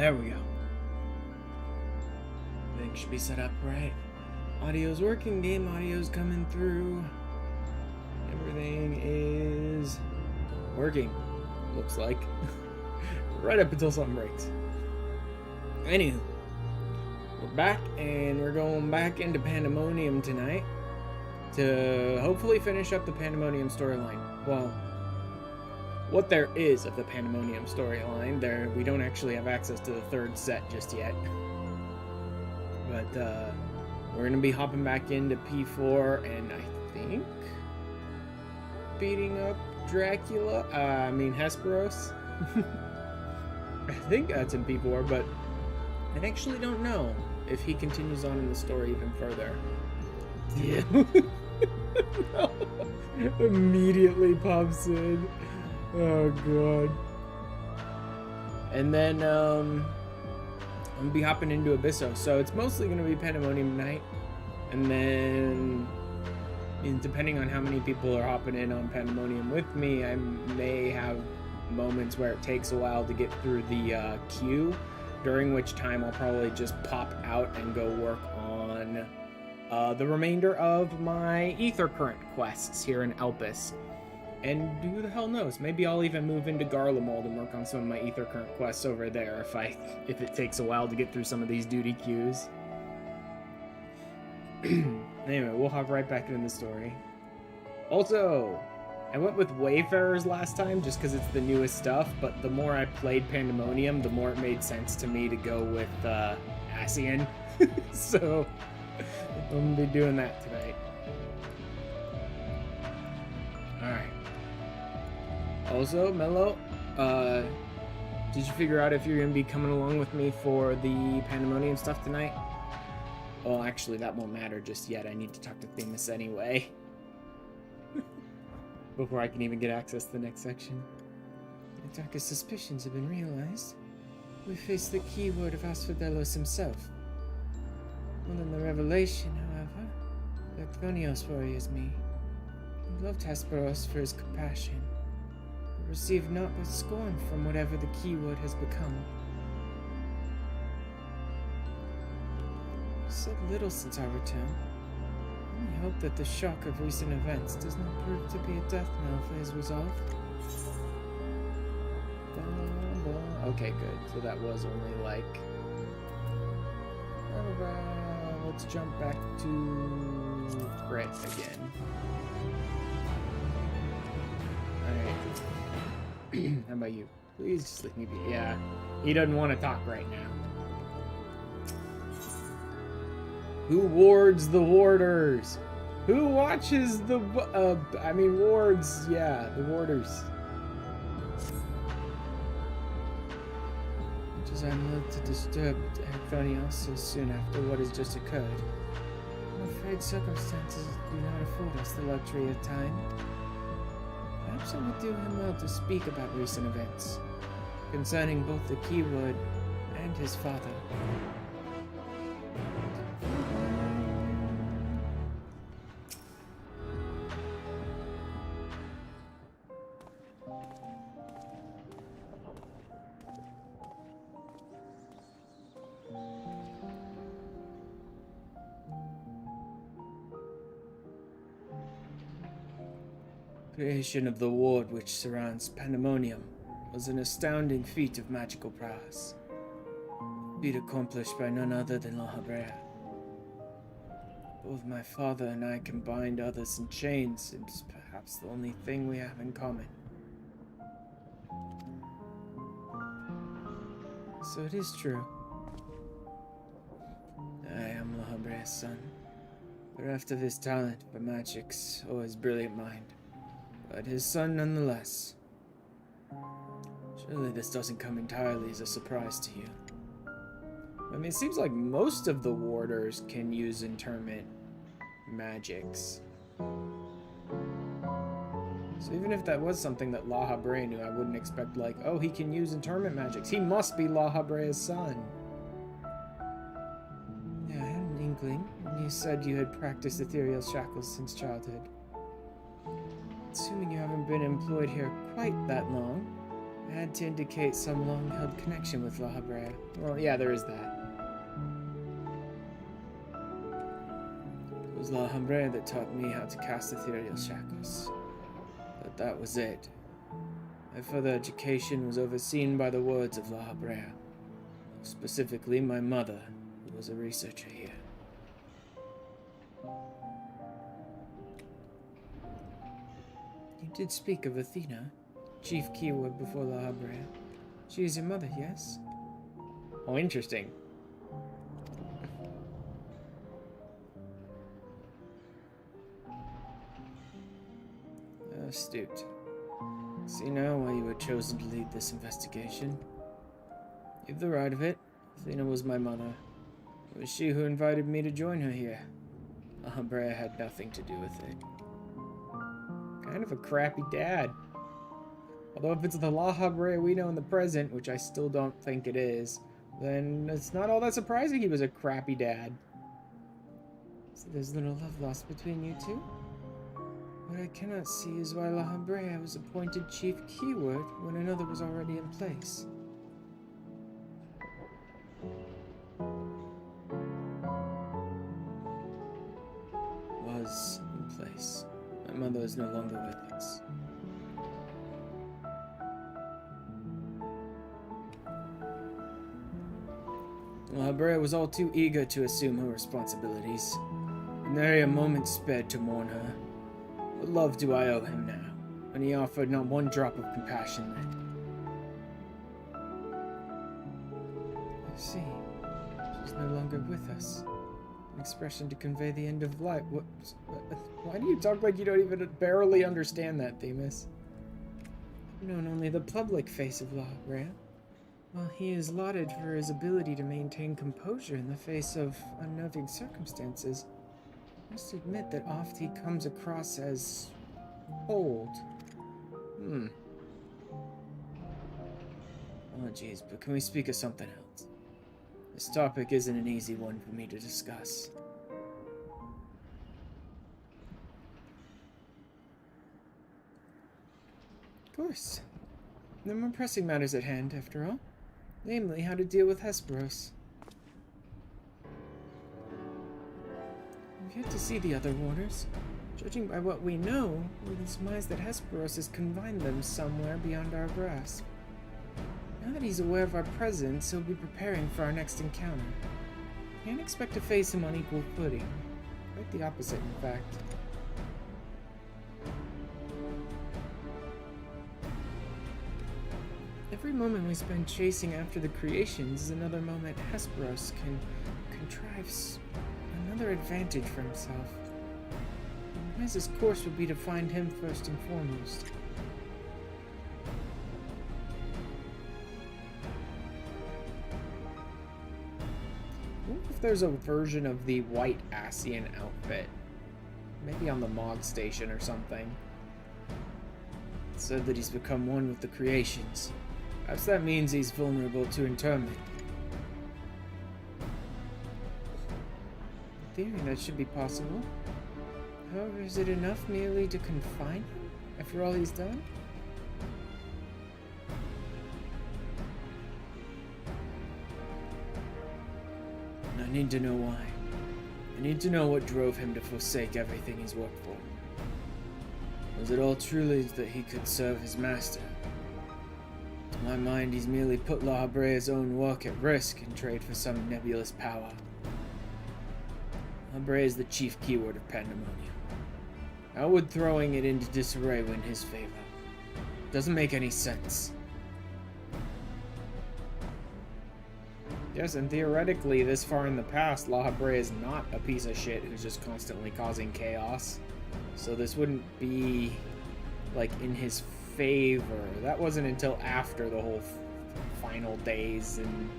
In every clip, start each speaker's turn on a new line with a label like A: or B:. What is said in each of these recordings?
A: There we go. Things should be set up right. Audio's working, game audio's coming through. Everything is working, looks like. Right up until something breaks. Anywho, we're back and we're going back into Pandaemonium tonight to hopefully finish up the Pandaemonium storyline. Well, what there is of the Pandaemonium storyline. We don't actually have access to the third set just yet. But we're going to be hopping back into P4 and I think beating up Dracula. Hesperos. I think that's in P4, but I actually don't know if he continues on in the story even further. Yeah. No. Immediately pops in. Oh god. And then I'm gonna be hopping into Abysso, so it's mostly gonna be Pandaemonium night. And then depending on how many people are hopping in on Pandaemonium with me, I may have moments where it takes a while to get through the queue, during which time I'll probably just pop out and go work on the remainder of my Ether Current quests here in Elpis. And who the hell knows, maybe I'll even move into Garlemald and work on some of my Ether Current quests over there if it takes a while to get through some of these duty queues. Anyway, we'll hop right back into the story. Also, I went with Wayfarers last time just because it's the newest stuff, but the more I played Pandaemonium, the more it made sense to me to go with Ascian. So, I'm going to be doing that tonight. Alright. Also, Mello, did you figure out if you're going to be coming along with me for the Pandaemonium stuff tonight? Well, actually, that won't matter just yet. I need to talk to Themis anyway. Before I can even get access to the next section. The darkest suspicions have been realized. We face the keyword of Asphodelos himself. More than the revelation, however, Lectronios worries me. He loved Hesperos for his compassion, but received naught but scorn from whatever the keyword has become. We said little since our return. I hope that the shock of recent events does not prove to be a death knell for his resolve. Okay, good. So that was only like... let's jump back to Grit again. Alright. How about you? Please just let me be. Yeah, he doesn't want to talk right now. Who wards the warders? Who watches the, wards, yeah, the warders. Much as I'm loath to disturb Lectronios so soon after what has just occurred, I'm afraid circumstances do not afford us the luxury of time. Perhaps it would do him well to speak about recent events, concerning both the keyword and his father. Creation of the ward which surrounds Pandaemonium was an astounding feat of magical prowess. A feat accomplished by none other than La Habrea. Both my father and I can bind others in chains, and it's perhaps the only thing we have in common. So it is true. I am La Habrea's son, bereft of his talent for magics or his brilliant mind. But his son nonetheless. Surely this doesn't come entirely as a surprise to you. I mean, it seems like most of the warders can use interment magics. So even if that was something that La Habrea knew, I wouldn't expect like, oh, he can use interment magics. He must be La Habrea's son. Yeah, I had an inkling. You said you had practiced ethereal shackles since childhood. Assuming you haven't been employed here quite that long, had to indicate some long-held connection with La Habrea. Well, yeah, there is that. It was La Habrea that taught me how to cast ethereal shackles. But that was it. My further education was overseen by the words of La Habrea. Specifically, my mother, who was a researcher here. You did speak of Athena, chief keyword before La Habrea. She is your mother, yes? Oh, interesting. Astute. See now why you were chosen to lead this investigation? You've the right of it. Athena was my mother. It was she who invited me to join her here. La Habrea had nothing to do with it. Kind of a crappy dad. Although if it's the La Habrea we know in the present, which I still don't think it is, then it's not all that surprising he was a crappy dad. So there's little love lost between you two? What I cannot see is why La Habrea was appointed chief keyword when another was already in place. Was in place. My mother is no longer with us. La Habrea was all too eager to assume her responsibilities, and nary a moment spared to mourn her. What love do I owe him now, when he offered not one drop of compassion then? I see. She's no longer with us. An expression to convey the end of life. What? Why do you talk like you don't even barely understand that, Themis? I've known only the public face of La Habrea. While he is lauded for his ability to maintain composure in the face of unnerving circumstances, I must admit that oft he comes across as cold. Apologies, but can we speak of something else? This topic isn't an easy one for me to discuss. Of course. There are more pressing matters at hand, after all. Namely, how to deal with Hesperos. We've yet to see the other warders. Judging by what we know, we can surmise that Hesperos has confined them somewhere beyond our grasp. Now that he's aware of our presence, he'll be preparing for our next encounter. Can't expect to face him on equal footing. Quite the opposite, in fact. Every moment we spend chasing after the creations is another moment Hesperos can contrive another advantage for himself. The wisest course would be to find him first and foremost. What if there's a version of the white Ascian outfit? Maybe on the mod station or something. It said that he's become one with the creations. Perhaps that means he's vulnerable to internment. In theory, that should be possible. However, is it enough merely to confine him after all he's done? I need to know why. I need to know what drove him to forsake everything he's worked for. Was it all truly that he could serve his master? To my mind, he's merely put La Habrea's own work at risk in trade for some nebulous power. La Habrea is the chief keyword of Pandaemonium. How would throwing it into disarray win his favor? Doesn't make any sense. Yes, and theoretically, this far in the past, La Habrea is not a piece of shit who's just constantly causing chaos. So this wouldn't be, like, in his favor. That wasn't until after the whole final days and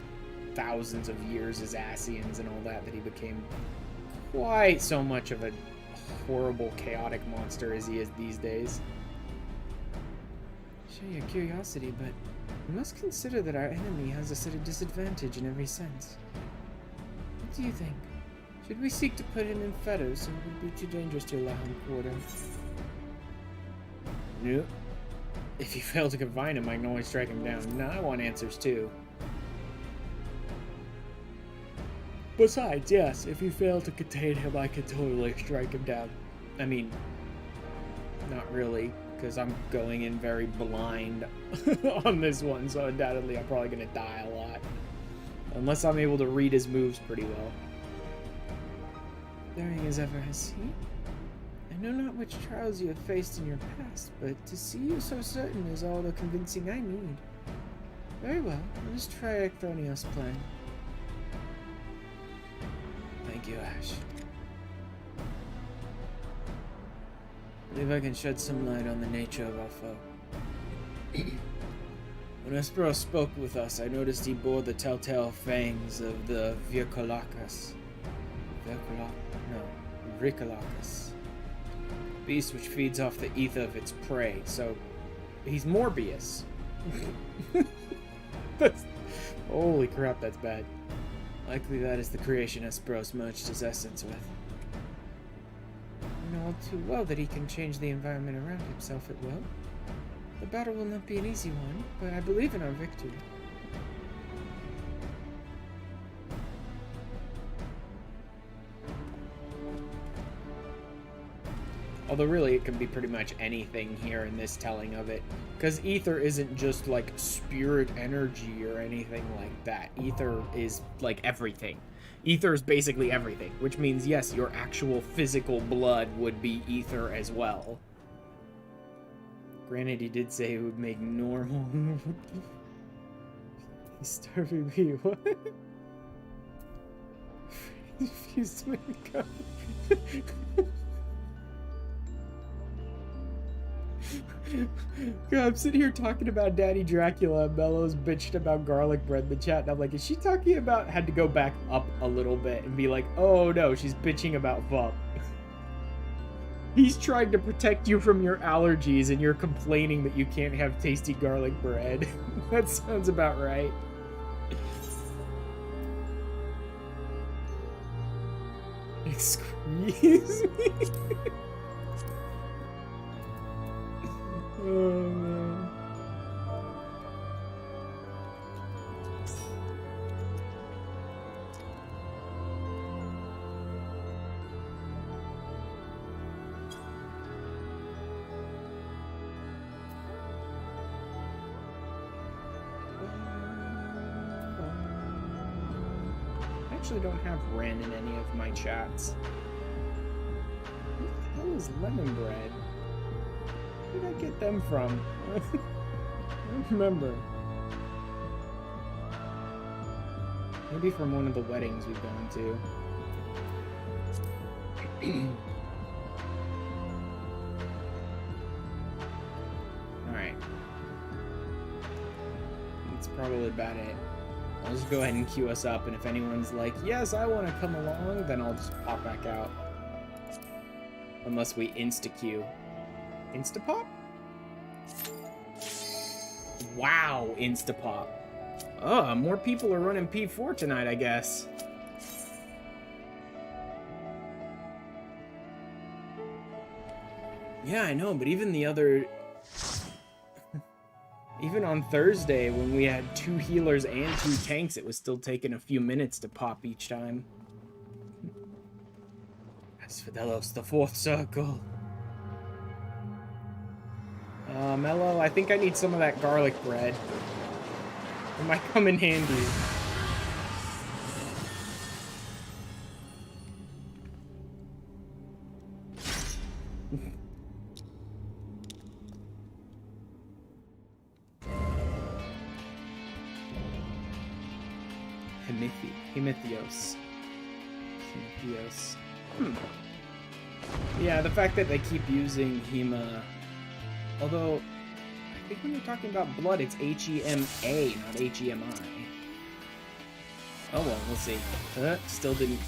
A: thousands of years as Ascians and all that he became quite so much of a horrible, chaotic monster as he is these days. Show your curiosity, but we must consider that our enemy has us at a disadvantage in every sense. What do you think? Should we seek to put him in fetters, or would it be too dangerous to allow him quarter? Nope. If you fail to confine him, I can always strike him down. No, I want answers too. Besides, yes, if you fail to contain him, I can totally strike him down. I mean, not really, because I'm going in very blind on this one, so undoubtedly I'm probably going to die a lot. Unless I'm able to read his moves pretty well. Daring as ever has he? I know not which trials you have faced in your past, but to see you so certain is all the convincing I need. Very well, let us try Acthonios' plan. Thank you, Ash. I believe I can shed some light on the nature of our foe. When Hesperos spoke with us, I noticed he bore the telltale fangs of the Vircolacus. Ricolacus. Beast which feeds off the ether of its prey, so he's Morbius. Holy crap, that's bad. Likely that is the creation Hesperos merged his essence with. I know all too well that he can change the environment around himself at will. The battle will not be an easy one, but I believe in our victory. Although really it can be pretty much anything here in this telling of it. Because ether isn't just like spirit energy or anything like that. Ether is like everything. Ether is basically everything. Which means yes, your actual physical blood would be ether as well. Granted, he did say it would make normal. He's starving me, what? Refused to make up. God, I'm sitting here talking about Daddy Dracula, and Mello's bitched about garlic bread in the chat, and I'm like, is she talking about... Had to go back up a little bit and be like, oh no, she's bitching about Vup. He's trying to protect you from your allergies, and you're complaining that you can't have tasty garlic bread. That sounds about right. Excuse me? Oh, man. I actually don't have Ren in any of my chats. What the hell is lemon bread? Where did I get them from? I don't remember. Maybe from one of the weddings we've gone to. Alright. That's probably about it. I'll just go ahead and queue us up, and if anyone's like, yes, I want to come along, then I'll just pop back out. Unless we insta-queue. Instapop? Wow, Instapop. Oh, more people are running P4 tonight, I guess. Yeah, I know, but even the other... Even on Thursday, when we had 2 healers and 2 tanks, it was still taking a few minutes to pop each time. Asphodelos, the 4th circle. Mello, I think I need some of that garlic bread. It might come in handy. Hemithios. Yeah, the fact that they keep using Hema... Although, I think when you're talking about blood, it's H-E-M-A, not H-E-M-I. Oh well, we'll see. Still didn't...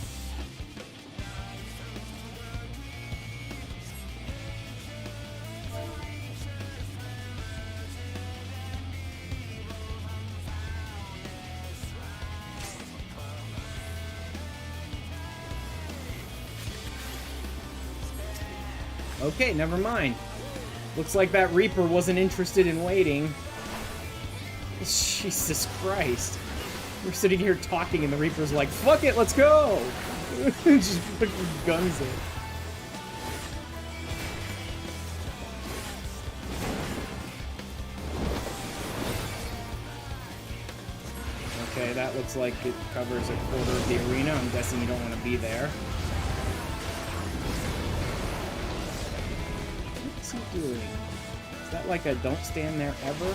A: Okay, never mind. Looks like that Reaper wasn't interested in waiting. Jesus Christ. We're sitting here talking and the Reaper's like, fuck it, let's go! Just fucking guns it. Okay, that looks like it covers a quarter of the arena. I'm guessing you don't want to be there. What's he doing? Is that like a don't stand there ever?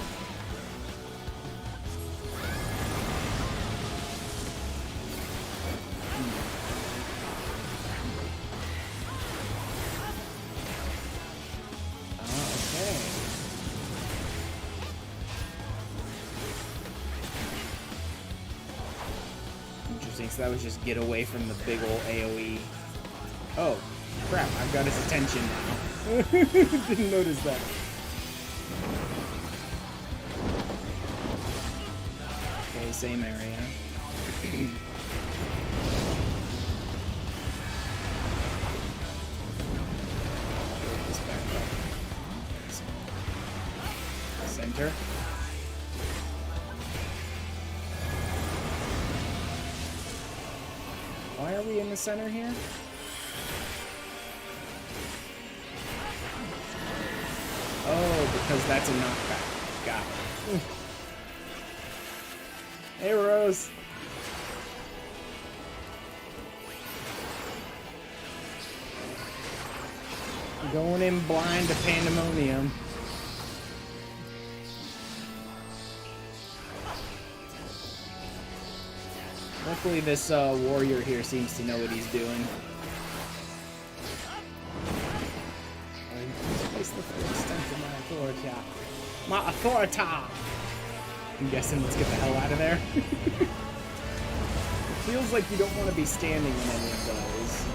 A: So that was just get away from the big ol' AoE. Oh, crap, I've got his attention now. Didn't notice that. Okay, same area. This back up. Center. Why are we in the center here? Oh, because that's a knockback. Got it. Hey, Rose. Going in blind to Pandaemonium. Luckily, this warrior here seems to know what he's doing. It's the full extent of my authority. My authority! I'm guessing let's get the hell out of there. It feels like you don't want to be standing in any of those.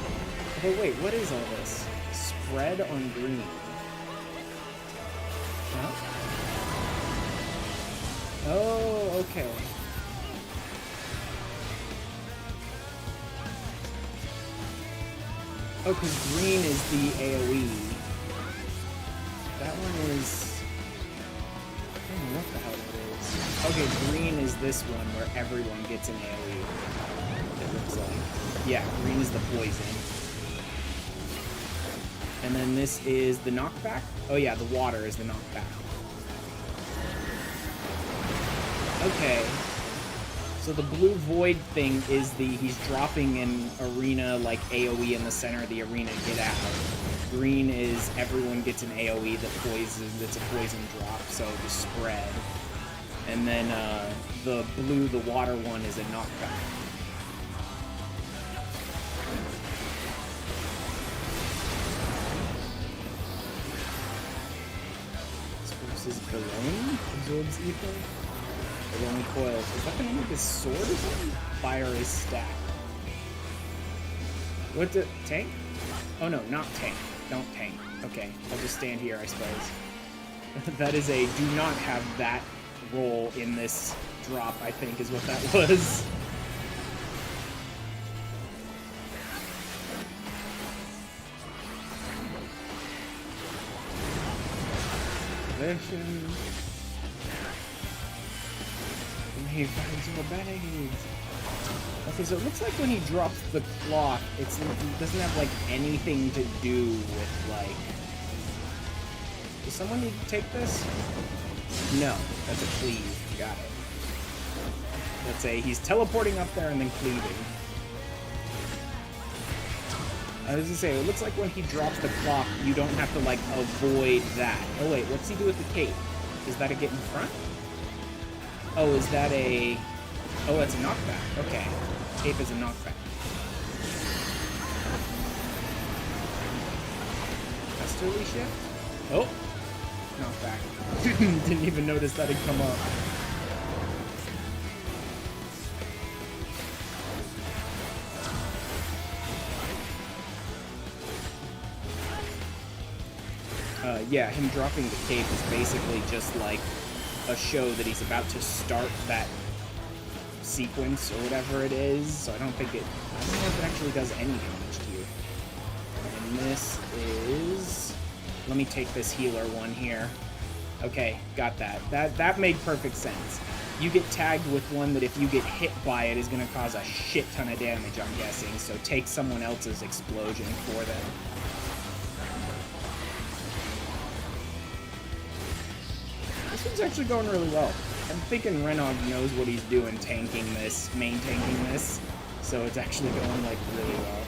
A: But wait, what is all this? Spread on green. Huh? Oh, okay. Oh, because green is the AoE. That one is... I don't know what the hell it is. Okay, green is this one where everyone gets an AoE. It looks like. Yeah, green is the poison. And then this is the knockback? Oh yeah, the water is the knockback. Okay. So the blue void thing is he's dropping an arena like AoE in the center of the arena, get out. Green is everyone gets an AoE that's a poison drop, so the spread. And then the blue, the water one is a knockback. This versus Balloon absorbs ether. Long coils. Is that the name of his sword or something? Fire is stack. What the... Tank? Oh no, not tank. Don't tank. Okay, I'll just stand here, I suppose. That is a do not have that roll in this drop, I think, is what that was. Possession. He finds your bags. Okay, so it looks like when he drops the cloth, it doesn't have, like, anything to do with, like... Does someone need to take this? No, that's a cleave. Got it. Let's say he's teleporting up there and then cleaving. I was gonna say, it looks like when he drops the cloth, you don't have to, like, avoid that. Oh, wait, what's he do with the cape? Is that a get in front? Oh, is that a... Oh, that's a knockback. Okay. Cape is a knockback. Westerly shift? Oh! Knockback. Didn't even notice that had come up. Yeah, him dropping the cape is basically just like a show that he's about to start that sequence or whatever it is. So I don't know if it actually does any damage to you. And this is let me take this healer one here. Okay, got that. That made perfect sense. You get tagged with one that if you get hit by it is going to cause a shit ton of damage, I'm guessing. So take someone else's explosion for them. This one's actually going really well. I'm thinking Renog knows what he's doing tanking this, main tanking this. So it's actually going, like, really well.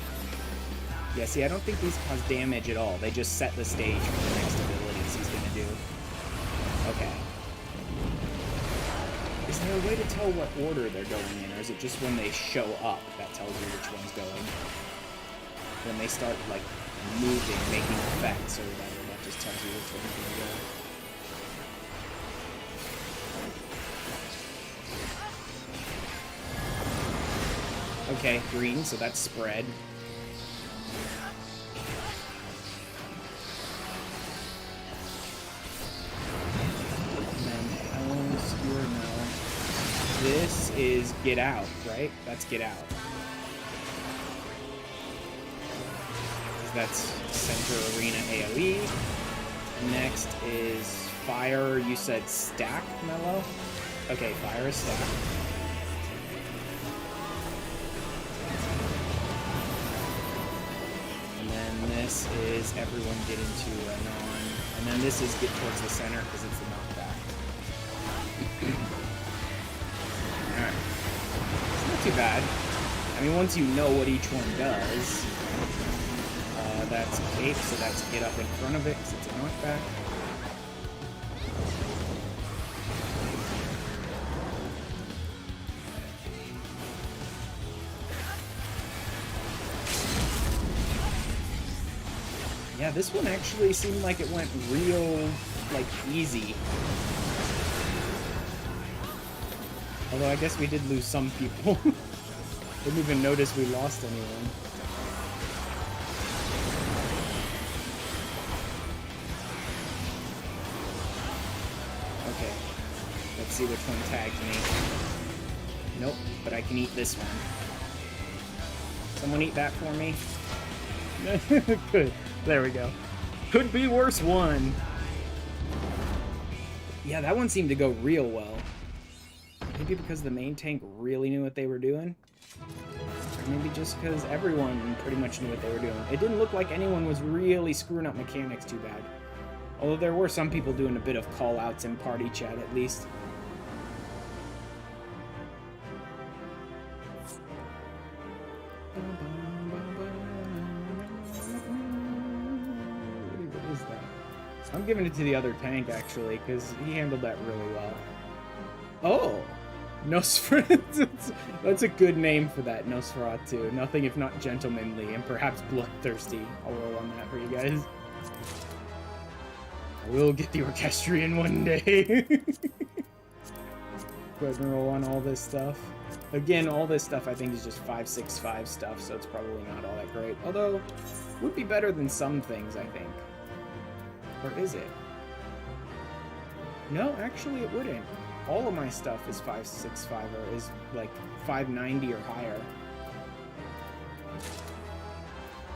A: Yeah, see, I don't think these cause damage at all. They just set the stage for the next abilities he's going to do. Okay. Is there a way to tell what order they're going in, or is it just when they show up that tells you which one's going? When they start, like, moving, making effects or whatever, that just tells you which one's going to go. Okay, green, so that's spread. This is Get Out, right? That's Get Out. That's Center Arena AoE. Next is Fire. You said Stack, Mellow? Okay, Fire is Stack. And then this is Everyone Get Into a Non. And then this is Get Towards the Center because it's the knockback. Alright. It's not too bad. I mean, once you know what each one does, that's Cape, so that's Get Up in front of it, because it's a knockback. Yeah, this one actually seemed like it went real, like, easy. Although I guess we did lose some people. Didn't even notice we lost anyone. Okay. Let's see which one tagged me. Nope, but I can eat this one. Someone eat that for me? Good. There we go. Could be worse one. Yeah, that one seemed to go real well. Maybe because the main tank really knew what they were doing? Or maybe just because everyone pretty much knew what they were doing. It didn't look like anyone was really screwing up mechanics too bad. Although there were some people doing a bit of call-outs in party chat, at least. What is that? I'm giving it to the other tank, actually, because he handled that really well. Oh! Nosferatu. That's a good name for that, Nosferatu. Nothing if not gentlemanly, and perhaps bloodthirsty. I'll roll on that for you guys. I will get the Orchestrion one day. Go ahead and roll on all this stuff. Again, all this stuff I think is just 5.65 stuff, so it's probably not all that great. Although, would be better than some things, I think. Or is it? No, actually it wouldn't. All of my stuff is 5.65 or is like 5.90 or higher.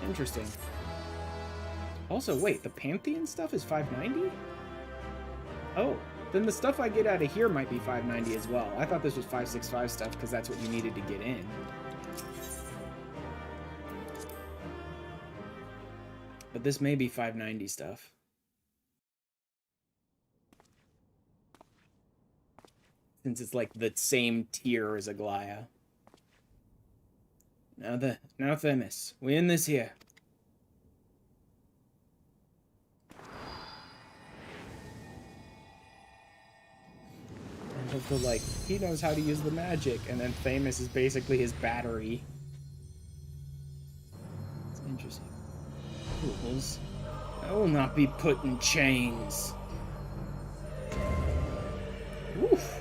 A: Interesting. Also, wait, the Pantheon stuff is 5.90? Oh, then the stuff I get out of here might be 5.90 as well. I thought this was 5.65 stuff because that's what you needed to get in. But this may be 5.90 stuff. Since it's like the same tier as Aglaya. Now Themis, we in this here. And so, like, he knows how to use the magic, and then Themis is basically his battery. It's interesting. Fools, I will not be put in chains. Oof.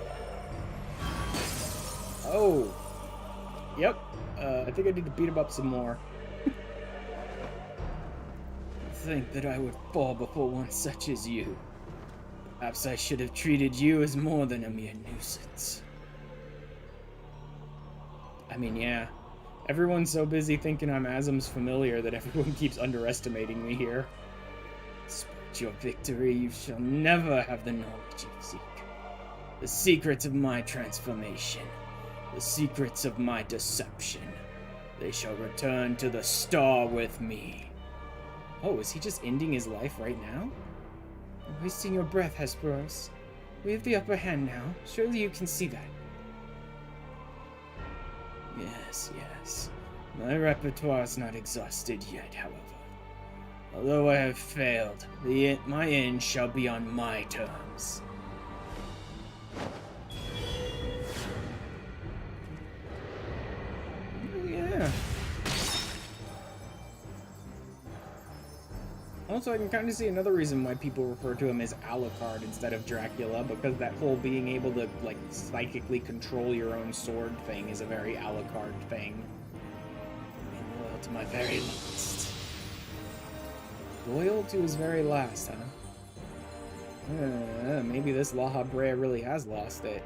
A: Oh. Yep. I think I need to beat him up some more. Think that I would fall before one such as you. Perhaps I should have treated you as more than a mere nuisance. I mean, yeah. Everyone's so busy thinking I'm Azum's familiar that everyone keeps underestimating me here. Spoken At your victory, you shall never have the knowledge you seek. The secrets of my transformation, the secrets of my deception, they shall return to the star with me. Oh, is he just ending his life right now? You're wasting your breath, Hesperos. We have the upper hand now. Surely you can see that. Yes, yes. My repertoire is not exhausted yet, however. Although I have failed, my end shall be on my terms. Oh, yeah. Also, I can kind of see another reason why people refer to him as Alucard instead of Dracula, because that whole being able to, like, psychically control your own sword thing is a very Alucard thing. And loyal to my very last. Loyal to his very last, huh? Maybe this La Habrea really has lost it.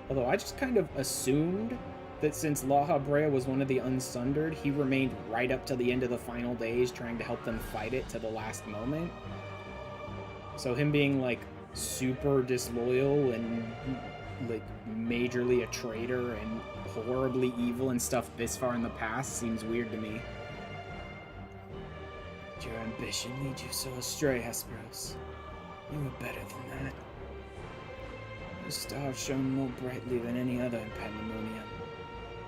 A: Although I just kind of assumed that since La Habrea was one of the Unsundered, he remained right up to the end of the final days trying to help them fight it to the last moment. So him being, like, super disloyal and, like, majorly a traitor and horribly evil and stuff this far in the past seems weird to me. Did your ambition lead you so astray, Hesperos? You were better than that. Your star shone more brightly than any other in Pandaemonium.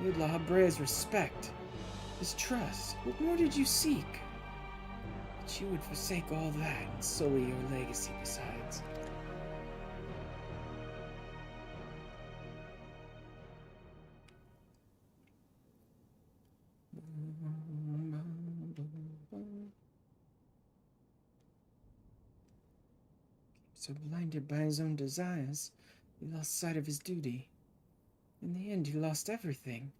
A: You had La Habrea's respect, his trust. What more did you seek? But you would forsake all that and sully your legacy besides. So blinded by his own desires, he lost sight of his duty. In the end, he lost everything.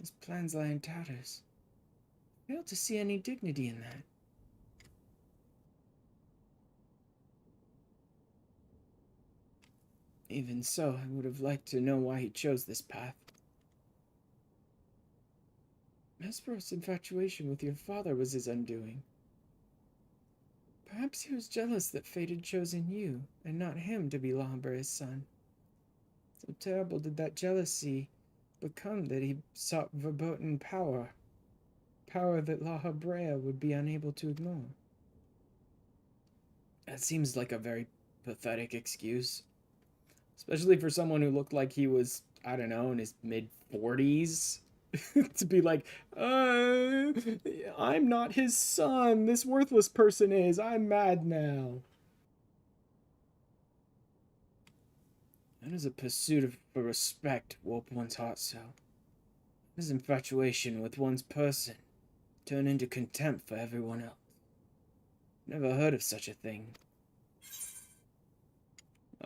A: His plans lie in tatters. Failed to see any dignity in that. Even so, I would have liked to know why he chose this path. Hesperos' infatuation with your father was his undoing. Perhaps he was jealous that fate had chosen you, and not him, to be La Habrea's son. So terrible did that jealousy become that he sought verboten power. Power that La Habrea would be unable to ignore. That seems like a very pathetic excuse. Especially for someone who looked like he was, I don't know, in his mid-40s. To be like, I'm not his son. This worthless person is. I'm mad now. That is a pursuit for respect warp one's heart so. His infatuation with one's person turn into contempt for everyone else. Never heard of such a thing.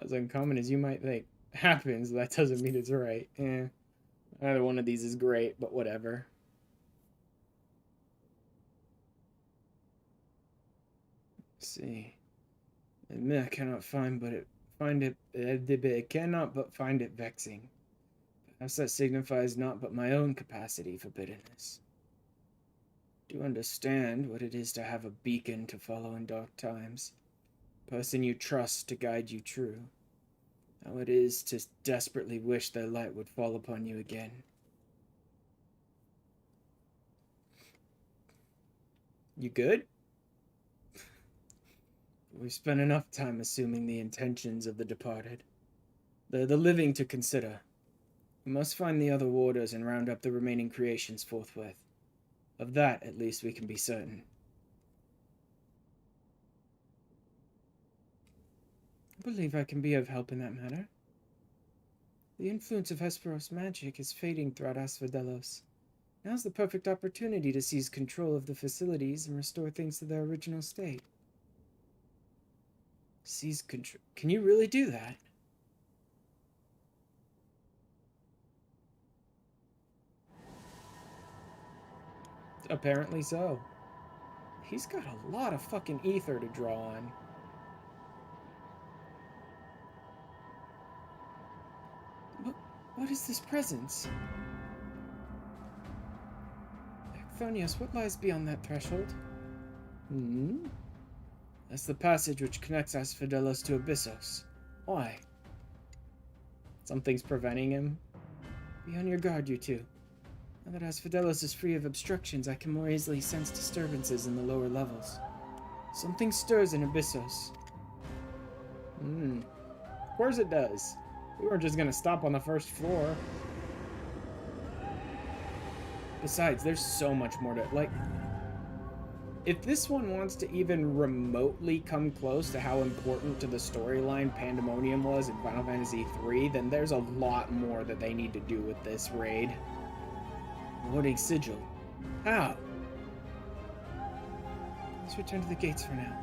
A: As uncommon as you might think. Happens, that doesn't mean it's right. Either one of these is great, but whatever. Let's see. Admit I cannot cannot but find it vexing. Perhaps that signifies not but my own capacity for bitterness. Do understand what it is to have a beacon to follow in dark times. A person you trust to guide you true. How it is to desperately wish their light would fall upon you again. You good? We've spent enough time assuming the intentions of the departed. The living to consider. We must find the other warders and round up the remaining creations forthwith. Of that, at least, we can be certain. I believe I can be of help in that matter. The influence of Hesperos' magic is fading throughout Asphodelos. Now's the perfect opportunity to seize control of the facilities and restore things to their original state. Seize control? Can you really do that? Apparently so. He's got a lot of fucking ether to draw on. What is this presence? Ecthonios, what lies beyond that threshold? That's the passage which connects Asphodelos to Abyssos. Why? Something's preventing him? Be on your guard, you two. Now that Asphodelos is free of obstructions, I can more easily sense disturbances in the lower levels. Something stirs in Abyssos. Of course it does. We weren't just gonna stop on the first floor. Besides, there's so much more to... Like, if this one wants to even remotely come close to how important to the storyline Pandaemonium was in Final Fantasy III, then there's a lot more that they need to do with this raid. Warding Sigil. How? Let's return to the gates for now.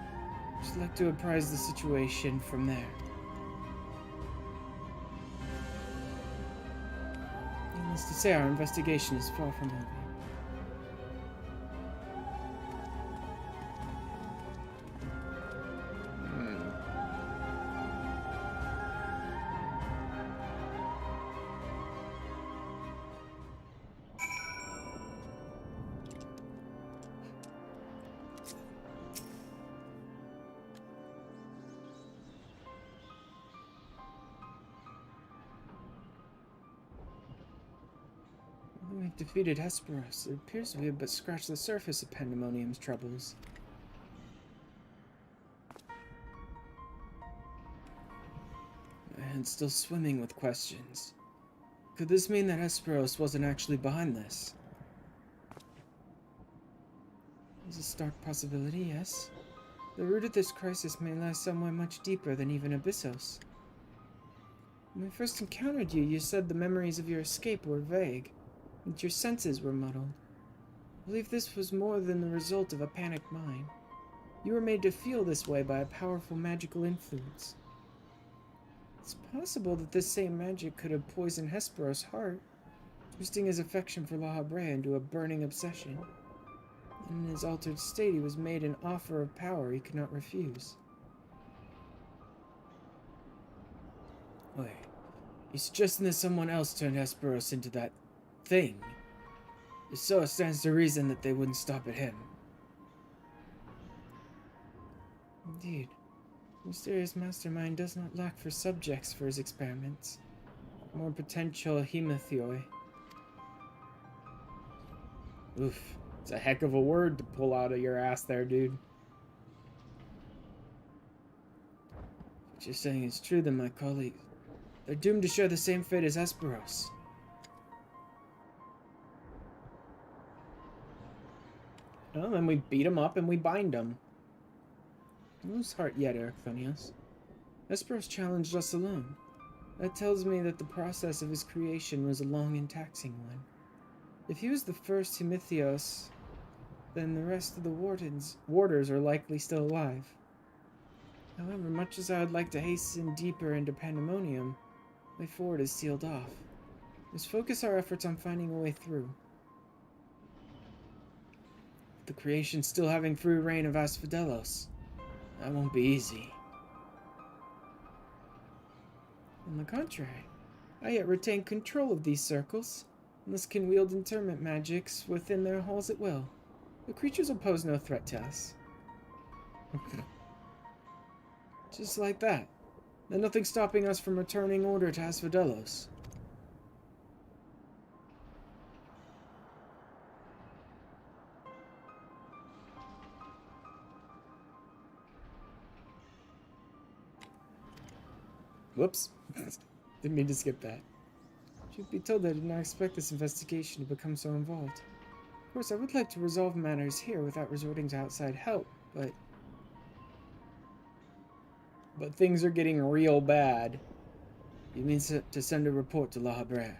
A: Just like to apprise the situation from there. Needless to say, our investigation is far from over. We've defeated Hesperos. It appears we have but scratched the surface of Pandaemonium's troubles. My head's still swimming with questions. Could this mean that Hesperos wasn't actually behind this? There's a stark possibility, yes. The root of this crisis may lie somewhere much deeper than even Abyssos. When we first encountered you, you said the memories of your escape were vague, and your senses were muddled. I believe this was more than the result of a panicked mind. You were made to feel this way by a powerful magical influence. It's possible that this same magic could have poisoned Hesperos' heart, twisting his affection for La Habrea into a burning obsession. And in his altered state, he was made an offer of power he could not refuse. Wait, you're suggesting that someone else turned Hesperos into that thing? If so, it stands to reason that they wouldn't stop at him. Indeed, the mysterious mastermind does not lack for subjects for his experiments. More potential hemathioi. Oof, it's a heck of a word to pull out of your ass there, dude. What you're saying is true, then, my colleagues. They're doomed to share the same fate as Hesperos. Well, then we beat him up and we bind him. Don't lose heart yet, Ericthonios. Hesperos challenged us alone. That tells me that the process of his creation was a long and taxing one. If he was the first Hemithios, then the rest of the warders are likely still alive. However, much as I would like to hasten deeper into Pandaemonium, the way forward is sealed off. Let's focus our efforts on finding a way through. The creation still having free reign of Asphodelos. That won't be easy. On the contrary, I yet retain control of these circles, and thus can wield interment magics within their halls at will. The creatures will pose no threat to us. Just like that. Then nothing stopping us from returning order to Asphodelos. Whoops. Didn't mean to skip that. Truth be told, I did not expect this investigation to become so involved. Of course, I would like to resolve matters here without resorting to outside help, but things are getting real bad. You mean to send a report to La Habrea?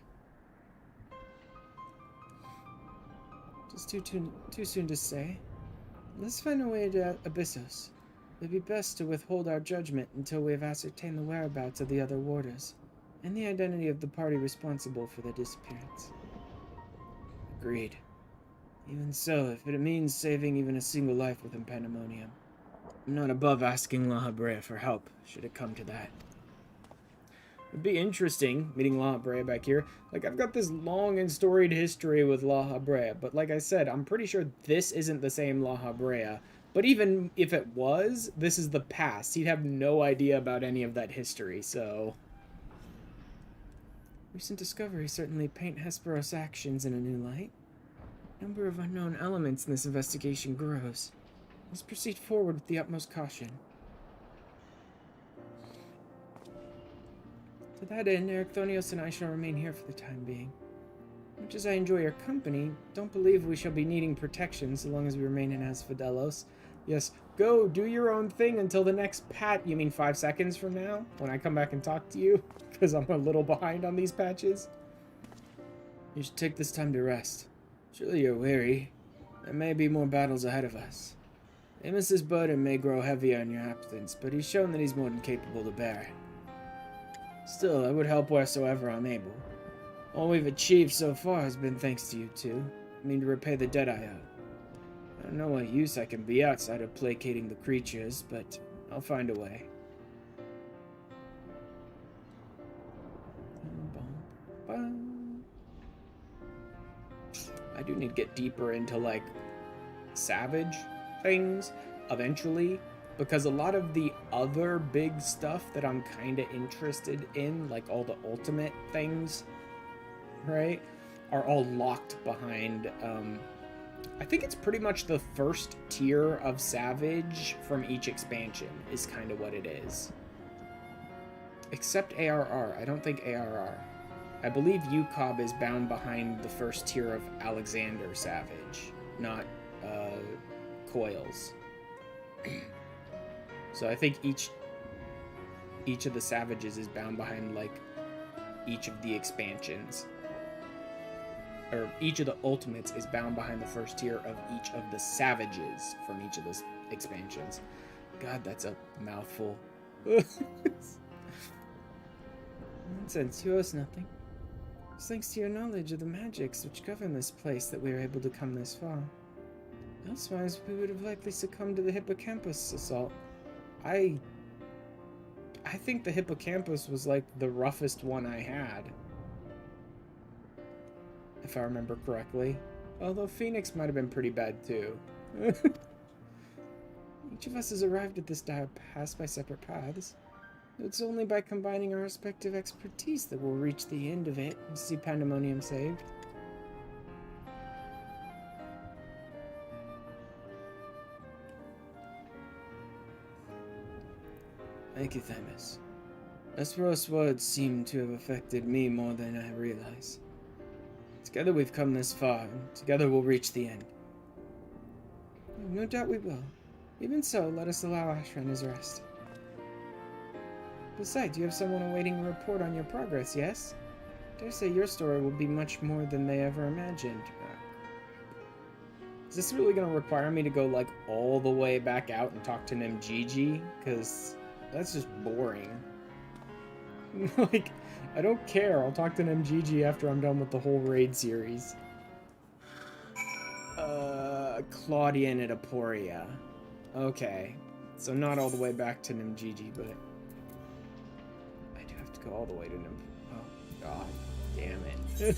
A: Just too soon to say. Let's find a way to Abyssos. It would be best to withhold our judgment until we have ascertained the whereabouts of the other warders, and the identity of the party responsible for their disappearance. Agreed. Even so, if it means saving even a single life within Pandaemonium, I'm not above asking La Habrea for help, should it come to that. It'd be interesting, meeting La Habrea back here. Like, I've got this long and storied history with La Habrea, but like I said, I'm pretty sure this isn't the same La Habrea But even if it was, this is the past. He'd have no idea about any of that history, so... Recent discoveries certainly paint Hesperos' actions in a new light. The number of unknown elements in this investigation grows. Let's proceed forward with the utmost caution. To that end, Ericthonios and I shall remain here for the time being. Much as I enjoy your company, don't believe we shall be needing protection so long as we remain in Asphodelos. Yes, go do your own thing until the next pat. You mean 5 seconds from now, when I come back and talk to you? Because I'm a little behind on these patches. You should take this time to rest. Surely you're weary. There may be more battles ahead of us. Amos's burden may grow heavier in your absence, but he's shown that he's more than capable to bear it. Still, I would help wheresoever I'm able. All we've achieved so far has been thanks to you two. I mean to repay the debt I owe. I don't know what use I can be outside of placating the creatures, but I'll find a way. I do need to get deeper into, like, Savage things eventually, because a lot of the other big stuff that I'm kind of interested in, like all the ultimate things, right, are all locked behind, I think it's pretty much the first tier of Savage from each expansion is kind of what it is. Except ARR. I don't think ARR. I believe UCOB is bound behind the first tier of Alexander Savage, not Coils. So I think each of the Savages is bound behind, like, each of the expansions. Or each of the Ultimates is bound behind the first tier of each of the Savages from each of the expansions. God, that's a mouthful. Nonsense, you owe us nothing. It's thanks to your knowledge of the magics which govern this place that we are able to come this far. Elsewise, we would have likely succumbed to the hippocampus assault. I think the hippocampus was, like, the roughest one I had. If I remember correctly. Although Phoenix might have been pretty bad, too. Each of us has arrived at this dire pass by separate paths. It's only by combining our respective expertise that we'll reach the end of it and see Pandaemonium saved. Thank you, Themis. Hesperos' words seem to have affected me more than I realize. Together we've come this far, and together we'll reach the end. No doubt we will. Even so, let us allow Ashran his rest. Besides, you have someone awaiting a report on your progress, yes? I dare say your story will be much more than they ever imagined. Is this really going to require me to go, like, all the way back out and talk to Nemgigi? Because that's just boring. Like, I don't care. I'll talk to Nemgigi after I'm done with the whole raid series. Claudian at Aporia. Okay. So not all the way back to Nemgigi, but I do have to go all the way to Nem... Oh, God damn it.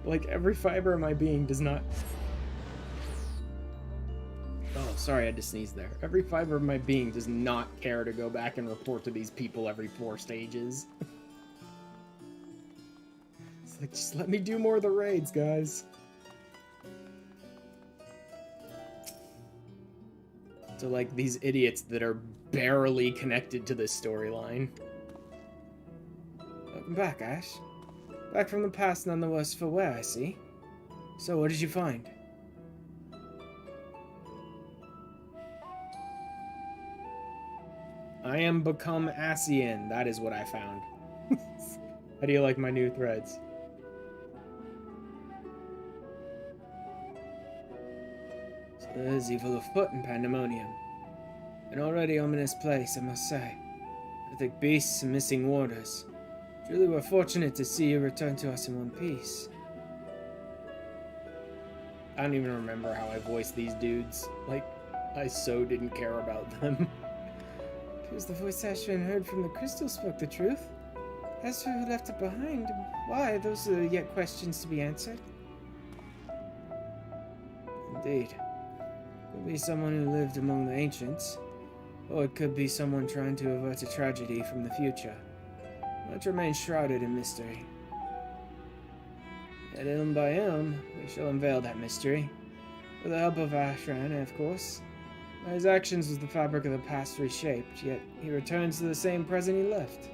A: Like, every fiber of my being does not... Oh, sorry, I had to sneeze there. Every fiber of my being does not care to go back and report to these people every 4 stages. It's like, just let me do more of the raids, guys. To, like, these idiots that are barely connected to this storyline. Welcome back, Ash. Back from the past, none the worse for wear, I see. So, what did you find? I am become Asian. That is what I found. How do you like my new threads? So there's evil afoot in Pandaemonium. An already ominous place, I must say. I think beasts and missing warders. Truly we're fortunate to see you return to us in one piece. I don't even remember how I voiced these dudes. Like, I so didn't care about them. Appears the voice Ashran heard from the crystal spoke the truth. As for who left it behind, why, those are yet questions to be answered. Indeed. Could be someone who lived among the ancients, or it could be someone trying to avert a tragedy from the future. Much remains shrouded in mystery. Yet ilm by ilm, we shall unveil that mystery. With the help of Ashran, of course. By his actions was the fabric of the past reshaped, yet he returns to the same present he left.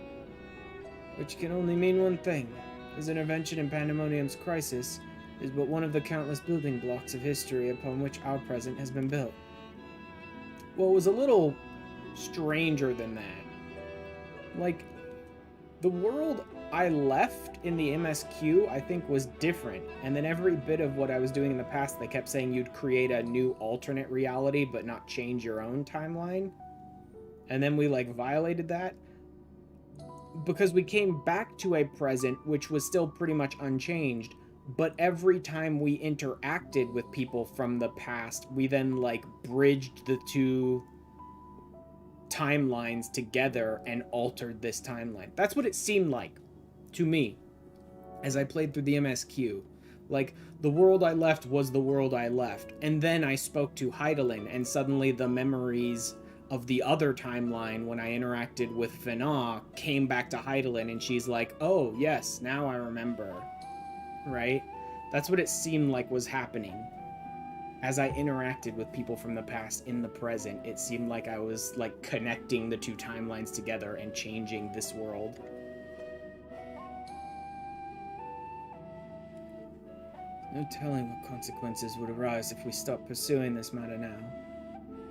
A: Which can only mean one thing. His intervention in Pandaemonium's crisis is but one of the countless building blocks of history upon which our present has been built. Well, it was a little stranger than that. Like, the world I left in the MSQ, I think, was different. And then every bit of what I was doing in the past, they kept saying you'd create a new alternate reality, but not change your own timeline. And then we, like, violated that. Because we came back to a present, which was still pretty much unchanged. But every time we interacted with people from the past, we then, like, bridged the two timelines together and altered this timeline. That's what it seemed like to me as I played through the MSQ. Like, the world I left was the world I left. And then I spoke to Heidelin, and suddenly the memories of the other timeline when I interacted with Fina came back to Heidelin, and she's like, oh, yes, now I remember. Right? That's what it seemed like was happening. As I interacted with people from the past in the present, it seemed like I was, like, connecting the two timelines together and changing this world. No telling what consequences would arise if we stopped pursuing this matter now.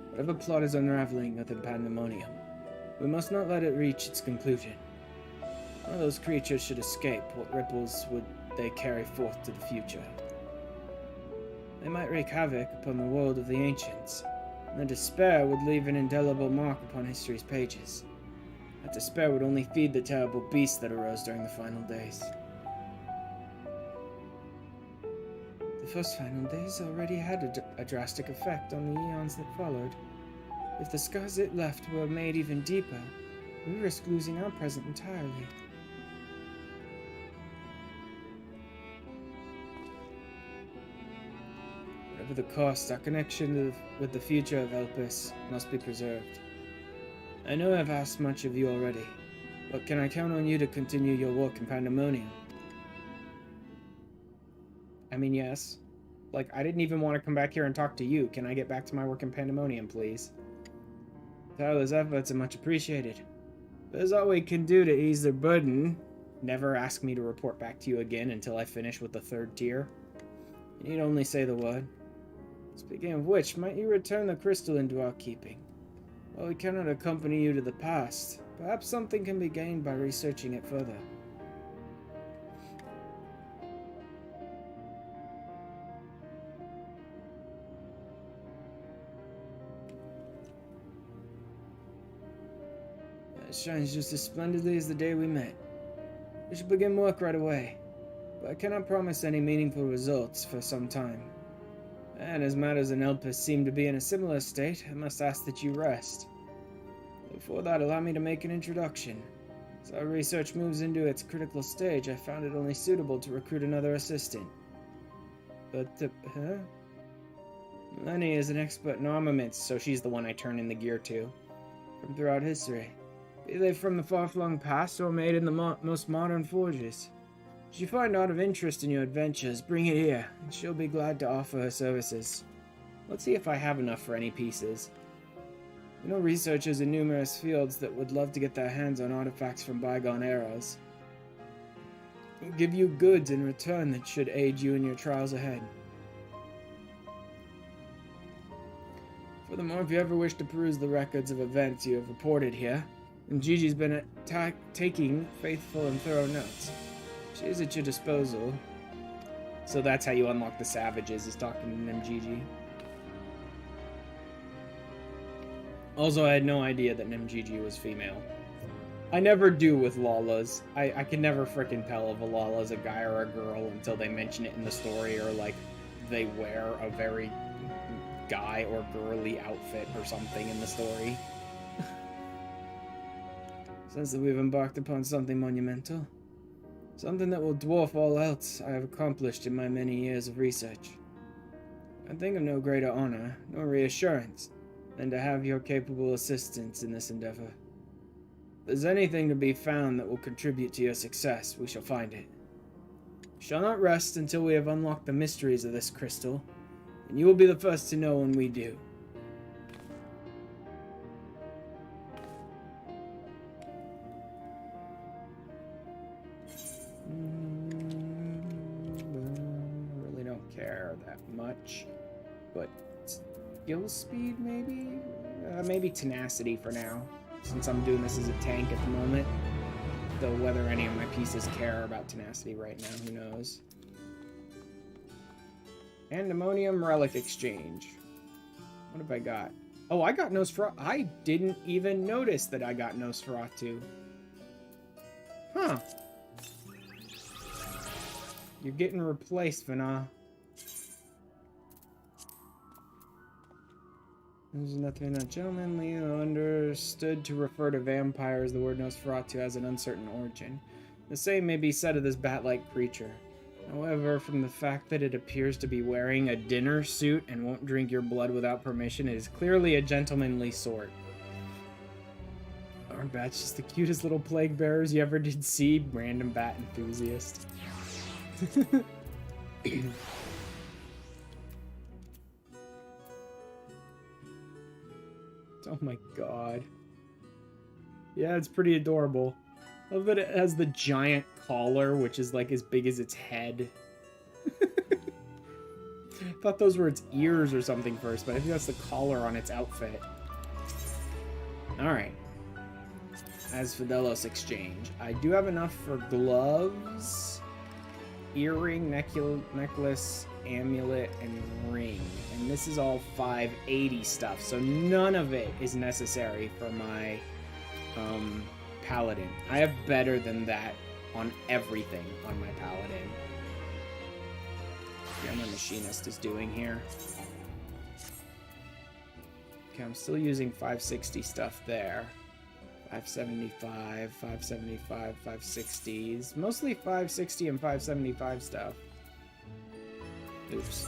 A: Whatever plot is unraveling within Pandaemonium, we must not let it reach its conclusion. One of those creatures should escape. What ripples would they carry forth to the future? They might wreak havoc upon the world of the ancients, and their despair would leave an indelible mark upon history's pages. That despair would only feed the terrible beast that arose during the final days. The first final days already had a drastic effect on the eons that followed. If the scars it left were made even deeper, we risk losing our present entirely. Whatever the cost, our connection with the future of Elpis must be preserved. I know I've asked much of you already, but can I count on you to continue your work in Pandaemonium? I mean, yes. Like, I didn't even want to come back here and talk to you. Can I get back to my work in Pandaemonium, please? Tyler's efforts are much appreciated. But there's all we can do to ease their burden. Never ask me to report back to you again until I finish with the third tier. You need only say the word. Speaking of which, might you return the crystal into our keeping? While we cannot accompany you to the past, perhaps something can be gained by researching it further. It shines just as splendidly as the day we met. We should begin work right away, but I cannot promise any meaningful results for some time. And as matters in Elpis seem to be in a similar state, I must ask that you rest. Before that, allow me to make an introduction. As our research moves into its critical stage, I found it only suitable to recruit another assistant. But, Lenny is an expert in armaments, so she's the one I turn in the gear to. From throughout history. Be they from the far-flung past or made in the most modern forges. Should you find aught of interest in your adventures, bring it here, and she'll be glad to offer her services. Let's see if I have enough for any pieces. I know researchers in numerous fields that would love to get their hands on artifacts from bygone eras. I'll give you goods in return that should aid you in your trials ahead. Furthermore, if you ever wish to peruse the records of events you have reported here, and Gigi's been taking faithful and thorough notes. She is at your disposal. So that's how you unlock the savages, is talking to Nemgigi. Also, I had no idea that Nemgigi was female. I never do with Lalas. I can never frickin' tell if a Lala's a guy or a girl until they mention it in the story, or like they wear a very guy or girly outfit or something in the story. Since that we've embarked upon something monumental. Something that will dwarf all else I have accomplished in my many years of research. I think of no greater honor, nor reassurance, than to have your capable assistance in this endeavor. If there's anything to be found that will contribute to your success, we shall find it. We shall not rest until we have unlocked the mysteries of this crystal, and you will be the first to know when we do. Really don't care that much, but skill speed maybe? Maybe tenacity for now, since I'm doing this as a tank at the moment. Though whether any of my pieces care about tenacity right now, who knows. Pandaemonium relic exchange. What have I got? Oh, I got Nosferatu. I didn't even notice that I got Nosferatu. Huh. You're getting replaced, Vana. There's nothing that gentlemanly understood to refer to vampires. The word Nosferatu has an uncertain origin. The same may be said of this bat-like creature. However, from the fact that it appears to be wearing a dinner suit and won't drink your blood without permission, it is clearly a gentlemanly sort. Our bat's just the cutest little plague bearers you ever did see. Random bat enthusiast. Oh my god. Yeah, it's pretty adorable. I love that it has the giant collar, which is like as big as its head. I thought those were its ears or something first, but I think that's the collar on its outfit. Alright. As Fidelos exchange. I do have enough for gloves, earring, necklace, amulet, and ring. And this is all 580 stuff, so none of it is necessary for my paladin. I have better than that on everything on my paladin. See how my machinist is doing here. Okay, I'm still using 560 stuff there. 575, 575, 560s. Mostly 560 and 575 stuff. Oops.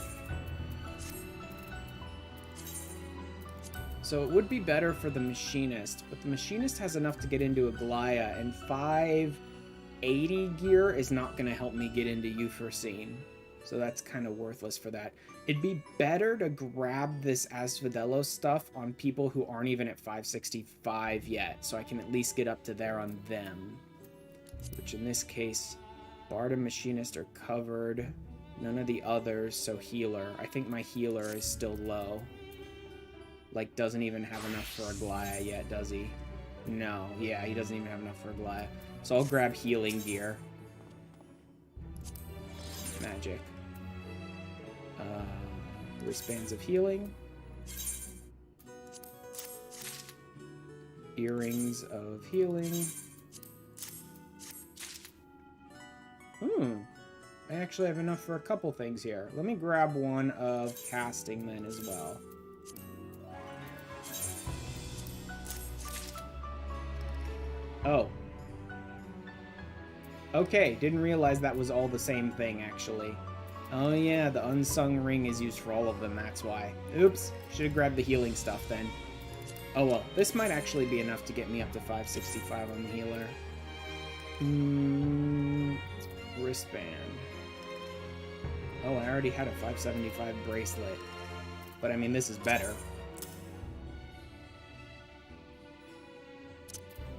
A: So it would be better for the machinist, but the machinist has enough to get into Aglaya, and 580 gear is not going to help me get into Euphrosyne. So that's kind of worthless for that. It'd be better to grab this Asphodelos stuff on people who aren't even at 565 yet, so I can at least get up to there on them. Which in this case, Bard and Machinist are covered. None of the others, so healer. I think my healer is still low. Like, doesn't even have enough for Aglaya yet, does he? No, yeah, he doesn't even have enough for Aglaya. So I'll grab healing gear. Magic. Wristbands of healing. Earrings of healing. I actually have enough for a couple things here. Let me grab one of casting then as well. Oh. Okay, didn't realize that was all the same thing, actually. Oh yeah, the unsung ring is used for all of them, that's why. Oops, should have grabbed the healing stuff then. Oh well, this might actually be enough to get me up to 565 on the healer. Wristband. Oh, I already had a 575 bracelet. But I mean, this is better.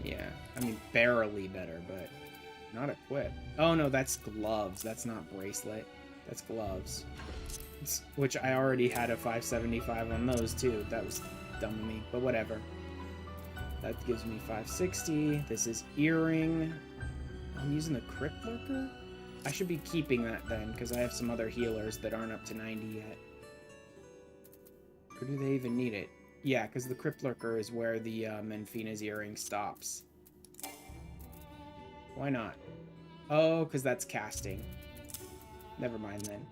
A: Yeah, I mean, barely better, but not equipped. Oh no, that's gloves. That's not bracelet. That's gloves. Which I already had a 575 on those too. That was dumb of me, but whatever. That gives me 560. This is earring. I'm using the Crypt Lurker? I should be keeping that then, because I have some other healers that aren't up to 90 yet. Or do they even need it? Yeah, because the Crypt Lurker is where the Menfina's earring stops. Why not? Oh, because that's casting. Never mind then.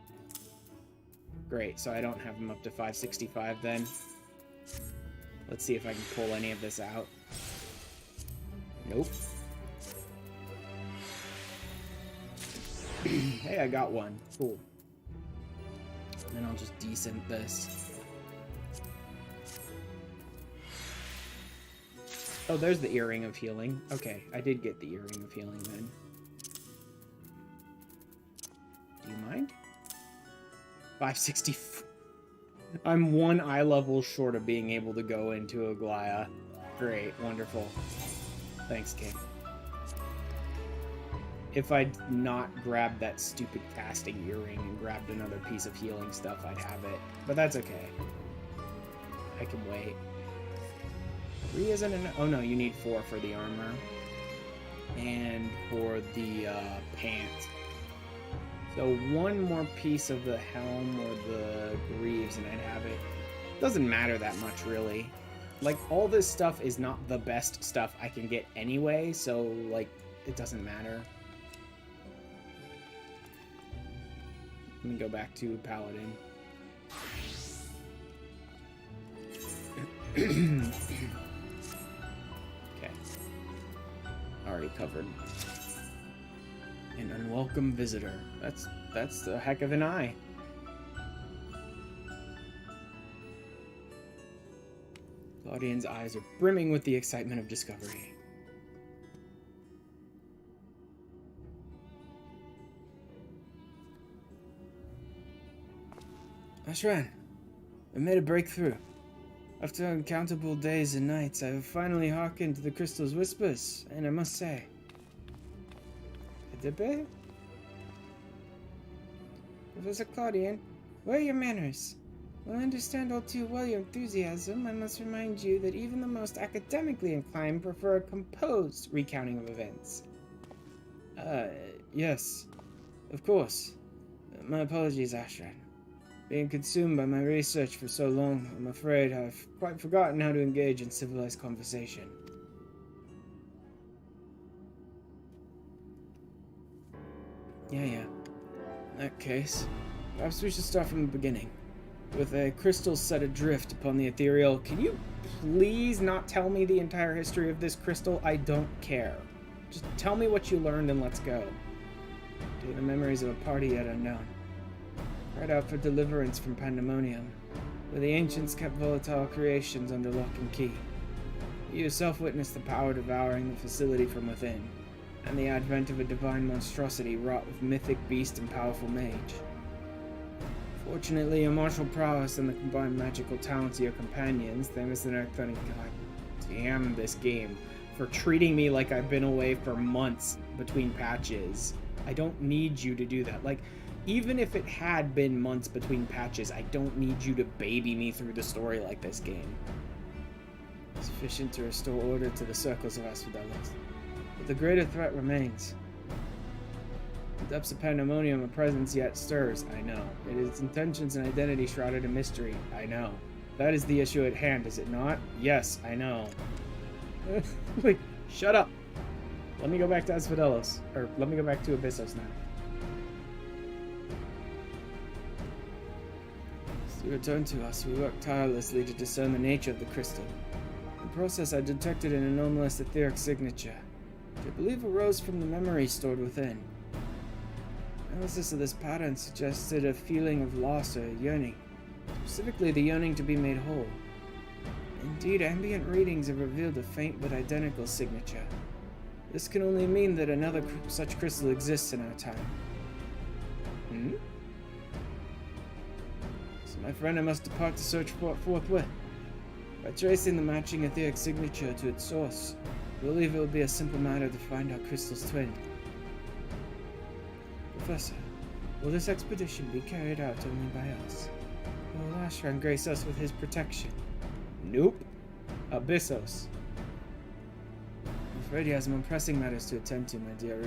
A: Great, so I don't have them up to 565 then. Let's see if I can pull any of this out. Nope. Hey, I got one. Cool. And I'll just descent this. Oh, there's the earring of healing. Okay, I did get the earring of healing then. Do you mind? 560. I'm one eye level short of being able to go into Aglaya. Great, wonderful. Thanks, King. If I'd not grabbed that stupid casting earring and grabbed another piece of healing stuff, I'd have it. But that's okay. I can wait. 3 isn't enough. Oh no, you need 4 for the armor. And for the pants. So 1 more piece of the helm or the greaves and I'd have it. Doesn't matter that much, really. Like, all this stuff is not the best stuff I can get anyway, so, like, it doesn't matter. Let me go back to Paladin. Okay. Already covered. An unwelcome visitor. That's a heck of an eye. Claudian's eyes are brimming with the excitement of discovery. Ashran, I made a breakthrough. After uncountable days and nights, I have finally hearkened to the crystal's whispers, and I must say... Edipe? Professor Claudian, where are your manners? While I understand all too well your enthusiasm, I must remind you that even the most academically inclined prefer a composed recounting of events. Yes. Of course. My apologies, Ashran. Being consumed by my research for so long, I'm afraid I've quite forgotten how to engage in civilized conversation. Yeah. In that case, perhaps we should start from the beginning. With a crystal set adrift upon the ethereal, can you please not tell me the entire history of this crystal? I don't care. Just tell me what you learned and let's go. To the memories of a party yet unknown. Cried out for deliverance from Pandaemonium, where the ancients kept volatile creations under lock and key. You yourself witnessed the power devouring the facility from within, and the advent of a divine monstrosity wrought with mythic beast and powerful mage. Fortunately, your martial prowess and the combined magical talents of your companions, thanks to their God damn this game, for treating me like I've been away for months between patches. I don't need you to do that. Like, even if it had been months between patches, I don't need you to baby me through the story like this game. Sufficient to restore order to the circles of Asphodelos. But the greater threat remains. The depths of Pandaemonium, a presence yet stirs, I know. It is intentions and identity shrouded in mystery, I know. That is the issue at hand, is it not? Yes, I know. Wait, shut up! Let me go back to Asphodelos. Or, let me go back to Abyssos now. As you return to us, we work tirelessly to discern the nature of the crystal. In the process, I detected an anomalous etheric signature, which I believe arose from the memory stored within. Analysis of this pattern suggested a feeling of loss or yearning, specifically the yearning to be made whole. Indeed, ambient readings have revealed a faint but identical signature. This can only mean that another such crystal exists in our time. So my friend, I must depart to search for it forthwith. By tracing the matching etheric signature to its source, I believe it will be a simple matter to find our crystal's twin. Professor, will this expedition be carried out only by us? Will Ashran grace us with his protection? Nope. Abyssos. I'm afraid he has more pressing matters to attend to, my dear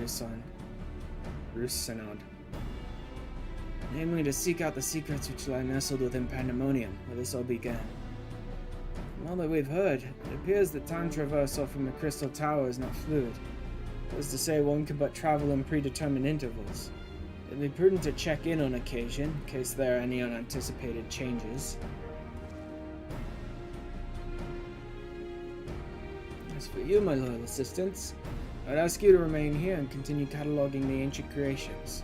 A: Rusanod. Namely, to seek out the secrets which lie nestled within Pandaemonium, where this all began. From all that we've heard, it appears that time traversal from the Crystal Tower is not fluid. That is to say, one can but travel in predetermined intervals. It would be prudent to check in on occasion, in case there are any unanticipated changes. As for you, my loyal assistants, I'd ask you to remain here and continue cataloging the ancient creations.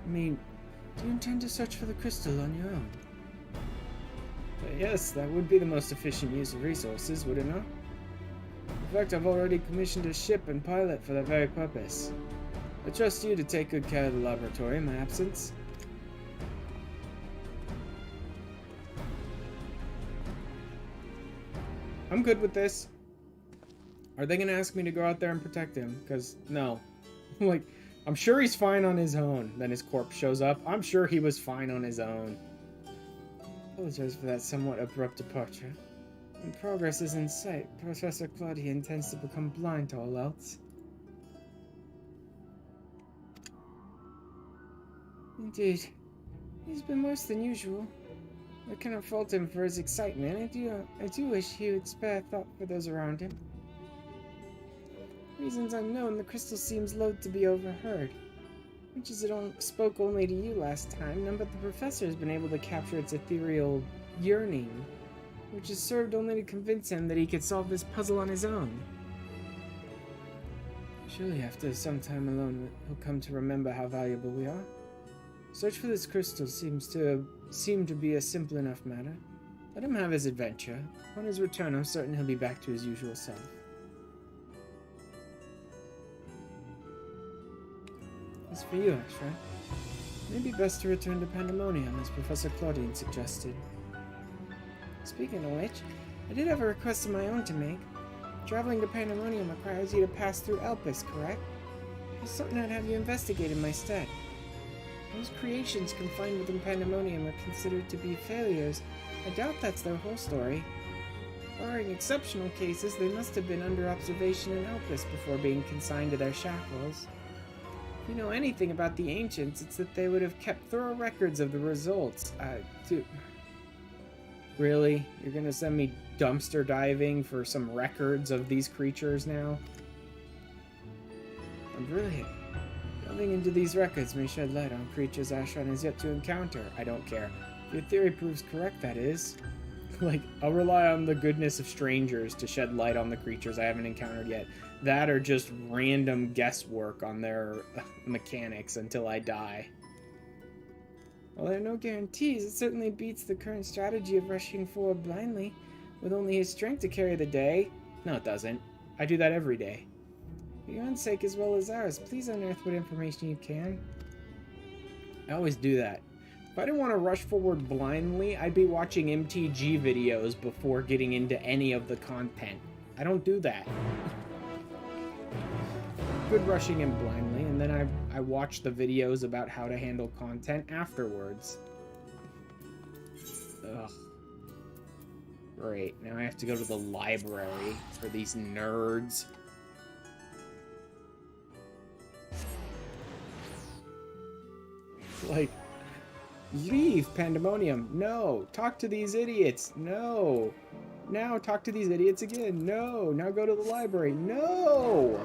A: I mean, do you intend to search for the crystal on your own? Yes, that would be the most efficient use of resources, would it not? In fact, I've already commissioned a ship and pilot for that very purpose. I trust you to take good care of the laboratory in my absence. I'm good with this. Are they gonna ask me to go out there and protect him? Because, no. Like, I'm sure he's fine on his own. Then his corpse shows up. I'm sure he was fine on his own. Apologize for that somewhat abrupt departure. When progress is in sight, Professor Claudia intends to become blind to all else. Indeed. He's been worse than usual. I cannot fault him for his excitement. I do wish he would spare thought for those around him. Reasons unknown, the crystal seems loath to be overheard. Which is it spoke only to you last time, none but the professor has been able to capture its ethereal yearning, which has served only to convince him that he could solve this puzzle on his own. Surely after some time alone, he'll come to remember how valuable we are. Search for this crystal seem to be a simple enough matter. Let him have his adventure. On his return, I'm certain he'll be back to his usual self. As for you, Ashra, it may be best to return to Pandaemonium, as Professor Claudine suggested. Speaking of which, I did have a request of my own to make. Traveling to Pandaemonium requires you to pass through Elpis, correct? There's something I'd have you investigate in my stead. Those creations confined within Pandaemonium are considered to be failures. I doubt that's their whole story. Barring exceptional cases, they must have been under observation in Elpis before being consigned to their shackles. If you know anything about the ancients, it's that they would have kept thorough records of the results. Really? You're gonna send me dumpster diving for some records of these creatures now? Brilliant. Delving into these records may shed light on creatures Ashran has yet to encounter. I don't care. If your theory proves correct, that is. Like, I'll rely on the goodness of strangers to shed light on the creatures I haven't encountered yet. That or just random guesswork on their mechanics until I die. While there are no guarantees, it certainly beats the current strategy of rushing forward blindly, with only his strength to carry the day. No, it doesn't. I do that every day. For your own sake as well as ours, please unearth what information you can. I always do that. If I didn't want to rush forward blindly, I'd be watching MTG videos before getting into any of the content. I don't do that. Good rushing in blindly, and then I watch the videos about how to handle content afterwards. Ugh. Great, now I have to go to the library for these nerds. Like, leave Pandaemonium. No. Talk to these idiots. No. Now talk to these idiots again. No. Now go to the library. No.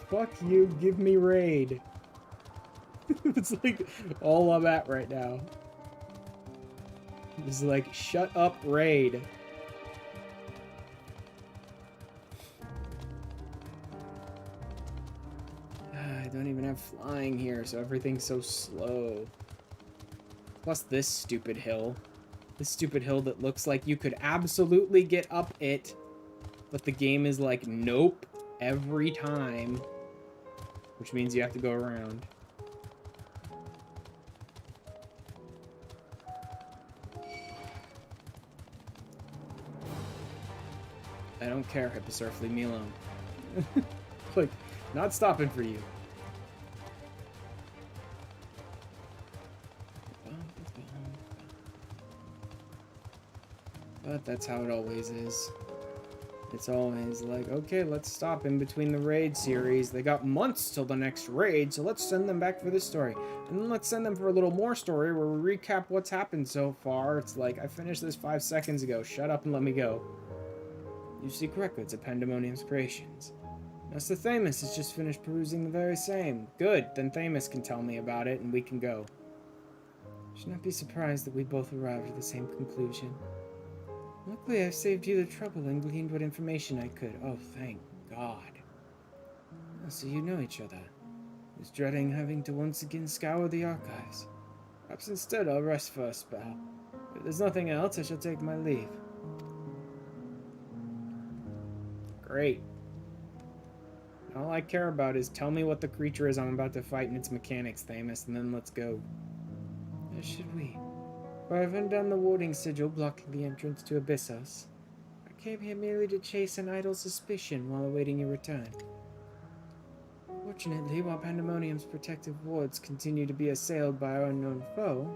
A: Fuck you. Give me raid. It's like all I'm at right now. It's like, shut up, raid. I don't even have flying here, so everything's so slow. Plus this stupid hill. This stupid hill that looks like you could absolutely get up it, but the game is like, nope, every time. Which means you have to go around. I don't care, Hipposurf, leave me alone. Like, not stopping for you. But that's how it always is. It's always like, okay, let's stop in between the raid series. They got months till the next raid, so let's send them back for this story. And then let's send them for a little more story where we recap what's happened so far. It's like, I finished this 5 seconds ago. Shut up and let me go. You seek records of Pandaemonium's creations. Master Thamus has just finished perusing the very same. Good, then Thamus can tell me about it and we can go. Should not be surprised that we both arrived at the same conclusion. Luckily, I've saved you the trouble and gleaned what information I could. Oh, thank God. Oh, so you know each other. was dreading having to once again scour the archives. Perhaps instead I'll rest for a spell. If there's nothing else, I shall take my leave. Great. All I care about is tell me what the creature is I'm about to fight and its mechanics, Thamus, and then let's go. As should we. For I've run down the warding sigil blocking the entrance to Abyssos. I came here merely to chase an idle suspicion while awaiting your return. Fortunately, while Pandaemonium's protective wards continue to be assailed by our unknown foe,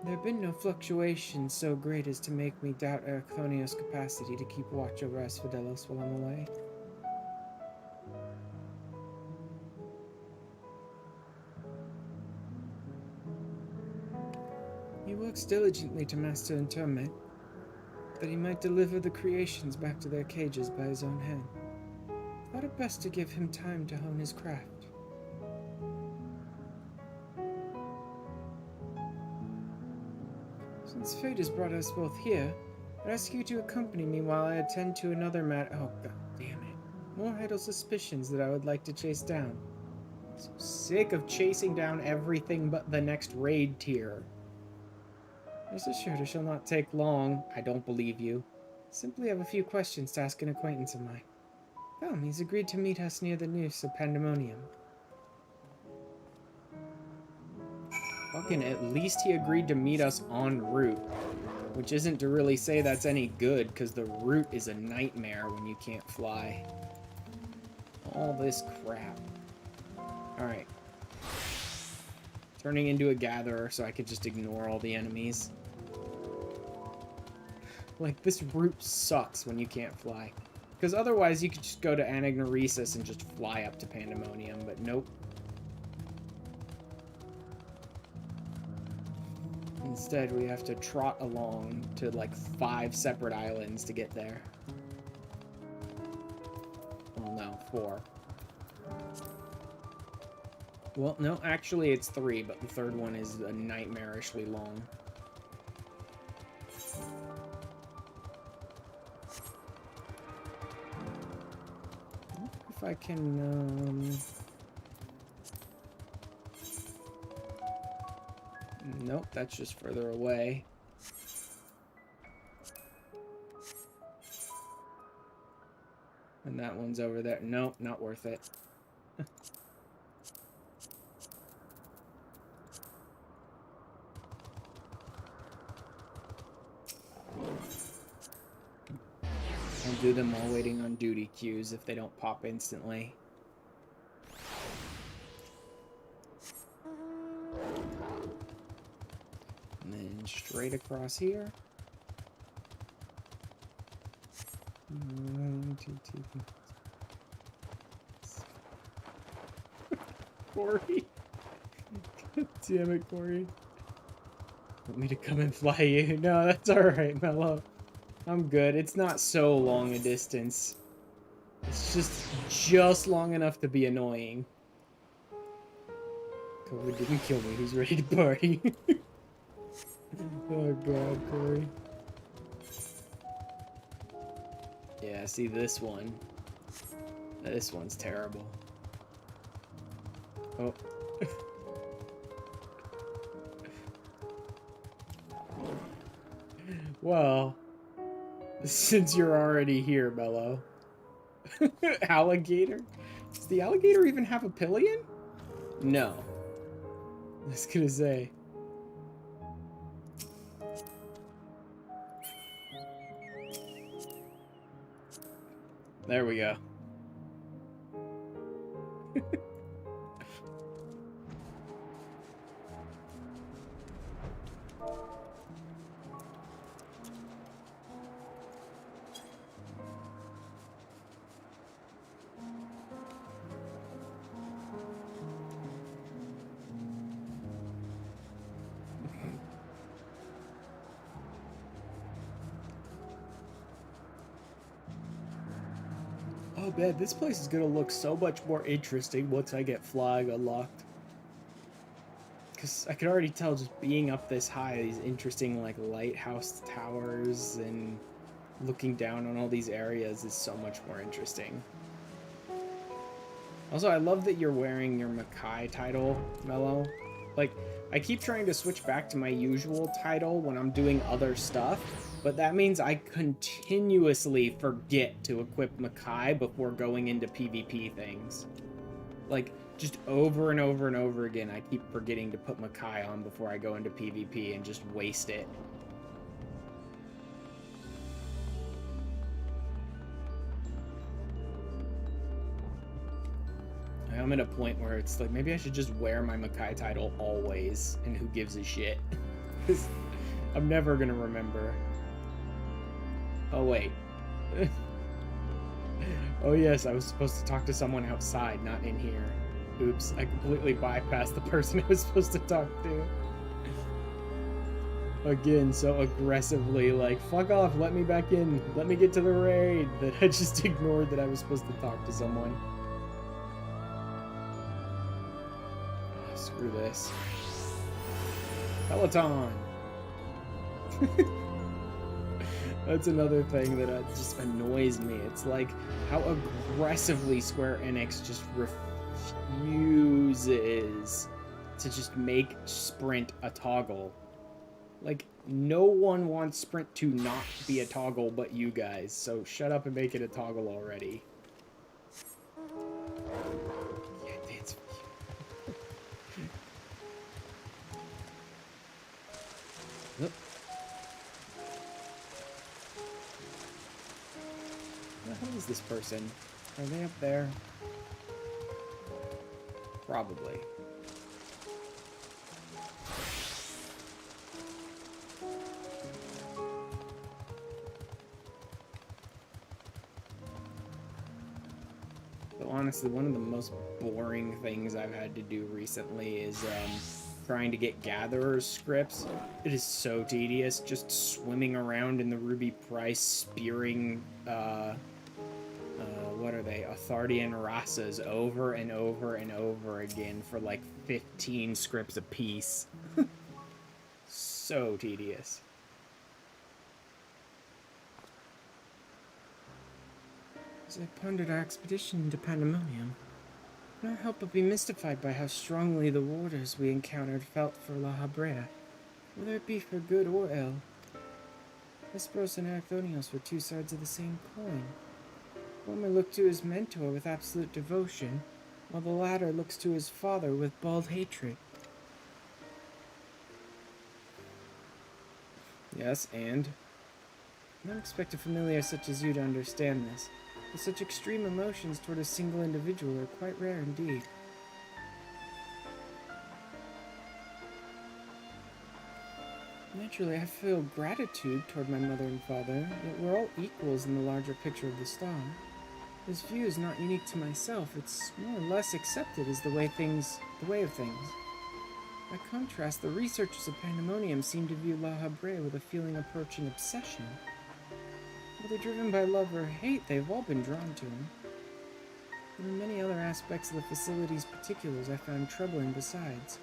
A: there have been no fluctuations so great as to make me doubt Erchthonios' capacity to keep watch over Asphodelos while I'm away. He works diligently to master interment, that he might deliver the creations back to their cages by his own hand. Thought it best to give him time to hone his craft. Since fate has brought us both here, I'd ask you to accompany me while I attend to another matter. Oh, god damn it. More idle suspicions that I would like to chase down. So sick of chasing down everything but the next raid tier. Rest assured it shall not take long. I don't believe you. Simply have a few questions to ask an acquaintance of mine. Come, he's agreed to meet us near the noose of Pandaemonium. Fucking at least he agreed to meet us en route. Which isn't to really say that's any good, because the route is a nightmare when you can't fly. All this crap. Alright. Turning into a gatherer so I could just ignore all the enemies. Like, this route sucks when you can't fly. Because otherwise you could just go to Anagnoresis and just fly up to Pandaemonium, but nope. Instead, we have to trot along to, like, 5 separate islands to get there. Well, no, 4. Well, no, actually it's 3, but the third one is nightmarishly long. If I can, nope, that's just further away. And that one's over there. Nope, not worth it. I'll do them while waiting on duty queues if they don't pop instantly. And then straight across here. Corey. God damn it, Corey. Want me to come and fly you? No, that's alright, Mello. I'm good. It's not so long a distance. It's just long enough to be annoying. Corey didn't kill me. He's ready to party. Oh god, Corey. Yeah, see this one. This one's terrible. Oh. Well, since you're already here, Bello. Alligator? Does the alligator even have a pillion? No. I was gonna say. There we go. Oh man, this place is gonna look so much more interesting once I get flying unlocked. Because I can already tell just being up this high, these interesting like lighthouse towers and looking down on all these areas is so much more interesting. Also, I love that you're wearing your Makai title, Mello. Like, I keep trying to switch back to my usual title when I'm doing other stuff, but that means I continuously forget to equip Makai before going into PvP things. Like, just over and over and over again, I keep forgetting to put Makai on before I go into PvP and just waste it. I'm at a point where it's like, maybe I should just wear my Makai title always, and who gives a shit? Because I'm never gonna remember. Oh, wait. Oh, yes, I was supposed to talk to someone outside, not in here. Oops, I completely bypassed the person I was supposed to talk to. Again, so aggressively, like, fuck off, let me back in, let me get to the raid, that I just ignored that I was supposed to talk to someone. Screw this. Peloton! That's another thing that just annoys me. It's like how aggressively Square Enix just refuses to just make Sprint a toggle. Like, no one wants Sprint to not be a toggle but you guys, so shut up and make it a toggle already. Who the hell is this person? Are they up there? Probably. So honestly, one of the most boring things I've had to do recently is trying to get gatherers scripts. It is so tedious, just swimming around in the Ruby Price, spearing, what are they, Athardian Rasas over and over and over again for like 15 scripts apiece. So tedious. As I pondered our expedition into Pandaemonium, I could not help but be mystified by how strongly the warders we encountered felt for La Habrea, whether it be for good or ill. Hesperos and Arachthonios were two sides of the same coin. The former looked to his mentor with absolute devotion, while the latter looks to his father with bald hatred. Yes, and? I don't expect a familiar such as you to understand this, but such extreme emotions toward a single individual are quite rare indeed. Naturally, I feel gratitude toward my mother and father, yet we're all equals in the larger picture of the star. This view is not unique to myself, it's more or less accepted as the way of things. By contrast, the researchers of Pandaemonium seem to view La Habrea with a feeling approaching obsession. Whether driven by love or hate, they've all been drawn to him. There are many other aspects of the facility's particulars I found troubling besides.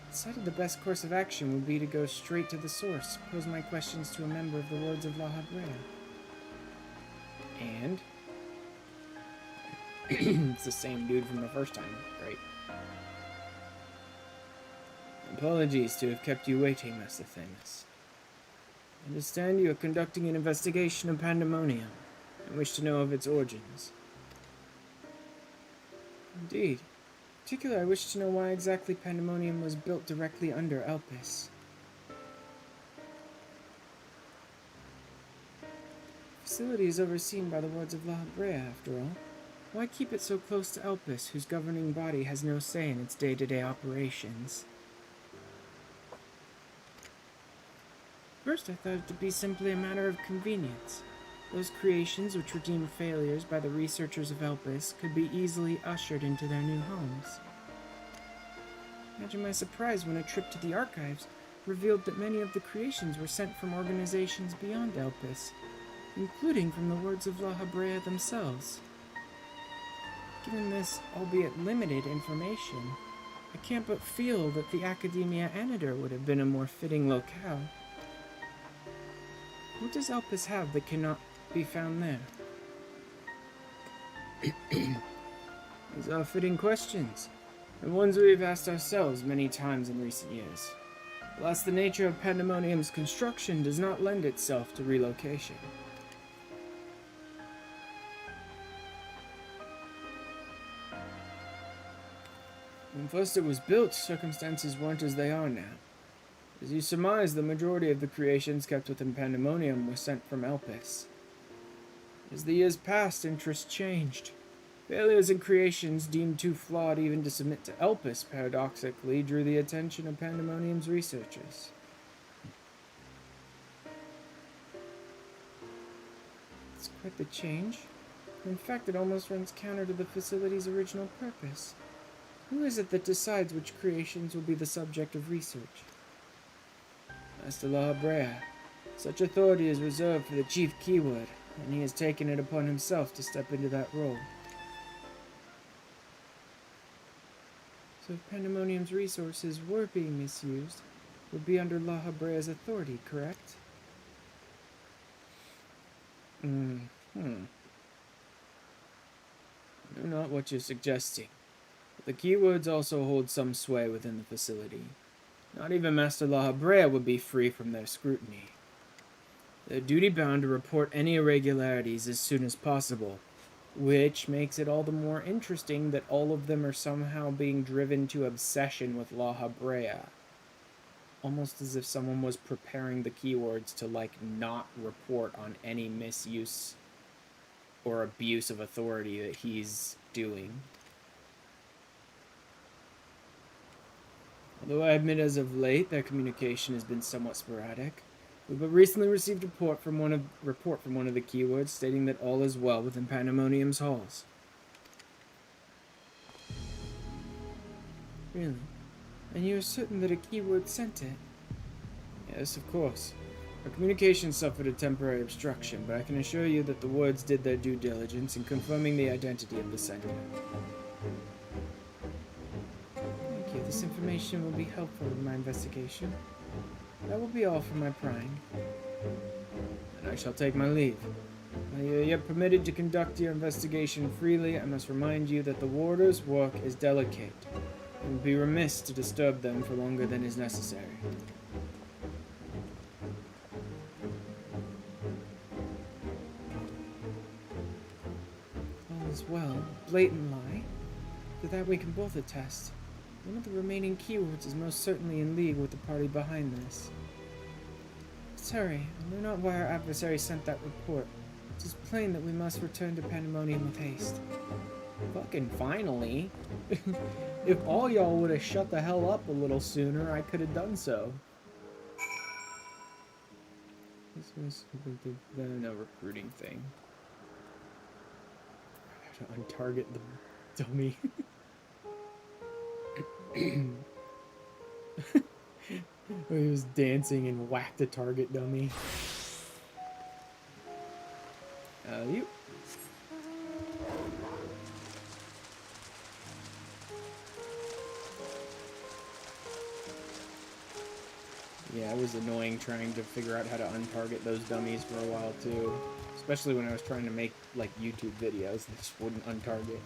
A: I decided the best course of action would be to go straight to the source, pose my questions to a member of the Lords of La Habrea. And? It's the same dude from the first time. Great. Apologies to have kept you waiting, Master Themis. I understand you are conducting an investigation of Pandaemonium and wish to know of its origins. Indeed. In particular, I wish to know why exactly Pandaemonium was built directly under Elpis. The facility is overseen by the Lords of La Habrea, after all. Why keep it so close to Elpis, whose governing body has no say in its day-to-day operations? First, I thought it to be simply a matter of convenience. Those creations which were deemed failures by the researchers of Elpis could be easily ushered into their new homes. Imagine my surprise when a trip to the archives revealed that many of the creations were sent from organizations beyond Elpis, including from the Lords of La Habrea themselves. Given this, albeit limited, information, I can't but feel that the Academia Anadir would have been a more fitting locale. What does Elpis have that cannot be found there? These are fitting questions, and ones we've asked ourselves many times in recent years. Alas, the nature of Pandaemonium's construction does not lend itself to relocation. When first it was built, circumstances weren't as they are now. As you surmise, the majority of the creations kept within Pandaemonium were sent from Elpis. As the years passed, interests changed. Failures in creations deemed too flawed even to submit to Elpis paradoxically drew the attention of Pandaemonium's researchers. It's quite the change. In fact, it almost runs counter to the facility's original purpose. Who is it that decides which creations will be the subject of research? Master La Brea. Such authority is reserved for the chief keyword, and he has taken it upon himself to step into that role. So if Pandaemonium's resources were being misused, it would be under La Brea's authority, correct? I know not what you're suggesting. The keywords also hold some sway within the facility. Not even Master La Brea would be free from their scrutiny. They're duty-bound to report any irregularities as soon as possible, which makes it all the more interesting that all of them are somehow being driven to obsession with La Brea. Almost as if someone was preparing the keywords to, not report on any misuse or abuse of authority that he's doing. Although I admit as of late their communication has been somewhat sporadic, we but recently received a report from one of the keywords stating that all is well within Pandaemonium's halls. Really? And you are certain that a keyword sent it? Yes, of course. Our communication suffered a temporary obstruction, but I can assure you that the words did their due diligence in confirming the identity of the sender. This information will be helpful in my investigation. That will be all for my prying. And I shall take my leave. While you are yet permitted to conduct your investigation freely, I must remind you that the warder's work is delicate, and would be remiss to disturb them for longer than is necessary. All is well. Blatant lie. To that we can both attest. One of the remaining keywords is most certainly in league with the party behind this. Let's hurry. I know not why our adversary sent that report. It is plain that we must return to Pandaemonium with haste. Fucking finally. If all y'all would have shut the hell up a little sooner, I could have done so. This was no recruiting thing. I have to untarget the dummy. He was dancing and whacked a target dummy. You. Yeah, it was annoying trying to figure out how to untarget those dummies for a while too. Especially when I was trying to make YouTube videos, they just wouldn't untarget.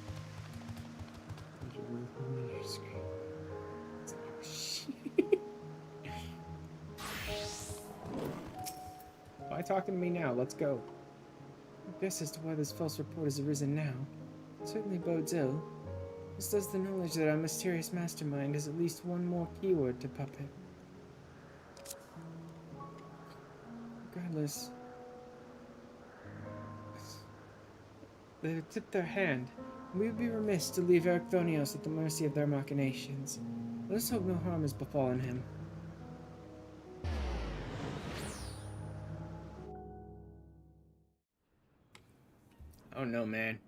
A: Why talking to me now? Let's go. I guess as to why this false report has arisen now, it certainly bodes ill. This does the knowledge that our mysterious mastermind has at least one more keyword to puppet. Regardless, they have tipped their hand. We would be remiss to leave Ericthonios at the mercy of their machinations. Let us hope no harm has befallen him. Oh no, man.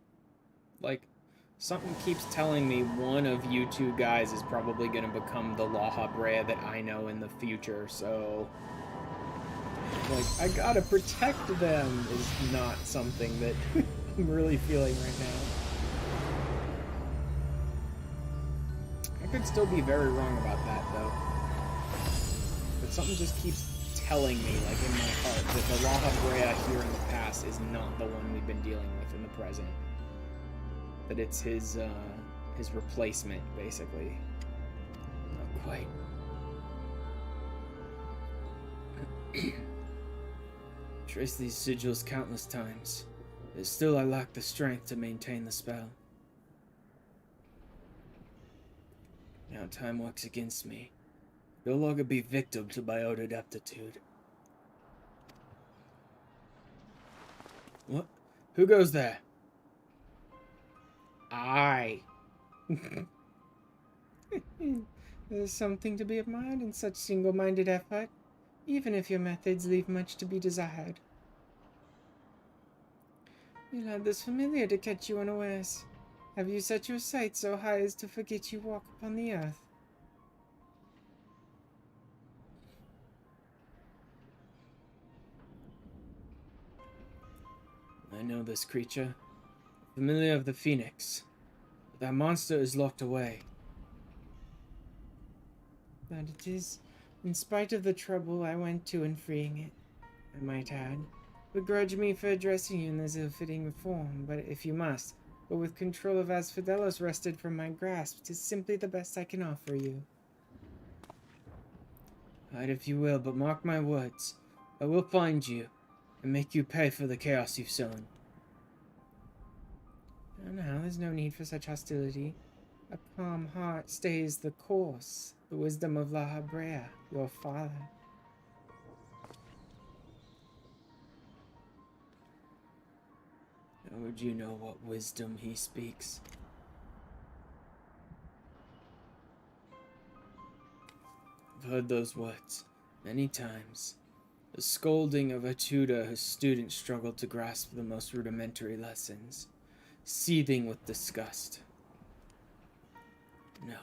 A: Something keeps telling me one of you two guys is probably going to become the La Brea that I know in the future, so... I gotta protect them is not something that I'm really feeling right now. I could still be very wrong about that, though. But something just keeps telling me, in my heart, that the La Brea here in the past is not the one we've been dealing with in the present. That it's his, his replacement, basically. Not quite. Traced these sigils countless times, yet still I lack the strength to maintain the spell. Now time works against me. No longer be victim to my own ineptitude. What? Who goes there? I.
B: There's something to be admired in such single-minded effort, even if your methods leave much to be desired. You'll have this familiar to catch you unawares. Have you set your sights so high as to forget you walk upon the earth?
A: I know this creature. Familiar of the Phoenix. But that monster is locked away.
B: That it is, in spite of the trouble I went to in freeing it, I might add. Begrudge me for addressing you in this ill-fitting form, but if you must, but with control of Asfidelos wrested from my grasp, 'tis simply the best I can offer you.
A: Hide if you will, but mark my words. I will find you, and make you pay for the chaos you've sown.
B: Now, there's no need for such hostility. A calm heart stays the course, the wisdom of La Habrea, your father.
A: How would you know what wisdom he speaks? I've heard those words many times. The scolding of a tutor whose students struggled to grasp the most rudimentary lessons, seething with disgust. No.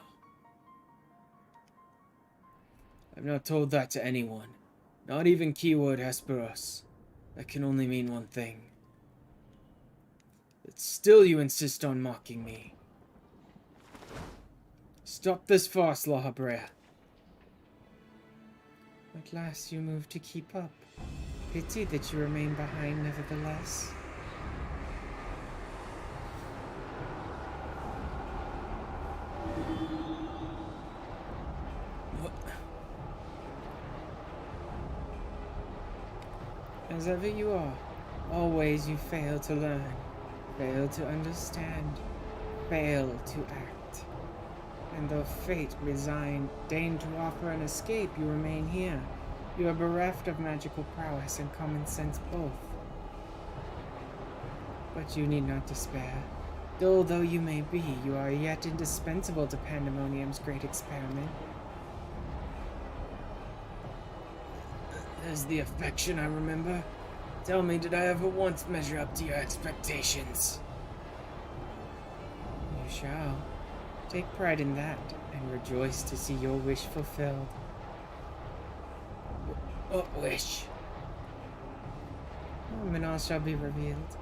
A: I've not told that to anyone, not even keyword Hesperos. That can only mean one thing. But still you insist on mocking me. Stop this farce, La Habrea.
B: At last you move to keep up. Pity that you remain behind nevertheless.
A: What?
B: As ever you are, always you fail to learn, fail to understand, fail to act. And though fate deigned to offer an escape, you remain here. You are bereft of magical prowess and common sense both. But you need not despair. Dull though you may be, you are yet indispensable to Pandaemonium's great experiment.
A: There's the affection I remember. Tell me, did I ever once measure up to your expectations?
B: You shall. Take pride in that, and rejoice to see your wish fulfilled.
A: What wish?
B: And all shall be revealed.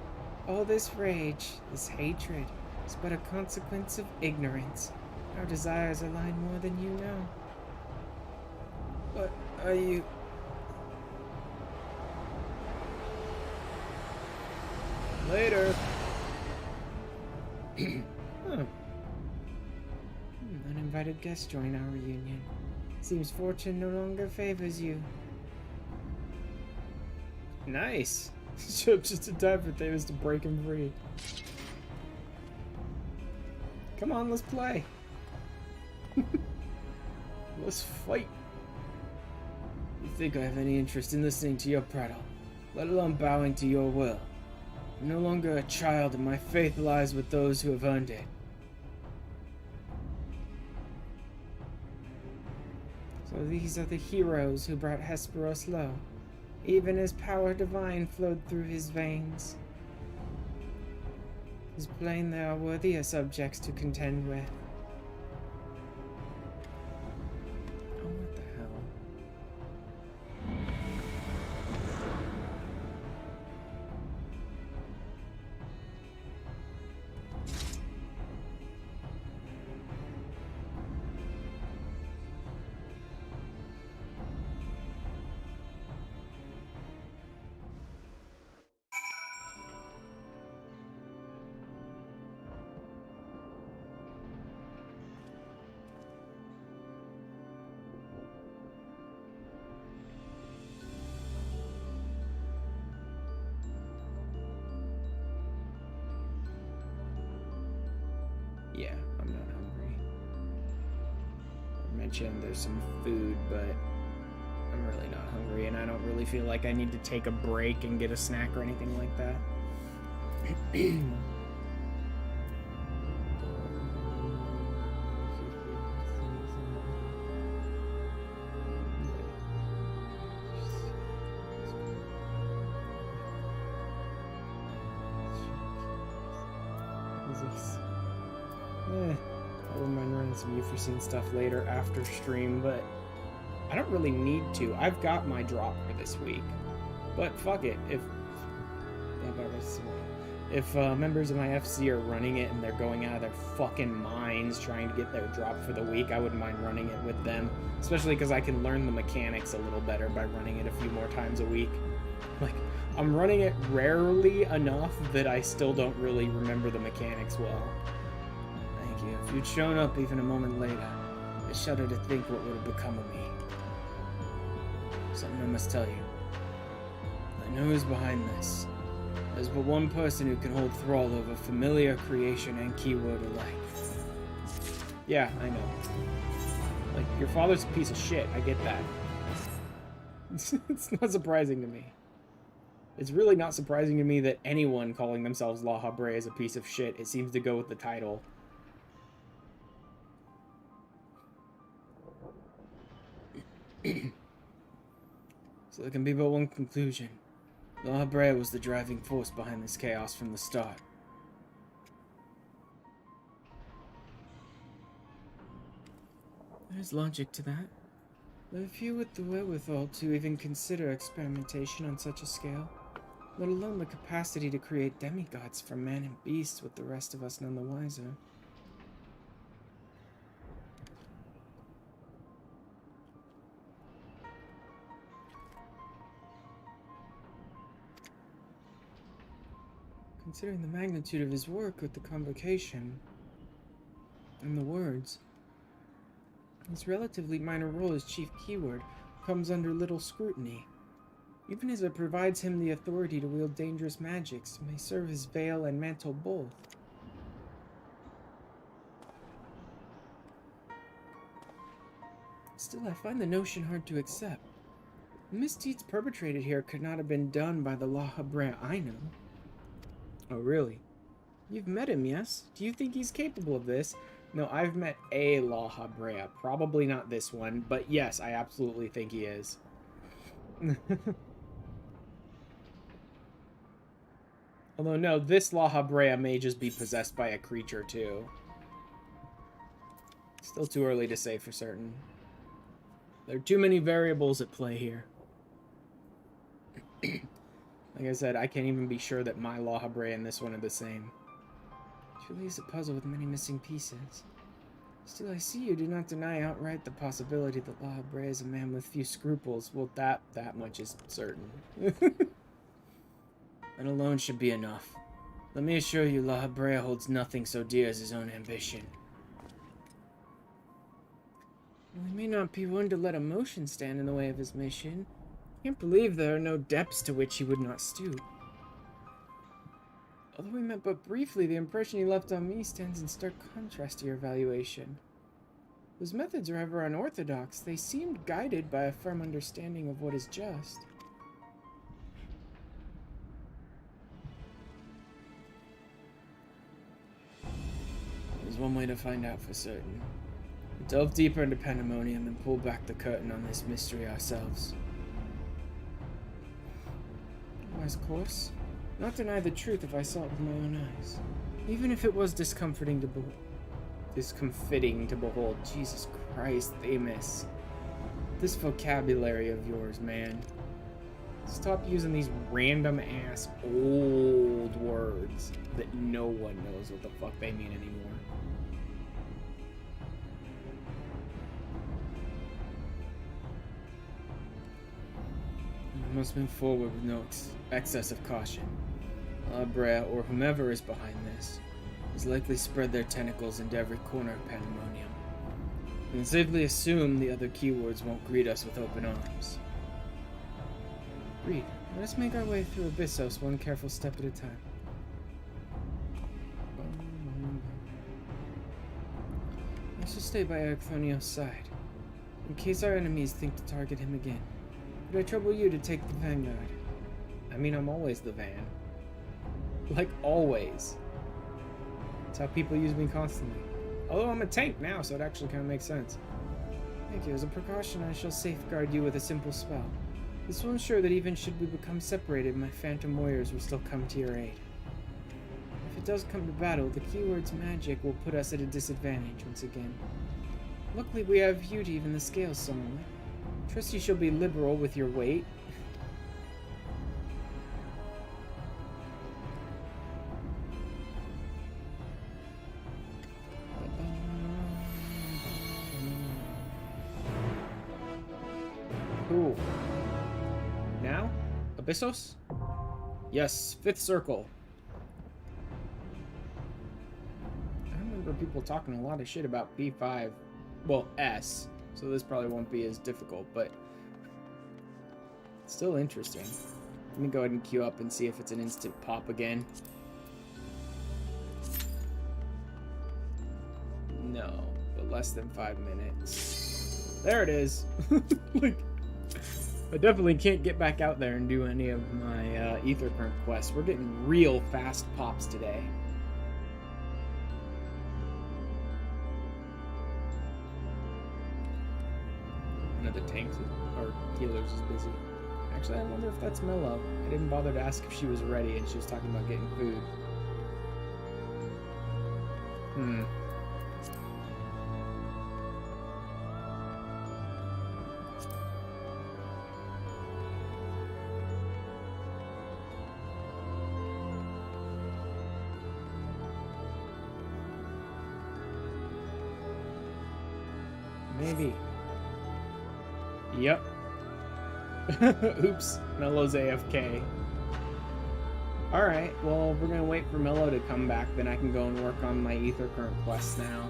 B: All this rage, this hatred, is but a consequence of ignorance. Our desires align more than you know.
A: What are you... Later.
B: Huh. Uninvited guest join our reunion. Seems fortune no longer favors you.
A: Nice. Just in time for Thanos to break him free. Come on, let's play. Let's fight. You think I have any interest in listening to your prattle, let alone bowing to your will? I'm no longer a child, and my faith lies with those who have earned it.
B: So these are the heroes who brought Hesperos low. Even as power divine flowed through his veins. It is plain there are worthier subjects to contend with.
A: Oh, what the hell? Yeah, I'm not hungry. I mentioned there's some food, but I'm really not hungry, and I don't really feel like I need to take a break and get a snack or anything like that. I wouldn't mind running some unforeseen stuff later after stream, but I don't really need to. I've got my drop for this week. But fuck it. If members of my FC are running it and they're going out of their fucking minds trying to get their drop for the week, I wouldn't mind running it with them. Especially because I can learn the mechanics a little better by running it a few more times a week. Like, I'm running it rarely enough that I still don't really remember the mechanics well. Thank you. If you'd shown up even a moment later, I shudder to think what would have become of me. Something I must tell you. I know who's behind this. There's but one person who can hold thrall over familiar, creation, and keyword alike. Yeah, I know. Like, your father's a piece of shit. I get that. It's not surprising to me. It's really not surprising to me that anyone calling themselves La Habre is a piece of shit. It seems to go with the title. So there can be but one conclusion. La Habre was the driving force behind this chaos from the start. There's logic to that. There are few with the wherewithal to even consider experimentation on such a scale, let alone the capacity to create demigods from man and beast, with the rest of us none the wiser. Considering the magnitude of his work with the convocation and the words, his relatively minor role as chief keyword comes under little scrutiny, even as it provides him the authority to wield dangerous magics, may serve as veil and mantle both. Still, I find the notion hard to accept. The misdeeds perpetrated here could not have been done by the La Habre I know. Oh, really? You've met him, yes? Do you think he's capable of this? No, I've met a La Habrea. Probably not this one, but yes, I absolutely think he is. Although, no, this La Habrea may just be possessed by a creature, too. Still too early to say for certain. There are too many variables at play here. Like I said, I can't even be sure that my La Habre and this one are the same. Truly is a puzzle with many missing pieces. Still, I see you do not deny outright the possibility that La Habre is a man with few scruples. Well, that much is certain. That alone should be enough. Let me assure you, La Habre holds nothing so dear as his own ambition. Well, he may not be one to let emotion stand in the way of his mission. Can't believe there are no depths to which he would not stoop. Although we met but briefly, the impression he left on me stands in stark contrast to your evaluation. Those methods are ever unorthodox. They seemed guided by a firm understanding of what is just. There's one way to find out for certain. We delve deeper into Pandaemonium and pull back the curtain on this mystery ourselves. Wise course. Not deny the truth if I saw it with my own eyes. Even if it was discomforting to behold. Jesus Christ, Amos. This vocabulary of yours, man. Stop using these random ass old words that no one knows what the fuck they mean anymore. We must move forward with no excess of caution. Abrea, or whomever is behind this, has likely spread their tentacles into every corner of Pandaemonium. We can safely assume the other keywords won't greet us with open arms. Agreed. Let us make our way through Abyssos one careful step at a time.
B: shall stay by Ericthonios' side, in case our enemies think to target him again. Could I trouble you to take the vanguard?
A: I mean, I'm always the van. Like, always. That's how people use me constantly. Although I'm a tank now, so it actually kind of makes sense.
B: Thank you. As a precaution, I shall safeguard you with a simple spell. This will ensure that even should we become separated, my phantom warriors will still come to your aid. If it does come to battle, the keyword's magic will put us at a disadvantage once again. Luckily, we have you to even the scales somewhat. Trust you shall be liberal with your weight.
A: Cool. Now? Abyssos? Yes, 5th circle. I remember people talking a lot of shit about P5. Well, S. So this probably won't be as difficult, but it's still interesting. Let me go ahead and queue up and see if it's an instant pop again. No, but less than 5 minutes. There it is. Like, I definitely can't get back out there and do any of my ether current quests. We're getting real fast pops today. One of the tanks or healers is busy. Actually, I wonder if that's Mello. I didn't bother to ask if she was ready, and she was talking about getting food. Maybe. Yep. Oops. Mello's AFK. Alright, well, we're gonna wait for Mello to come back, then I can go and work on my ether current quests now.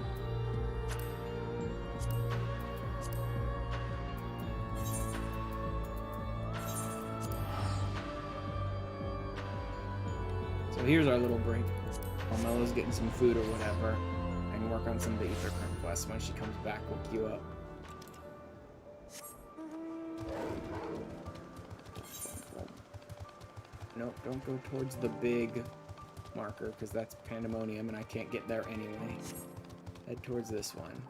A: So here's our little break. While Mello's getting some food or whatever, I can work on some of the ether current quests. When she comes back, we'll queue up. Nope, don't go towards the big marker, because that's Pandaemonium, and I can't get there anyway. Head towards this one.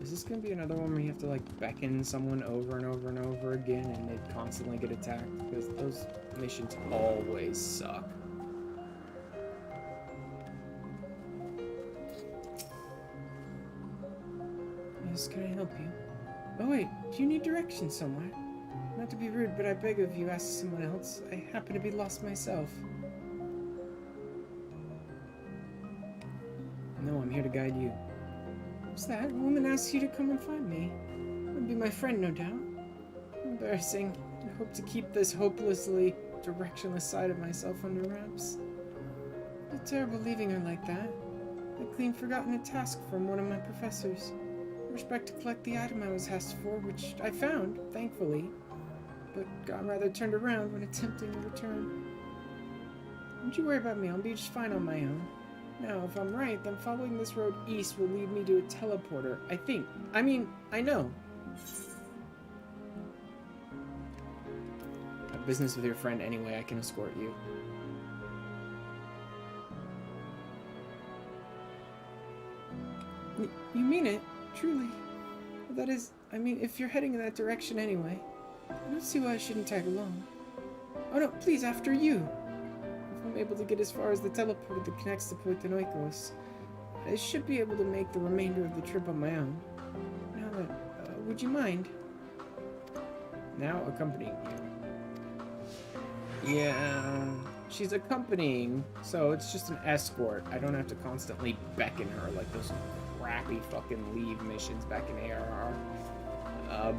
A: Is this going to be another one where you have to, like, beckon someone over and over and over again, and they constantly get attacked? Because those missions always suck.
B: Can I help you? Oh wait, do you need directions somewhere? Not to be rude, but I beg of you, ask someone else. I happen to be lost myself.
A: No, I'm here to guide you.
B: What's that? A woman asks you to come and find me. Would be my friend, no doubt. Embarrassing. I hope to keep this hopelessly directionless side of myself under wraps. It's terrible leaving her like that. I clean forgotten a task from one of my professors. I was back to collect the item I was asked for, which I found, thankfully, but got rather turned around when attempting to return. Don't you worry about me, I'll be just fine on my own. Now, if I'm right, then following this road east will lead me to a teleporter, I think. I mean, I know.
A: Have business with your friend anyway, I can escort you.
B: You mean it? Truly. Well, that is, I mean, if you're heading in that direction anyway, I don't see why I shouldn't tag along. Oh no, please, after you! If I'm able to get as far as the teleporter that connects to Pandaemonium, I should be able to make the remainder of the trip on my own. Now that, would you mind?
A: Now accompanying you. Yeah, she's accompanying, so it's just an escort. I don't have to constantly beckon her like those crappy fucking leave missions back in ARR.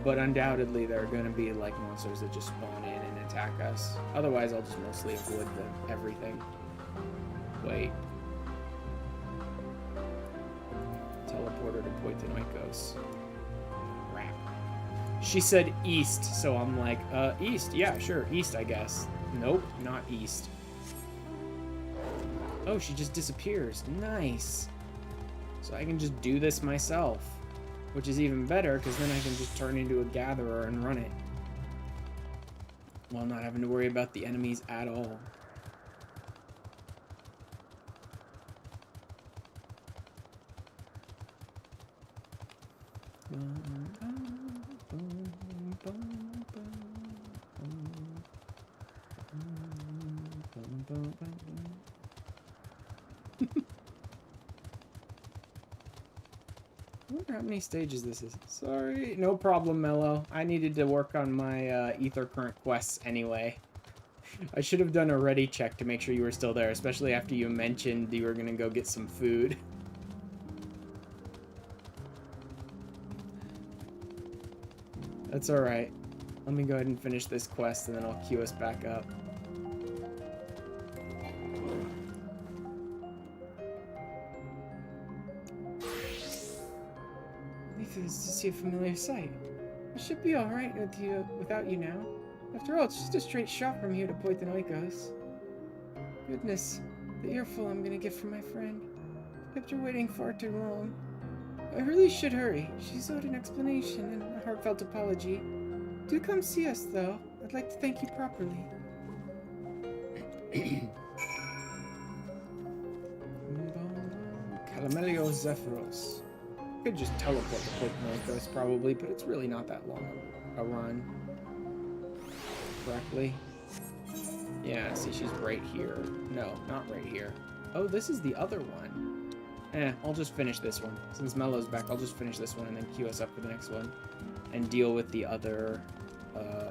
A: But undoubtedly there are going to be like monsters that just spawn in and attack us. Otherwise I'll just mostly avoid everything. Wait. Teleporter to Pandaemonium. Crap. She said east, so I'm like, east, yeah, sure, east, I guess. Nope, not east. Oh, she just disappears. Nice. So I can just do this myself, which is even better, because then I can just turn into a gatherer and run it, while not having to worry about the enemies at all. I wonder how many stages this is. Sorry, no problem, Mello. I needed to work on my ether current quests anyway. I should have done a ready check to make sure you were still there, especially after you mentioned you were gonna go get some food. That's alright. Let me go ahead and finish this quest and then I'll queue us back up.
B: Relief is to see a familiar sight. I should be alright without you now. After all, it's just a straight shot from here to Pandaemonium. Goodness, the earful I'm gonna get from my friend. Kept her waiting far too long. I really should hurry. She's owed an explanation and a heartfelt apology. Do come see us, though. I'd like to thank you properly.
A: Calamelio Zephyros. Could just teleport to Pandaemonium probably, but it's really not that long a run. Correctly. Yeah, see, she's right here. No, not right here. Oh, this is the other one. I'll just finish this one. Since Mello's back, I'll just finish this one and then queue us up for the next one. And deal with the other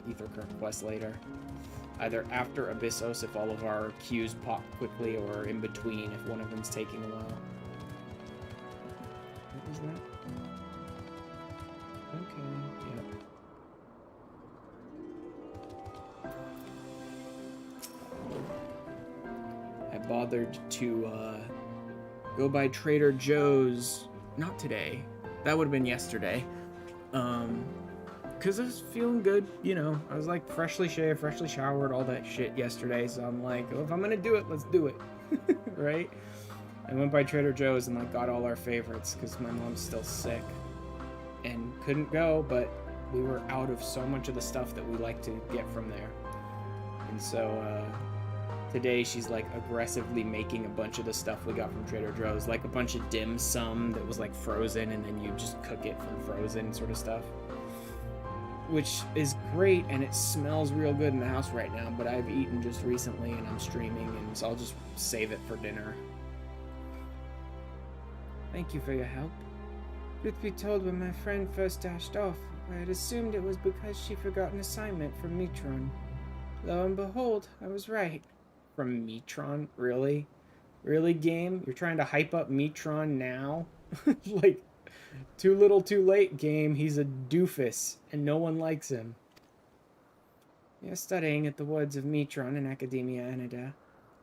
A: ether current quest later. Either after Abyssos if all of our queues pop quickly, or in between if one of them's taking a while. What was that? Okay, yep. I bothered to go by Trader Joe's, not today, that would have been yesterday, because I was feeling good, you know, I was like freshly shaved, freshly showered, all that shit yesterday, so I'm like, oh, if I'm gonna do it, let's do it, right? I went by Trader Joe's and like got all our favorites, because my mom's still sick, and couldn't go, but we were out of so much of the stuff that we like to get from there, and so, today she's like aggressively making a bunch of the stuff we got from Trader Joe's, like a bunch of dim sum that was like frozen and then you just cook it from frozen sort of stuff, which is great and it smells real good in the house right now, but I've eaten just recently and I'm streaming, and so I'll just save it for dinner.
B: Thank you for your help. Truth be told, when my friend first dashed off, I had assumed it was because she forgot an assignment from Metron. Lo and behold, I was right.
A: From Metron? Really? Really, game? You're trying to hype up Metron now? Like, too little too late, game. He's a doofus, and no one likes him.
B: We are studying at the woods of Metron in Academia Anida,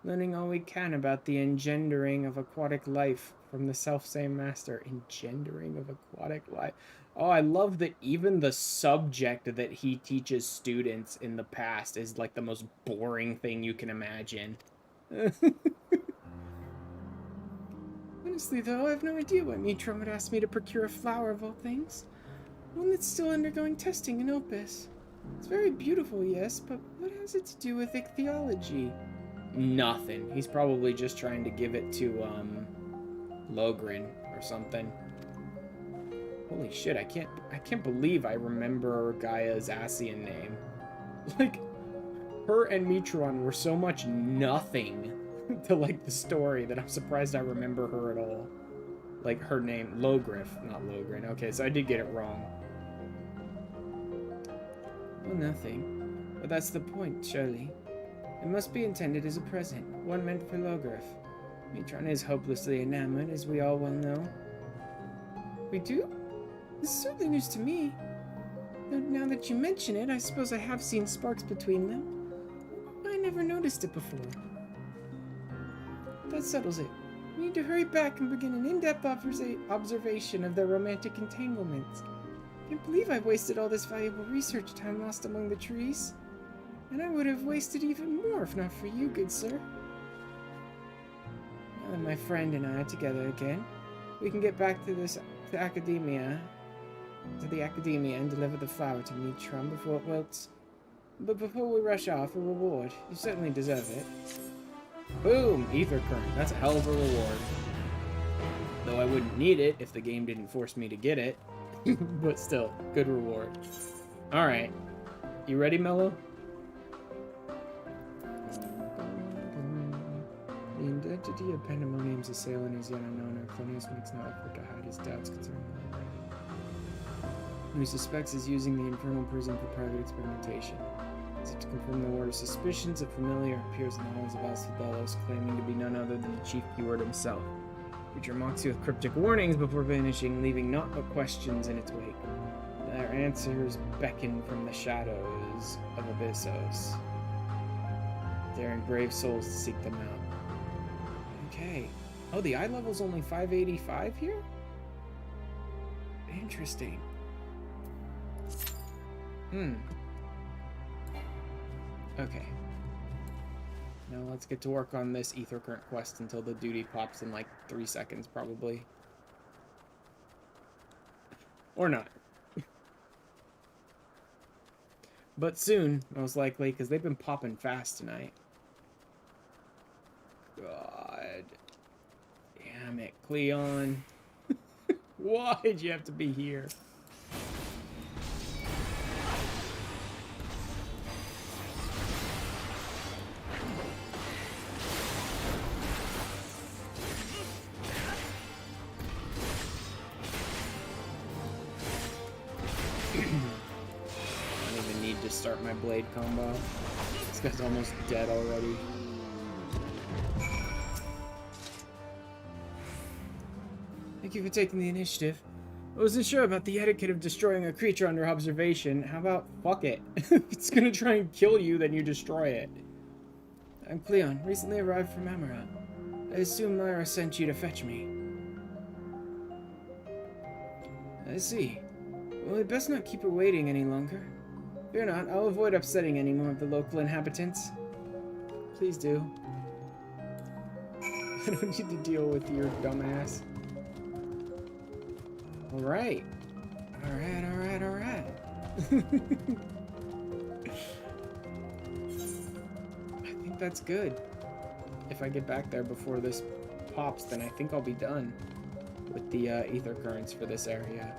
B: learning all we can about the engendering of aquatic life from the selfsame master.
A: Engendering of aquatic life? Oh, I love that even the subject that he teaches students in the past is like the most boring thing you can imagine.
B: Honestly, though, I have no idea why Metron would ask me to procure a flower of all things. One that's still undergoing testing in Opus. It's very beautiful, yes, but what has it to do with ichthyology?
A: Nothing. He's probably just trying to give it to, Logrin or something. Holy shit, I can't believe I remember Gaia's Asian name. Like, her and Metron were so much nothing to, like, the story that I'm surprised I remember her at all. Like, her name, Logriff, not Logrin. Okay, so I did get it wrong.
B: Well, nothing. But that's the point, surely. It must be intended as a present, one meant for Logriff. Metron is hopelessly enamored, as we all well know. We do? This is certainly news to me. Though now that you mention it, I suppose I have seen sparks between them. I never noticed it before. That settles it. We need to hurry back and begin an in-depth observation of their romantic entanglements. Can't believe I wasted all this valuable research time lost among the trees. And I would have wasted even more if not for you, good sir. Now that my friend and I are together again, we can get back to the academia and deliver the flower to Mitron before it wilts. But before we rush off, a reward. You certainly deserve it.
A: Boom! Ether current. That's a hell of a reward. Though I wouldn't need it if the game didn't force me to get it. But still, good reward. Alright. You ready, Mello?
B: The identity of Pandaemonium's assailant is yet unknown. Arclonius makes no effort to hide his doubts concerning the who he suspects is using the infernal prison for private experimentation. As if to confirm the warder's suspicions, a familiar appears in the halls of Alcidalos, claiming to be none other than the chief keyword himself. Creature mocks you with cryptic warnings before vanishing, leaving naught but questions in its wake. Their answers beckon from the shadows of Abyssos, daring brave souls to seek them out. Okay. Oh, the eye level's only 585 here? Interesting. Okay. Now let's get to work on this ether current quest until the duty pops in like 3 seconds, probably. Or not. But soon, most likely, because they've been popping fast tonight. God. Damn it, Cleon. Why'd you have to be here? Start my blade combo. This guy's almost dead already. Thank you for taking the initiative. I wasn't sure about the etiquette of destroying a creature under observation. How about fuck it? If it's gonna try and kill you, then you destroy it. I'm Cleon, recently arrived from Amaranth. I assume Lyra sent you to fetch me. I see. Well, we'd best not keep her waiting any longer. Fear not, I'll avoid upsetting any more of the local inhabitants. Please do. I don't need to deal with your dumbass. Alright. Alright. I think that's good. If I get back there before this pops, then I think I'll be done with the ether currents for this area.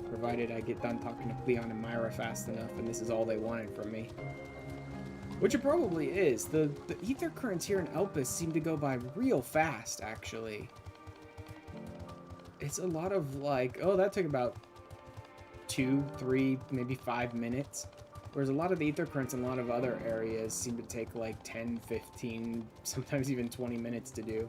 B: Provided I get done talking to Cleon and Myra fast enough, and this is all they wanted from me. Which it probably is. The ether currents here in Elpis seem to go by real fast, actually. It's a lot of like, oh, that took about 2, 3, maybe 5 minutes. Whereas a lot of the ether currents in a lot of other areas seem to take like 10, 15, sometimes even 20 minutes to do.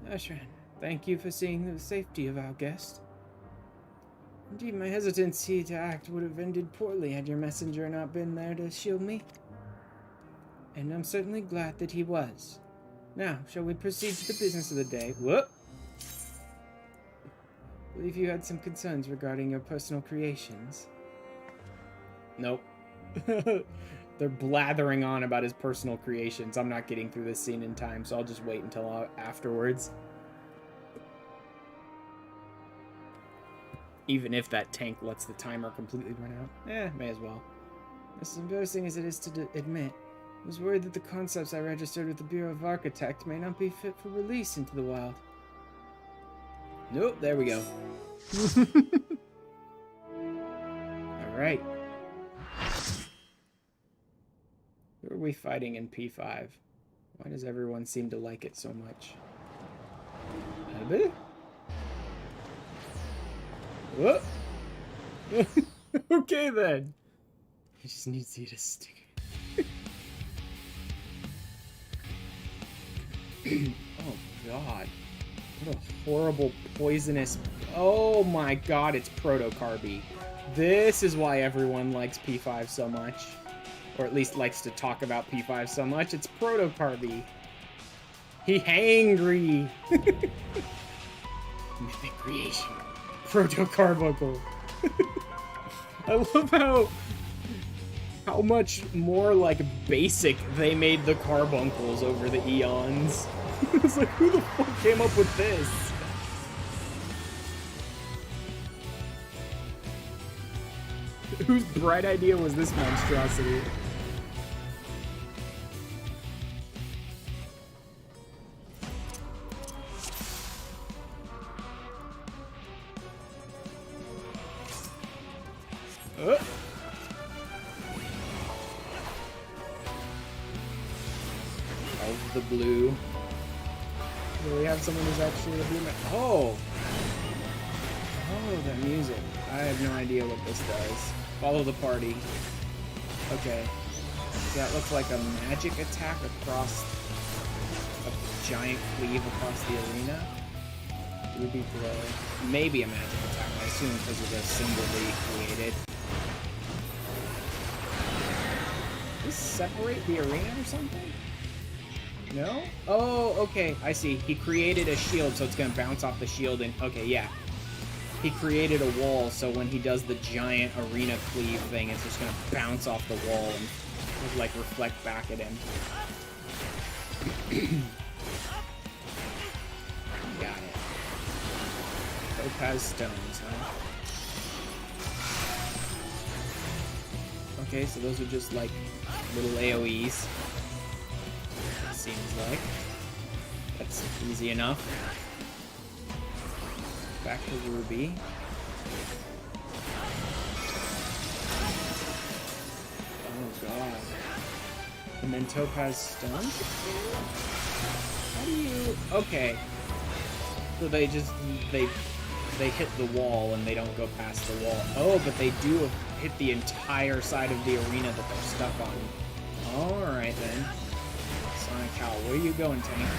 B: Ashran, thank you for seeing the safety of our guest. Indeed, my hesitancy to act would have ended poorly had your messenger not been there to shield me. And I'm certainly glad that he was. Now, shall we proceed to the business of the day? Whoop! I believe you had some concerns regarding your personal creations. Nope. They're blathering on about his personal creations. I'm not getting through this scene in time, so I'll just wait until afterwards. Even if that tank lets the timer completely run out. May as well. As embarrassing as it is to admit, I was worried that the concepts I registered with the Bureau of Architect may not be fit for release into the wild. Nope, there we go. Alright. Who are we fighting in P5? Why does everyone seem to like it so much? What? Okay then. He just needs you to stick it. Oh god. What a horrible poisonous... Oh my god, it's protocarby. This is why everyone likes P5 so much. Or at least likes to talk about P5 so much. It's protocarby.
A: He hangry. Mythic creation. Proto Carbuncle. I love how much more like basic they made the carbuncles over the eons. It's like, who the fuck came up with this? Whose bright idea was this monstrosity? Of the blue. Do we have someone who's actually a blue man? Oh! Oh, that music. I have no idea what this does. Follow the party. Okay. So that looks like a magic attack across a giant cleave across the arena. Ruby blow. Maybe a magic attack, I assume, because of the symbol that he created. Does this separate the arena or something? No? Oh, okay. I see. He created a shield, so it's going to bounce off the shield and... Okay, yeah. He created a wall, so when he does the giant arena cleave thing, it's just going to bounce off the wall and, like, reflect back at him. Got it. Topaz stones, huh? Okay, so those are just, like, little AoEs. It seems like. That's easy enough. Back to Ruby. Oh god. And then Topaz stones? How do you... Okay. So they just... They hit the wall and they don't go past the wall. Oh, but they do hit the entire side of the arena that they're stuck on. Alright then. Sonic Owl, where are you going, tank?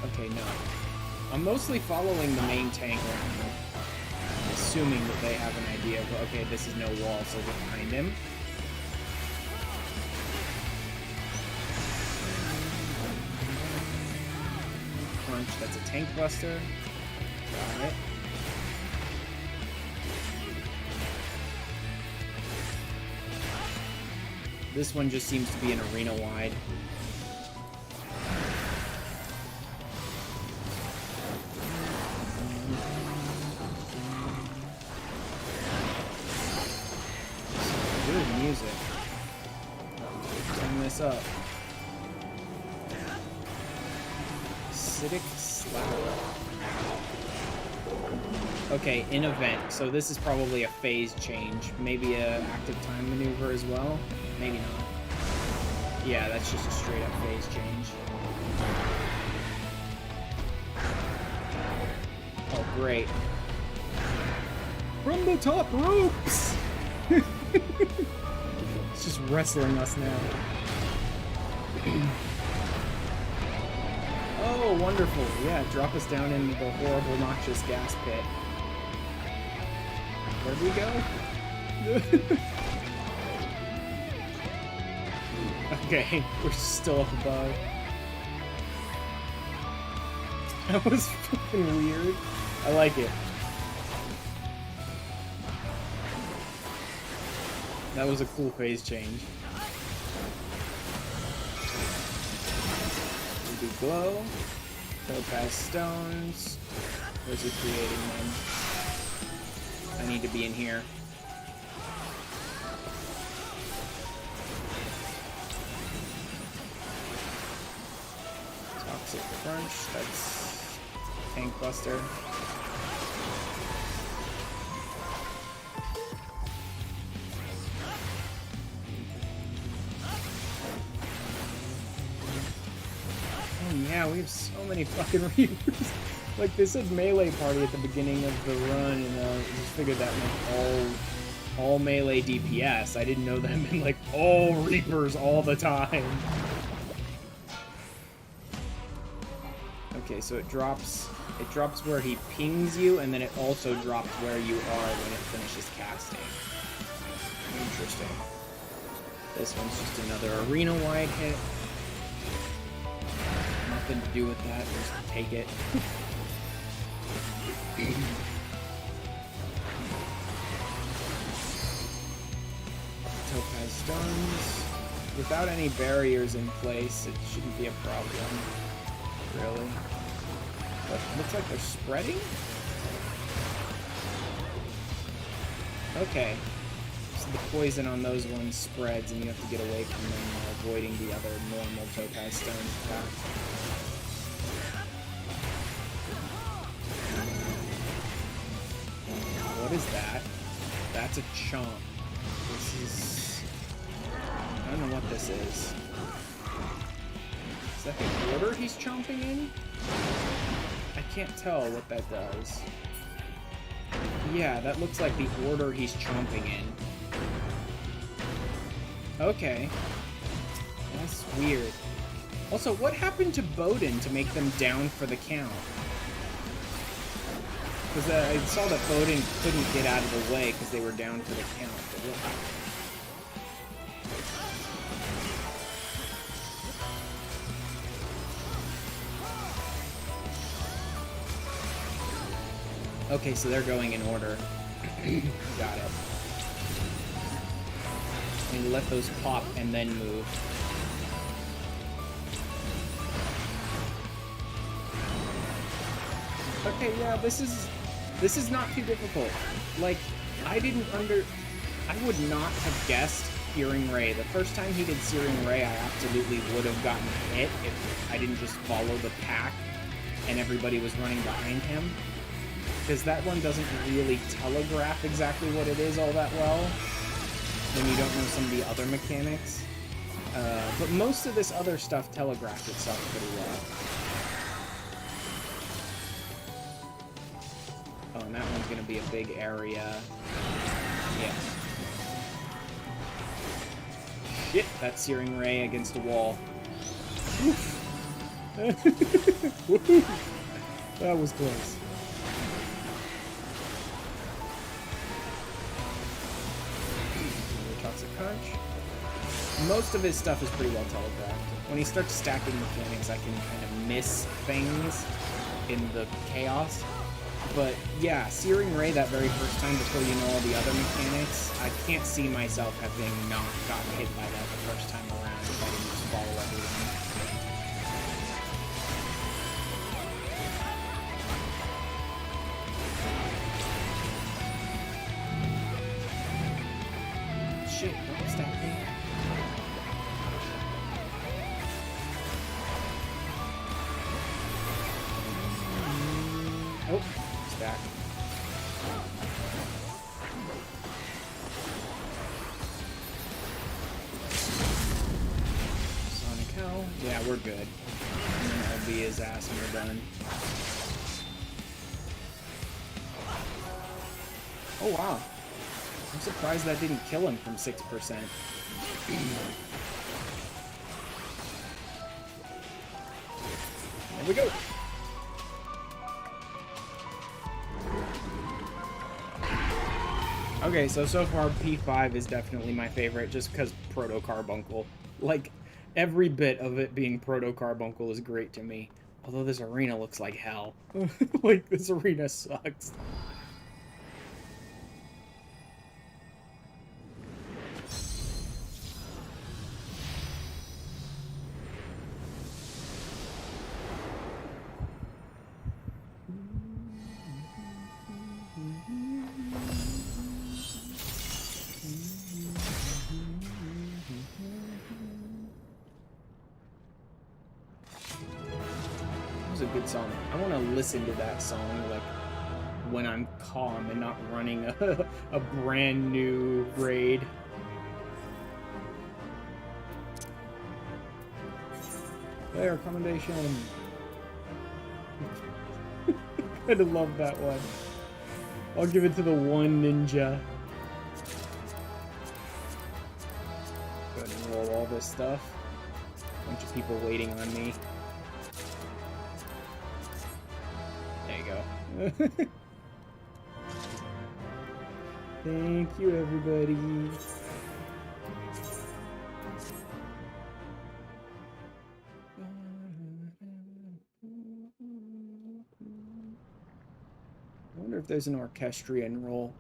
A: Okay, no. I'm mostly following the main tank around, assuming that they have an idea of, okay, this is no wall, so we're behind him. Crunch, that's a tank buster. Got it. This one just seems to be an arena-wide. Good music. Turn this up. Acidic Slapper. Okay, in event. So this is probably a phase change. Maybe a active time maneuver as well. Maybe not. Yeah, that's just a straight up phase change. Oh, great. From the top ropes! It's just wrestling us now. Oh, wonderful. Yeah, drop us down into the horrible, noxious gas pit. Where do we go? Okay, we're still up above. That was fucking weird. I like it. That was a cool phase change. We do glow. Topaz stones. Where's he creating them? I need to be in here. Toxic crunch. That's tank buster. Yeah, we have so many fucking Reapers. Like, they said melee party at the beginning of the run, and just figured that meant all melee DPS. I didn't know that meant, like, all Reapers all the time. Okay, so it drops where he pings you, and then it also drops where you are when it finishes casting. Interesting. This one's just another arena-wide hit. nothing to do with that. Just take it. Topaz stones. Without any barriers in place, it shouldn't be a problem. Really. But it looks like they're spreading? Okay. So the poison on those ones spreads, and you have to get away from them while avoiding the other normal topaz stones attack. What is that? That's a chomp. This is... I don't know what this is. Is that the order he's chomping in? I can't tell what that does. Yeah, that looks like the order he's chomping in. Okay. That's weird. Also, what happened to Bowden to make them down for the count? Because I saw that Bowden couldn't get out of the way because they were down for the count. But what happened? Okay, so they're going in order. Got it. And let those pop and then move. Okay, yeah, this is not too difficult. Like, I would not have guessed Searing Ray. The first time he did Searing Ray, I absolutely would have gotten hit if I didn't just follow the pack and everybody was running behind him. Because that one doesn't really telegraph exactly what it is all that well when you don't know some of the other mechanics. But most of this other stuff telegraphs itself pretty well. Oh, and that one's going to be a big area. Yeah. Shit, that's Searing Ray against a wall. That was close. Toxic Punch. Most of his stuff is pretty well telegraphed. When he starts stacking mechanics, I can kind of miss things in the chaos. But yeah, Searing Ray that very first time before you know all the other mechanics, I can't see myself having not gotten hit by that the first time around if I didn't just follow everything. Shit, don't stack me. Oh, stack. Sonic Hell. Yeah, we're good. And then LB his ass and we're done. Oh wow. I'm surprised that didn't kill him from 6%. There we go. Okay, so far P5 is definitely my favorite just because Proto-Carbuncle. Like, every bit of it being Proto-Carbuncle is great to me. Although this arena looks like hell. Like, this arena sucks. A good song. I want to listen to that song like when I'm calm and not running a brand new raid. There, commendation. I love that one. I'll give it to the one ninja. Go ahead and roll all this stuff. Bunch of people waiting on me. Thank you, everybody. wonder if there's an orchestrion role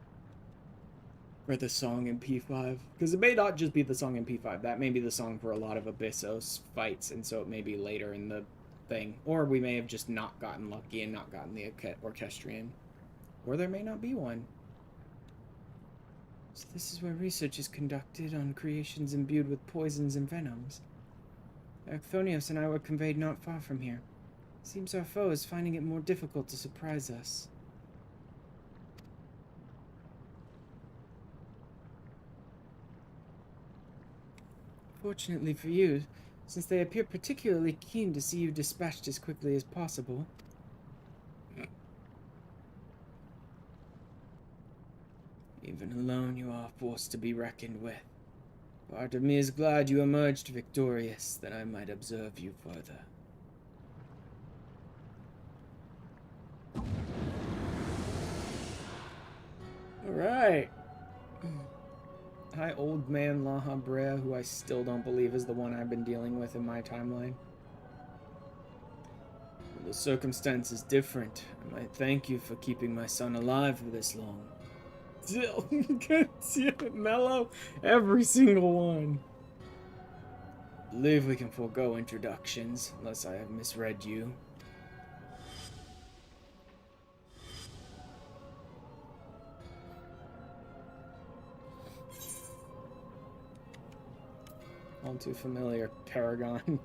A: for the song in P5. Because it may not just be the song in P5. That may be the song for a lot of Abyssos fights, and so it may be later in the thing. Or we may have just not gotten lucky and not gotten the orchestrion. Or there may not be one. So this is where research is conducted on creations imbued with poisons and venoms. Acthonios and I were conveyed not far from here. Seems our foe is finding it more difficult to surprise us. Fortunately for you, since they appear particularly keen to see you dispatched as quickly as possible. Even alone, you are a force to be reckoned with. Part of me is glad you emerged victorious, that I might observe you further. Alright. Hi, old man La Habrea, who I still don't believe is the one I've been dealing with in my timeline. Well, the circumstance is different. I might thank you for keeping my son alive for this long. Still, Mellow, every single one. I believe we can forego introductions, unless I have misread you. All too familiar, Paragon.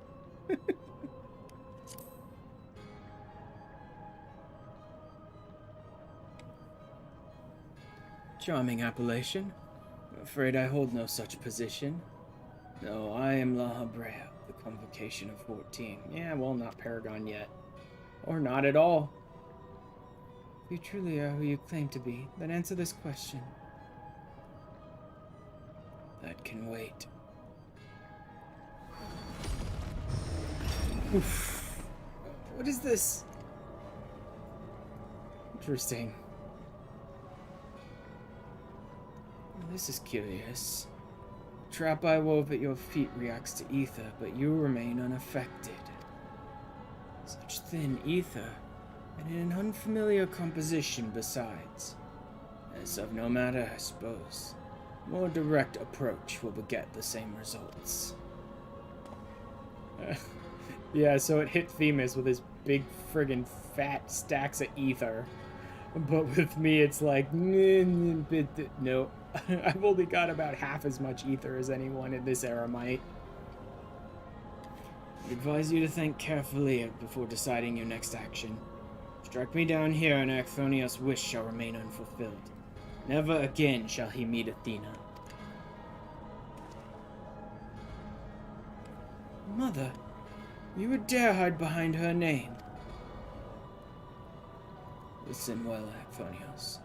A: Charming appellation. I'm afraid I hold no such position. No, I am La Habrea, the Convocation of 14. Yeah, well, not Paragon yet. Or not at all. If you truly are who you claim to be, then answer this question. That can wait. Oof. What is this? Interesting. This is curious. The trap I wove at your feet reacts to ether, but you remain unaffected. Such thin ether, and in an unfamiliar composition besides. As of no matter, I suppose. More direct approach will beget the same results. Yeah, so it hit Themis with his big friggin' fat stacks of ether. But with me, it's like, no. I've only got about half as much ether as anyone in this era might. I advise you to think carefully before deciding your next action. Strike me down here and Acthonios' wish shall remain unfulfilled. Never again shall he meet Athena. Mother, you would dare hide behind her name. Listen well, Acthonios.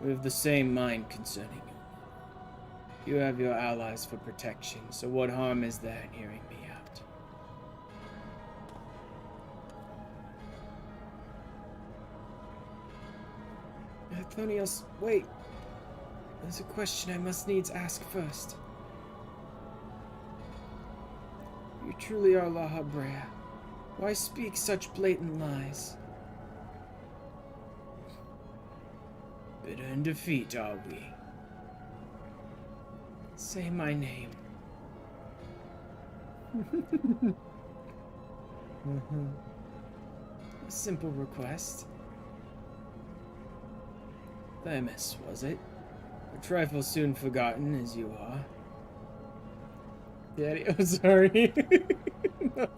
A: We have the same mind concerning you. You have your allies for protection, so what harm is there in hearing me out? Acthonios, wait. There's a question I must needs ask first. You truly are La Habrea. Why speak such blatant lies? Bitter in defeat, are we? Say my name. A simple request. Themis, was it? A trifle soon forgotten, as you are. Daddy, oh, sorry. No.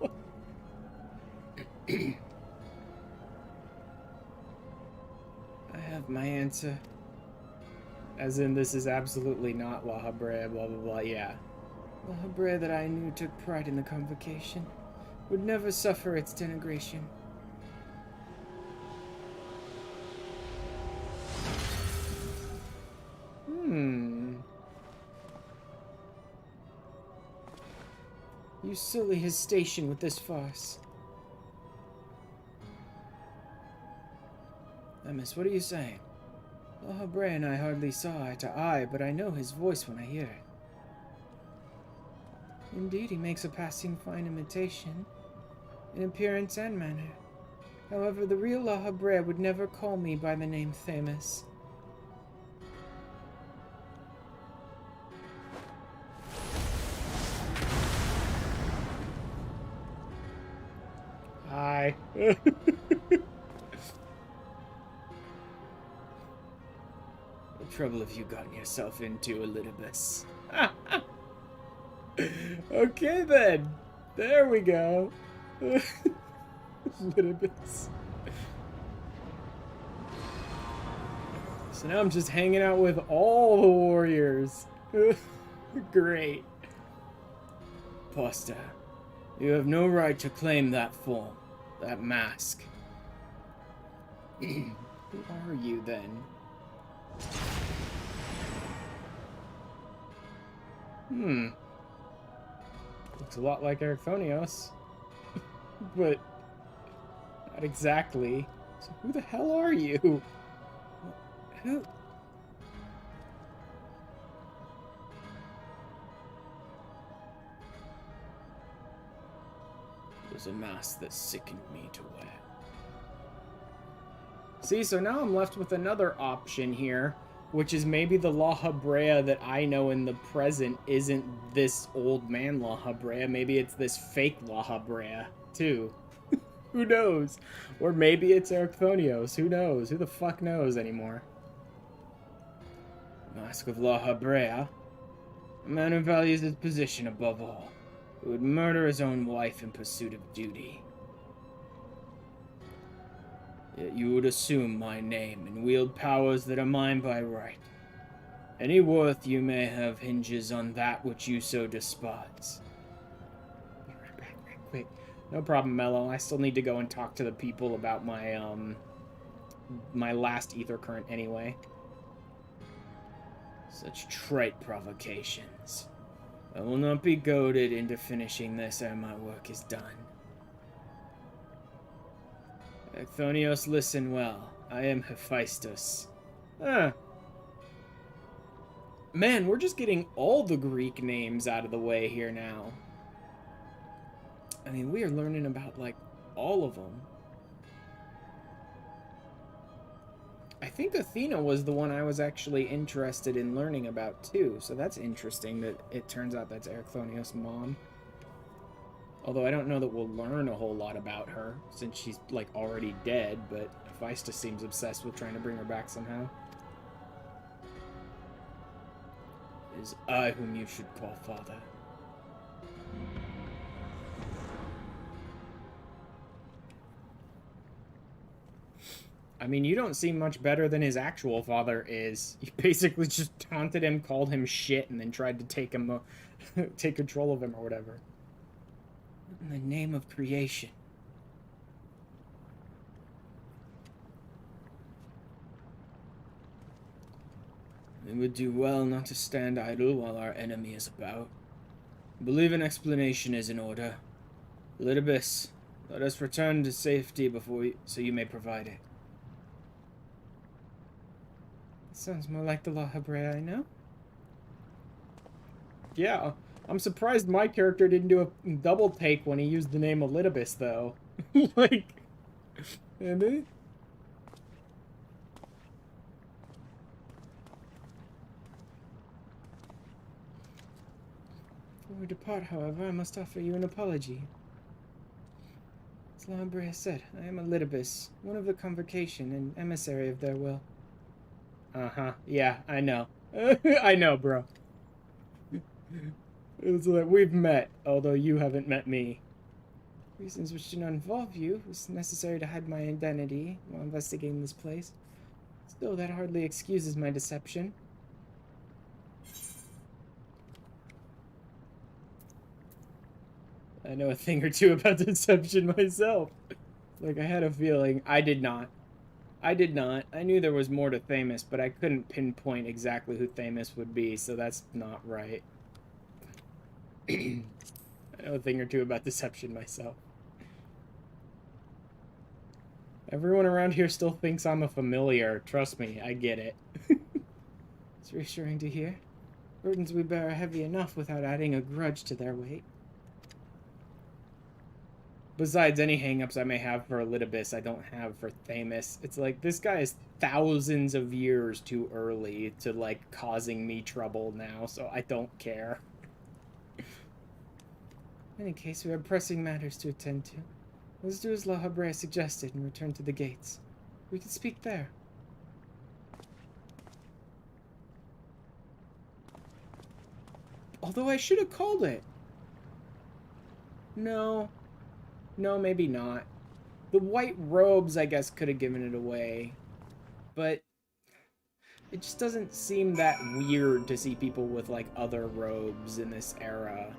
A: I have my answer. As in, this is absolutely not La Habrea, blah blah blah, yeah. La Habrea that I knew took pride in the convocation. Would never suffer its denigration. You sully his station with this farce. Themis, what are you saying? La Habrea and I hardly saw eye to eye, but I know his voice when I hear it. Indeed, he makes a passing fine imitation, in appearance and manner.
B: However, the real La Habrea would never call me by the name Themis.
A: Hi.
B: What trouble have you gotten yourself into, Elidibus?
A: Okay then. There we go. Elidibus. So now I'm just hanging out with all the warriors. Great.
B: Posta, you have no right to claim that form, that mask.
A: Who are you then? Looks a lot like Ericthonios. But not exactly. So who the hell are you?
B: Who? It was a mask that sickened me to wear.
A: See, so now I'm left with another option here, which is maybe the La Habrea that I know in the present isn't this old man La Habrea. Maybe it's this fake La Habrea, too. Who knows? Or maybe it's Ericthonios. Who knows? Who the fuck knows anymore?
B: Mask of La Habrea, a man who values his position above all, who would murder his own wife in pursuit of duty. Yet you would assume my name and wield powers that are mine by right. Any worth you may have hinges on that which you so despise.
A: Be right back, right quick. No problem, Mello. I still need to go and talk to the people about my, my last ether current anyway.
B: Such trite provocations. I will not be goaded into finishing this ere my work is done. Ecthonios, listen well. I am Hephaestus.
A: Ah. Man, we're just getting all the Greek names out of the way here now. I mean, we are learning about, like, all of them. I think Athena was the one I was actually interested in learning about, too. So that's interesting that it turns out that's Ericthonios' mom. Although I don't know that we'll learn a whole lot about her, since she's, like, already dead, but Hephaestus seems obsessed with trying to bring her back somehow.
B: It is I whom you should call father.
A: I mean, you don't seem much better than his actual father is. You basically just taunted him, called him shit, and then tried to take him, take control of him or whatever.
B: In the name of creation. We would do well not to stand idle while our enemy is about. I believe an explanation is in order. Elidibus, let us return to safety so you may provide it.
A: Sounds more like the La Habrea I know. Yeah, I'm surprised my character didn't do a double take when he used the name Elidibus, though. Like, and then...
B: Before we depart, however, I must offer you an apology. As La Habrea said, I am Elidibus, one of the convocation and emissary of their will.
A: Uh-huh. Yeah, I know. I know, bro. It's like we've met, although you haven't met me.
B: Reasons which do not involve you. It was necessary to hide my identity while investigating this place. Still, that hardly excuses my deception.
A: I know a thing or two about deception myself. Like, I had a feeling. I did not. I knew there was more to Themis, but I couldn't pinpoint exactly who Themis would be, so that's not right. I know a thing or two about deception myself. Everyone around here still thinks I'm a familiar. Trust me, I get it.
B: It's reassuring to hear. Burdens we bear are heavy enough without adding a grudge to their weight.
A: Besides any hangups I may have for Elidibus, I don't have for Thamus. It's like, this guy is thousands of years too early to, like, causing me trouble now, so I don't care.
B: In any case, we have pressing matters to attend to. Let's do as La Habrea suggested and return to the gates. We can speak there.
A: Although I should have called it. No. No, maybe not. The white robes, I guess, could have given it away. But it just doesn't seem that weird to see people with, like, other robes in this era.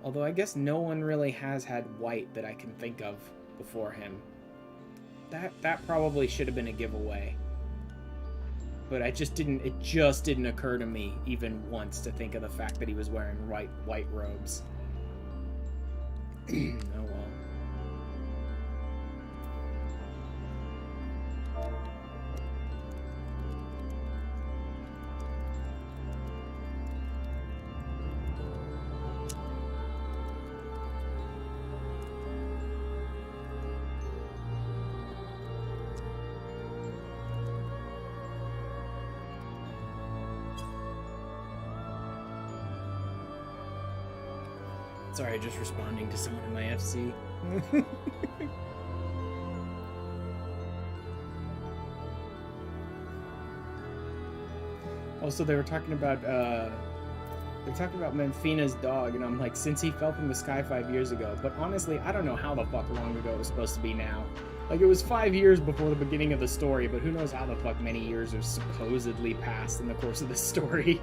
A: Although I guess no one really has had white that I can think of before him. That probably should have been a giveaway. But it just didn't occur to me even once to think of the fact that he was wearing white robes. Oh well. Sorry, just responding to someone in my FC. Also, they were talking about Menfina's dog, and I'm like, since he fell from the sky 5 years ago. But honestly, I don't know how the fuck long ago it was supposed to be now. Like, it was 5 years before the beginning of the story, but who knows how the fuck many years are supposedly passed in the course of this story.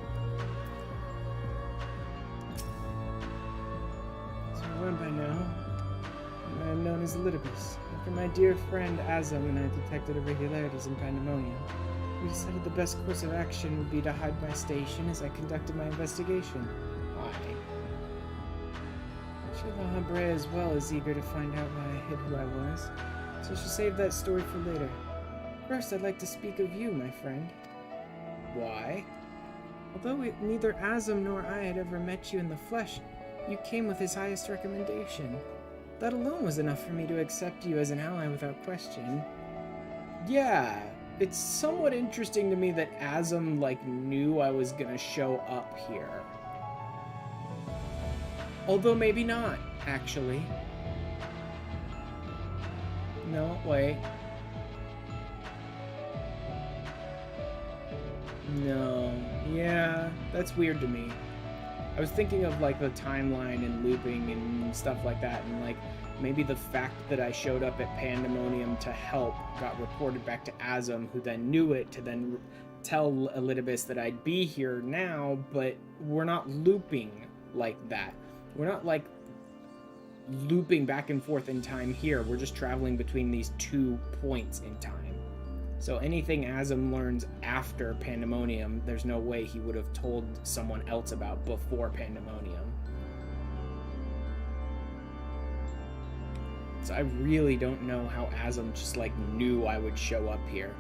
B: By now, I am known as Elidibus. After my dear friend Azam and I detected irregularities in Pandaemonium, we decided the best course of action would be to hide my station as I conducted my investigation.
A: Why?
B: I'm sure La Habrea as well is eager to find out why I hid who I was, so I should save that story for later. First, I'd like to speak of you, my friend.
A: Why?
B: Although neither Azam nor I had ever met you in the flesh, you came with his highest recommendation. That alone was enough for me to accept you as an ally without question.
A: Yeah, it's somewhat interesting to me that Azam, like, knew I was gonna show up here. Although maybe not, actually. No, wait. No, yeah, that's weird to me. I was thinking of, like, the timeline and looping and stuff like that, and, like, maybe the fact that I showed up at Pandaemonium to help got reported back to Azam, who then knew it to then tell Elidibus that I'd be here now, but we're not looping like that. We're not, like, looping back and forth in time here. We're just traveling between these 2 points in time. So anything Azam learns after Pandaemonium, there's no way he would have told someone else about before Pandaemonium. So I really don't know how Azam just, like, knew I would show up here.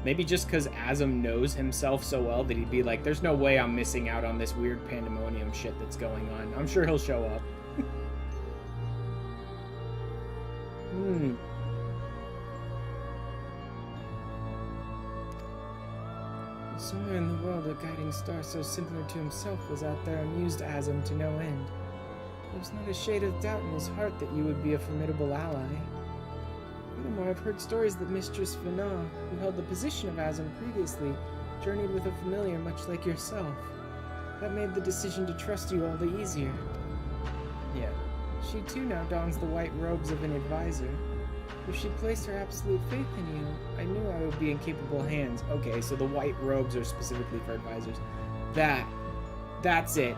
A: Maybe just because Azam knows himself so well that he'd be like, there's no way I'm missing out on this weird Pandaemonium shit that's going on. I'm sure he'll show up.
B: Somewhere in the world, a guiding star so similar to himself was out there and used Azam to no end. There was not a shade of doubt in his heart that you would be a formidable ally. Furthermore, I've heard stories that Mistress Vana, who held the position of Azam previously, journeyed with a familiar much like yourself. That made the decision to trust you all the easier.
A: Yeah.
B: She too now dons the white robes of an advisor. If she placed her absolute faith in you, I knew I would be in capable hands.
A: Okay, so the white robes are specifically for advisors. That's it.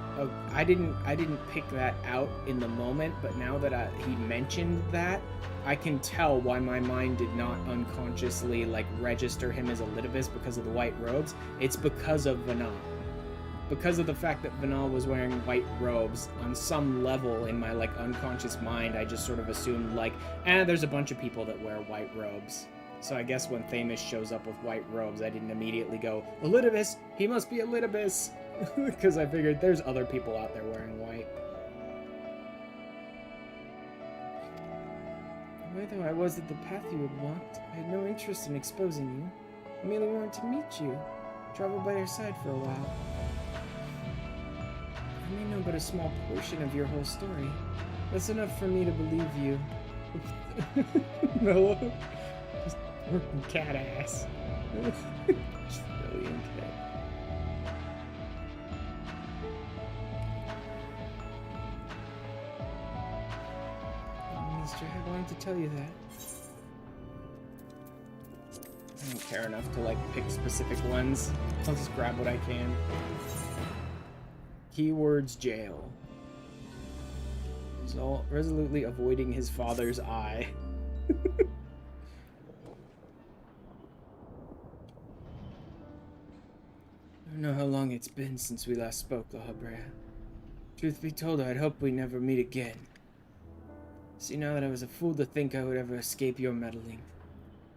A: I didn't pick that out in the moment, but now that he mentioned that, I can tell why my mind did not unconsciously, like, register him as Elidibus because of the white robes. It's because of Vana. Because of the fact that Vanal was wearing white robes, on some level in my, like, unconscious mind, I just sort of assumed, like, there's a bunch of people that wear white robes. So I guess when Thamus shows up with white robes, I didn't immediately go, Elidibus! He must be Elidibus! Because I figured there's other people out there wearing white.
B: Clever though I was at the path you had walked, I had no interest in exposing you. I merely wanted to meet you, travel by your side for a while. I may know but a small portion of your whole story. That's enough for me to believe you.
A: Mellow. Just working cat ass. Just really into it.
B: Mister, I wanted to tell you that.
A: I don't care enough to like pick specific ones. I'll just grab what I can. Keywords jail. He's all resolutely avoiding his father's eye. I
B: don't know how long it's been since we last spoke, La Habrea. Truth be told, I'd hoped we'd never meet again. See, now that I was a fool to think I would ever escape your meddling.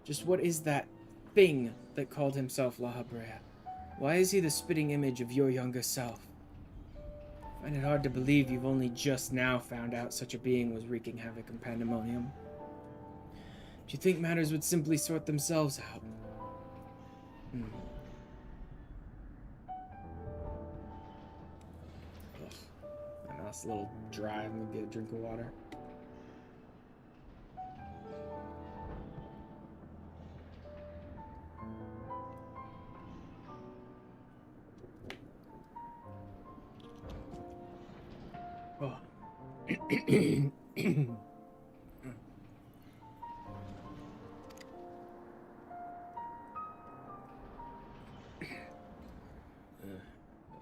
B: Just what is that thing that called himself La Habrea? Why is he the spitting image of your younger self? I find it hard to believe you've only just now found out such a being was wreaking havoc in Pandaemonium. Do you think matters would simply sort themselves out?
A: know, it's a little dry. I'm gonna get a drink of water. Oh.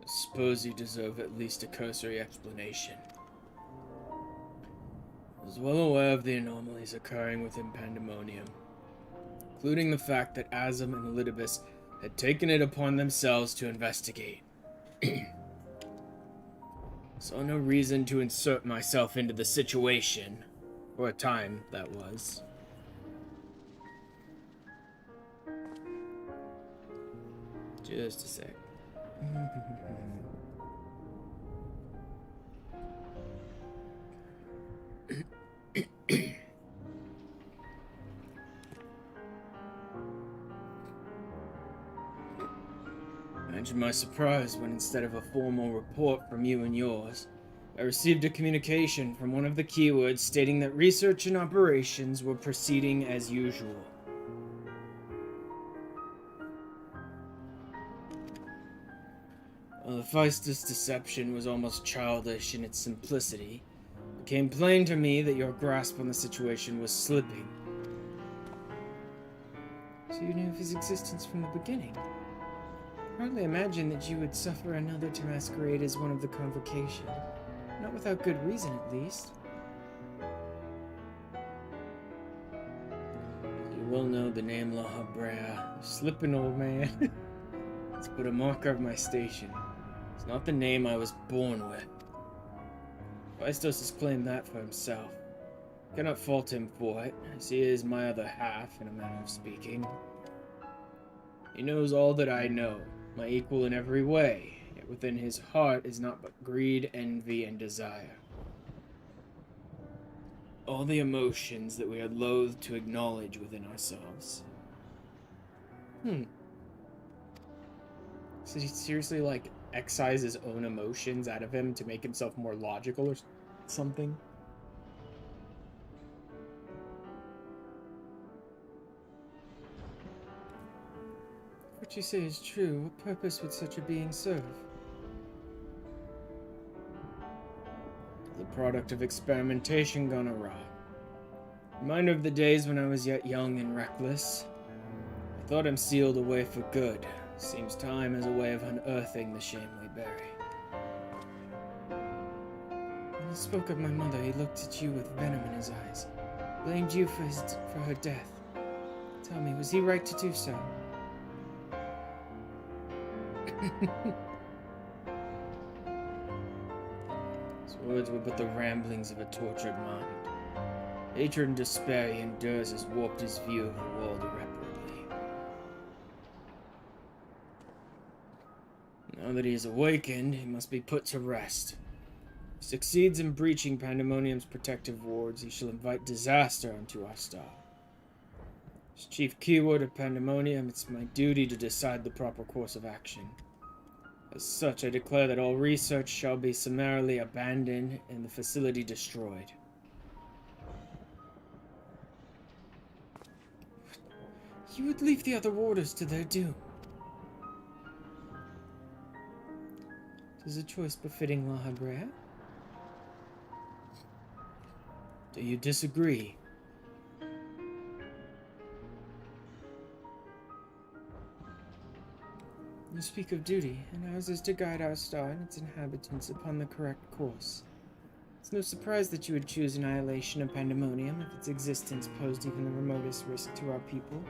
A: Suppose you deserve at least a cursory explanation. I was well aware of the anomalies occurring within Pandaemonium, including the fact that Azam and Elidibus had taken it upon themselves to investigate. Saw no reason to insert myself into the situation, for a time, that was. Just a sec. Imagine my surprise when, instead of a formal report from you and yours, I received a communication from one of the keywords stating that research and operations were proceeding as usual. While the Feistus deception was almost childish in its simplicity, it became plain to me that your grasp on the situation was slipping.
B: So you knew of his existence from the beginning? Hardly imagine that you would suffer another to masquerade as one of the convocation. Not without good reason, at least.
A: You will know the name La Habrea. Slippin', old man. It's but a marker of my station. It's not the name I was born with. Feistos has claimed that for himself. I cannot fault him for it, as he is my other half, in a manner of speaking. He knows all that I know, my equal in every way, yet within his heart is naught but greed, envy, and desire. All the emotions that we are loath to acknowledge within ourselves.
B: So he seriously, like, excise his own emotions out of him to make himself more logical or something? What you say is true. What purpose would such a being serve?
A: The product of experimentation gone awry. Reminder of the days when I was yet young and reckless. I thought him sealed away for good. Seems time has a way of unearthing the shame we bury.
B: When he spoke of my mother, he looked at you with venom in his eyes. Blamed you for her death. Tell me, was he right to do so?
A: His words were but the ramblings of a tortured mind. Hatred and despair he endures has warped his view of the world irreparably. Now that he is awakened, he must be put to rest. Succeeds in breaching Pandaemonium's protective wards, he shall invite disaster unto our star. As chief keyword of Pandaemonium, it's my duty to decide the proper course of action. As such, I declare that all research shall be summarily abandoned and the facility destroyed.
B: You would leave the other warders to their doom. It is a choice befitting La Habrea.
A: Do you disagree?
B: You speak of duty, and ours is to guide our star and its inhabitants upon the correct course. It's no surprise that you would choose annihilation of Pandaemonium if its existence posed even the remotest risk to our people.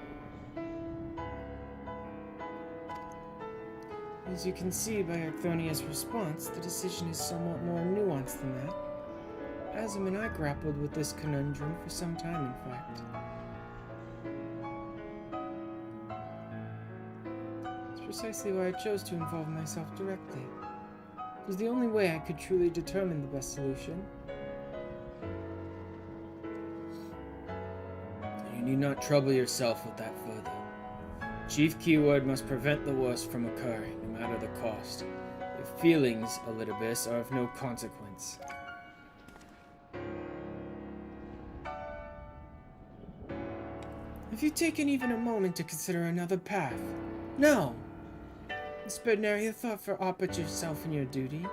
B: As you can see by Arcthonia's response, the decision is somewhat more nuanced than that. Azim and I grappled with this conundrum for some time, in fact. It's precisely why I chose to involve myself directly. It was the only way I could truly determine the best solution.
A: You need not trouble yourself with that further. Chief keyword must prevent the worst from occurring, no matter the cost. Your feelings, Elidibus, are of no consequence.
B: Have you taken even a moment to consider another path? No! Spared nary a thought for aught but yourself and your duty.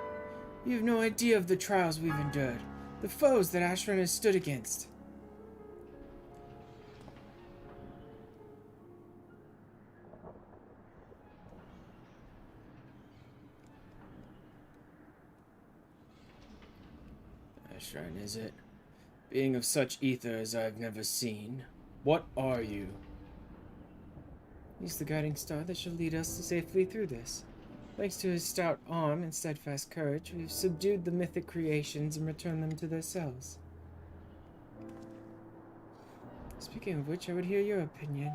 B: You have no idea of the trials we've endured, the foes that Ashran has stood against.
A: Ashran, is it? Being of such ether as I've never seen. What are you?
B: He's the guiding star that shall lead us safely through this. Thanks to his stout arm and steadfast courage, we've subdued the mythic creations and returned them to their cells. Speaking of which, I would hear your opinion.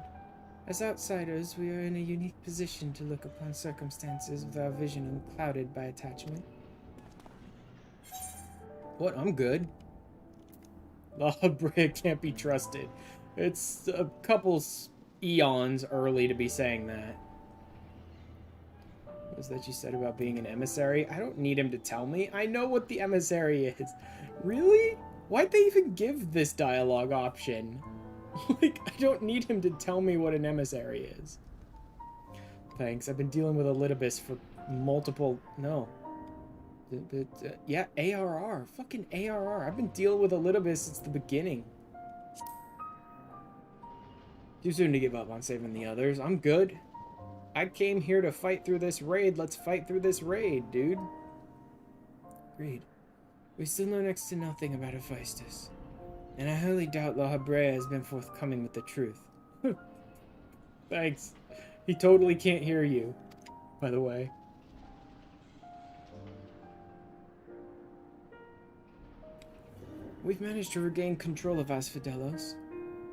B: As outsiders, we are in a unique position to look upon circumstances with our vision unclouded by attachment.
A: What? I'm good. La Habrea can't be trusted. It's a couple eons early to be saying that. What was that you said about being an emissary? I don't need him to tell me. I know what the emissary is. Really? Why'd they even give this dialogue option? Like, I don't need him to tell me what an emissary is. Thanks. I've been dealing with Elidibus for multiple... No. Yeah, ARR. Fucking ARR. I've been dealing with Elidibus since the beginning. Too soon to give up on saving the others. I'm good. I came here to fight through this raid. Let's fight through this raid, dude.
B: Agreed. We still know next to nothing about Hephaestus. And I highly doubt La Habrea has been forthcoming with the truth.
A: Thanks. He totally can't hear you, by the way.
B: We've managed to regain control of Asphodelos.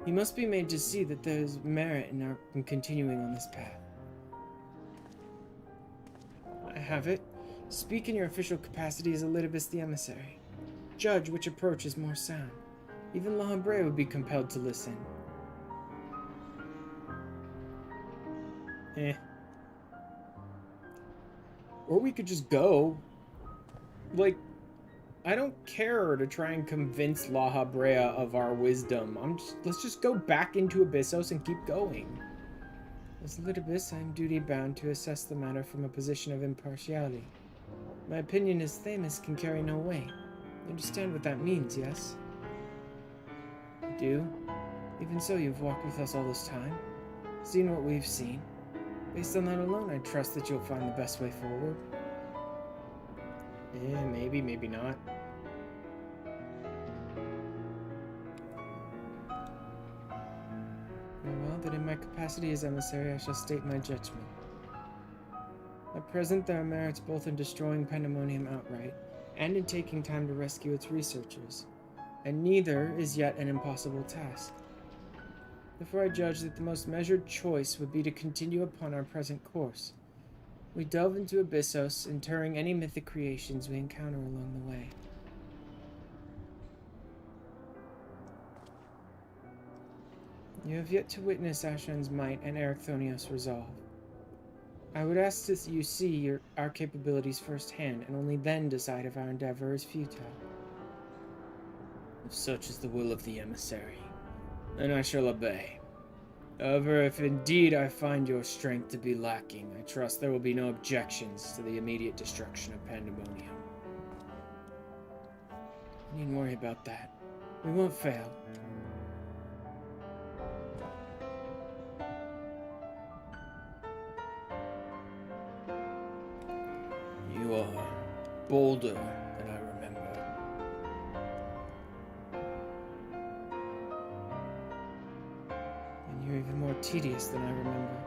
B: He must be made to see that there is merit in continuing on this path. I have it. Speak in your official capacity as Elidibus the Emissary. Judge which approach is more sound. Even La Habrea would be compelled to listen.
A: Or we could just go. Like, I don't care to try and convince La Habrea of our wisdom. Let's just go back into Abyssos and keep going.
B: As Elidibus, I am duty-bound to assess the matter from a position of impartiality. My opinion as Themis can carry no weight. You understand what that means, yes? I do. Even so, you've walked with us all this time, seen what we've seen. Based on that alone, I trust that you'll find the best way forward.
A: Yeah, maybe, maybe not.
B: Well, that in my capacity as emissary, I shall state my judgment. At present, there are merits both in destroying Pandaemonium outright, and in taking time to rescue its researchers, and neither is yet an impossible task. Therefore, I judge that the most measured choice would be to continue upon our present course. We delve into Abyssos, interring any mythic creations we encounter along the way. You have yet to witness Ashran's might and Ericthonios' resolve. I would ask that you see our capabilities firsthand, and only then decide if our endeavor is futile.
A: If such is the will of the emissary, then I shall obey. However, if indeed I find your strength to be lacking, I trust there will be no objections to the immediate destruction of Pandaemonium.
B: You needn't worry about that. We won't fail.
A: You are bolder than I remember.
B: And you're even more tedious than I remember.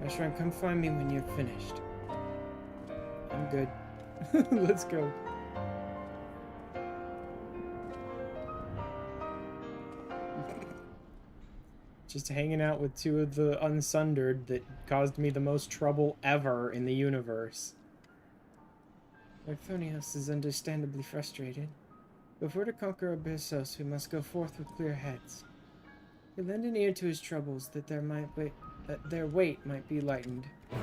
B: Ashran, come find me when you're finished. I'm good. Let's go. Just hanging out with two of the Unsundered that caused me the most trouble ever in the universe. Ericthonios is understandably frustrated. If we're to conquer Abyssos, we must go forth with clear heads. We lend an ear to his troubles, that their weight might be lightened.
A: Ugh.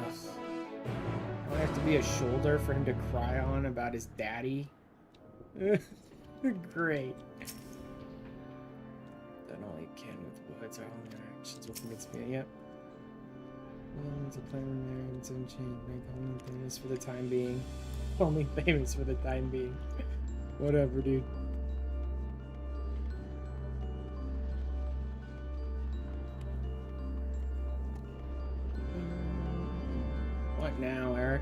B: I would have to be a shoulder for him to cry on about his daddy. Great.
A: Done all you can with words, our own interactions with
B: It's yep. It's a plan there, it's unchanged. Make only famous for the time being. Only famous for the time being. Whatever, dude. What now, Eric?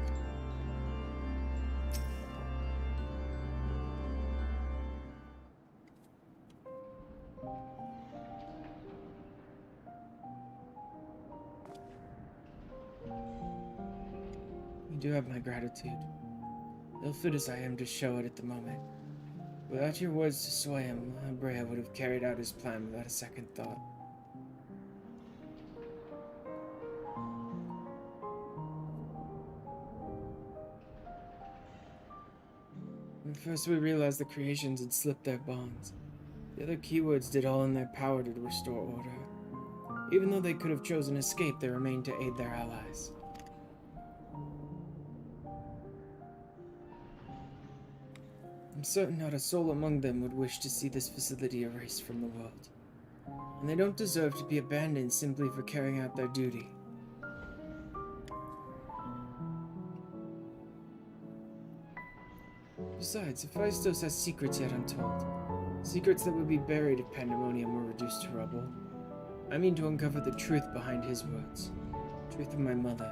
B: You do have my gratitude. Ill-fit as I am to show it at the moment. Without your words to sway him, Brea would have carried out his plan without a second thought. At first we realized the creations had slipped their bonds. The other keywords did all in their power to restore order. Even though they could have chosen escape, they remained to aid their allies. I'm certain not a soul among them would wish to see this facility erased from the world. And they don't deserve to be abandoned simply for carrying out their duty. Besides, Hephaestus has secrets yet untold. Secrets that would be buried if Pandaemonium were reduced to rubble. I mean to uncover the truth behind his words. Truth of my mother.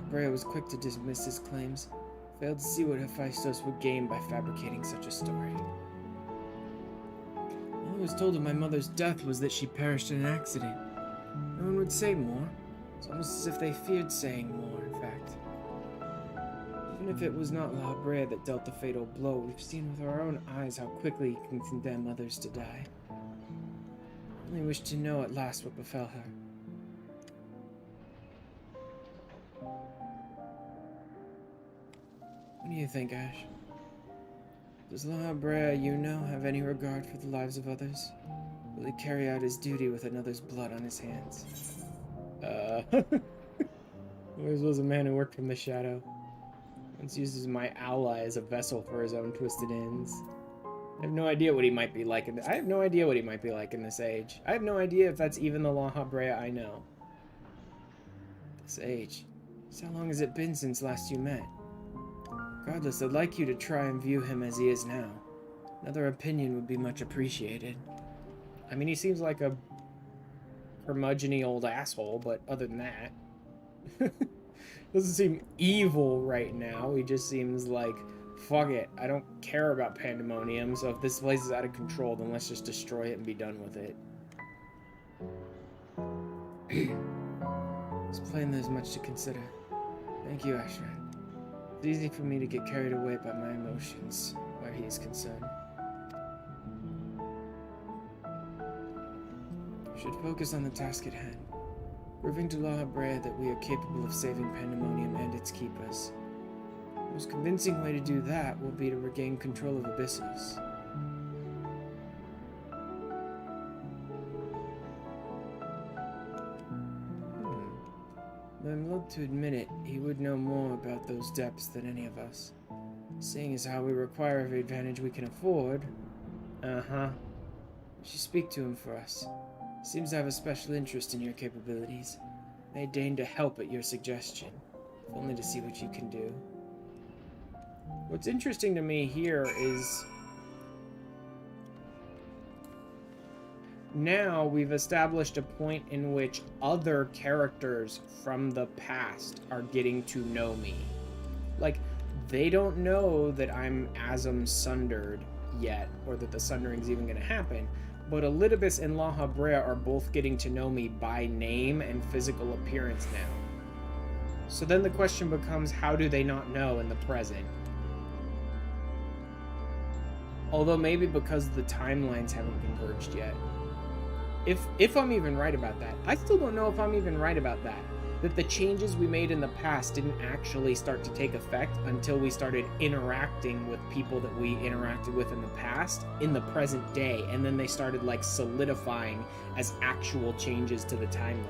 B: Brea was quick to dismiss his claims, failed to see what Hephaestus would gain by fabricating such a story. All I was told of my mother's death was that she perished in an accident. No one would say more. It's almost as if they feared saying more, in fact. Even if it was not La Brea that dealt the fatal blow, we've seen with our own eyes how quickly he can condemn others to die. I only wish to know at last what befell her. What do you think, Ash? Does La Brea, you know, have any regard for the lives of others? Will he carry out his duty with another's blood on his hands? Always was a man who worked from the shadow. Once uses my ally as a vessel for his own twisted ends. I have no idea what he might be like I have no idea what he might be like in this age. I have no idea if that's even the La Brea I know. This age. So how long has it been since last you met? Regardless, I'd like you to try and view him as he is now. Another opinion would be much appreciated. I mean, he seems like a curmudgeon-y old asshole, but other than that... doesn't seem evil right now. He just seems like, fuck it, I don't care about Pandaemonium, so if this place is out of control, then let's just destroy it and be done with it. It's plain there's much to consider. Thank you, Ashran. It's easy for me to get carried away by my emotions, where he is concerned. We should focus on the task at hand, proving to La Brea that we are capable of saving Pandaemonium and its keepers. The most convincing way to do that will be to regain control of Abyssos. But I'm loath to admit it, he would know more about those depths than any of us. Seeing as how we require every advantage we can afford. Uh-huh. You should speak to him for us. Seems to have a special interest in your capabilities. May deign to help at your suggestion, if only to see what you can do. What's interesting to me here is now we've established a point in which other characters from the past are getting to know me. Like, they don't know that I'm Azum Sundered yet, or that the Sundering's even going to happen, but Elidibus and La Habrea are both getting to know me by name and physical appearance now. So then the question becomes, how do they not know in the present? Although maybe because the timelines haven't converged yet. If I'm even right about that. I still don't know if I'm even right about that. That the changes we made in the past didn't actually start to take effect until we started interacting with people that we interacted with in the past in the present day, and then they started like solidifying as actual changes to the timeline.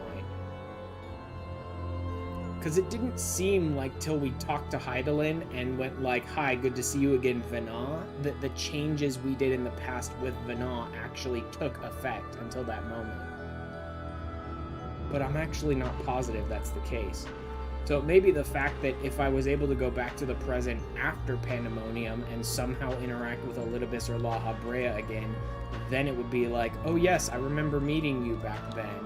B: Because it didn't seem like till we talked to Hydaelyn and went like, "Hi, good to see you again, Vana," that the changes we did in the past with Vana actually took effect until that moment. But I'm actually not positive that's the case. So it may be the fact that if I was able to go back to the present after Pandaemonium and somehow interact with Elidibus or La Habrea again, then it would be like, oh yes, I remember meeting you back then.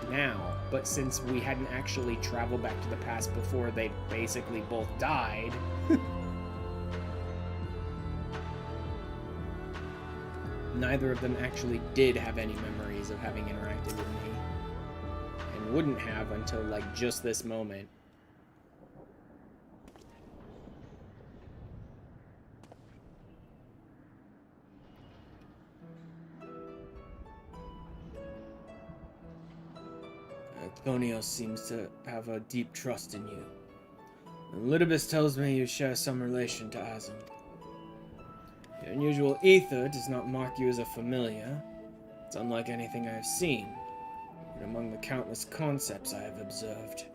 B: Now, but since we hadn't actually traveled back to the past before they basically both died, neither of them actually did have any memories of having interacted with me. And wouldn't have until, like, just this moment. Thonios seems to have a deep trust in you. And Elidibus tells me you share some relation to Azum. Your unusual ether does not mark you as a familiar. It's unlike anything I have seen, and among the countless concepts I have observed.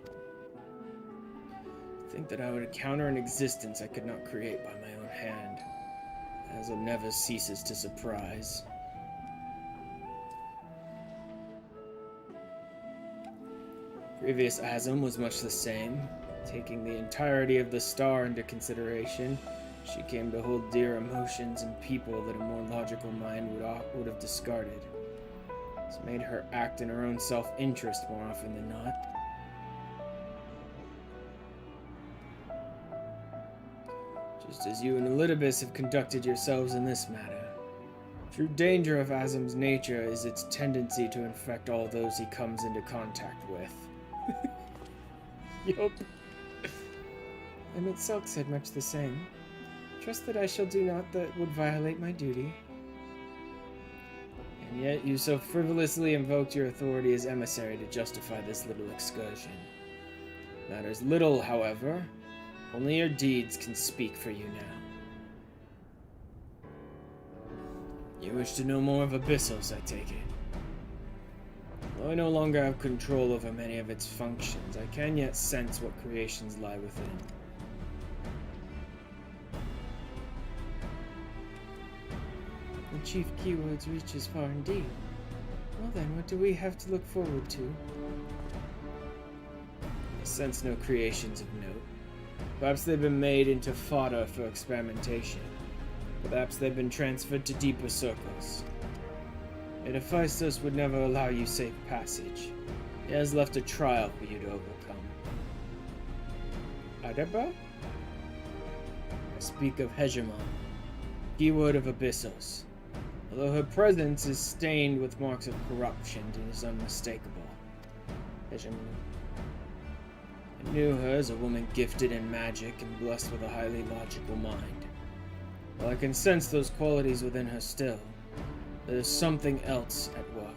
B: I think that I would encounter an existence I could not create by my own hand. Azum never ceases to surprise. Previous Azum was much the same. Taking the entirety of the star into consideration, she came to hold dear emotions and people that a more logical mind would have discarded. It's made her act in her own self-interest more often than not. Just as you and Elidibus have conducted yourselves in this matter. True danger of Azum's nature is its tendency to infect all those he comes into contact with. Yup. Emmett Selk said much the same. Trust that I shall do naught that would violate my duty. And yet you so frivolously invoked your authority as emissary to justify this little excursion. Matters little, however. Only your deeds can speak for you now. You wish to know more of Abyssos, I take it. Though I no longer have control over many of its functions, I can yet sense what creations lie within. The chief keywords reach as far indeed. Well then, what do we have to look forward to? I sense no creations of note. Perhaps they've been made into fodder for experimentation. Perhaps they've been transferred to deeper circles. Yet Hephaestus would never allow you safe passage. He has left a trial for you to overcome. Adaba? I speak of Hegemon, keyword of Abyssos. Although her presence is stained with marks of corruption, it is unmistakable. Hegemon. I knew her as a woman gifted in magic and blessed with a highly logical mind. While I can sense those qualities within her still, there is something else at work.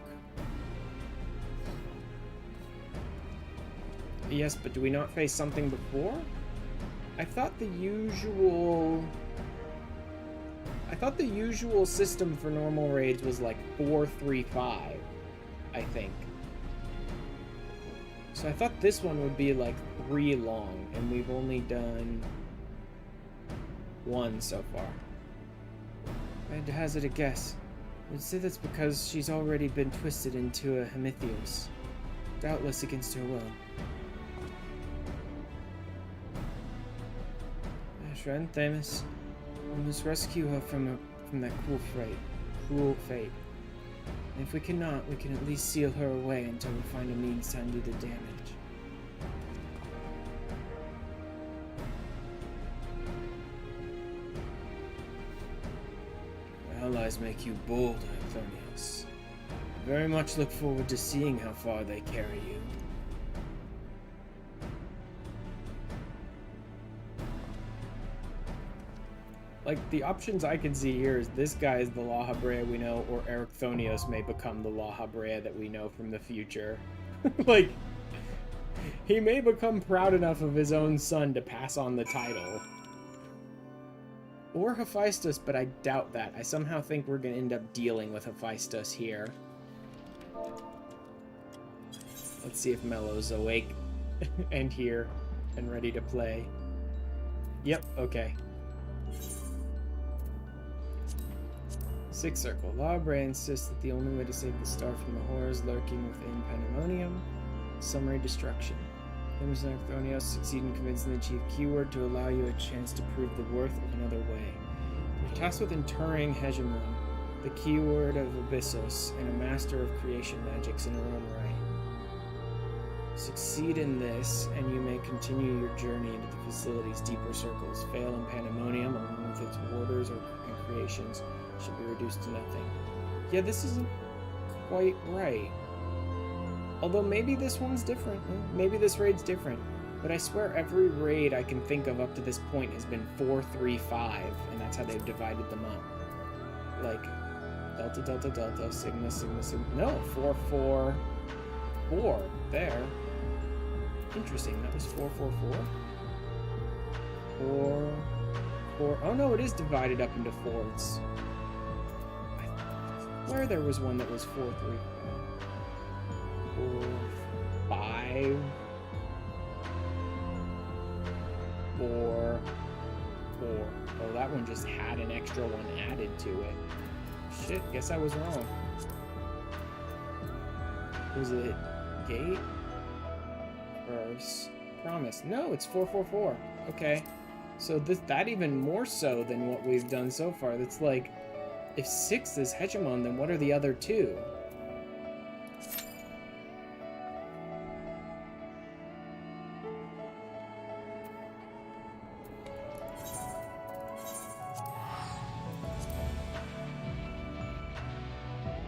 B: Yes, but do we not face something before? I thought the usual system for normal raids was like 4-3-5, I think.
A: So I thought this one would be like 3 long, and we've only done 1 so far.
B: I'd hazard a guess. I'd say that's because she's already been twisted into a Hemithios, doubtless against her will. Ashran, Themis, we must rescue her from that cruel fate. And if we cannot, we can at least seal her away until we find a means to undo the damage. Allies make you bold, Anthonius. I very much look forward to seeing how far they carry you.
A: Like, the options I can see here is this guy is the La Habrea we know, or Ericthonios may become the La Habrea that we know from the future. Like, he may become proud enough of his own son to pass on the title. Or Hephaestus, but I doubt that. I somehow think we're going to end up dealing with Hephaestus here. Let's see if Mello's awake and here and ready to play. Yep, okay. 6th circle. La Habrea insists that the only way to save the star from the horrors lurking within Pandaemonium is summary destruction. Themis and Ericthonios succeed in convincing the chief keyword to allow you a chance to prove the worth of another way. You're tasked with interring Hegemon, the keyword of Abyssos, and a master of creation magics in her own right. Succeed in this, and you may continue your journey into the facility's deeper circles. Fail in Pandaemonium, along with its warders and creations, should be reduced to nothing. Yeah, this isn't quite right. Although maybe this one's different. Maybe this raid's different. But I swear every raid I can think of up to this point has been 4, 3, 5, and that's how they've divided them up. Like, Delta, Delta, Delta, Sigma, Sigma, Sigma. No, 4, 4, 4. There. Interesting. That was 4, 4, 4. 4, 4. Oh no, it is divided up into fourths. Where there was one that was 4, 3, 4, 5, 4, 4. Oh, that one just had an extra one added to it. Shit, guess I was wrong. Was it gate? Verse promise. No, it's 4, 4, 4. Okay. So that even more so than what we've done so far. That's like, if 6 is Hegemon, then what are the other 2?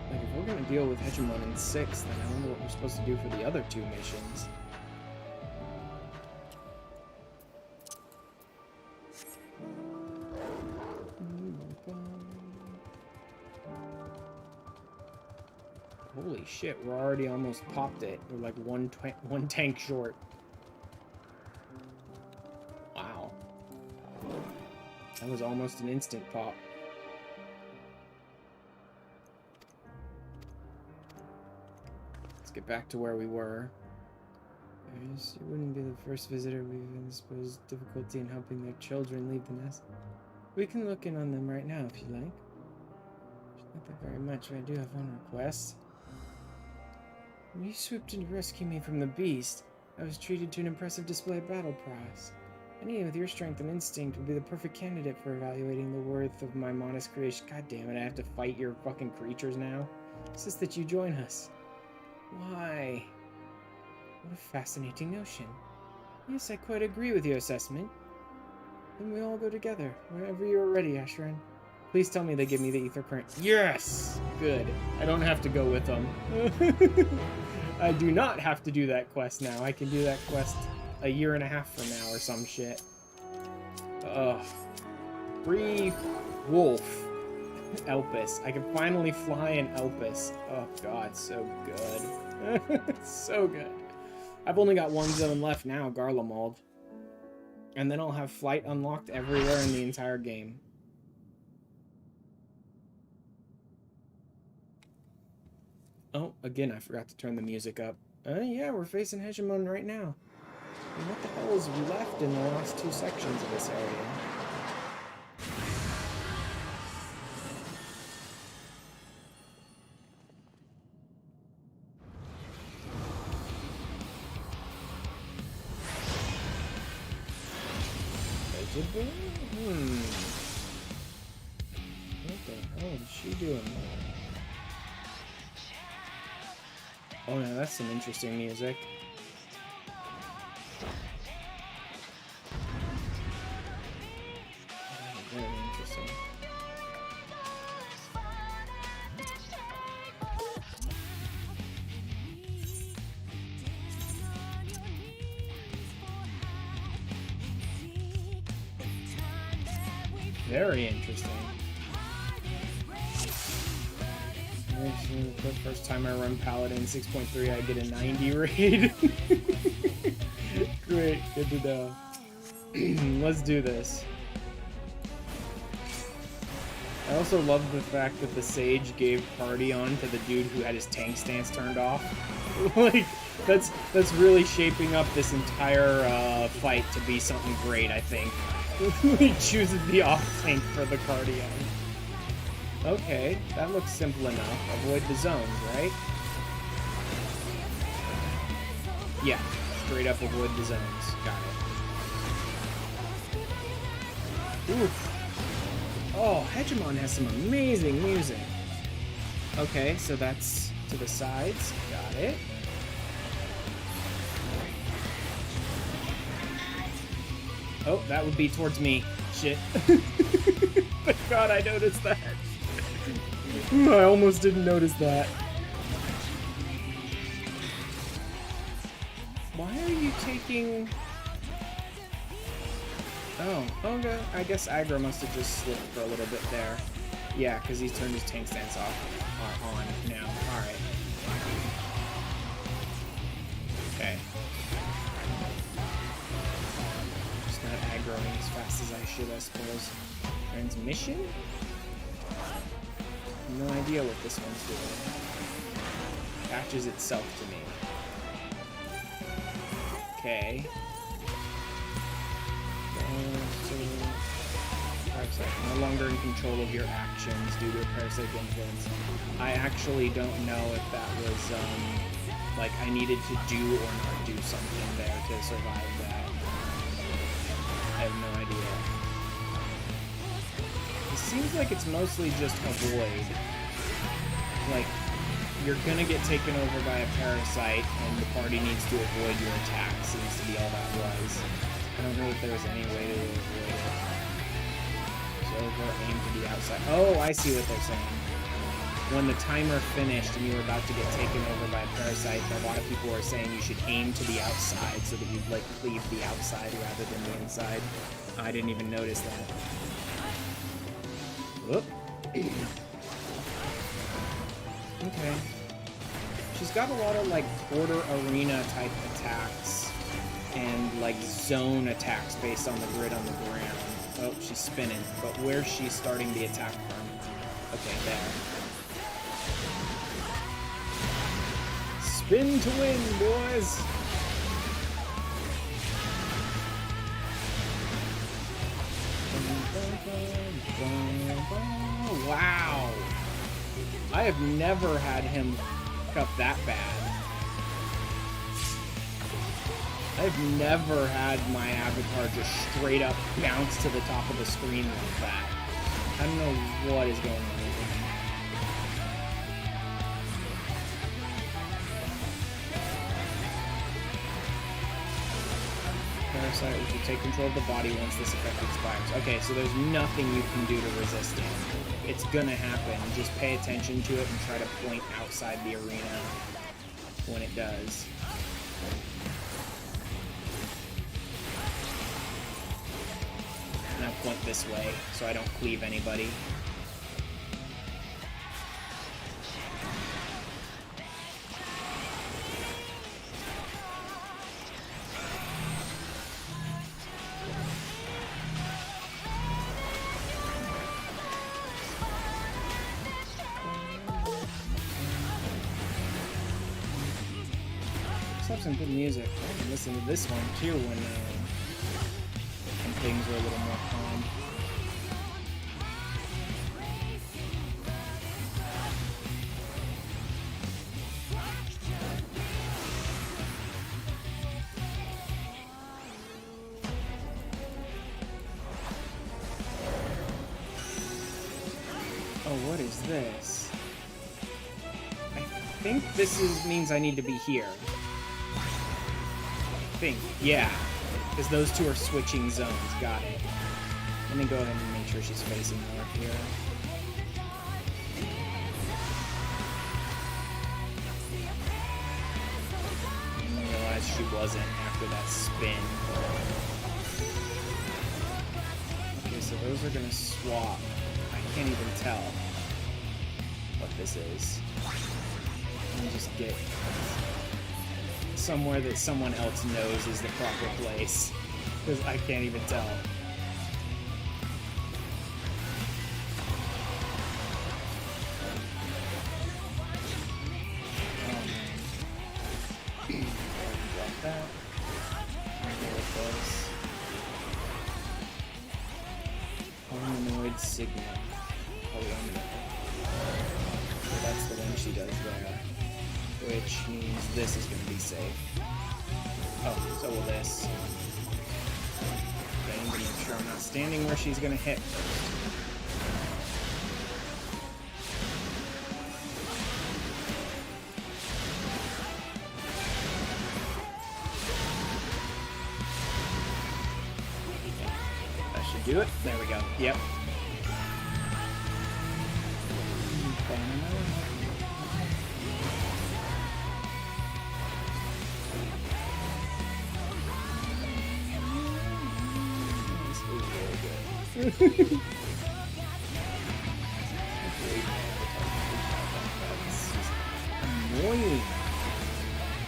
A: Like, if we're gonna deal with Hegemon in 6, then I wonder what we're supposed to do for the other 2 missions. Holy shit, we're already almost popped it. We're like one tank short. Wow. That was almost an instant pop. Let's get back to where we were. You wouldn't be the first visitor we've exposed difficulty in helping their children leave the nest. We can look in on them right now if you like. Not that very much, but I do have one request. When you swooped in to rescue me from the beast, I was treated to an impressive display of battle prowess. Anyone with your strength and instinct would be the perfect candidate for evaluating the worth of my modest creation. God damn it, I have to fight your fucking creatures now? It's just that you join us. Why? What a fascinating notion. Yes, I quite agree with your assessment. Then we all go together, wherever you are ready, Ashran. Please tell me they give me the ether current. Yes! Good. I don't have to go with them. I do not have to do that quest now. I can do that quest a year and a half from now or some shit. Ugh. Free wolf. Elpis. I can finally fly an Elpis. Oh god, so good. So good. I've only got 1 zone left now, Garlemald. And then I'll have flight unlocked everywhere in the entire game. Oh, again, I forgot to turn the music up. Yeah, we're facing Hegemon right now. And what the hell is left in the last two sections of this area? What the hell is she doing there? Oh no, that's some interesting music. Oh, very interesting. Very interesting. The first time I run Paladin 6.3, I get a 90 raid. Great, good to know. Let's do this. I also love the fact that the Sage gave party on to the dude who had his tank stance turned off. Like, that's really shaping up this entire fight to be something great, I think. He chooses the off tank for the Cardion. Okay, that looks simple enough. Avoid the zones, right? Yeah, straight up avoid the zones. Got it. Oof. Oh, Hegemon has some amazing music. Okay, so that's to the sides. Got it. Oh, that would be towards me. Shit. Thank God I noticed that. I almost didn't notice that. Why are you taking... Oh, okay. I guess aggro must have just slipped for a little bit there. Yeah, because he's turned his tank stance off. On now. Alright. Okay. Just not aggroing as fast as I should, I suppose. Transmission? No idea what this one's doing. Attaches itself to me. Okay. Parasite. No longer in control of your actions due to a parasite influence. I actually don't know if that was, like, I needed to do or not do something there to survive that. I have no idea. It seems like it's mostly just avoid. Like, you're gonna get taken over by a parasite, and the party needs to avoid your attack. Seems to be all that was. I don't know if there's any way to avoid it. So go aim to the outside. Oh, I see what they're saying. When the timer finished and you were about to get taken over by a parasite, a lot of people are saying you should aim to the outside so that you'd, like, cleave the outside rather than the inside. I didn't even notice that. Whoop. Okay. She's got a lot of, like, quarter arena type attacks and, like, zone attacks based on the grid on the ground. Oh, she's spinning. But where's she starting the attack from? Okay, there. Spin to win, boys! Wow! I have never had him up that bad. I've never had my avatar just straight up bounce to the top of the screen like that. I don't know what is going on with him. Parasite, which will take control of the body once this effect expires. Okay, so there's nothing you can do to resist it. It's gonna happen. Just pay attention to it and try to point outside the arena when it does. Now point this way so I don't cleave anybody.
B: have some good music. I can listen to this one too when things are a little more calm. Oh, what is this? I think this means I need to be here. I think, yeah. Because those two are switching zones. Got it. Let me go ahead and make sure she's facing north here. I didn't realize she wasn't after that spin. Okay, so those are gonna swap. I can't even tell what this is. Let me just get somewhere that someone else knows is the proper place, because I can't even tell. Drop that. Humanoid Sigma. So that's the one she does there. Which means this is going to be safe. Oh, so will this. Okay, I'm going to make sure I'm not standing where she's going to hit first. That should do it. There we go. Yep. Annoying.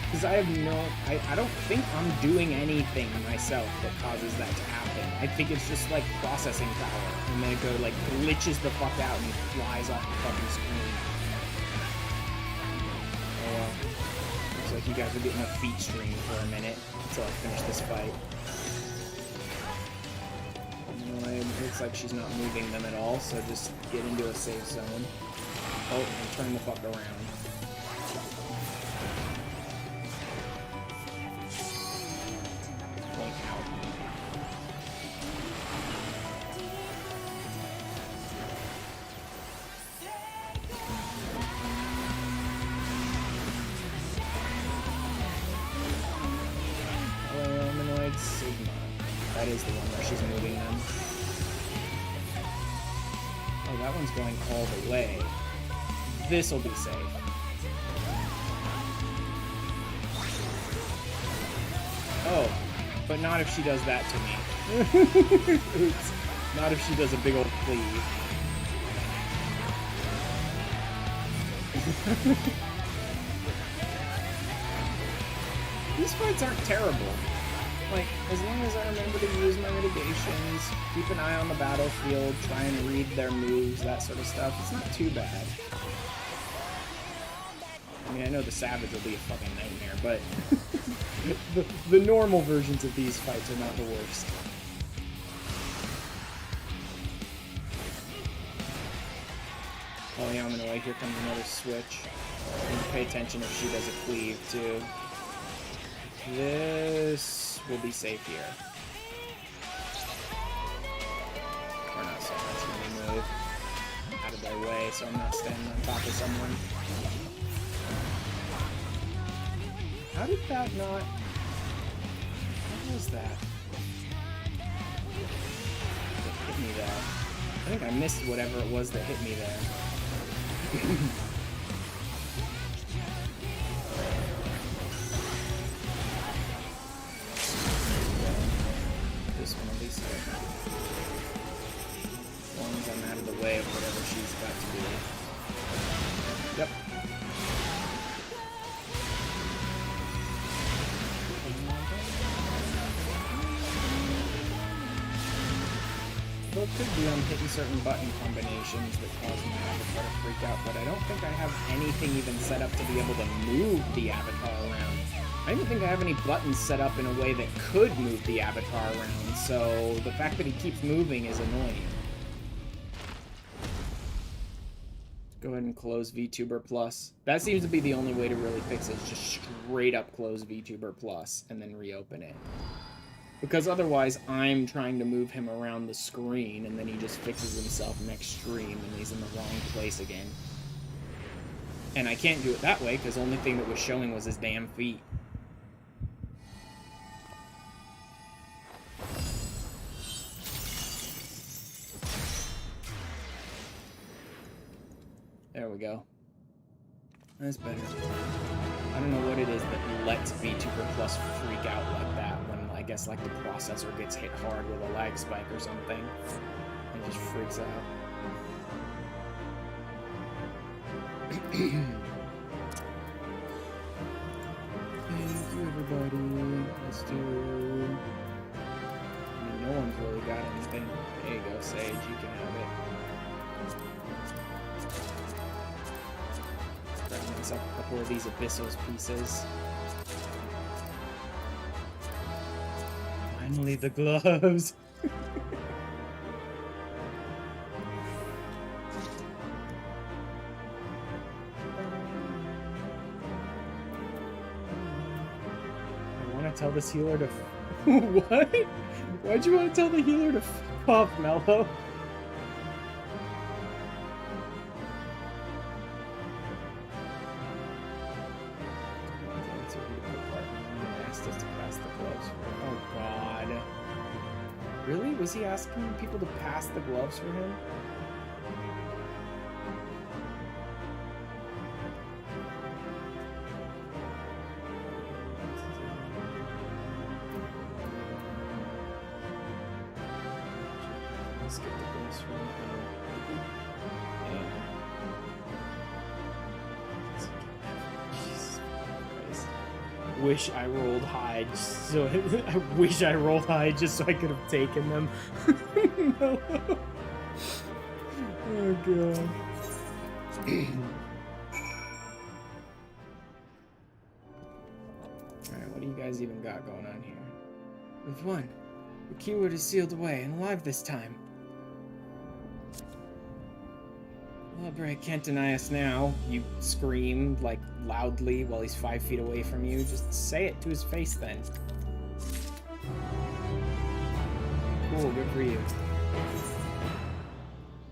B: Because I have I don't think I'm doing anything myself that causes that to happen. I think it's just like processing power. And then it like glitches the fuck out and flies off the fucking screen. Oh well. Looks like you guys are getting a feet stream for a minute until I finish this fight. It looks like she's not moving them at all, so just get into a safe zone. Oh, and turn the fuck around. Point out. Humanoid Sigma. That is the one where she's moving them. Oh, that one's going all the way. This'll be safe. Oh, but not if she does that to me. Oops. Not if she does a big old cleave. These fights aren't terrible. Like, as long as I remember to use my mitigations, keep an eye on the battlefield, try and read their moves, that sort of stuff, it's not too bad. I mean, I know the Savage will be a fucking nightmare, but the normal versions of these fights are not the worst. Oh yeah, I'm gonna like, here comes another switch. I need to pay attention if she does a cleave, too. This will be safe here. Or not so much. Let me move out of their way so I'm not standing on top of someone. How did that not... What was that? It hit me there. I think I missed whatever it was that hit me there. This one will be safe. As long as I'm out of the way of whatever she's got to do. Yep. Well, it could be I'm hitting certain button combinations that cause my avatar to freak out, but I don't think I have anything even set up to be able to move the avatar around.
A: I don't think I have any buttons set up in a way that could move the avatar around, so the fact that he keeps moving is annoying. Go ahead and close VTuber Plus. That seems to be the only way to really fix it, is just straight up close VTuber Plus and then reopen it. Because otherwise, I'm trying to move him around the screen, and then he just fixes himself next stream, and he's in the wrong place again. And I can't do it that way, because the only thing that was showing was his damn feet. There we go. That's better. I don't know what it is that lets VTuber Plus freak out like that when, I guess, like, the processor gets hit hard with a lag spike or something. It just freaks out. Thank you, everybody. Let's do... I mean, no one's really got anything. There you go, Sage. You can have it. Mix up a couple of these Abyssos pieces. Finally, the gloves! I want to tell this healer to... What? Why'd you want to tell the healer to f off, Mello? Really? Was he asking people to pass the gloves for him? Let's get the gloves for him. Wish I rolled high just so I wish I rolled high just so I could have taken them. No. Oh god. Alright, what do you guys even got going on here?
B: We've won. The keyword is sealed away and alive this time.
A: Bray can't deny us now. You scream, like, loudly while he's 5 feet away from you. Just say it to his face, then. Cool, good for you.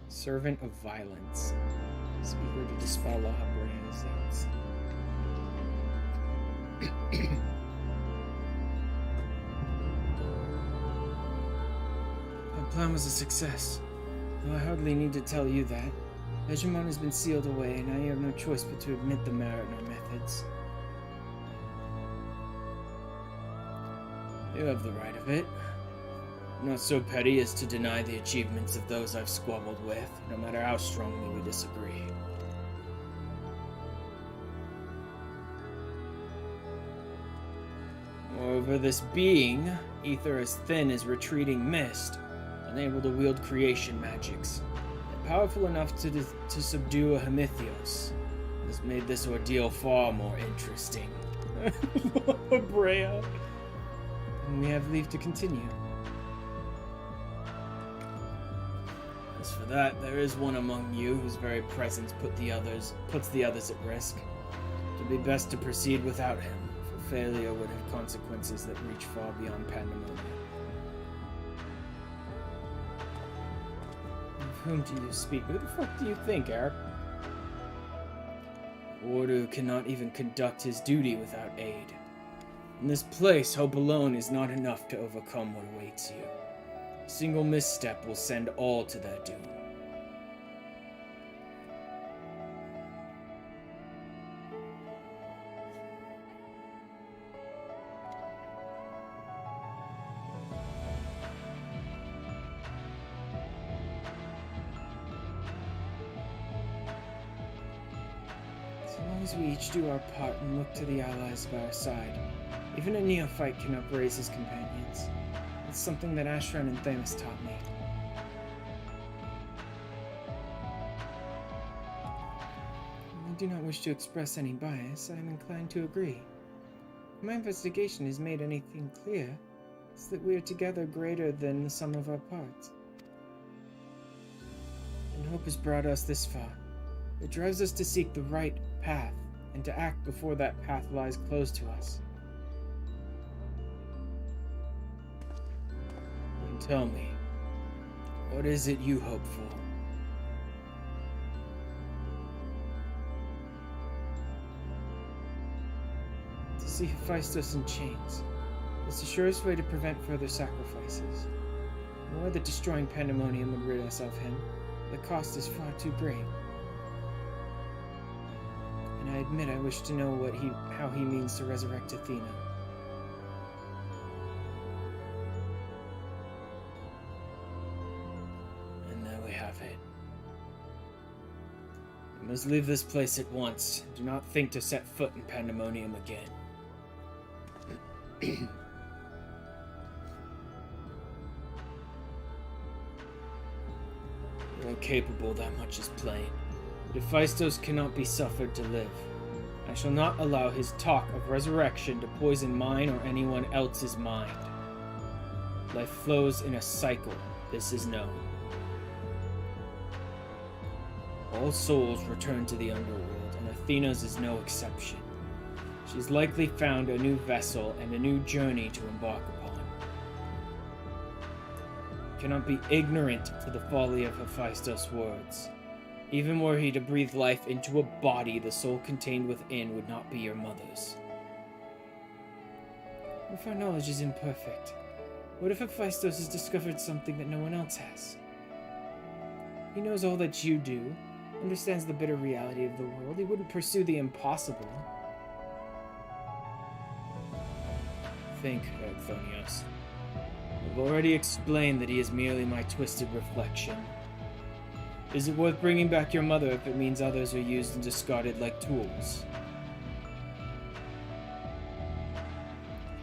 A: Servant of Violence. Speaker to dispel La Brea's doubts.
B: Our plan was a success. Though I hardly need to tell you that. Hegemon has been sealed away, and now you have no choice but to admit the merit in our methods.
A: You have the right of it. Not so petty as to deny the achievements of those I've squabbled with, no matter how strongly we disagree. Moreover, this being, ether as thin as retreating mist, unable to wield creation magics, powerful enough to subdue a Hemithios, has made this ordeal far more interesting. Brea.
B: And we have leave to continue.
A: As for that, there is one among you whose very presence puts the others at risk. It would be best to proceed without him, for failure would have consequences that reach far beyond Pandaemonium.
B: Whom do you speak?
A: Who the fuck do you think, Eric? Order cannot even conduct his duty without aid. In this place, hope alone is not enough to overcome what awaits you. A single misstep will send all to their doom.
B: As we each do our part and look to the allies by our side, even a neophyte can upraise his companions. It's something that Ashran and Themis taught me. I do not wish to express any bias. I am inclined to agree. My investigation has made anything clear. It's that we are together greater than the sum of our parts. And hope has brought us this far. It drives us to seek the right path, and to act before that path lies closed to us.
A: Then tell me, what is it you hope for?
B: To see Hephaestus in chains. It's the surest way to prevent further sacrifices. More that destroying Pandaemonium would rid us of him. The cost is far too great. And I admit I wish to know how he means to resurrect Athena.
A: And there we have it. We must leave this place at once. Do not think to set foot in Pandaemonium again. You're incapable, that much is plain. But Hephaestus cannot be suffered to live. I shall not allow his talk of resurrection to poison mine or anyone else's mind. Life flows in a cycle, this is known. All souls return to the underworld, and Athena's is no exception. She's likely found a new vessel and a new journey to embark upon. Cannot be ignorant to the folly of Hephaestus' words. Even were he to breathe life into a body, the soul contained within would not be your mother's.
B: If our knowledge is imperfect, what if Hephaestus has discovered something that no one else has? He knows all that you do, understands the bitter reality of the world. He wouldn't pursue the impossible.
A: Think, Erchthonios. I've already explained that he is merely my twisted reflection. Is it worth bringing back your mother if it means others are used and discarded like tools?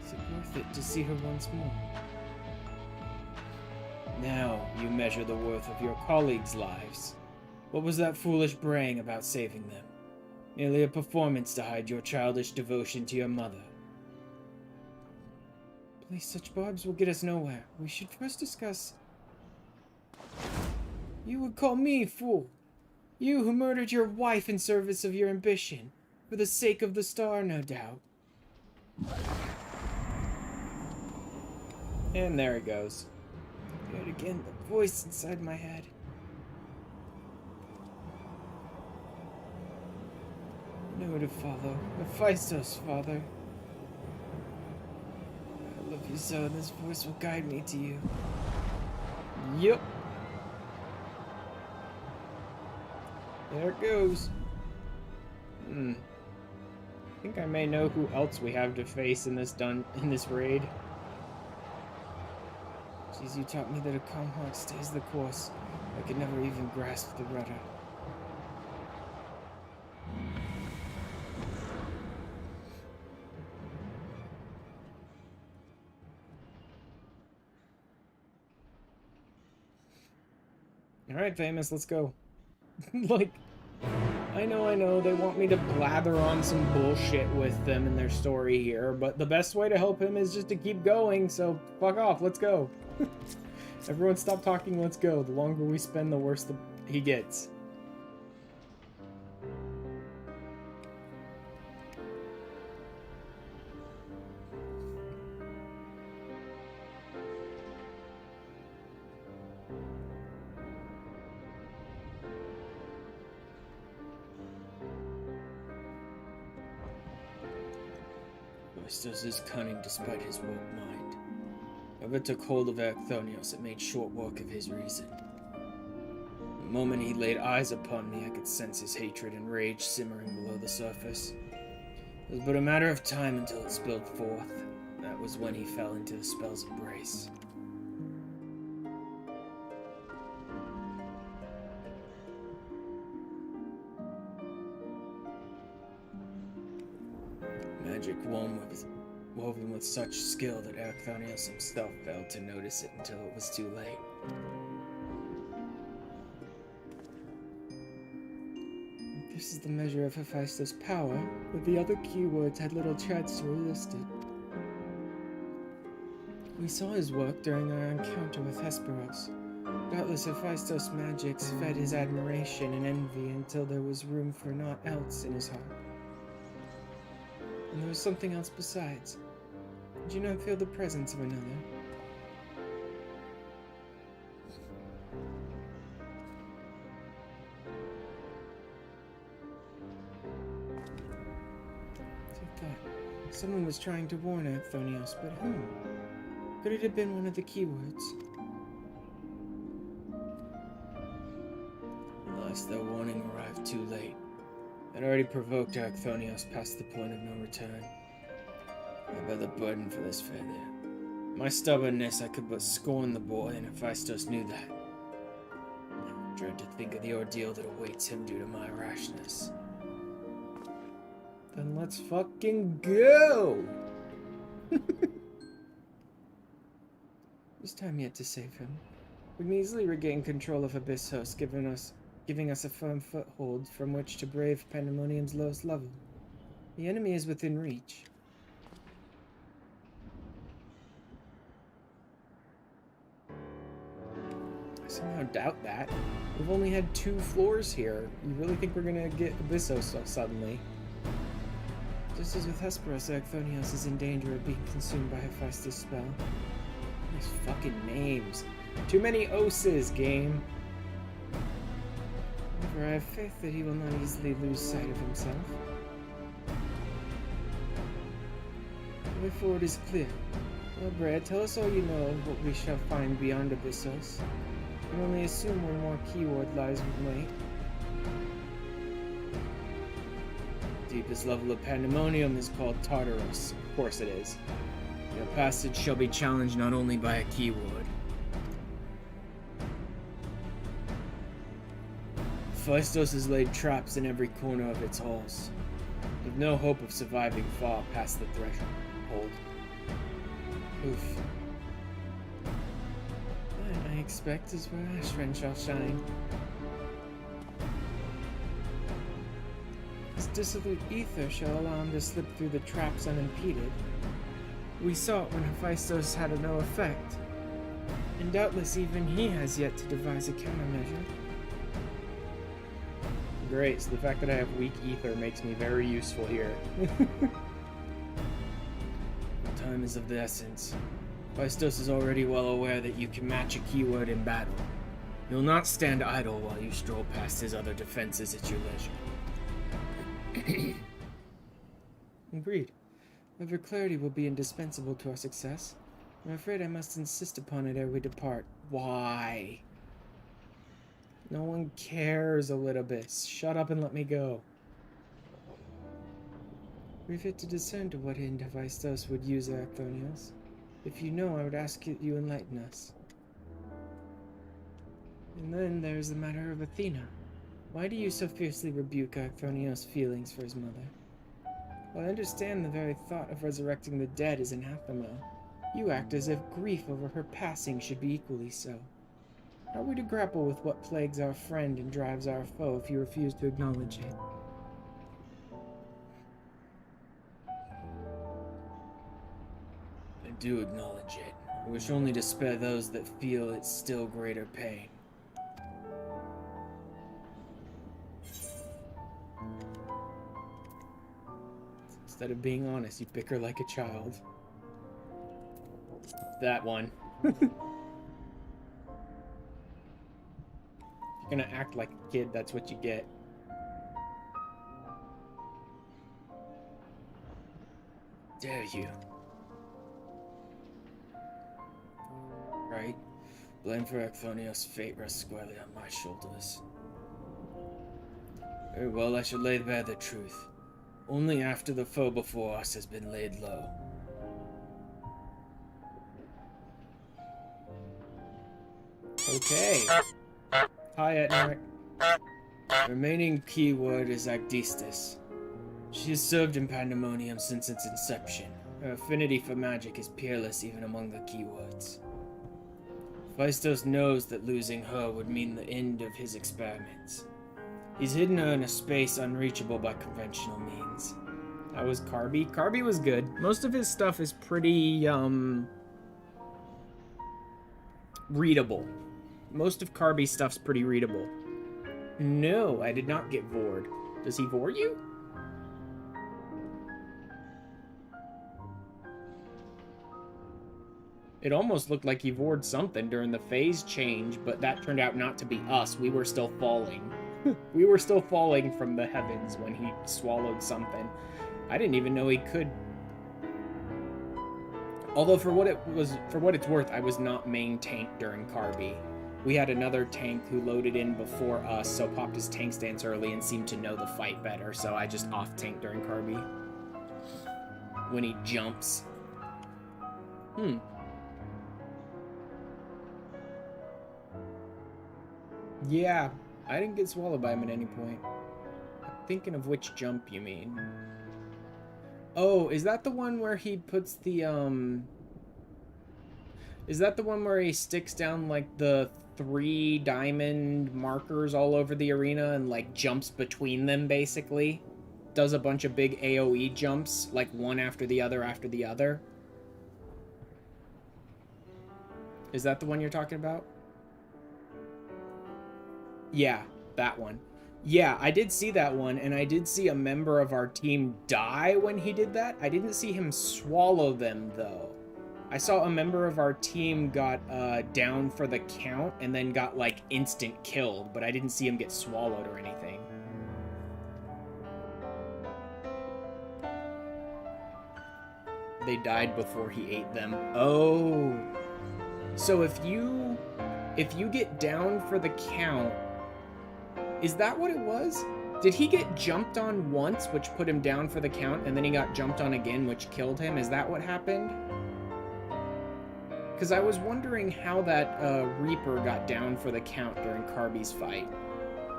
B: Is it worth it to see her once more?
A: Now you measure the worth of your colleagues' lives. What was that foolish braying about saving them? Merely a performance to hide your childish devotion to your mother.
B: Please, such barbs will get us nowhere. We should first discuss... You would call me fool. You who murdered your wife in service of your ambition. For the sake of the star, no doubt.
A: And there it goes.
B: Yet again, the voice inside my head. I know where to follow. Hephaestus, father. I love you so, this voice will guide me to you.
A: Yep. There it goes. I think I may know who else we have to face in this raid.
B: Jeez, you taught me that a calm heart stays the course. I could never even grasp the rudder.
A: Alright, famous, let's go. Like, I know, they want me to blather on some bullshit with them in their story here, but the best way to help him is just to keep going, so fuck off, let's go. Everyone stop talking, let's go. The longer we spend, the worse he gets. Hephaestus is cunning despite his woke mind. Whoever took hold of Erchthonios, it made short work of his reason. The moment he laid eyes upon me, I could sense his hatred and rage simmering below the surface. It was but a matter of time until it spilled forth. That was when he fell into the spell's embrace. Magic woven with such skill that Erchthonios himself failed to notice it until it was too late.
B: This is the measure of Hephaestus' power, but the other keywords had little chance to resist it. We saw his work during our encounter with Hesperos. Doubtless Hephaestus' magics fed his admiration and envy until there was room for naught else in his heart. And there was something else besides. Did you not feel the presence of another? Take that. Someone was trying to warn Anthonios, but whom? Could it have been one of the keywords?
A: Alas, their warning arrived too late. It already provoked Anthonios past the point of no return. I bear the burden for this failure. My stubbornness, I could but scorn the boy, and Hephaestus knew that. I dread to think of the ordeal that awaits him due to my rashness.
B: Then let's fucking go! There's time yet to save him. We can easily regain control of Abyssos, giving us a firm foothold from which to brave Pandaemonium's lowest level. The enemy is within reach. I somehow doubt that. We've only had 2 floors here. You really think we're gonna get Abyssos suddenly? Just as with Hesperos, Anthonios is in danger of being consumed by Hephaestus' spell. These fucking names. Too many oses, game. However, I have faith that he will not easily lose sight of himself. The way forward is clear. Well, Brad, tell us all you know of what we shall find beyond Abyssos. You can only assume where more keyword lies in wait.
A: Deepest level of Pandaemonium is called Tartarus. Of course it is. Your passage shall be challenged not only by a keyword. Hephaestus has laid traps in every corner of its halls. With no hope of surviving far past the threshold. Oof.
B: What I expect is where Ashren shall shine. His dissolute ether shall allow him to slip through the traps unimpeded. We saw it when Hephaestus had no effect, and doubtless even he has yet to devise a countermeasure.
A: Great, so the fact that I have weak ether makes me very useful here. Time is of the essence. Hephaestus is already well aware that you can match a keyword in battle. You'll not stand idle while you stroll past his other defenses at your leisure.
B: Agreed. However, clarity will be indispensable to our success. I'm afraid I must insist upon it ere we depart.
A: Why?
B: No one cares, Elidibus. Shut up and let me go. We've yet to discern to what end Hephaestus would use Anthonios. If you know, I would ask that you enlighten us. And then there's the matter of Athena. Why do you so fiercely rebuke Anthonios' feelings for his mother? While I understand the very thought of resurrecting the dead is anathema, you act as if grief over her passing should be equally so. How are we to grapple with what plagues our friend and drives our foe if you refuse to acknowledge it?
A: I do acknowledge it. I wish only to spare those that feel its still greater pain.
B: Instead of being honest, you bicker like a child.
A: That one.
B: You're gonna act like a kid, that's what you get.
A: Dare you? Right? Blame for Anthonios' fate rests squarely on my shoulders. Very well, I shall lay bare the truth. Only after the foe before us has been laid low.
B: Okay. Hi, Etnark.
A: The remaining keyword is Agdistis. She has served in Pandaemonium since its inception. Her affinity for magic is peerless even among the keywords. Hephaestus knows that losing her would mean the end of his experiments. He's hidden her in a space unreachable by conventional means. That was Carby. Carby was good. Most of his stuff is pretty, readable. Most of Carby's stuff's pretty readable. No, I did not get vored. Does he vore you? It almost looked like he vored something during the phase change, but that turned out not to be us. We were still falling. We were still falling from the heavens when he swallowed something. I didn't even know he could. Although for what it's worth, I was not main tank during Carby. We had another tank who loaded in before us, so popped his tank stance early and seemed to know the fight better, so I just off-tanked during Carby. When he jumps. Yeah, I didn't get swallowed by him at any point. I'm thinking of which jump you mean. Oh, is that the one where he puts the, Is that the one where he sticks down, like, the 3 diamond markers all over the arena and, like, jumps between them, basically? Does a bunch of big AoE jumps, like, one after the other after the other? Is that the one you're talking about? Yeah, that one. Yeah, I did see that one, and I did see a member of our team die when he did that. I didn't see him swallow them, though. I saw a member of our team got down for the count and then got, like, instant killed, but I didn't see him get swallowed or anything. They died before he ate them. Oh. So if you get down for the count, is that what it was? Did he get jumped on once, which put him down for the count, and then he got jumped on again, which killed him? Is that what happened? Because I was wondering how that Reaper got down for the count during Carby's fight.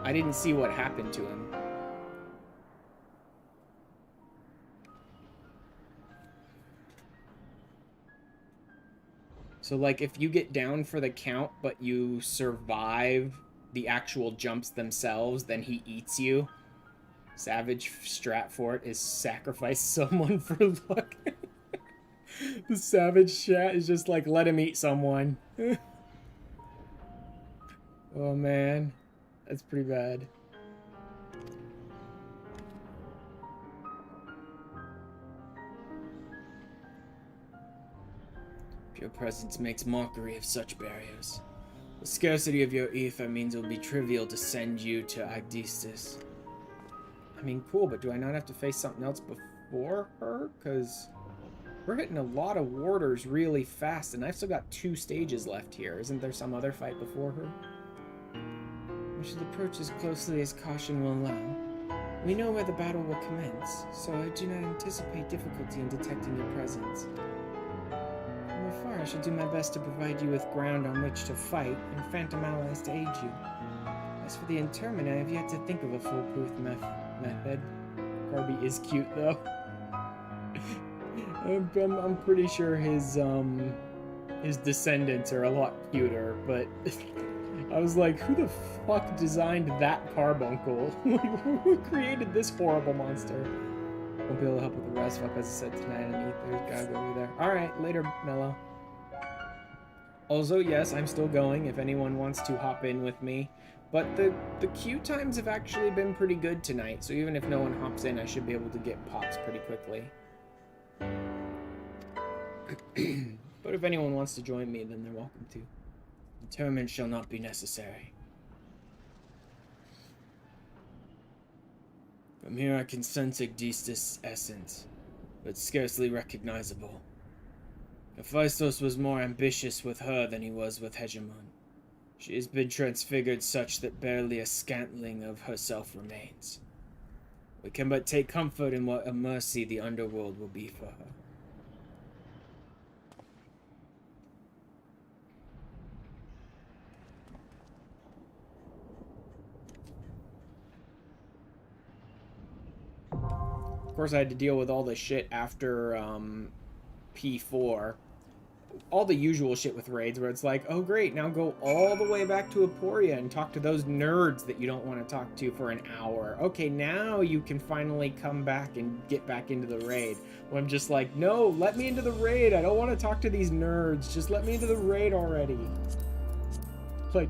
A: I didn't see what happened to him. So, like, if you get down for the count, but you survive the actual jumps themselves, then he eats you. Savage strat for it is sacrifice someone for luck. The savage chat is just like, let him eat someone. Oh man, that's pretty bad. Your presence makes mockery of such barriers. The scarcity of your ether means it will be trivial to send you to Agdistis. I mean, cool, but do I not have to face something else before her? Because we're hitting a lot of warders really fast, and I've still got 2 stages left here. Isn't there some other fight before her? We should approach as closely as caution will allow. We know where the battle will commence, so I do not anticipate difficulty in detecting your presence. From afar, I shall do my best to provide you with ground on which to fight, and phantom allies to aid you. As for the interment, I have yet to think of a foolproof method. Carby is cute, though. I'm pretty sure his descendants are a lot cuter, but I was like, who the fuck designed that carbuncle? Who created this horrible monster? Won't be able to help with the rest. Fuck, as I said tonight, and there's gotta go over there. Alright, later, Mello. Also, yes, I'm still going if anyone wants to hop in with me. But the queue times have actually been pretty good tonight, so even if no one hops in, I should be able to get pops pretty quickly. But if anyone wants to join me, then they're welcome to. Interment shall not be necessary. From here I can sense Agdistis' essence, but scarcely recognizable. Hephaestus was more ambitious with her than he was with Hegemon. She has been transfigured such that barely a scantling of herself remains. We can but take comfort in what a mercy the underworld will be for her. Of course, I had to deal with all the shit after P4. all the usual shit with raids where it's like, oh great, now go all the way back to Aporia and talk to those nerds that you don't want to talk to for an hour. Okay, now you can finally come back and get back into the raid. When I'm just like, no, let me into the raid. I don't want to talk to these nerds. Just let me into the raid already. Like,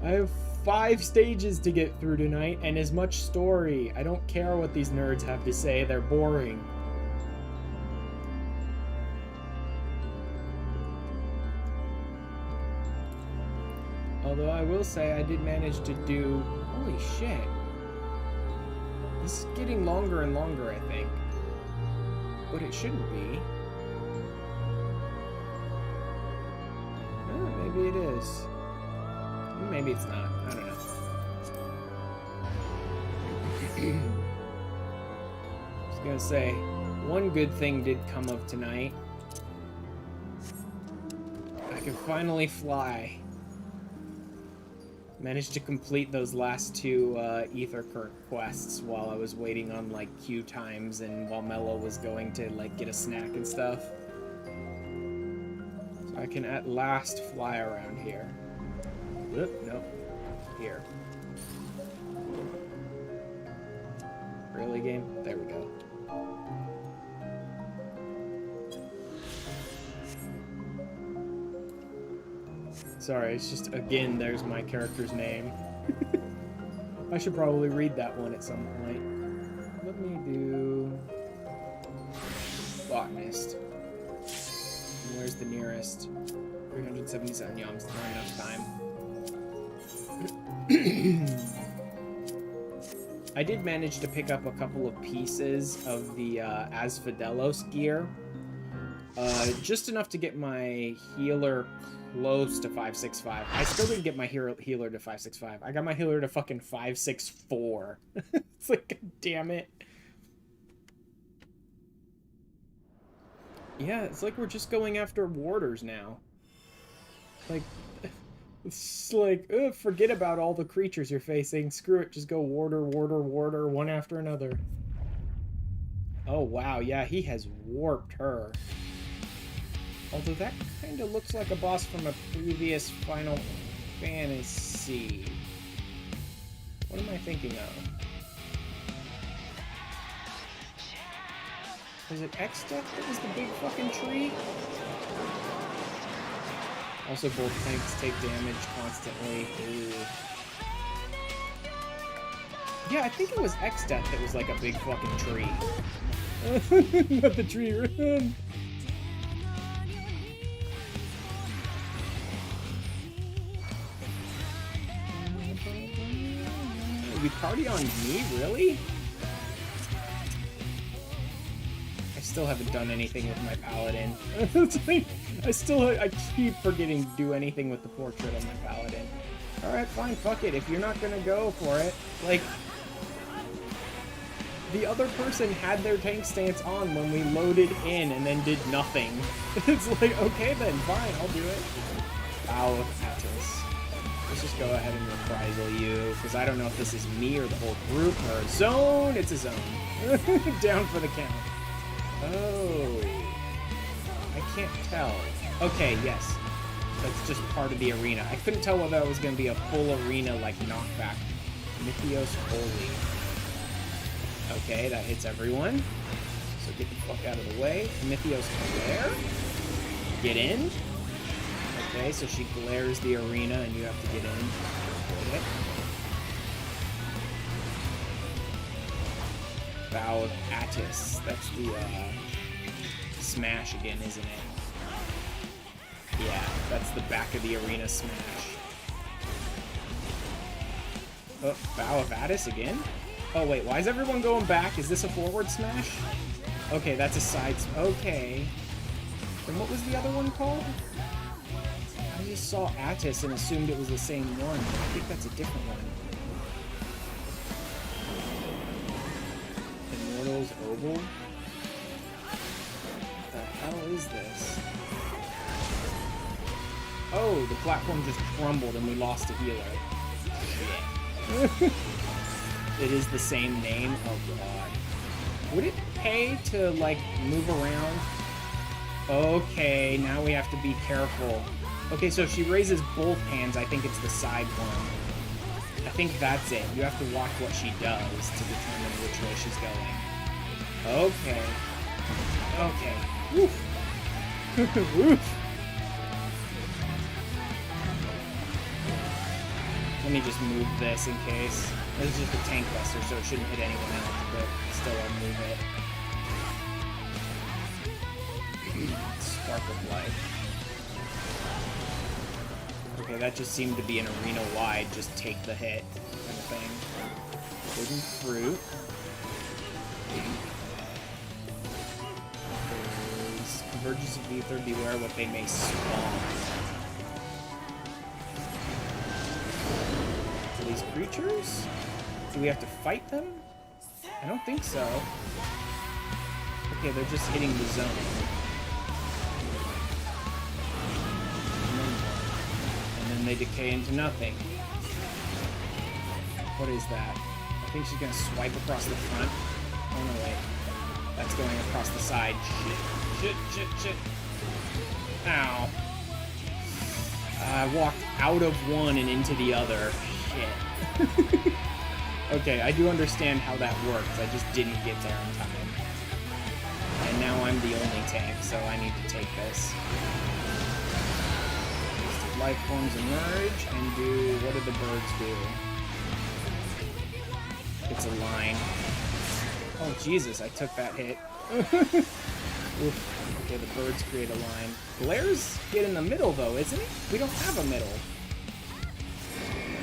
A: I have 5 stages to get through tonight and as much story. I don't care what these nerds have to say. They're boring. Although I will say I did manage to do... Holy shit. This is getting longer and longer, I think. But it shouldn't be. Oh, maybe it is. Maybe it's not. I don't know. I was gonna say, one good thing did come of tonight. I can finally fly. Managed to complete those last 2 Etherkirk quests while I was waiting on, like, queue times and while Mello was going to, like, get a snack and stuff. So I can at last fly around here. Oop, no. Here. Really, game? There we go. Sorry, it's just, again, there's my character's name. I should probably read that one at some point. Let me do... Botanist. And where's the nearest? 377 yums, not enough time. I did manage to pick up a couple of pieces of the Asphodelos gear. Just enough to get my healer close to 565. I still didn't get my healer to 565. I got my healer to fucking 564. It's like, God damn it. Yeah, it's like we're just going after warders now. Like, it's like, forget about all the creatures you're facing. Screw it, just go warder, warder, warder, one after another. Oh, wow, yeah, he has warped her. Although that kind of looks like a boss from a previous Final Fantasy. What am I thinking of? Was it X-Death that was the big fucking tree? Also, both tanks take damage constantly. Ooh. Yeah, I think it was X-Death that was like a big fucking tree. Not the tree, run! You party on me, really? I still haven't done anything with my paladin. I keep forgetting to do anything with the portrait on my paladin. Alright, fine, fuck it. If you're not gonna go for it, like, the other person had their tank stance on when we loaded in and then did nothing. It's like, okay then, fine, I'll do it. Bow of Attis. Let's just go ahead and reprisal you, because I don't know if this is me or the whole group, or a zone. It's a zone. Down for the count. Oh. I can't tell. Okay, yes. That's just part of the arena. I couldn't tell whether it was going to be a full arena, like, knockback. Mythios Holy. Okay, that hits everyone. So get the fuck out of the way. Mythios Glare. Get in. Okay, so she glares the arena and you have to get in. Avoid it. Bow of Attis. That's the smash again, isn't it? Yeah, that's the back of the arena smash. Oh, Bow of Attis again? Oh wait, why is everyone going back? Is this a forward smash? Okay, that's a side... Okay. Then what was the other one called? I just saw Attis and assumed it was the same one. I think that's a different one. Immortals Oval? What the hell is this? Oh, the platform just crumbled and we lost a healer. Shit. It is the same name? Oh god. Would it pay to, like, move around?
B: Okay, now we have to be careful. Okay, so if she raises both hands, I think it's the side one. I think that's it. You have to watch what she does to determine which way she's going. Okay. Okay. Woof. Woof. Let me just move this in case. This is just a tank buster, so it shouldn't hit anyone else, but still I'll move it. Spark of Life. Okay, that just seemed to be an arena-wide, just take the hit kind of thing. Forbidden Fruit. There's Convergence of Ether, beware what they may spawn. Are these creatures? Do we have to fight them? I don't think so. Okay, they're just hitting the zone. And then they decay into nothing. What is that? I think she's gonna swipe across the front. Oh no, wait. That's going across the side. Shit. Ow. I walked out of one and into the other. Shit. Okay, I do understand how that works. I just didn't get there in time. And now I'm the only tank, so I need to take this. Life forms emerge and do... What do the birds do? It's a line. Oh, Jesus, I took that hit. Oof. Okay, the birds create a line. Blair's get in the middle, though, isn't he? We don't have a middle.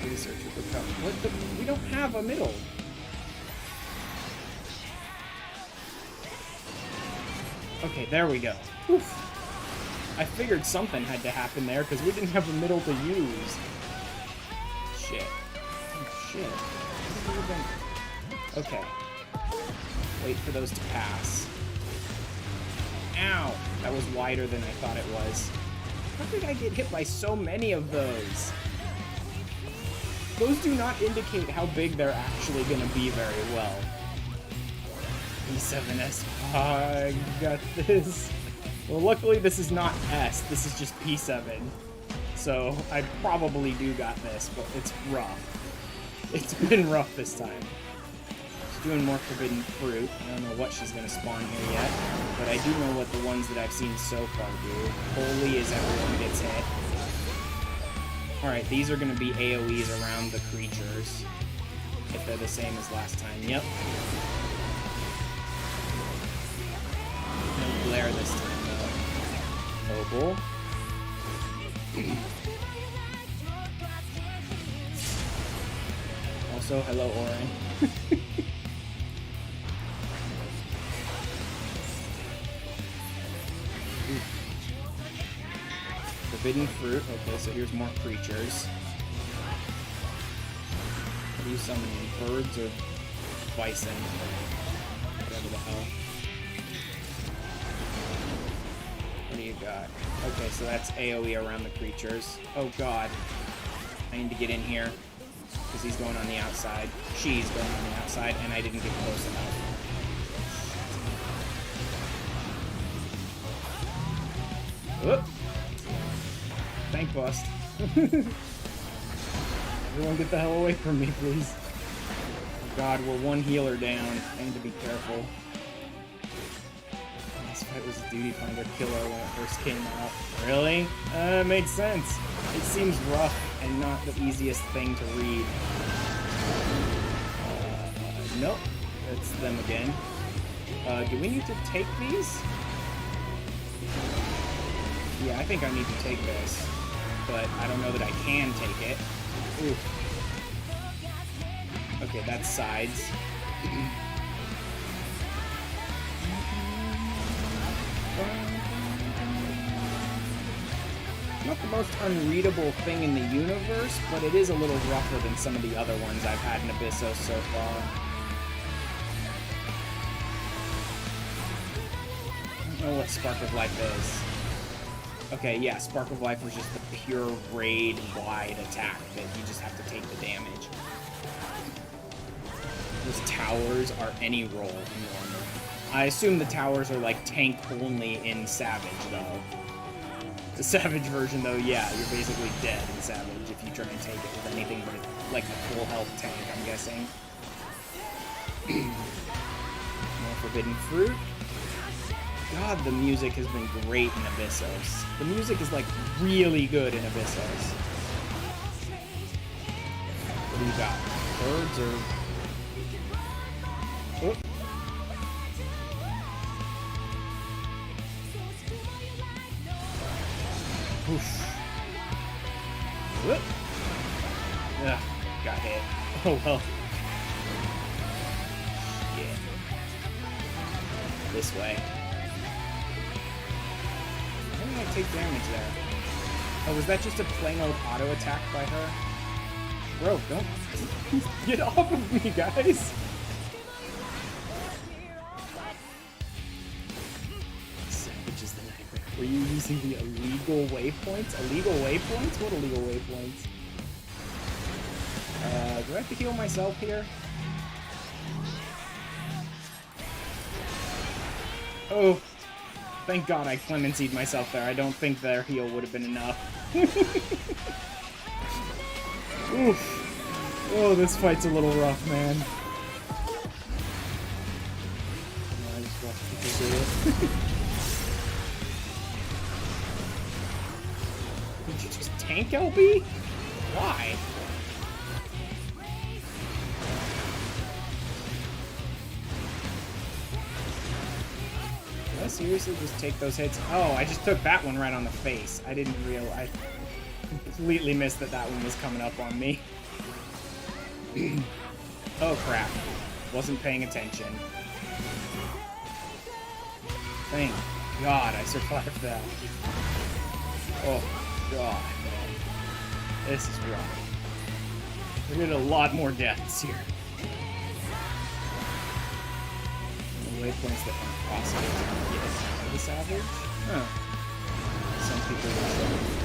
B: Research recover. What the? We don't have a middle. Okay, there we go. Oof. I figured something had to happen there because we didn't have a middle to use. Shit. Oh, shit. Okay. Wait for those to pass. Ow! That was wider than I thought it was. How did I get hit by so many of those? Those do not indicate how big they're actually going to be very well. P7S. I got this. Well, luckily this is not S. This is just P7. So I probably do got this, but it's rough. It's been rough this time. She's doing more Forbidden Fruit. I don't know what she's going to spawn here yet, but I do know what the ones that I've seen so far do. Holy is everyone gets hit. Alright, these are going to be AoEs around the creatures. If they're the same as last time. Yep. No glare this time, though. Noble. Also, hello, Orin. Forbidden Fruit. Okay, so here's more creatures. What are you summoning? Birds or bison? Whatever the hell. What do you got? Okay, so that's AoE around the creatures. Oh god. I need to get in here. Because he's going on the outside. She's going on the outside, and I didn't get close enough. Whoop! Tank bust. Everyone get the hell away from me, please. Oh god, we're one healer down. I need to be careful. This fight was a duty finder killer when it first came out. Really? It makes sense. It seems rough and not the easiest thing to read. Nope. That's them again. Do we need to take these? Yeah, I think I need to take this. But I don't know that I can take it. Ooh. Okay, that's sides. Not the most unreadable thing in the universe, but it is a little rougher than some of the other ones I've had in Abyssos so far. I don't know what Spark of Life is. Okay, yeah, Spark of Life was just the pure raid-wide attack that you just have to take the damage. Those towers are any roll normal.
A: I assume the towers are like tank only in Savage, though. The Savage version, though, yeah, you're basically dead in Savage if you try and take it with anything but like a full health tank, I'm guessing. More forbidden fruit. God, the music has been great in Abyssos. The music is like really good in Abyssos. What do you got? Birds or... Oh. Oof. Whoop. Ugh, got hit. Oh well. Yeah. This way. How did I take damage there? Oh, was that just a plain old auto attack by her? Bro, don't get off of me, guys! Savage is the nightmare. Were you using the illegal waypoints? Illegal waypoints? What illegal waypoints? Do I have to heal myself here? Oh, thank God I clemencied myself there. I don't think their heal would have been enough. Oof. Oh, this fight's a little rough, man. I just watched people do it. Did you just tank LB? Why? Did I seriously just take those hits? Oh, I just took that one right on the face. I didn't realize. I completely missed that that one was coming up on me. Oh crap. Wasn't paying attention. Thank God I survived that. Oh God. This is rough. We're getting a lot more deaths here. The waypoints that aren't possible to get for the Savage? Huh. Some people will.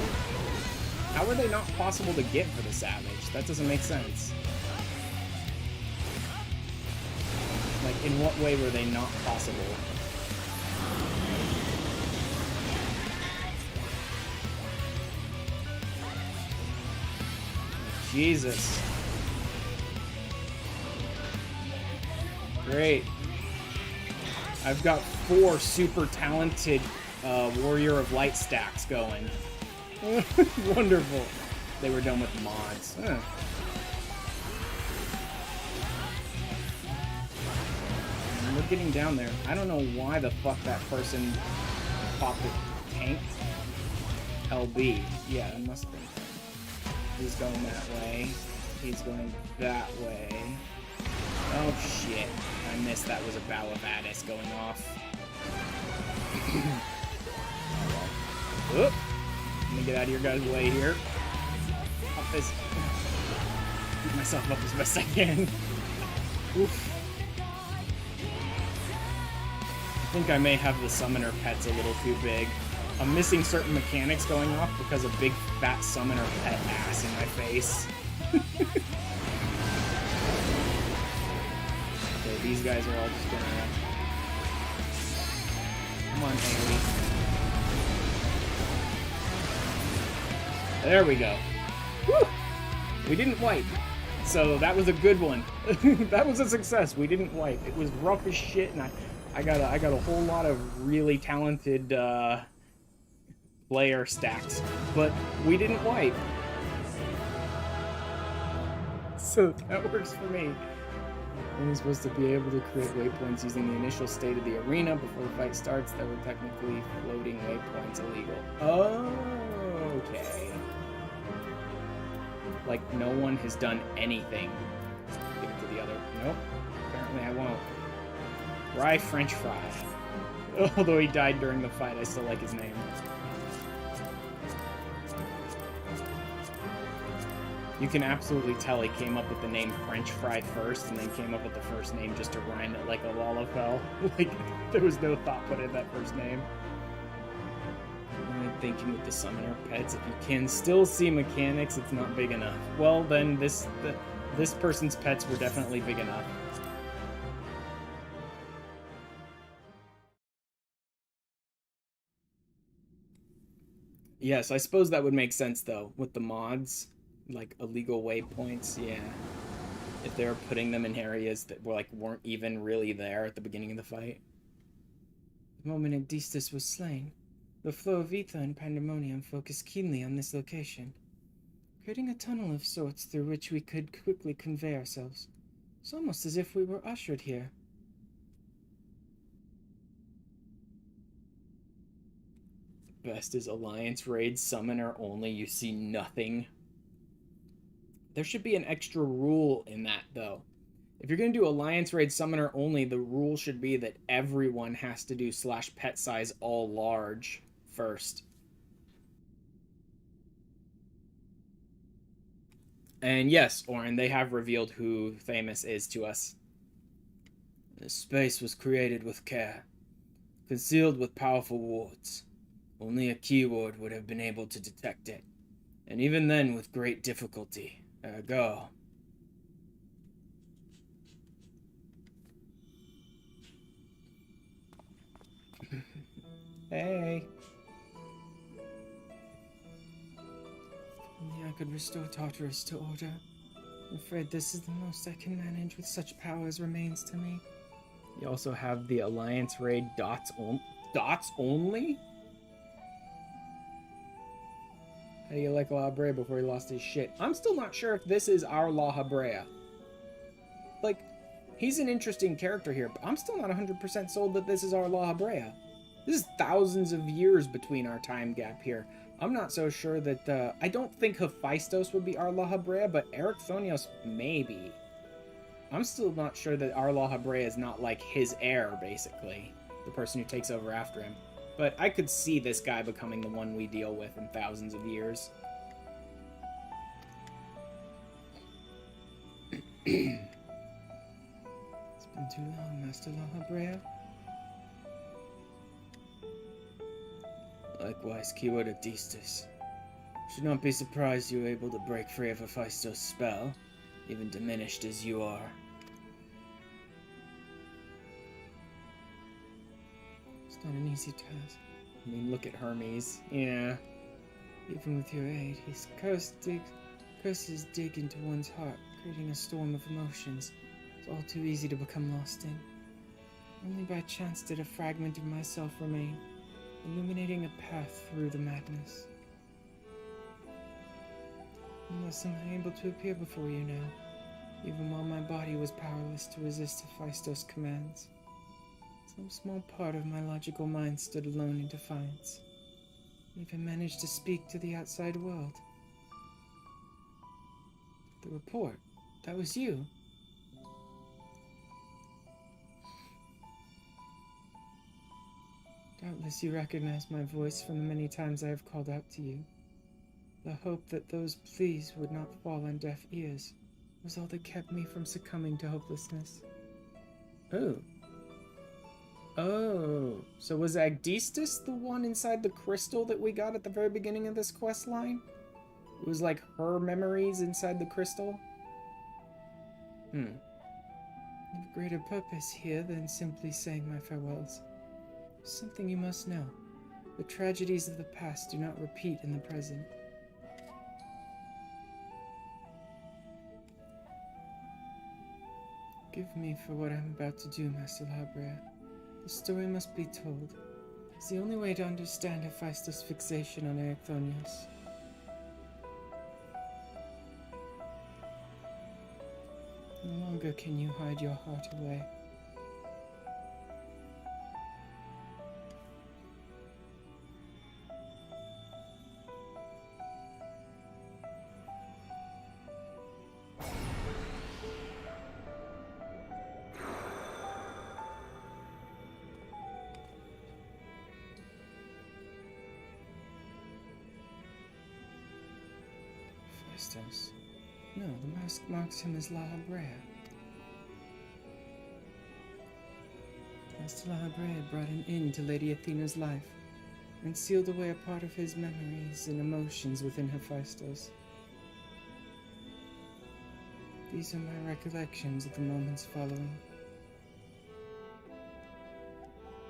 A: How are they not possible to get for the Savage? That doesn't make sense. Like, in what way were they not possible? Jesus. Great. I've got 4 super talented Warrior of Light stacks going. Wonderful. They were done with mods. Huh. And we're getting down there. I don't know why the fuck that person popped a tank. LB. Yeah, it must have been. He's going that way. He's going that way. Oh shit. I missed that was a Bow of Addis going off. Oh, well. Let me get out of your guys' way here. Pop this. Keep myself up as best I can. Oof. I think I may have the summoner pets a little too big. I'm missing certain mechanics going off because of big fat summoner pet ass in my face. Okay, these guys are all just gonna... Come on, AoE. There we go. Woo! We didn't wipe. So that was a good one. That was a success. We didn't wipe. It was rough as shit, and I got a whole lot of really talented player stacks, but we didn't wipe. So that works for me. Only supposed to be able to create waypoints using the initial state of the arena before the fight starts. That were technically floating waypoints illegal. Oh, okay. Like no one has done anything. Give it to the other. Nope. Apparently I won't. Rye French Fry. Although he died during the fight, I still like his name. You can absolutely tell he came up with the name French Fry first, and then came up with the first name just to rhyme it like a Lalafell. Like, there was no thought put in that first name. I'm thinking with the summoner pets, if you can still see mechanics, it's not big enough. Well, then this person's pets were definitely big enough. Yes, I suppose that would make sense, though, with the mods. Like, illegal waypoints, yeah. If they were putting them in areas that weren't even really there at the beginning of the fight.
B: The moment Adistus was slain, the flow of ether and Pandaemonium focused keenly on this location, creating a tunnel of sorts through which we could quickly convey ourselves. It's almost as if we were ushered here.
A: Best is Alliance Raid Summoner only. You see nothing. There should be an extra rule in that, though. If you're going to do Alliance Raid Summoner only, the rule should be that everyone has to do /pet size all large first. And yes, Orin, they have revealed who Thamus is to us. This space was created with care, concealed with powerful wards. Only a keyword would have been able to detect it, and even then with great difficulty. Ergo.
B: Hey. Only I could restore Tartarus to order. I'm afraid this is the most I can manage with such power as remains to me.
A: You also have the Alliance Raid dots only? How do you like La Habrea before he lost his shit? I'm still not sure if this is our La Habrea. Like, he's an interesting character here, but I'm still not 100% sold that this is our La Habrea. This is thousands of years between our time gap here. I'm not so sure that, I don't think Hephaestus would be our La Habrea, but Erichthonios maybe. I'm still not sure that our La Habrea is not like his heir, basically. The person who takes over after him. But I could see this guy becoming the one we deal with in thousands of years.
B: It's been too long, Master La Habrea.
A: Likewise, keyword Adistus. Should not be surprised you were able to break free of Hephaestus' spell, even diminished as you are.
B: It's not an easy task.
A: I mean, look at Hermes. Yeah.
B: Even with your aid, his curses dig into one's heart, creating a storm of emotions. It's all too easy to become lost in. Only by chance did a fragment of myself remain, illuminating a path through the madness. Unless I'm able to appear before you now, even while my body was powerless to resist Hephaestus' commands. Some small part of my logical mind stood alone in defiance. Even managed to speak to the outside world. The report, that was you. Doubtless you recognize my voice from the many times I have called out to you. The hope that those pleas would not fall on deaf ears was all that kept me from succumbing to hopelessness.
A: Oh. Oh. So was Agdistis the one inside the crystal that we got at the very beginning of this quest line? It was like her memories inside the crystal?
B: I have a greater purpose here than simply saying my farewells. Something you must know. The tragedies of the past do not repeat in the present. Forgive me for what I'm about to do, Master La Habrea. The story must be told. It's the only way to understand Hephaestus' fixation on Erichthonios. No longer can you hide your heart away. Hephaestus. No, the mask marks him as La Habrea. Master La Habrea brought an end to Lady Athena's life, and sealed away a part of his memories and emotions within Hephaestus. These are my recollections of the moments following.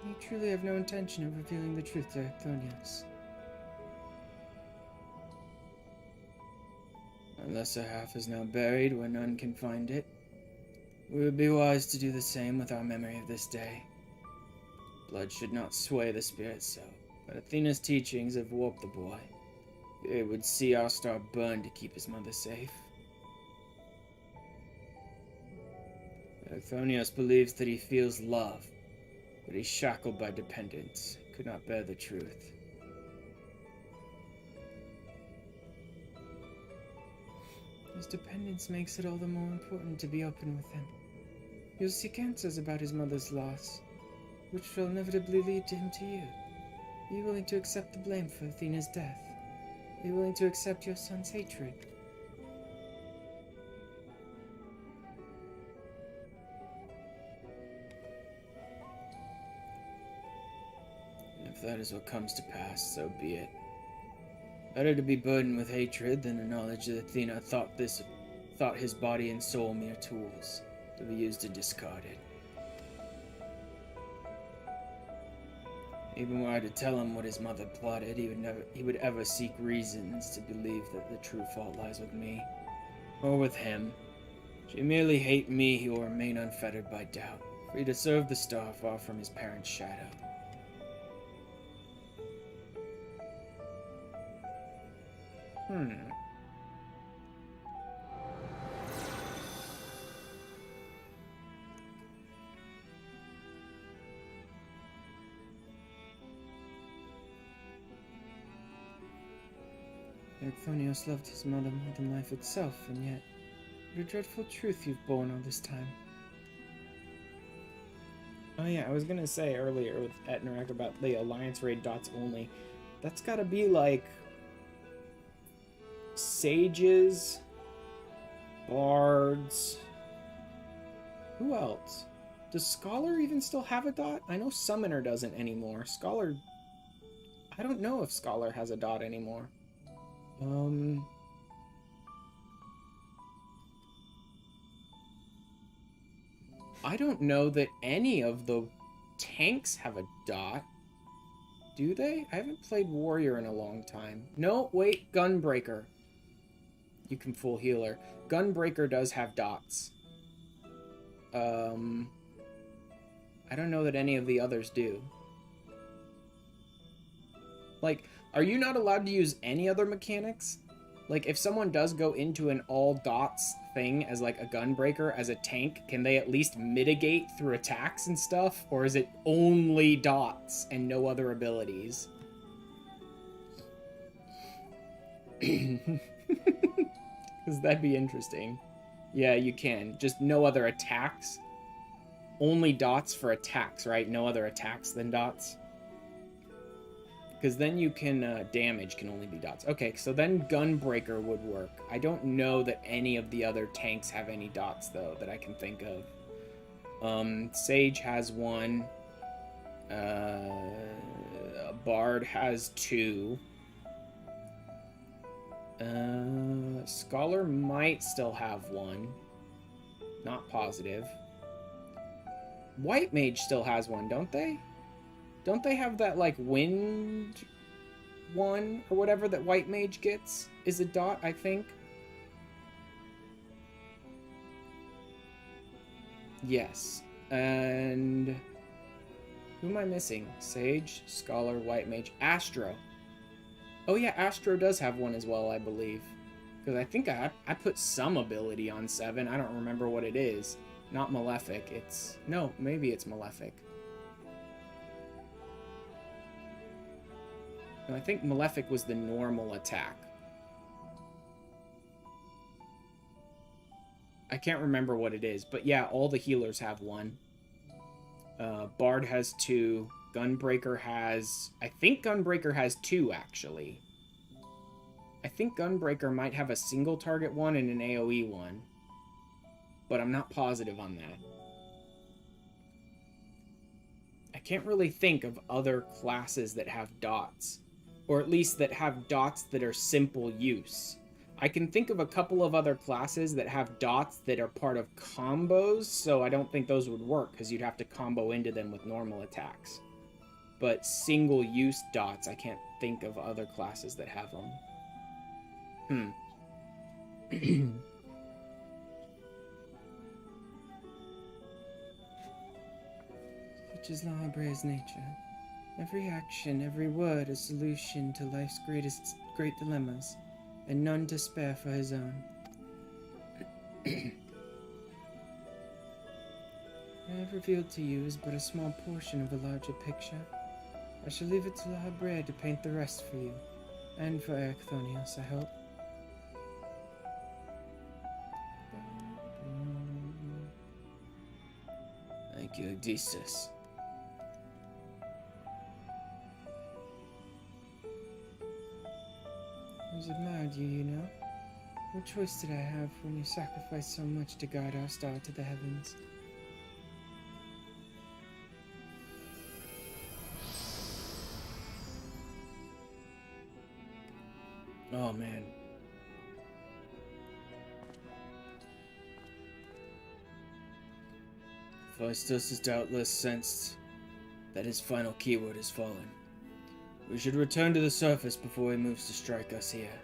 B: I truly have no intention of revealing the truth to Erichthonios.
A: Our lesser half is now buried where none can find it. We would be wise to do the same with our memory of this day. Blood should not sway the spirit so, but Athena's teachings have warped the boy. It would see our star burn to keep his mother safe. Euthonios believes that he feels love, but he's shackled by dependence, could not bear the truth.
B: His dependence makes it all the more important to be open with him. You'll seek answers about his mother's loss, which will inevitably lead to him to you. Be willing to accept the blame for Athena's death. Be willing to accept your son's hatred.
A: If that is what comes to pass, so be it. Better to be burdened with hatred than the knowledge that Athena thought his body and soul mere tools, to be used and discarded. Even were I to tell him what his mother plotted, he would ever seek reasons to believe that the true fault lies with me, or with him. Should he merely hate me, he will remain unfettered by doubt, free to serve the star far from his parent's shadow.
B: Euthonios loved his mother more than life itself, and yet, what a dreadful truth you've borne all this time.
A: Oh yeah, I was gonna say earlier with Etnarak about the Alliance raid dots only. That's gotta be like sages, bards. Who else? Does Scholar even still have a dot? I know Summoner doesn't anymore. Scholar... I don't know if Scholar has a dot anymore. I don't know that any of the tanks have a dot. Do they? I haven't played Warrior in a long time. No, wait, Gunbreaker. You can full healer. Gunbreaker does have dots. I don't know that any of the others do. Like, are you not allowed to use any other mechanics? Like, if someone does go into an all-dots thing as, like, a Gunbreaker, as a tank, can they at least mitigate through attacks and stuff? Or is it only dots and no other abilities? Because that'd be interesting. Yeah, you can. Just no other attacks. Only dots for attacks, right? No other attacks than dots. Because then you can, damage can only be dots. Okay, so then Gunbreaker would work. I don't know that any of the other tanks have any dots, though, that I can think of. Sage has one. Bard has two. Scholar might still have one. Not positive. White Mage still has one, don't they? Don't they have that, like, wind one or whatever that White Mage gets? Is a dot, I think. Yes. And who am I missing? Sage, Scholar, White Mage, Astro. Oh yeah, Astro does have one as well, I believe. Because I think I put some ability on 7. I don't remember what it is. Not Malefic. It's... No, maybe it's Malefic. No, I think Malefic was the normal attack. I can't remember what it is, but yeah, all the healers have one. Bard has 2. Gunbreaker has... I think Gunbreaker has 2, actually. I think Gunbreaker might have a single target one and an AoE one. But I'm not positive on that. I can't really think of other classes that have dots. Or at least that have dots that are simple use. I can think of a couple of other classes that have dots that are part of combos, so I don't think those would work, because you'd have to combo into them with normal attacks. But single-use dots, I can't think of other classes that have them.
B: Such is La Habre's nature. Every action, every word a solution to life's great dilemmas, and none to spare for his own. What I have revealed to you is but a small portion of a larger picture. I shall leave it to La Habre to paint the rest for you, and for Erchthonios, I hope.
A: Thank you, Odysseus.
B: I was admired you, you know. What choice did I have when you sacrificed so much to guide our star to the heavens?
A: Oh, man. Phaistos has doubtless sensed that his final keyword has fallen. We should return to the surface before he moves to strike us here.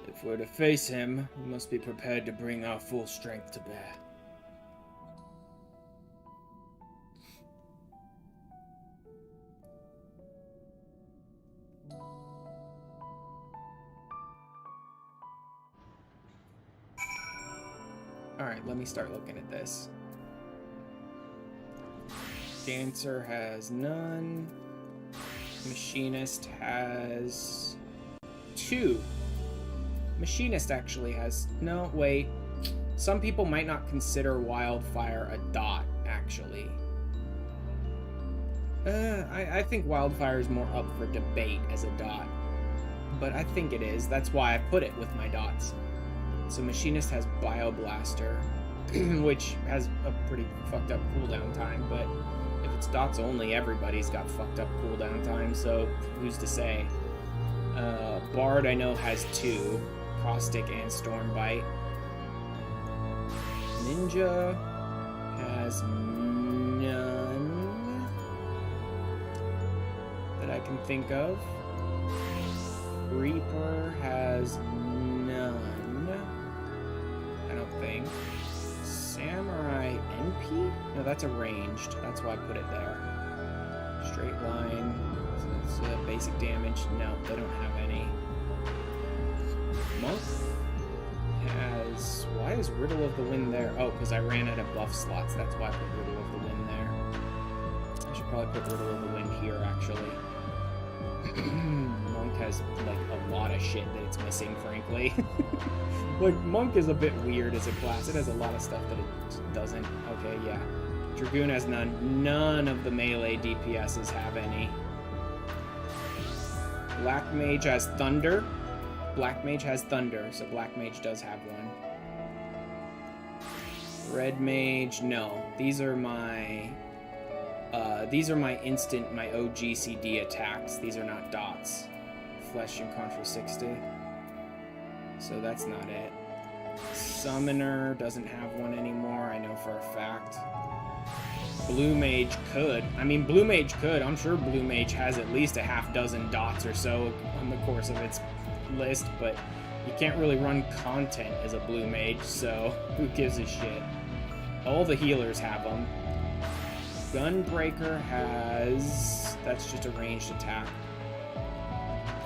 A: If we're to face him, we must be prepared to bring our full strength to bear.
B: Alright, let me start looking at this. Dancer has none. Machinist has 2. Machinist actually has... No, wait. Some people might not consider Wildfire a dot, actually. I think Wildfire is more up for debate as a dot. But I think it is. That's why I put it with my dots. So Machinist has Bioblaster, which has a pretty fucked up cooldown time, but if it's dots only, everybody's got fucked up cooldown time, so who's to say? Bard I know has 2, Caustic and Stormbite. Ninja has none that I can think of. Reaper has none. I don't think. Samurai NP? No, that's a ranged. That's why I put it there. Straight line. So it's basic damage. No, they don't have any. Monk has... Why is Riddle of the Wind there? Oh, because I ran out of buff slots. That's why I put Riddle of the Wind there. I should probably put Riddle of the Wind here, actually. Monk has, like, a lot of shit that it's missing, frankly. Like, Monk is a bit weird as a class. It has a lot of stuff that it doesn't. Okay, yeah. Dragoon has none. None of the melee DPSs have any. Black Mage has Thunder. Black Mage has Thunder, so Black Mage does have one. Red Mage, no. These are my instant, my OGCD attacks. These are not dots. Flesh and Contra 60. So that's not it. Summoner doesn't have one anymore, I know for a fact. Blue Mage could. I mean, Blue Mage could. I'm sure Blue Mage has at least a half dozen dots or so on the course of its list, but you can't really run content as a Blue Mage, so who gives a shit? All the healers have them. Gunbreaker has... That's just a ranged attack.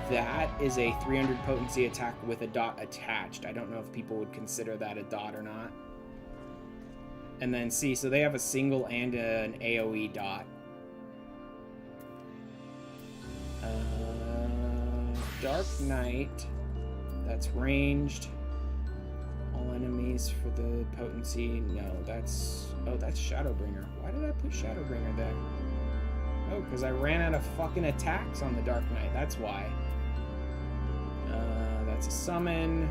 B: That is a 300 potency attack with a dot attached. I don't know if people would consider that a dot or not. And then see, so they have a single and an AoE dot. Dark Knight, that's ranged. All enemies for the potency. No, that's... Oh, that's Shadowbringer. Why did I put Shadowbringer there? Oh, because I ran out of fucking attacks on the Dark Knight. That's why. That's a summon.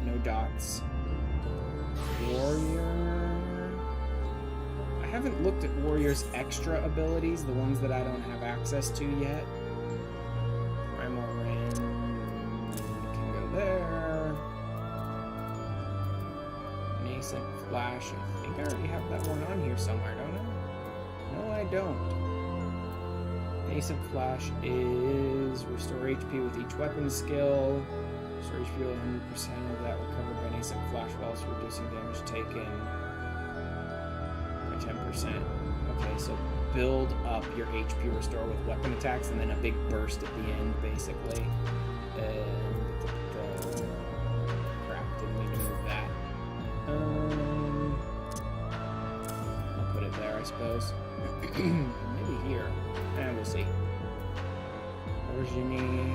B: No dots. Warrior. I haven't looked at Warrior's extra abilities, the ones that I don't have access to yet. Primal Ren can go there. Nascent Flash. I think I already have that one on here somewhere, don't I? No, I don't.
A: Ace of Flash is restore HP with each weapon skill. Restore HP with 100% of that recovered by an Ace of Flash while also reducing damage taken by 10%. Okay, so build up your HP restore with weapon attacks and then a big burst at the end, basically. Crap, didn't mean to move that. I'll put it there, I suppose. Maybe here. And we'll see. Origini.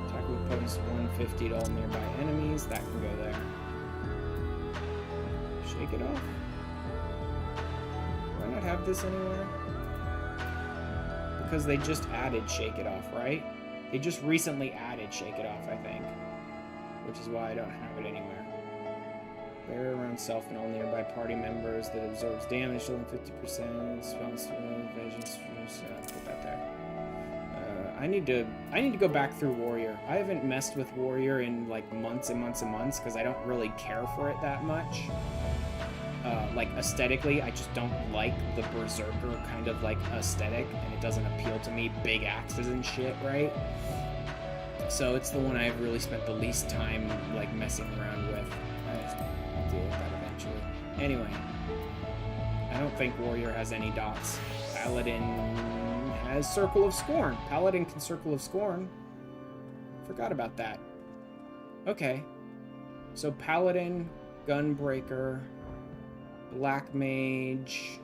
A: Attack with potency 150 to all nearby enemies. That can go there. Shake it off. Do I not have this anywhere? Because they just added Shake It Off, right? They just recently added Shake It Off, I think. Which is why I don't have it anywhere. Barrier around self and all nearby party members that absorbs damage, dealing 50%. Spells evasion. Put that there. I need to go back through Warrior. I haven't messed with Warrior in like months and months and months because I don't really care for it that much. Like aesthetically, I just don't like the Berserker kind of like aesthetic, and it doesn't appeal to me. Big axes and shit, right? So it's the one I've really spent the least time like messing around with. I'll deal with that eventually. Anyway, I don't think Warrior has any dots. Paladin has Circle of Scorn. Paladin can Circle of Scorn. Forgot about that. Okay. So Paladin, Gunbreaker, Black Mage,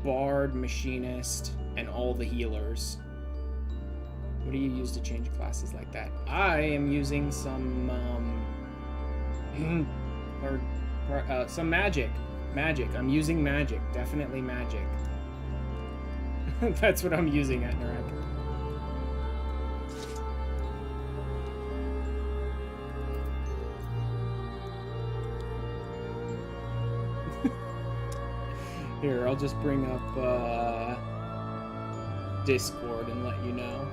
A: Bard, Machinist, and all the healers. What do you use to change classes like that? I am using some some magic. Magic. I'm using magic. Definitely magic. That's what I'm using at Narek. Here, I'll just bring up Discord and let you know.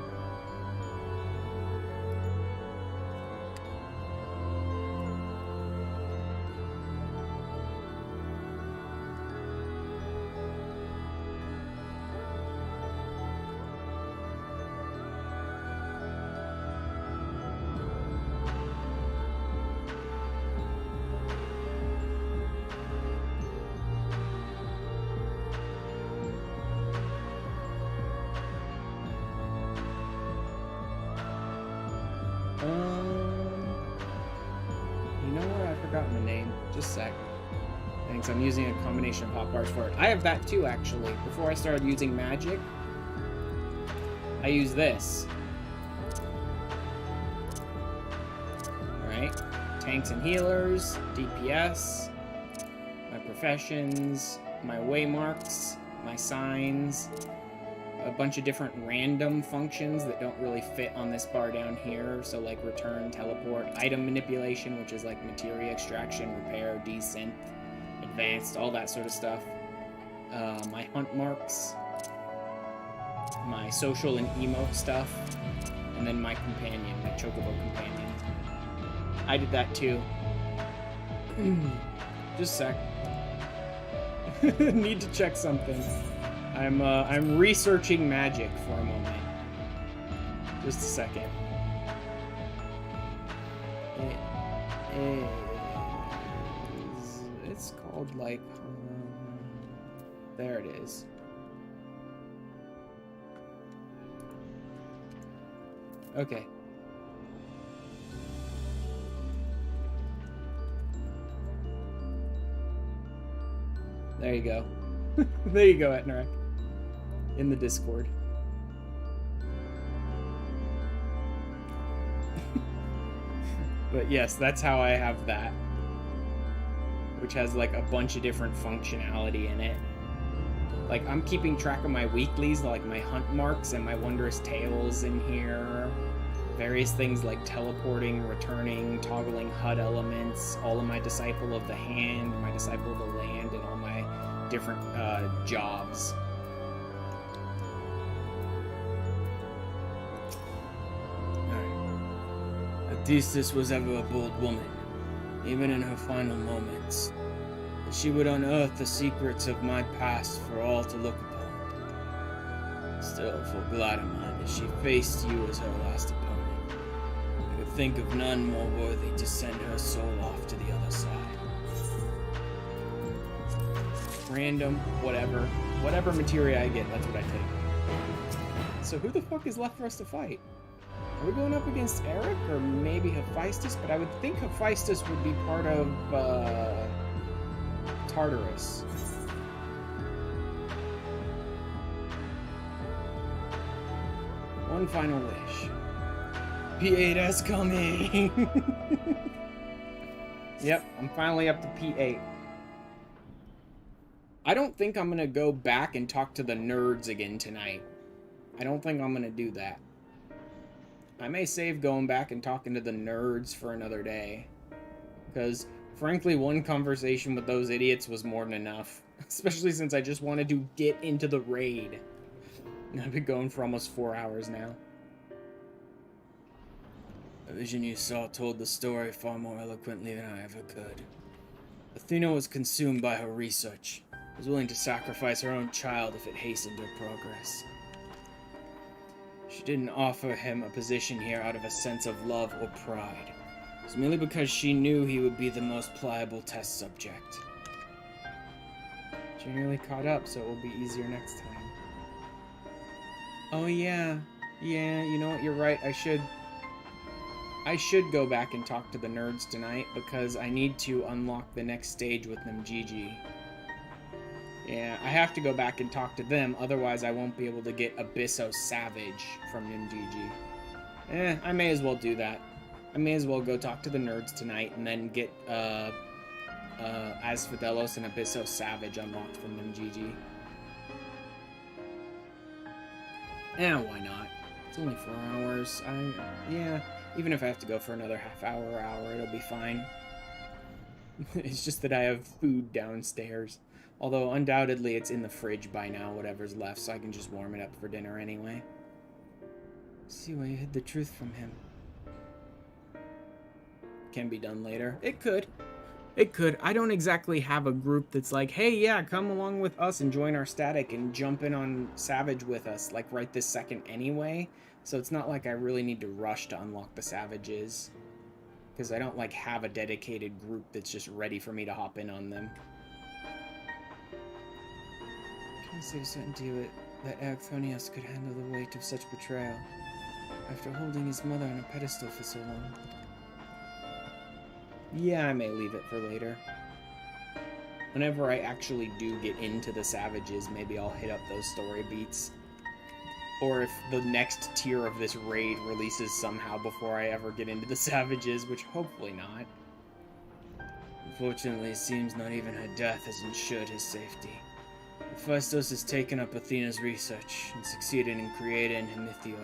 A: You know what? I've forgotten the name. Just a sec. Thanks. I'm using a combination of hotbars for it. I have that too, actually. Before I started using magic, I use this. Alright. Tanks and healers, DPS, my professions, my waymarks, my signs, a bunch of different random functions that don't really fit on this bar down here. So like return, teleport, item manipulation, which is like materia extraction, repair, desynth, advanced, all that sort of stuff. My hunt marks, my social and emote stuff, and then my companion, my chocobo companion. I did that too. Just a sec. Need to check something. I'm researching magic for a moment. Just a second. It's called like there it is. Okay. There you go. There you go, Etnarek. In the Discord. But yes, that's how I have that. Which has like a bunch of different functionality in it. Like I'm keeping track of my weeklies, like my hunt marks and my wondrous tales in here. Various things like teleporting, returning, toggling HUD elements, all of my Disciple of the Hand, my Disciple of the Land, and all my different jobs. Alright. Thetis was ever a bold woman, even in her final moments. The that she would unearth the secrets of my past for all to look upon. Still, full glad am I that she faced you as her last opponent. I could think of none more worthy to send her soul off to the other side. Random, whatever materia I get, that's what I take. So who the fuck is left for us to fight? Are we going up against Eric or maybe Hephaestus? But I would think Hephaestus would be part of Tartarus. One final wish. P8's coming! Yep, I'm finally up to P8. I don't think I'm gonna go back and talk to the nerds again tonight. I don't think I'm gonna do that. I may save going back and talking to the nerds for another day. Because, frankly, one conversation with those idiots was more than enough. Especially since I just wanted to get into the raid. And I've been going for almost 4 hours now. The vision you saw told the story far more eloquently than I ever could. Athena was consumed by her research. Was willing to sacrifice her own child if it hastened her progress. She didn't offer him a position here out of a sense of love or pride. It was merely because she knew he would be the most pliable test subject. She nearly caught up, so it will be easier next time. Oh yeah, you know what, you're right, I should go back and talk to the nerds tonight, because I need to unlock the next stage with Namgigi. Yeah, I have to go back and talk to them, otherwise I won't be able to get Abysso Savage from Namgigi. I may as well do that. I may as well go talk to the nerds tonight and then get Asphodelos and Abysso Savage unlocked from Namgigi. Why not? It's only 4 hours. Yeah, even if I have to go for another half hour or hour, it'll be fine. It's just that I have food downstairs. Although, undoubtedly, it's in the fridge by now, whatever's left, so I can just warm it up for dinner anyway.
B: See why you hid the truth from him.
A: Can be done later. It could. It could. I don't exactly have a group that's like, hey, yeah, come along with us and join our static and jump in on Savage with us, like, right this second anyway. So it's not like I really need to rush to unlock the Savages. Because I don't, like, have a dedicated group that's just ready for me to hop in on them.
B: Can I say something to you that Erchthonius could handle the weight of such betrayal after holding his mother on a pedestal for so long?
A: Yeah, I may leave it for later. Whenever I actually do get into the Savages, maybe I'll hit up those story beats. Or if the next tier of this raid releases somehow before I ever get into the Savages, which hopefully not. Unfortunately, it seems not even her death has ensured his safety. Hephaestus has taken up Athena's research and succeeded in creating Hemithoi.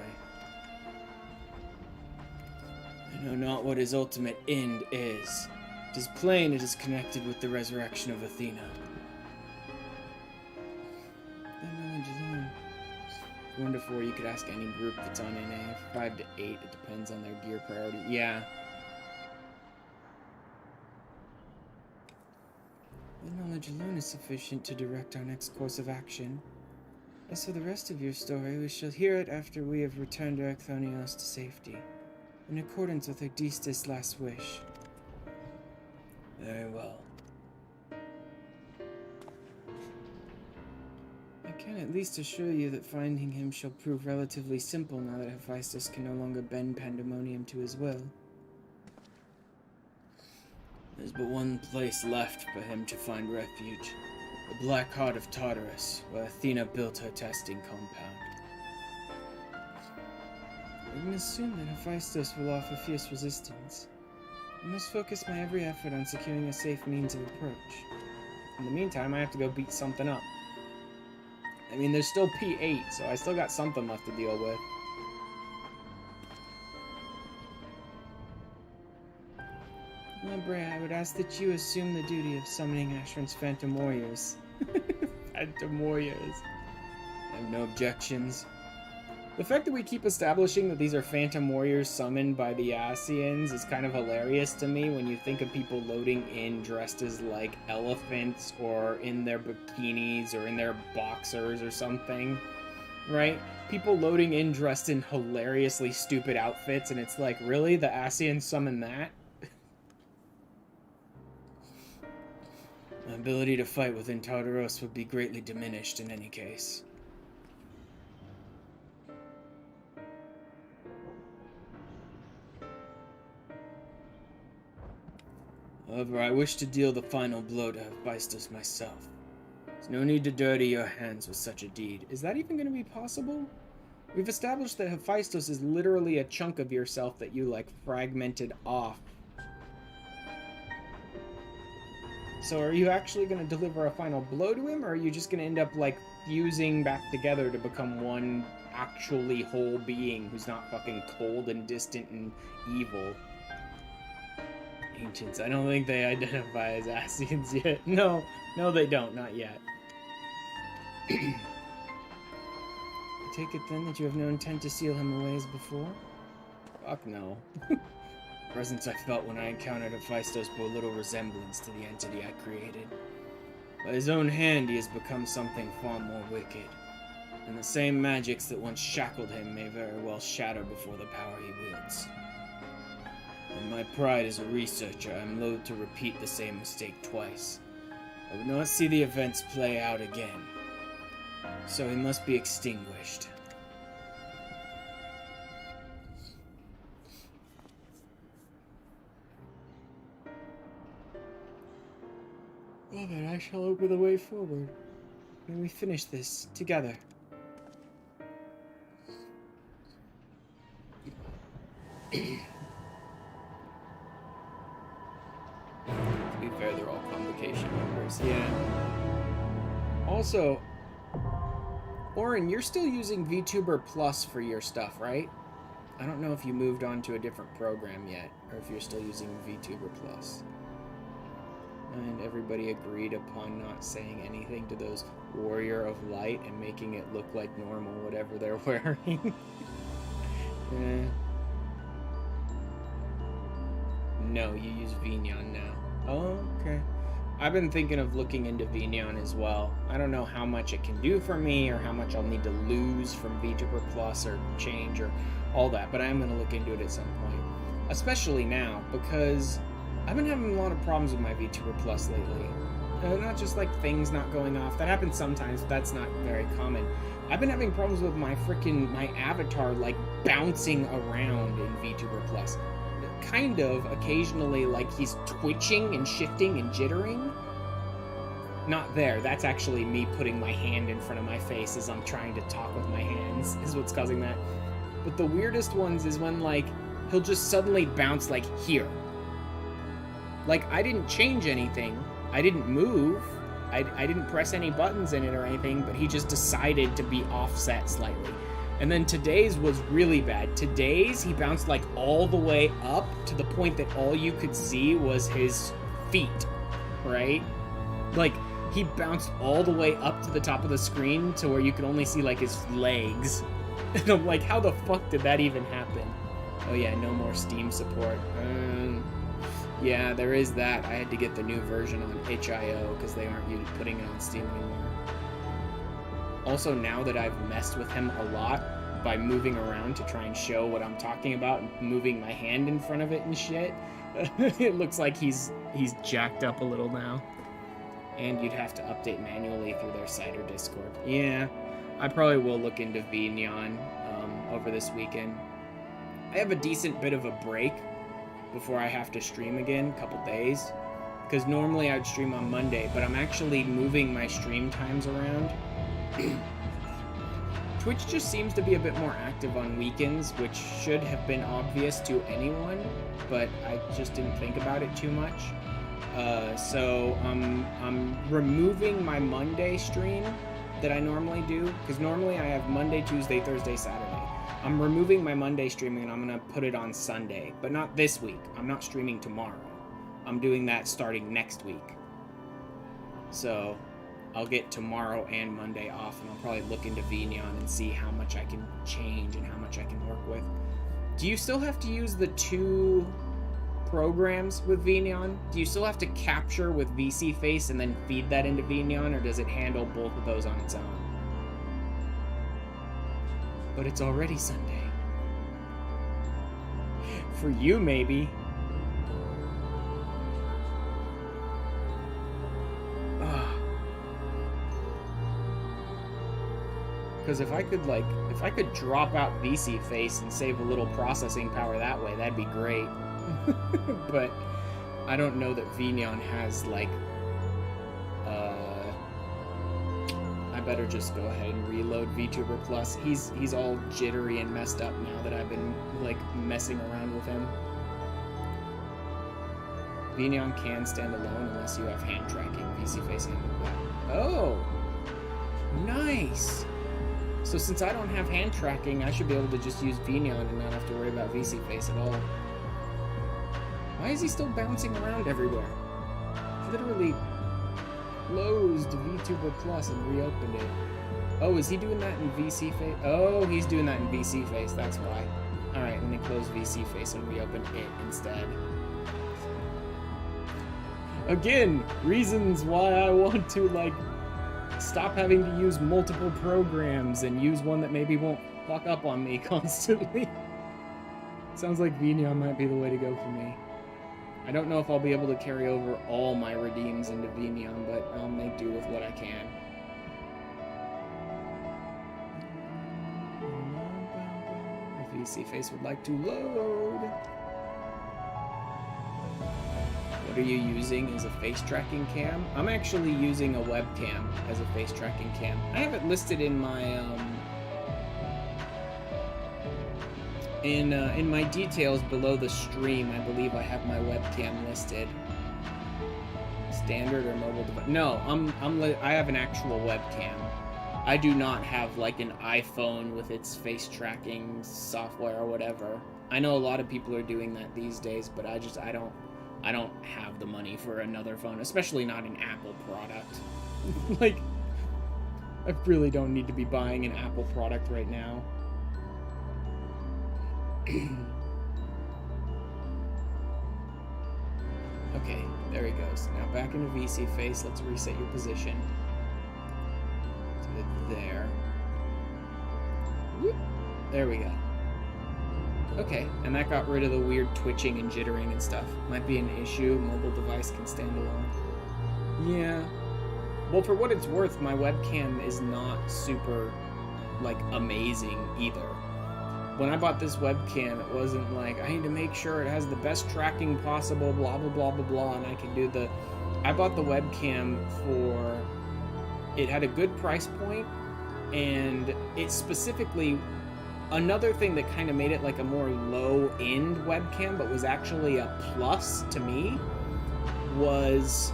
A: I know not what his ultimate end is. It is plain it is connected with the resurrection of Athena.
B: That knowledge alone.
A: I wonder if you could ask any group that's on NA. 5 to 8, it depends on their gear priority. Yeah.
B: The knowledge alone is sufficient to direct our next course of action. As for the rest of your story, we shall hear it after we have returned Erchthonios to safety, in accordance with Odysseus' last wish.
A: Very well.
B: I can at least assure you that finding him shall prove relatively simple now that Hephaestus can no longer bend Pandaemonium to his will.
A: There's but one place left for him to find refuge. The Black Heart of Tartarus, where Athena built her testing compound.
B: I can assume that Hephaestus will offer fierce resistance. I must focus my every effort on securing a safe means of approach.
A: In the meantime, I have to go beat something up. I mean, there's still P8, so I still got something left to deal with.
B: Bray, I would ask that you assume the duty of summoning Ashran's Phantom Warriors.
A: Phantom Warriors. I have no objections. The fact that we keep establishing that these are Phantom Warriors summoned by the Asians is kind of hilarious to me when you think of people loading in dressed as, like, elephants or in their bikinis or in their boxers or something, right? People loading in dressed in hilariously stupid outfits, and it's like, really? The Asians summon that? My ability to fight within Tartaros would be greatly diminished in any case. However, I wish to deal the final blow to Hephaestus myself. There's no need to dirty your hands with such a deed. Is that even going to be possible? We've established that Hephaestus is literally a chunk of yourself that you, like, fragmented off. So are you actually going to deliver a final blow to him, or are you just going to end up, like, fusing back together to become one actually whole being who's not fucking cold and distant and evil? Ancients, I don't think they identify as Asians yet. No, they don't, not yet. I take it then that you have no intent to seal him away as before? Fuck no. The presence I felt when I encountered Hephaestus bore little resemblance to the entity I created. By his own hand he has become something far more wicked, and the same magics that once shackled him may very well shatter before the power he wields. In my pride as a researcher, I am loath to repeat the same mistake twice. I would not see the events play out again. So he must be extinguished. Well then, I shall open the way forward. May we finish this together. To be fair, they're all convocation members. Yeah. Also, Oren, you're still using VTuber Plus for your stuff, right? I don't know if you moved on to a different program yet, or if you're still using VTuber Plus. And everybody agreed upon not saying anything to those Warrior of Light and making it look like normal, whatever they're wearing. No, you use Vignon now. Oh, okay. I've been thinking of looking into Vignon as well. I don't know how much it can do for me, or how much I'll need to lose from VTuber Plus, or change, or all that, but I am going to look into it at some point. Especially now, because I've been having a lot of problems with my VTuber Plus lately. Not just like things not going off. That happens sometimes, but that's not very common. I've been having problems with my avatar like bouncing around in VTuber Plus. Kind of, occasionally, like he's twitching and shifting and jittering. Not there. That's actually me putting my hand in front of my face as I'm trying to talk with my hands, is what's causing that. But the weirdest ones is when, like, he'll just suddenly bounce, like, here. Like, I didn't change anything. I didn't move. I didn't press any buttons in it or anything, but he just decided to be offset slightly. And then today's was really bad. Today's, he bounced like all the way up to the point that all you could see was his feet, right? Like, he bounced all the way up to the top of the screen to where you could only see like his legs. And I'm like, how the fuck did that even happen? Oh yeah, no more Steam support. Yeah, there is that. I had to get the new version on itch.io because they aren't putting it on Steam anymore. Also, now that I've messed with him a lot by moving around to try and show what I'm talking about and moving my hand in front of it and shit, it looks like he's jacked up a little now. And you'd have to update manually through their site or Discord. Yeah, I probably will look into Vignon over this weekend. I have a decent bit of a break before I have to stream again, a couple days. Because normally I'd stream on Monday, but I'm actually moving my stream times around. Twitch just seems to be a bit more active on weekends, which should have been obvious to anyone, but I just didn't think about it too much. So I'm removing my Monday stream that I normally do, because normally I have Monday, Tuesday, Thursday, Saturday. I'm removing my Monday streaming and I'm going to put it on Sunday, but not this week. I'm not streaming tomorrow. I'm doing that starting next week. So I'll get tomorrow and Monday off, and I'll probably look into VNeon and see how much I can change and how much I can work with. Do you still have to use the 2 programs with VNeon? Do you still have to capture with VC Face and then feed that into VNeon, or does it handle both of those on its own? But it's already Sunday. For you, maybe. Because if I could drop out VC Face and save a little processing power that way, that'd be great. But I don't know that VNeon has, like, I better just go ahead and reload VTuber Plus. He's all jittery and messed up now that I've been, like, messing around with him. VNeon can stand alone unless you have hand tracking. VC Face handled that. Oh! Nice! So since I don't have hand tracking, I should be able to just use VNeon and not have to worry about VC Face at all. Why is he still bouncing around everywhere? He literally closed VTuber Plus and reopened it. Oh, is he doing that in VC Face? Oh, he's doing that in VC Face, that's why. Alright, let me close VC Face and reopen it instead. Again, reasons why I want to, like, stop having to use multiple programs and use one that maybe won't fuck up on me constantly. Sounds like VNeon might be the way to go for me. I don't know if I'll be able to carry over all my redeems into VNeon, but I'll make do with what I can. If VC Face would like to load. What are you using as a face tracking cam? I'm actually using a webcam as a face tracking cam. I have it listed in my in my details below the stream. I believe I have my webcam listed. Standard or mobile device? No, I have an actual webcam. I do not have like an iPhone with its face tracking software or whatever. I know a lot of people are doing that these days, but I don't have the money for another phone, especially not an Apple product. Like, I really don't need to be buying an Apple product right now. Okay, there he goes. Now back into VC Face. Let's reset your position to there. Whoop. There we go. Okay, and that got rid of the weird twitching and jittering and stuff. Might be an issue. Mobile device can stand alone. Yeah. Well, for what it's worth, my webcam is not super, like, amazing either. When I bought this webcam, it wasn't like, I need to make sure it has the best tracking possible, blah, blah, blah, blah, blah, and I can do the... I bought the webcam for... It had a good price point, and it specifically... Another thing that kind of made it like a more low-end webcam, but was actually a plus to me, was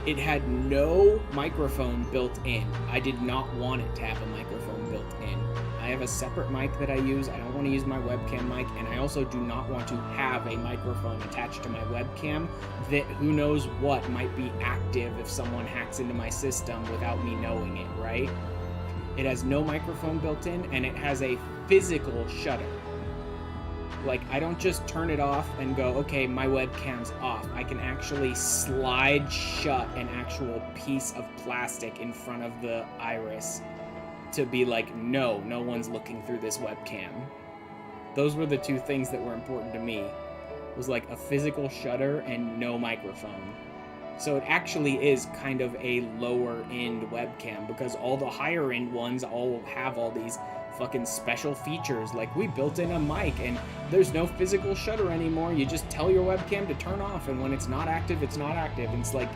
A: it had no microphone built in. I did not want it to have a microphone built in. I have a separate mic that I use. I don't want to use my webcam mic, and I also do not want to have a microphone attached to my webcam that who knows what might be active if someone hacks into my system without me knowing it, right? It has no microphone built in, and it has a physical shutter. Like, I don't just turn it off and go, okay, my webcam's off. I can actually slide shut an actual piece of plastic in front of the iris to be like, no one's looking through this webcam. Those were the two things that were important to me. Was like a physical shutter and no microphone. So it actually is kind of a lower end webcam, because all the higher end ones all have all these fucking special features. Like, we built in a mic and there's no physical shutter anymore. You just tell your webcam to turn off, and when it's not active, it's not active. And it's like,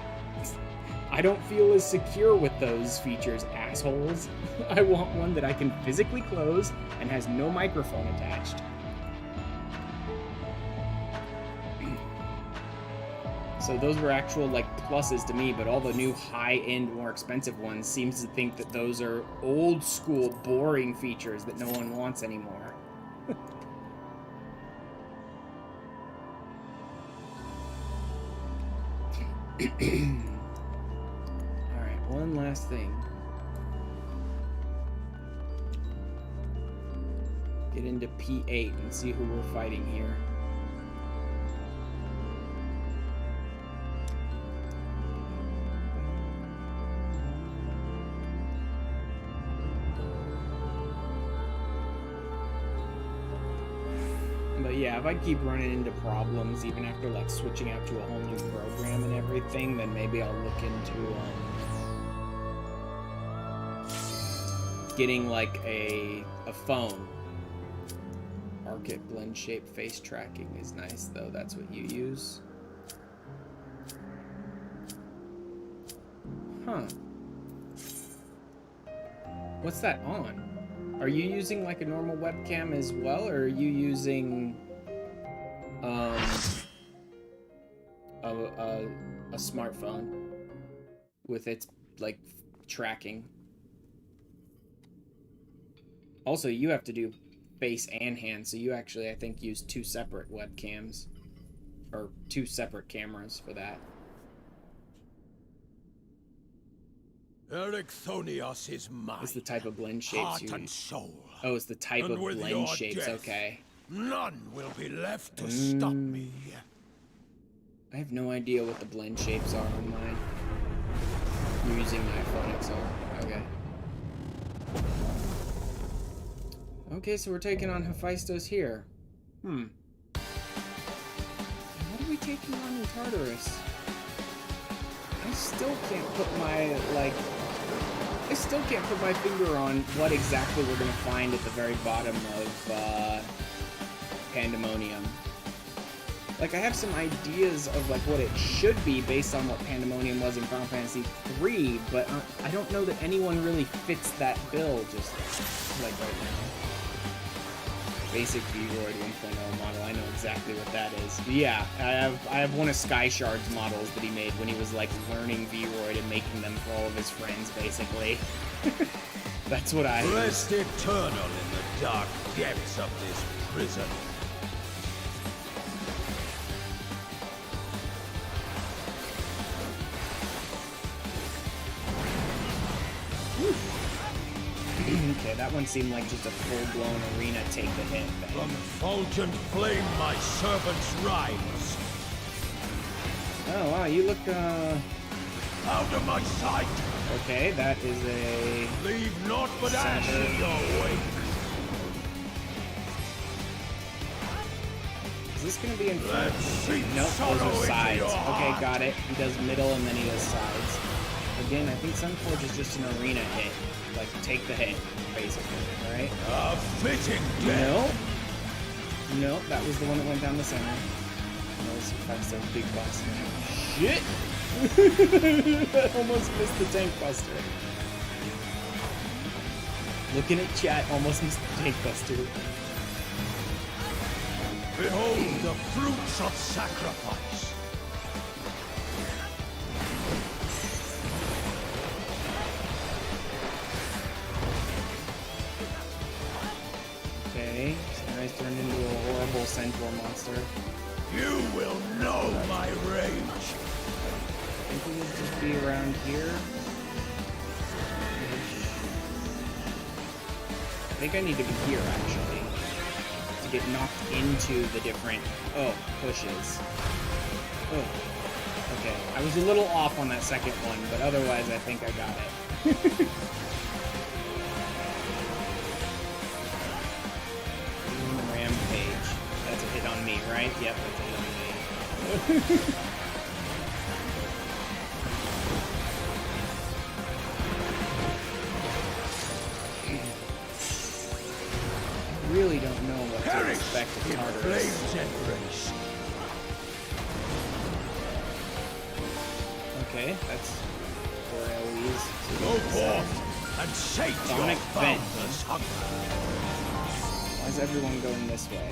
A: I don't feel as secure with those features, assholes. I want one that I can physically close and has no microphone attached. So those were actual, like, pluses to me, but all the new high-end, more expensive ones seems to think that those are old-school, boring features that no one wants anymore. One last thing. Get into P8 and see who we're fighting here. But yeah, if I keep running into problems, even after like switching out to a whole new program and everything, then maybe I'll look into getting like a phone. Arcit blend shape face tracking is nice though. That's what you use. Huh. What's that on? Are you using like a normal webcam as well, or are you using a smartphone with its like tracking? Also, you have to do face and hand, so you actually, I think, use two separate webcams or two separate cameras for that.
C: Ericthonios is mine.
A: It's the type of blend shapes
C: heart
A: you...
C: and soul.
A: Oh, it's the type of blend shapes,
C: death,
A: okay.
C: None will be left to stop me.
A: I have no idea what the blend shapes are on mine. You're using my FFXIV. Okay. Okay, so we're taking on Hephaestus here. What are we taking on in Tartarus? I still can't put my, like... I still can't put my finger on what exactly we're gonna find at the very bottom of, Pandaemonium. Like, I have some ideas of, like, what it should be based on what Pandaemonium was in Final Fantasy III, but I don't know that anyone really fits that bill just, like, right now. Basic Vroid 1.0 model, I know exactly what that is. Yeah, I have one of Sky Shard's models that he made when he was, like, learning Vroid and making them for all of his friends, basically. That's what I...
C: Rest eternal in the dark depths of this prison.
A: Okay, that one seemed like just a full-blown arena take the hit thing.
C: From fulgent flame my servants rise.
A: Oh, wow, you look,
C: Out of my sight!
A: Okay, that is a...
C: Leave naught but ash in your wake!
A: Is this gonna be in front?
C: Let's see.
A: Nope, those are sides. Okay, got it. He does middle and then he does sides. Again, I think Sunforge is just an arena hit. Like, take the hit, basically, right?
C: A fitting death!
A: No. Nope, that was the one that went down the center. That was Hephaestus' big boss. Shit! I almost missed the tank buster. Looking at chat, almost missed the tank buster.
C: Behold the fruits of sacrifice!
A: Okay, so nice turned into a horrible centaur monster.
C: You will know my rage!
A: I think we'll just be around here. I think I need to be here, actually, to get knocked into the different, pushes. Oh, okay. I was a little off on that second one, but otherwise I think I got it. Rampage. That's a hit on me, right? Yep, that's a hit on me. Really don't know what to expect of Tartarus. Okay, that's 4 AoEs.
C: Go forth and sate
A: Sonic
C: your
A: Vent.
C: boundless hunger.
A: Why is everyone going this way?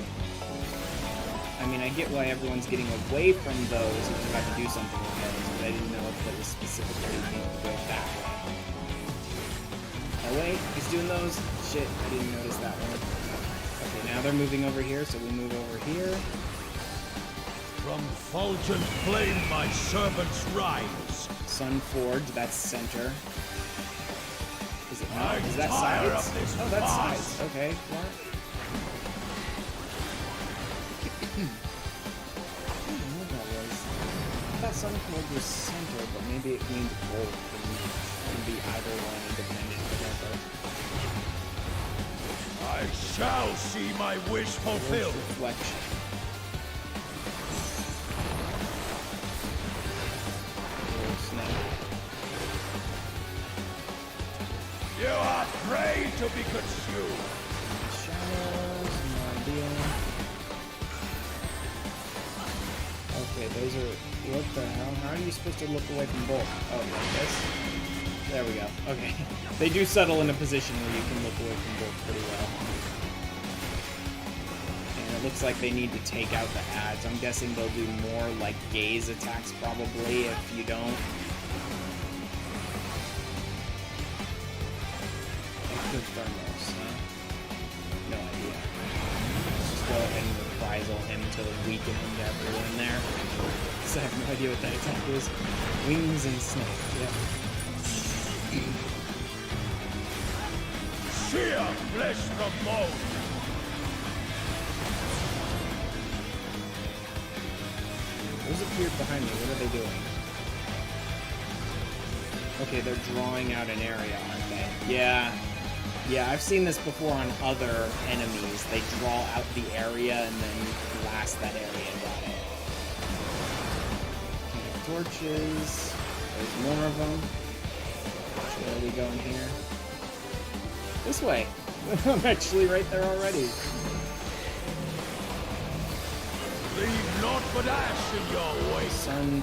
A: I mean, I get why everyone's getting away from those if you have to do something with those, but I didn't know if that was specifically going to go that way. Oh wait, he's doing those? Shit, I didn't notice that one. Okay, now they're moving over here, so we move over here.
C: From fulgent flame my servants rise.
A: Sun Forge, that's center. Is it not?
C: I'm
A: Is that
C: tired
A: sides?
C: of this
A: Oh, that's
C: farce.
A: sides. Okay, what? I don't know what that was. I thought Sun Forge was center, but maybe it means both. It can be either one independent, whatever.
C: I shall see my wish
A: Forge
C: fulfilled.
A: reflection. Little snake.
C: You are prey to be consumed.
A: Shadows, no idea. Okay, those are. What the hell? How are you supposed to look away from both? Oh, like this? There we go. Okay. They do settle in a position where you can look away from both pretty well. And it looks like they need to take out the ads. I'm guessing they'll do more like gaze attacks probably if you don't. Good thermos, huh? No idea. Let's just go ahead and reprisal him to weaken him to everyone there. Because I have no idea what that attack is. Wings and snake, yeah.
C: Sheer flesh the bone.
A: Those appeared behind me. What are they doing? Okay, they're drawing out an area, aren't they? Yeah. Yeah, I've seen this before on other enemies. They draw out the area and then blast that area. Got it. Okay, torches. There's more of them. Where are we going here? This way. I'm actually right there already.
C: Leave naught but ash in your wake.
A: Sun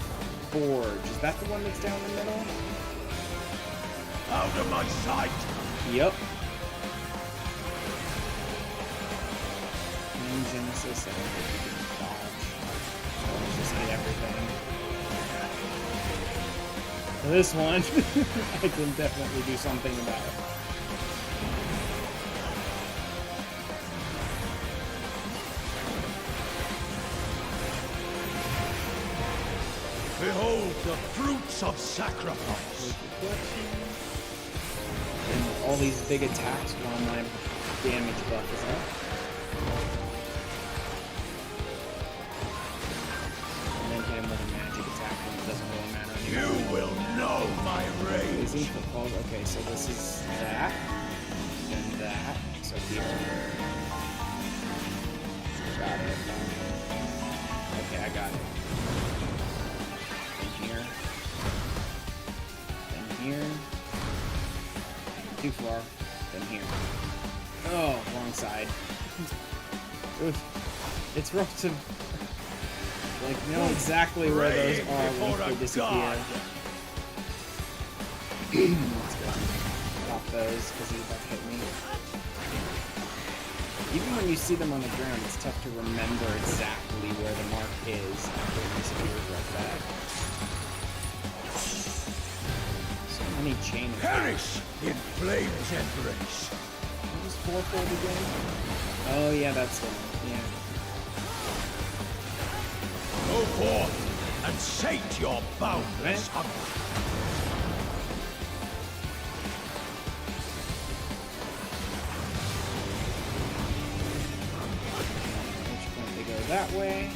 A: Forge. Is that the one that's down the middle?
C: Out of my sight.
A: Yep. And Genesis, I don't think you can dodge. Let's just get everything. For this one, I can definitely do something about it.
C: Behold the fruits of sacrifice.
A: And all these big attacks while my damage buff is up. And then hit him with a magic attack when it doesn't really matter
C: You
A: anymore.
C: will know my rage.
A: Easy football. Okay, so this is that. And that. So here. Got it. Okay, I got it. Here. Then here. Too far. Then here. Oh, wrong side. Oof. It's rough to like know exactly where those are once they disappear. Let's go. Pop those because he's about to hit me. Even when you see them on the ground, it's tough to remember exactly where the mark is after it disappears like that. So many chain attacks.
C: Perish in flame's embrace.
A: What was fourfold again? Oh yeah, that's the one. Yeah.
C: Go forth and sate your boundless
A: Right.
C: hunger.
A: Which point they go that way.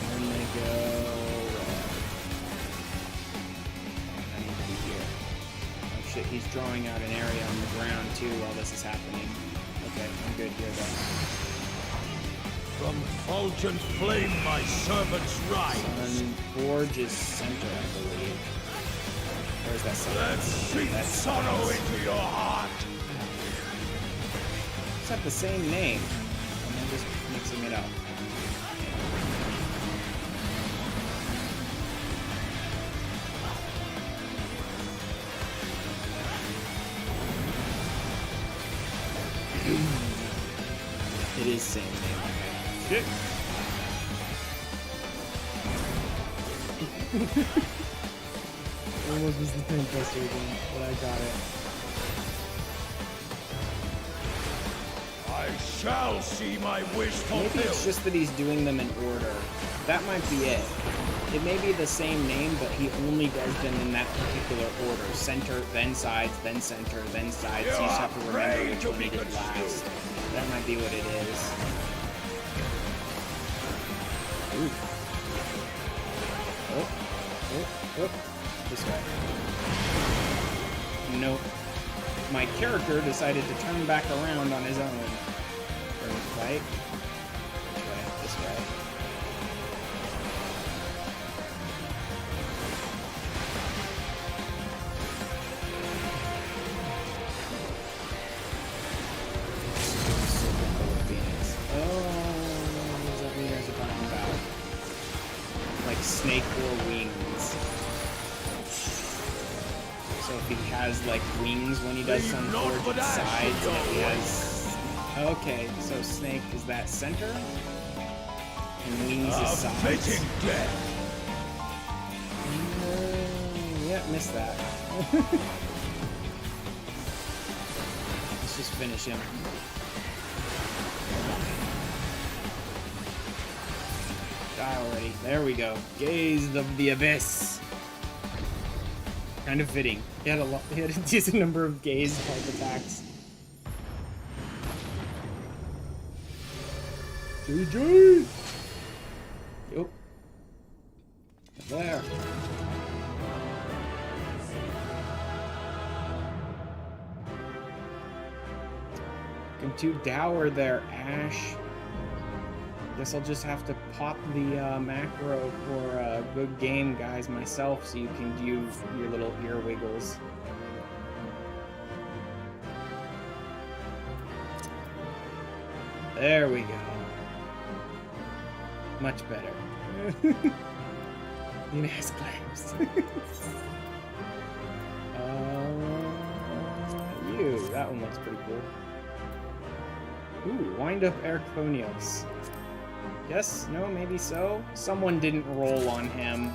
A: And then they go. I need to be here. Oh shit, he's drawing out an area on the ground too while this is happening. Okay, I'm good here though.
C: From fulgent flame my servants rise.
A: Sun Forge is center, I believe. Where's that sun?
C: Let's sink
A: That's
C: sorrow into your heart.
A: It's have the same name. And they're just mixing it up. It is same name. Okay. Shit. Almost was the thing buster again, but I got it.
C: I They shall see my wish
A: Maybe it's
C: fulfilled.
A: just that he's doing them in order. That might be it. It may be the same name, but he only does them in that particular order. Center, then sides, then center, then sides. So you just have to remember which one he did last. That might be what it is. Ooh. Oh. This way. Nope. My character decided to turn back around on his own. During the fight. Which way? This way. Oh, is that what you guys are talking about? Like snake or wings. So if he has like wings when he does some forged sides, and he has. Okay, so snake is that center, and wings is sides. Yeah, missed that. Let's just finish him. Die already. There we go. Gaze of the abyss. Kind of fitting. He had a decent number of gaze type attacks. GG! Yup. There. Looking too dour there, Ash. Guess I'll just have to pop the macro for a good game, guys, myself, so you can do your little ear wiggles. There we go. Much better. Nice claims. That one looks pretty cool. Ooh, wind up Erconios. Yes, no, maybe so. Someone didn't roll on him.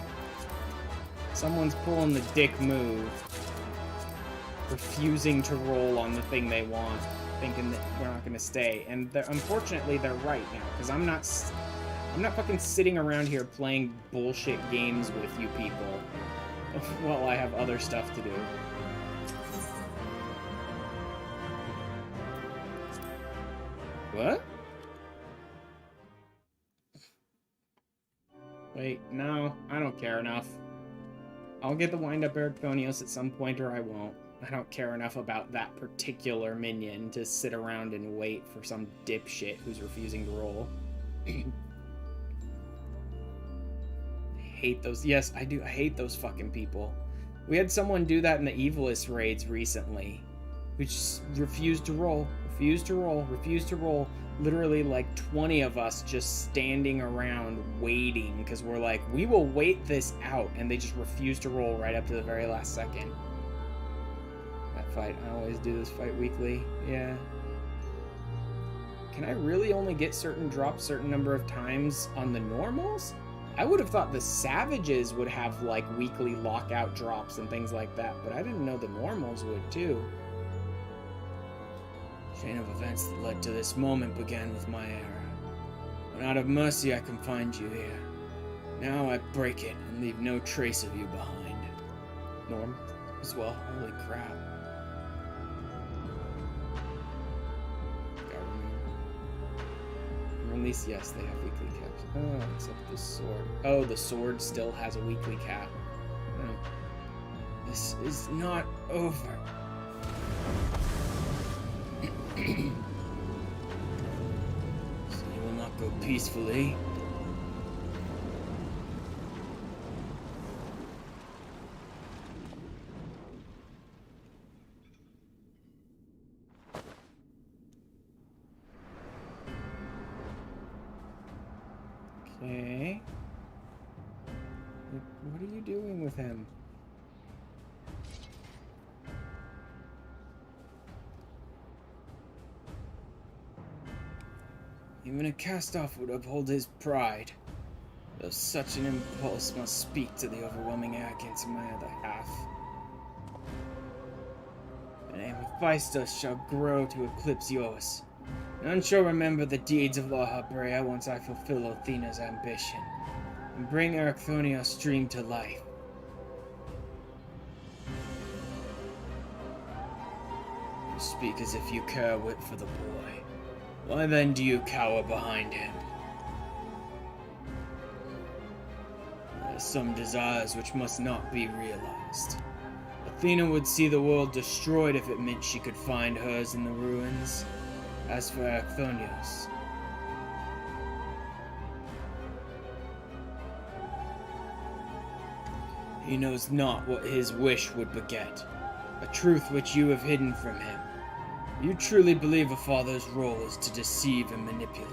A: Someone's pulling the dick move. Refusing to roll on the thing they want. Thinking that we're not gonna stay. And unfortunately, they're right now. Because I'm not fucking sitting around here playing bullshit games with you people. While I have other stuff to do. What? Wait, no, I don't care enough. I'll get the wind-up Erconios at some point, or I won't. I don't care enough about that particular minion to sit around and wait for some dipshit who's refusing to roll. Hate those. Yes, I do. I hate those fucking people. We had someone do that in the Evilist raids recently. We just refused to roll. Refused to roll. Refused to roll. Literally like 20 of us just standing around waiting because we're like, we will wait this out, and they just refuse to roll right up to the very last second. That fight, I always do this fight weekly. Yeah. Can I really only get certain drops certain number of times on the normals? I would have thought the savages would have like weekly lockout drops and things like that, but I didn't know the normals would too. Chain of events that led to this moment began with my error. When out of mercy I confined you here. Now I break it and leave no trace of you behind. Norm as well. Holy crap. Or at least, yes, they have weekly caps. Oh, except the sword. Oh, the sword still has a weekly cap. Oh. This is not over. So you will not go peacefully. Okay. What are you doing with him? Even a cast-off would uphold his pride, though such an impulse must speak to the overwhelming arrogance of my other half. The name of Vistos shall grow to eclipse yours.
B: None shall remember the deeds of La Habrea once I fulfill Athena's ambition and bring Erchthonia's dream to life. You speak as if you care a whit for the boy. Why then do you cower behind him? There are some desires which must not be realized. Athena would see the world destroyed if it meant she could find hers in the ruins. As for Erchthonius, he knows not what his wish would beget, a truth which you have hidden from him. You truly believe a father's role is to deceive and manipulate.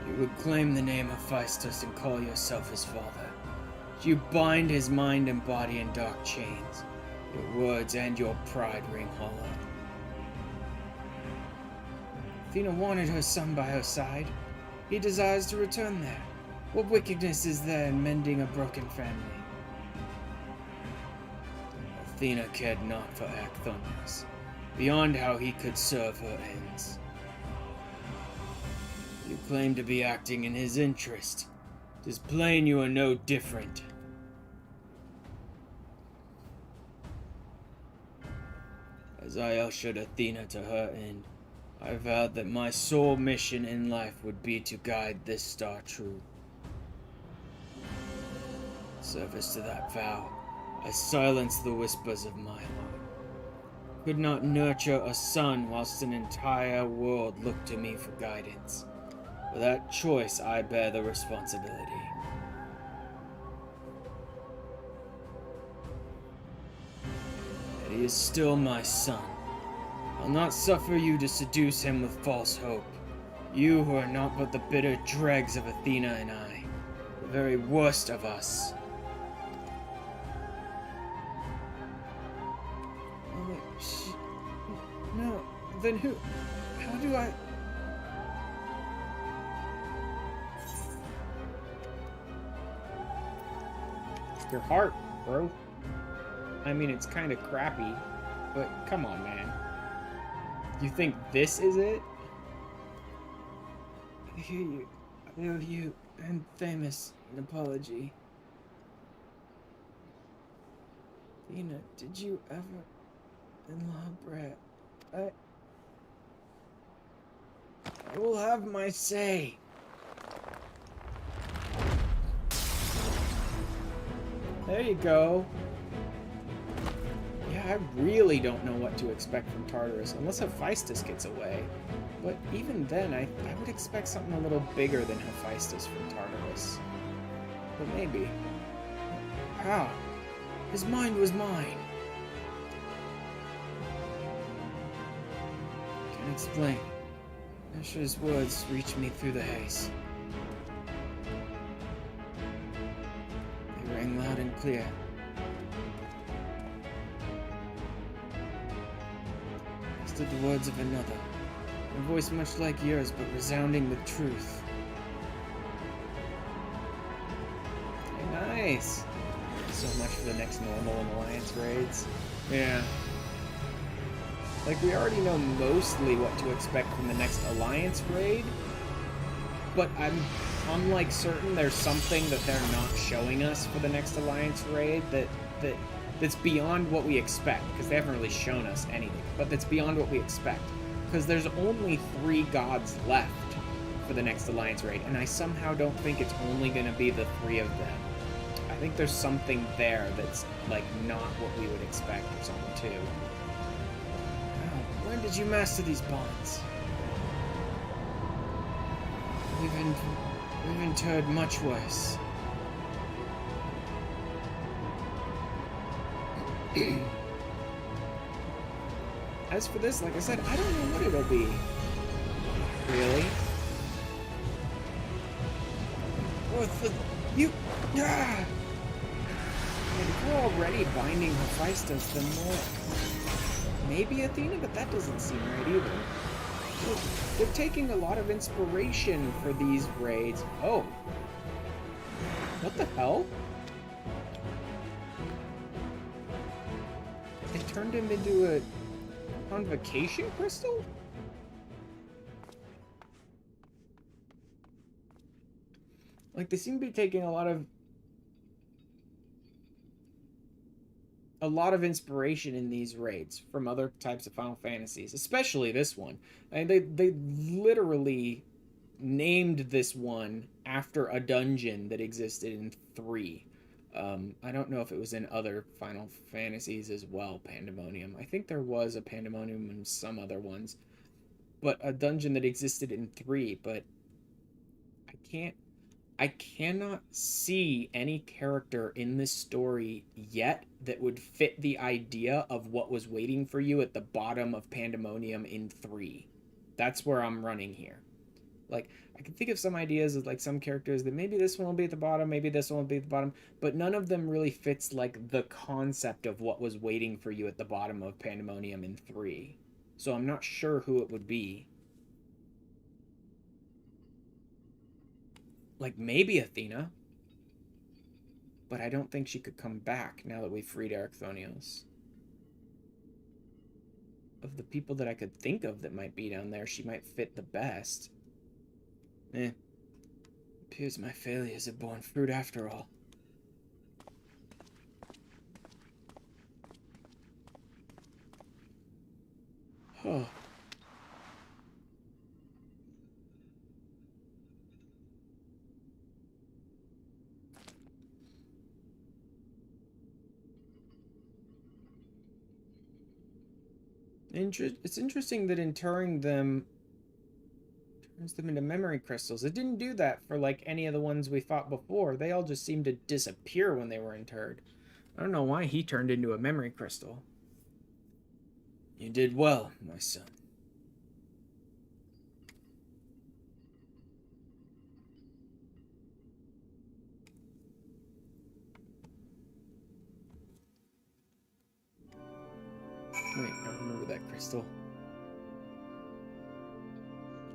B: You would claim the name Hephaestus and call yourself his father. You bind his mind and body in dark chains. Your words and your pride ring hollow. Athena wanted her son by her side. He desires to return there. What wickedness is there in mending a broken family? Athena cared not for Erchthonius, beyond how he could serve her ends. You claim to be acting in his interest. 'Tis plain you are no different. As I ushered Athena to her end, I vowed that my sole mission in life would be to guide this star true. In service to that vow, I silenced the whispers of my heart. Could not nurture a son whilst an entire world looked to me for guidance. For that choice, I bear the responsibility. Yet he is still my son. I'll not suffer you to seduce him with false hope. You who are not but the bitter dregs of Athena and I, the very worst of us. No, then who? How do I? Your heart, bro. I mean, it's kind of crappy, but come on, man. You think this is it? I hear you. I owe you and Famous an apology. Athena, did you ever in La Habrea? I will have my say. There you go. Yeah, I really don't know what to expect from Tartarus, unless Hephaestus gets away. But even then, I would expect something a little bigger than Hephaestus from Tartarus. But maybe. How? His mind was mine. Can't explain. Asher's words reached me through the haze. They rang loud and clear. As did the words of another, a voice much like yours, but resounding with truth. Hey, nice! So much for the next normal and Alliance raids. Yeah. Like, we already know mostly what to expect from the next Alliance raid, but I'm like certain there's something that they're not showing us for the next Alliance raid that's beyond what we expect, because they haven't really shown us anything, but that's beyond what we expect, because there's only 3 gods left for the next Alliance raid, and I somehow don't think it's only going to be the 3 of them. I think there's something there that's, like, not what we would expect or something, too. When did you master these bonds? We've interred much worse. As for this, like I said, I don't know what it'll be. Really? Yeah! And if we're already binding Hephaestus, then more. maybe Athena, but that doesn't seem right either. They're taking a lot of inspiration for these raids. Oh. What the hell? They turned him into a convocation crystal? Like, they seem to be taking a lot of inspiration in these raids from other types of Final Fantasies, especially this one. And they literally named this one after a dungeon that existed in 3. I don't know if it was in other Final Fantasies as well, Pandaemonium. I think there was a Pandaemonium in some other ones. But a dungeon that existed in 3, but I cannot see any character in this story yet that would fit the idea of what was waiting for you at the bottom of Pandaemonium in 3. That's where I'm running here. Like, I can think of some ideas of, like, some characters that maybe this one will be at the bottom, maybe this one will be at the bottom, but none of them really fits, like, the concept of what was waiting for you at the bottom of Pandaemonium in 3. So I'm not sure who it would be. Like, maybe Athena. But I don't think she could come back now that we've freed Erechthonios. Of the people that I could think of that might be down there, she might fit the best. Appears my failures have borne fruit after all. Oh. It's interesting that interring them turns them into memory crystals. It didn't do that for, like, any of the ones we fought before. They all just seemed to disappear when they were interred. I don't know why he turned into a memory crystal. You did well, my son. Wait, I remember that crystal.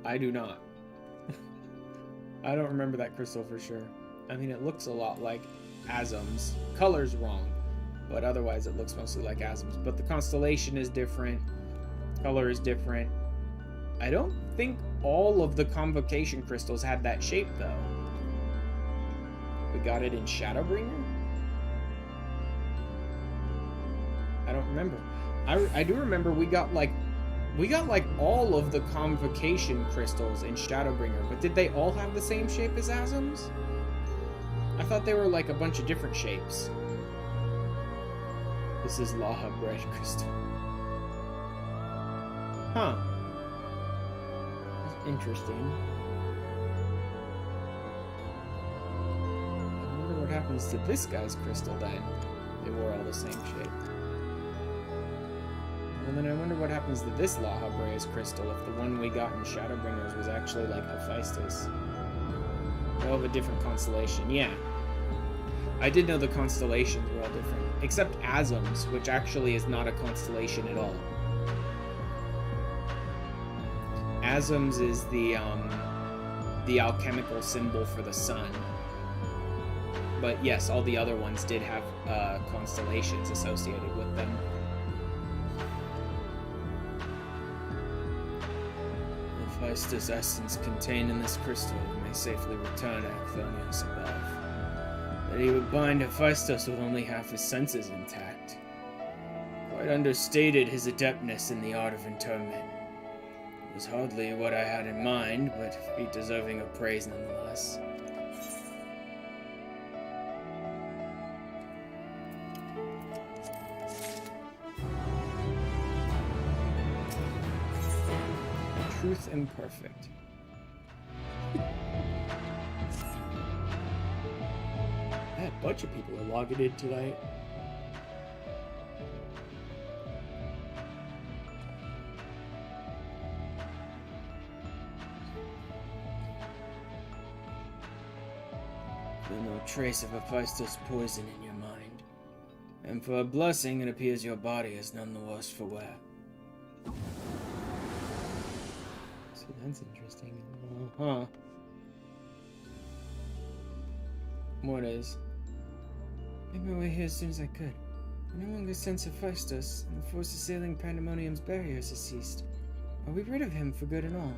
B: I do not. I don't remember that crystal for sure. I mean, it looks a lot like Azum's. Color's wrong, but otherwise it looks mostly like Azum's. But the constellation is different. Color is different. I don't think all of the convocation crystals had that shape, though. We got it in Shadowbringer? I don't remember. I do remember we got like all of the convocation crystals in Shadowbringer, but did they all have the same shape as Azum's? I thought they were like a bunch of different shapes. This is Laha Bread Crystal. Huh. That's interesting. I wonder what happens to this guy's crystal then. They were all the same shape. And then I wonder what happens to this Laha Brea's crystal if the one we got in Shadowbringers was actually like Hephaestus. They'll have a different constellation. Yeah. I did know the constellations were all different. Except Azum's, which actually is not a constellation at all. Azum's is the alchemical symbol for the sun. But yes, all the other ones did have constellations associated with them. Hephaestus' essence contained in this crystal may safely return to Erechthonios above. That he would bind Hephaestus with only half his senses intact. Quite understated his adeptness in the art of interment. It was hardly what I had in mind, but feat deserving of praise nonetheless. Truth imperfect. A bunch of people are logging in tonight. There's no trace of Hephaestus poison in your mind. And for a blessing, it appears your body is none the worse for wear.
A: That's interesting. Huh. What is?
B: Made my way here as soon as I could. I no longer sense Hephaestus, and the force assailing Pandaemonium's barriers has ceased. Are we rid of him for good and all?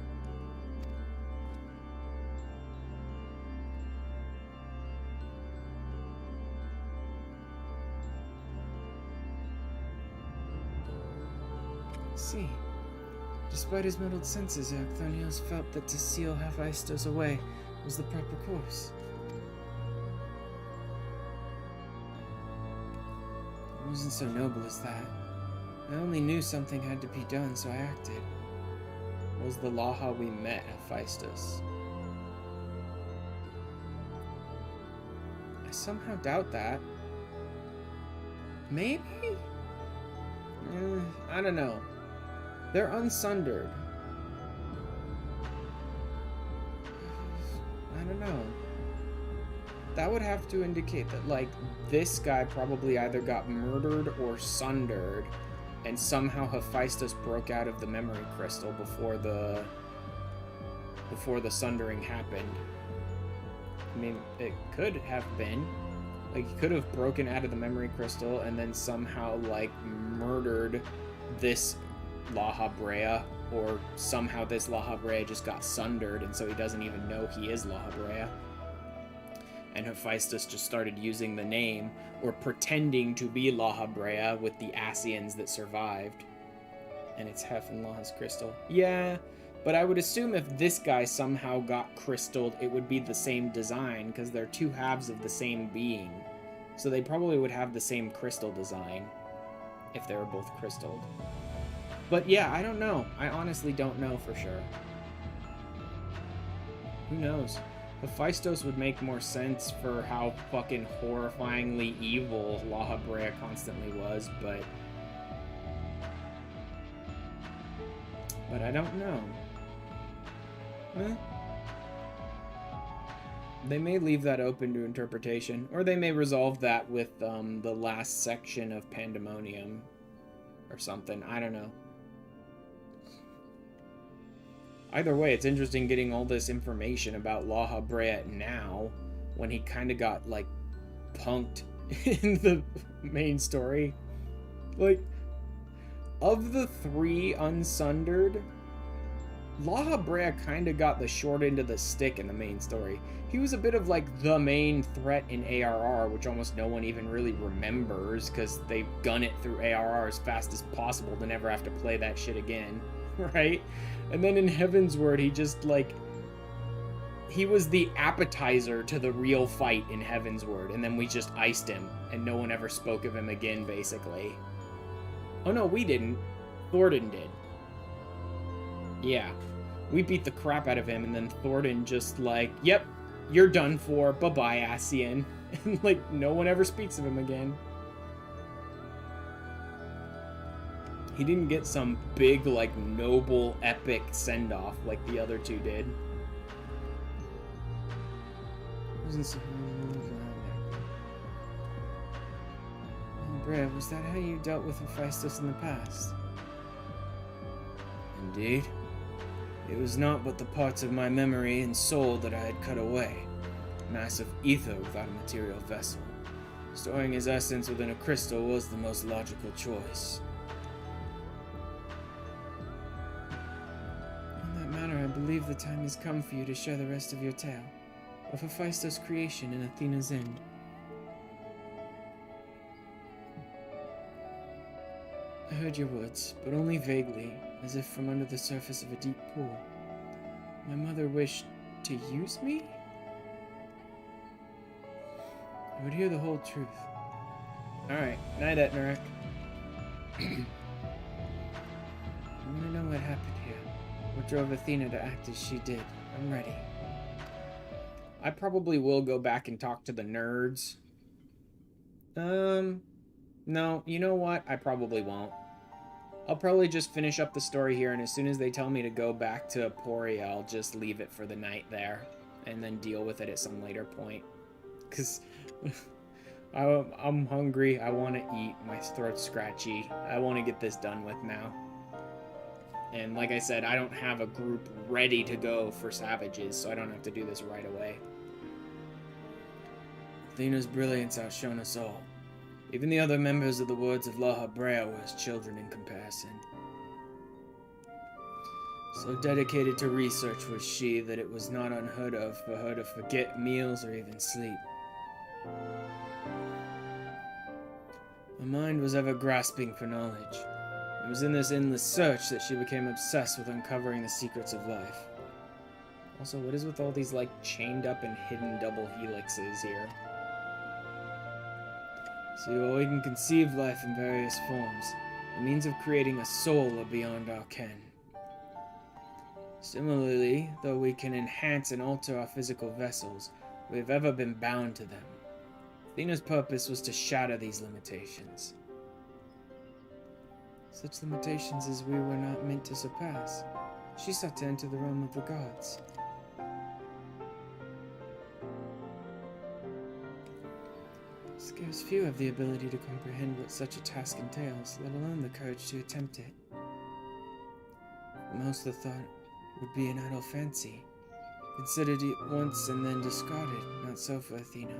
B: See. Despite his muddled senses, Acthonios felt that to seal Hephaestus away was the proper course. It wasn't so noble as that. I only knew something had to be done, so I acted.
A: Was the Laha we met Hephaestus?
B: I somehow doubt that. Maybe? I don't know. They're unsundered. I don't know. That would have to indicate that, like, this guy probably either got murdered or sundered, and somehow Hephaestus broke out of the memory crystal before the sundering happened. I mean, it could have been. Like, he could have broken out of the memory crystal and then somehow, like, murdered this Laha Brea, or somehow this Laha Brea just got sundered and so he doesn't even know he is Laha Brea. And Hephaestus just started using the name, or pretending to be Laha Brea with the Asians that survived. And it's Hef and Laha's crystal. Yeah, but I would assume if this guy somehow got crystalled, it would be the same design, because they're two halves of the same being. So they probably would have the same crystal design, if they were both crystalled. But yeah, I don't know. I honestly don't know for sure. Who knows? Hephaestus would make more sense for how fucking horrifyingly evil Laha Brea constantly was, but I don't know. Huh? They may leave that open to interpretation, or they may resolve that with the last section of Pandaemonium or something. I don't know. Either way, it's interesting getting all this information about Laha Brea now, when he kind of got, like, punked in the main story. Like, of the three unsundered, Laha Brea kind of got the short end of the stick in the main story. He was a bit of, like, the main threat in ARR, which almost no one even really remembers, because they gun it through ARR as fast as possible to never have to play that shit again, right? And then in Heavensward, he just, like, he was the appetizer to the real fight in Heavensward, and then we just iced him, and no one ever spoke of him again, basically. Oh no, we didn't. Thornton did. Yeah. We beat the crap out of him, and then Thornton just, like, yep, you're done for, bye-bye, Asian. And, like, no one ever speaks of him again. He didn't get some big, like, noble, epic send-off like the other two did. Brea, was that how you dealt with Hephaestus in the past? Indeed. It was not but the parts of my memory and soul that I had cut away. A mass of ether without a material vessel. Storing his essence within a crystal was the most logical choice. I believe the time has come for you to share the rest of your tale, of Hephaestus' creation in Athena's end. I heard your words, but only vaguely, as if from under the surface of a deep pool. My mother wished to use me? I would hear the whole truth. Alright, night, Etnarak. I want to know what happened here. What drove Athena to act as she did? I'm ready. I probably will go back and talk to the nerds. No, you know what? I probably won't. I'll probably just finish up the story here, and as soon as they tell me to go back to Aporia, I'll just leave it for the night there, and then deal with it at some later point. Because I'm hungry, I want to eat, my throat's scratchy, I want to get this done with now.
A: And like I said, I don't have a group ready to go for savages, so I don't have to do this right away. Athena's brilliance outshone us all. Even the other members of the Wards of La Habrea were as children in comparison. So dedicated to research was she that it was not unheard of for her to forget meals or even sleep. Her mind was ever grasping for knowledge. It was in this endless search that she became obsessed with uncovering the secrets of life. Also, what is with all these, like, chained up and hidden double helixes here? So while we can conceive life in various forms, the means of creating a soul are beyond our ken. Similarly, though we can enhance and alter our physical vessels, we have ever been bound to them. Athena's purpose was to shatter these limitations. Such limitations as we were not meant to surpass. She sought to enter the realm of the gods. Scarce few have the ability to comprehend what such a task entails, let alone the courage to attempt it. Most the thought would be an idle fancy, considered once and then discarded. Not so for Athena.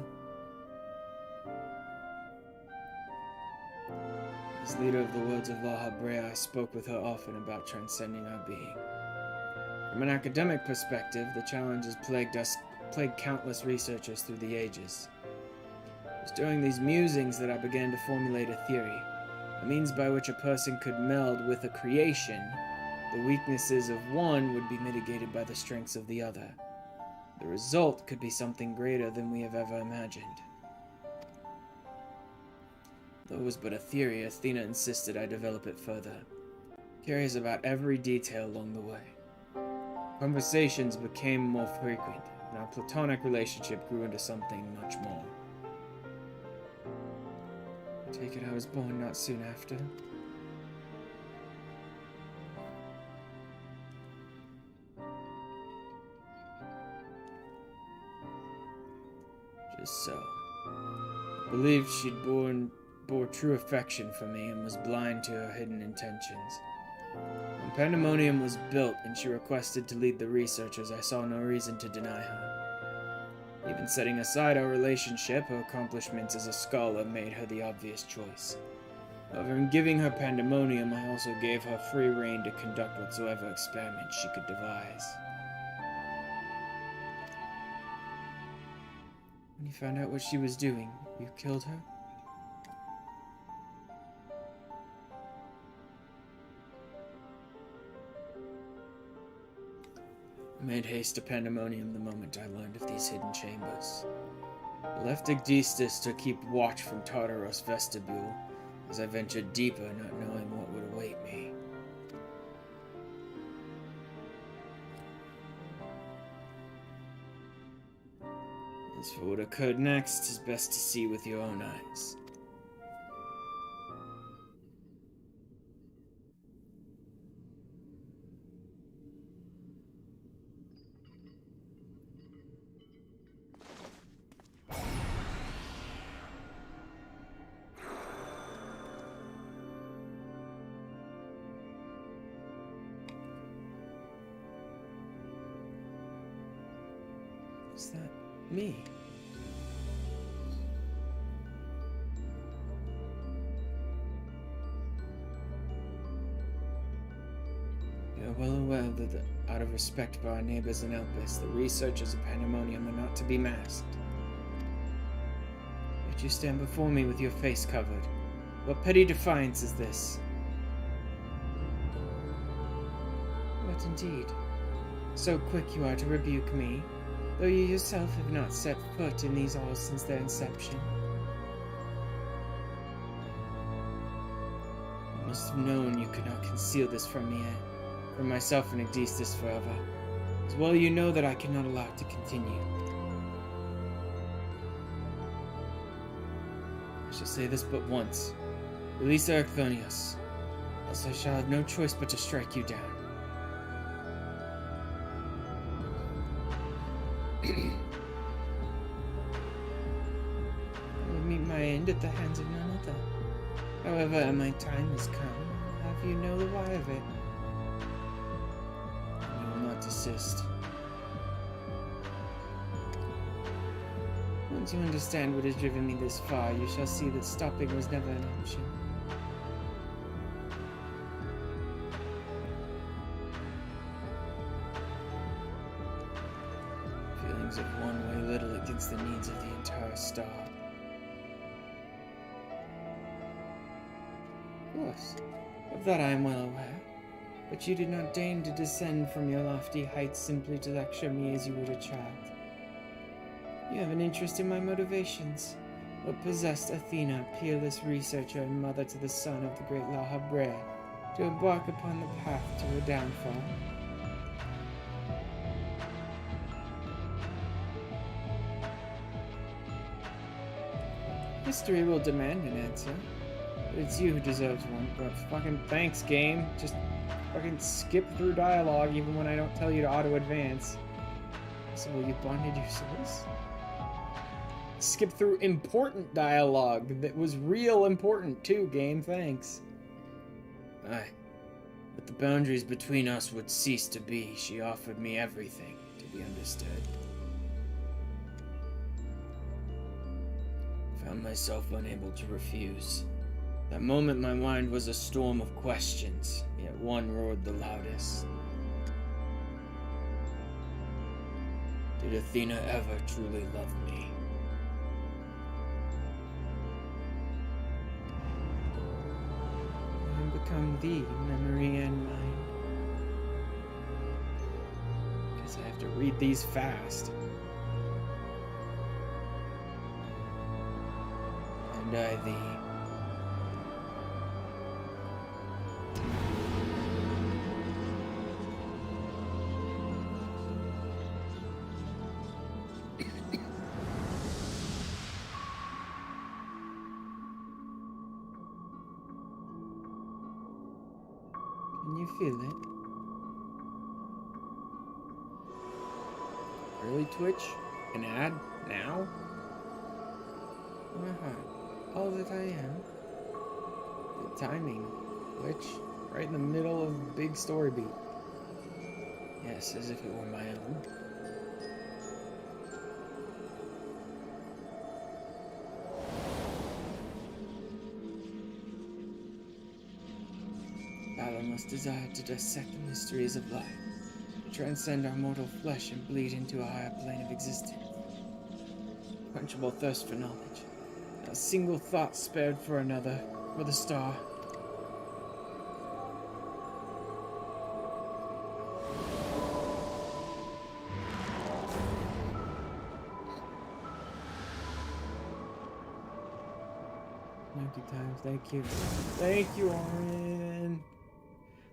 A: As leader of the Wards of La Habrea, I spoke with her often about transcending our being. From an academic perspective, the challenge has plagued countless researchers through the ages. It was during these musings that I began to formulate a theory, a means by which a person could meld with a creation. The weaknesses of one would be mitigated by the strengths of the other. The result could be something greater than we have ever imagined. Though it was but a theory, Athena insisted I develop it further, curious about every detail along the way. Conversations became more frequent, and our platonic relationship grew into something much more. I take it I was born not soon after. Just so. I believed she'd bore true affection for me and was blind to her hidden intentions. When Pandaemonium was built and she requested to lead the researchers, I saw no reason to deny her. Even setting aside our relationship, her accomplishments as a scholar made her the obvious choice. However, in giving her Pandaemonium, I also gave her free rein to conduct whatsoever experiments she could devise. When you found out what she was doing, you killed her? I made haste to Pandaemonium the moment I learned of these hidden chambers. I left Igdistis to keep watch from Tartaros vestibule, as I ventured deeper, not knowing what would await me. As for what occurred next, is best to see with your own eyes. Is that me? We are well aware that out of respect for our neighbors in Elpis, the researchers of Pandaemonium are not to be masked. Yet you stand before me with your face covered. What petty defiance is this? What indeed? So quick you are to rebuke me, though you yourself have not set foot in these halls since their inception. You must have known you could not conceal this from me, from myself and Igdistis forever. As well you know that I cannot allow it to continue. I shall say this but once. Release Erchthonius, else I shall have no choice but to strike you down. I will meet my end at the hands of none other. However, my time has come. Have you know the why of it?
B: persist. Once you understand what has driven me this far, you shall see that stopping was never an option. Feelings of one weigh little against the needs of the entire star. Of course, of that I am well aware, but you did not deign to descend from your lofty heights simply to lecture me as you would a child. You have an interest in my motivations. What possessed Athena, peerless researcher and mother to the son of the great La Habre, to embark upon the path to her downfall? History will demand an answer, but it's you who deserves one. But fucking thanks, game. Just fucking skip through dialogue even when I don't tell you to auto-advance. So you bonded your souls? Skip through important dialogue that was real important too, game. Thanks.
A: Aye. But the boundaries between us would cease to be. She offered me everything, to be understood. Found myself unable to refuse. That moment my mind was a storm of questions, yet one roared the loudest. Did Athena ever truly love me?
B: Become the memory and mind. Guess I have to read these fast.
A: And I thee.
B: Can you feel it?
A: Really, Twitch? An ad? Now?
B: My heart, all that I am. The timing, Twitch, right in the middle of a big story beat.
A: Yes, as if it were my own.
B: Must desire to dissect the mysteries of life, to transcend our mortal flesh and bleed into a higher plane of existence. Quenchable thirst for knowledge, not a single thought spared for another, for the star. Times, thank you. Thank you, Orion.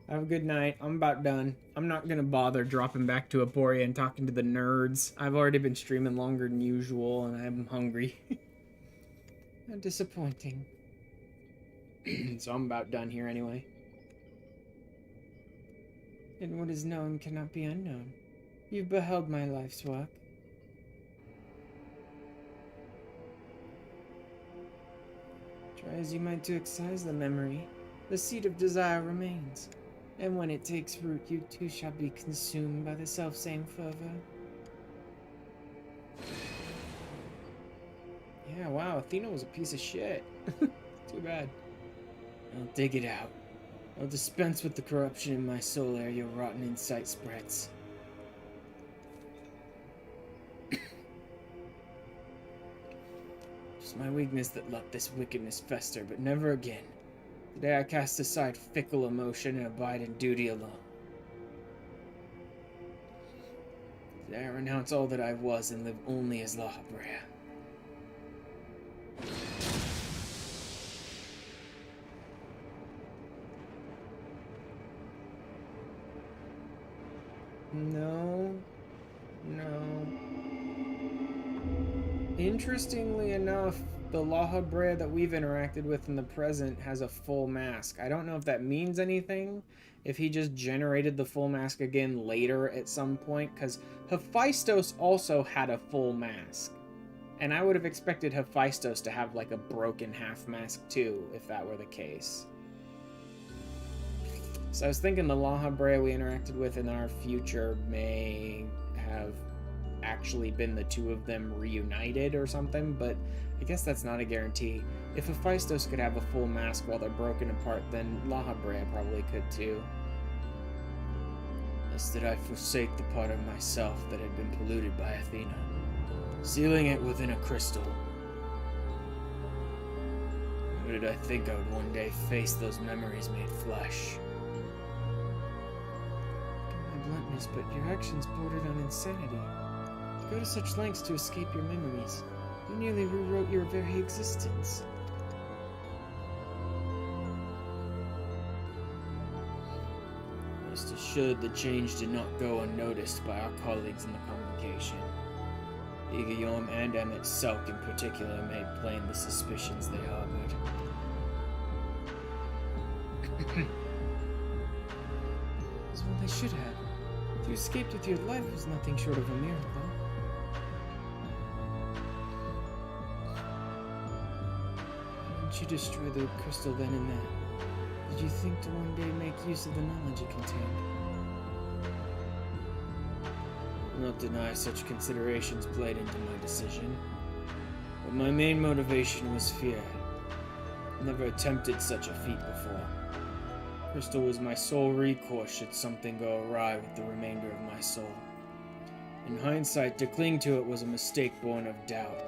B: Have a good night. I'm about done. I'm not gonna bother dropping back to Aporia and talking to the nerds. I've already been streaming longer than usual, and I'm hungry. Disappointing. So I'm about done here anyway. And what is known cannot be unknown. You've beheld my life's work. Try as you might to excise the memory, the seed of desire remains. And when it takes root, you too shall be consumed by the selfsame fervor. Yeah, wow, Athena was a piece of shit. Too bad.
A: I'll dig it out. I'll dispense with the corruption in my soul ere your rotten insight spreads. Just my weakness that let this wickedness fester, but never again. Today I cast aside fickle emotion and abide in duty alone. Today I renounce all that I was and live only as La Habrea.
B: No. Interestingly enough, the La Habrea that we've interacted with in the present has a full mask. I don't know if that means anything, if he just generated the full mask again later at some point, because Hephaestus also had a full mask. And I would have expected Hephaestus to have like a broken half mask too, if that were the case.
A: So I was thinking the La Brea we interacted with in our future may have actually been the two of them reunited or something, but I guess that's not a guarantee. If Hephaestus could have a full mask while they're broken apart, then La Brea probably could too. Lest that I forsake the part of myself that had been polluted by Athena, sealing it within a crystal. How did I think I would one day face those memories made flesh?
B: My bluntness, but your actions bordered on insanity. To go to such lengths to escape your memories. You nearly rewrote your very existence.
A: Rest assured, the change did not go unnoticed by our colleagues in the congregation. Guillaume and Emmett Selk in particular made plain the suspicions they harbored.
B: As well they should have. You escaped with your life was nothing short of a miracle. Why didn't you destroy the crystal then and there? Did you think to one day make use of the knowledge it contained?
A: I will not deny such considerations played into my decision, but my main motivation was fear. I never attempted such a feat before. Crystal was my sole recourse should something go awry with the remainder of my soul. In hindsight, to cling to it was a mistake born of doubt.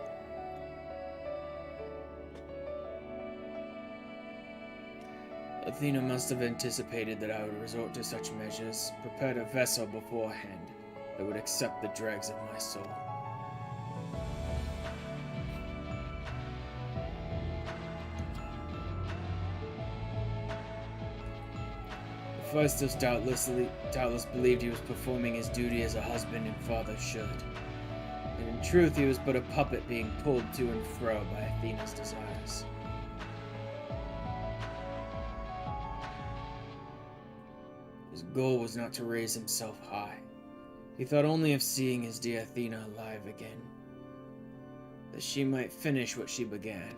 A: Athena must have anticipated that I would resort to such measures, prepared a vessel beforehand that would accept the dregs of my soul. Hephaestus doubtless believed he was performing his duty as a husband and father should. And in truth, he was but a puppet being pulled to and fro by Athena's desires. His goal was not to raise himself high. He thought only of seeing his dear Athena alive again, that she might finish what she began.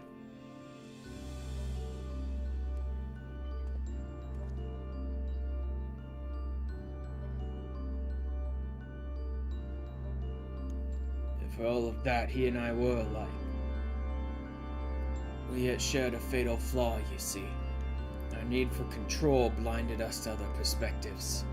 A: For all of that, he and I were alike. We yet shared a fatal flaw, you see. Our need for control blinded us to other perspectives.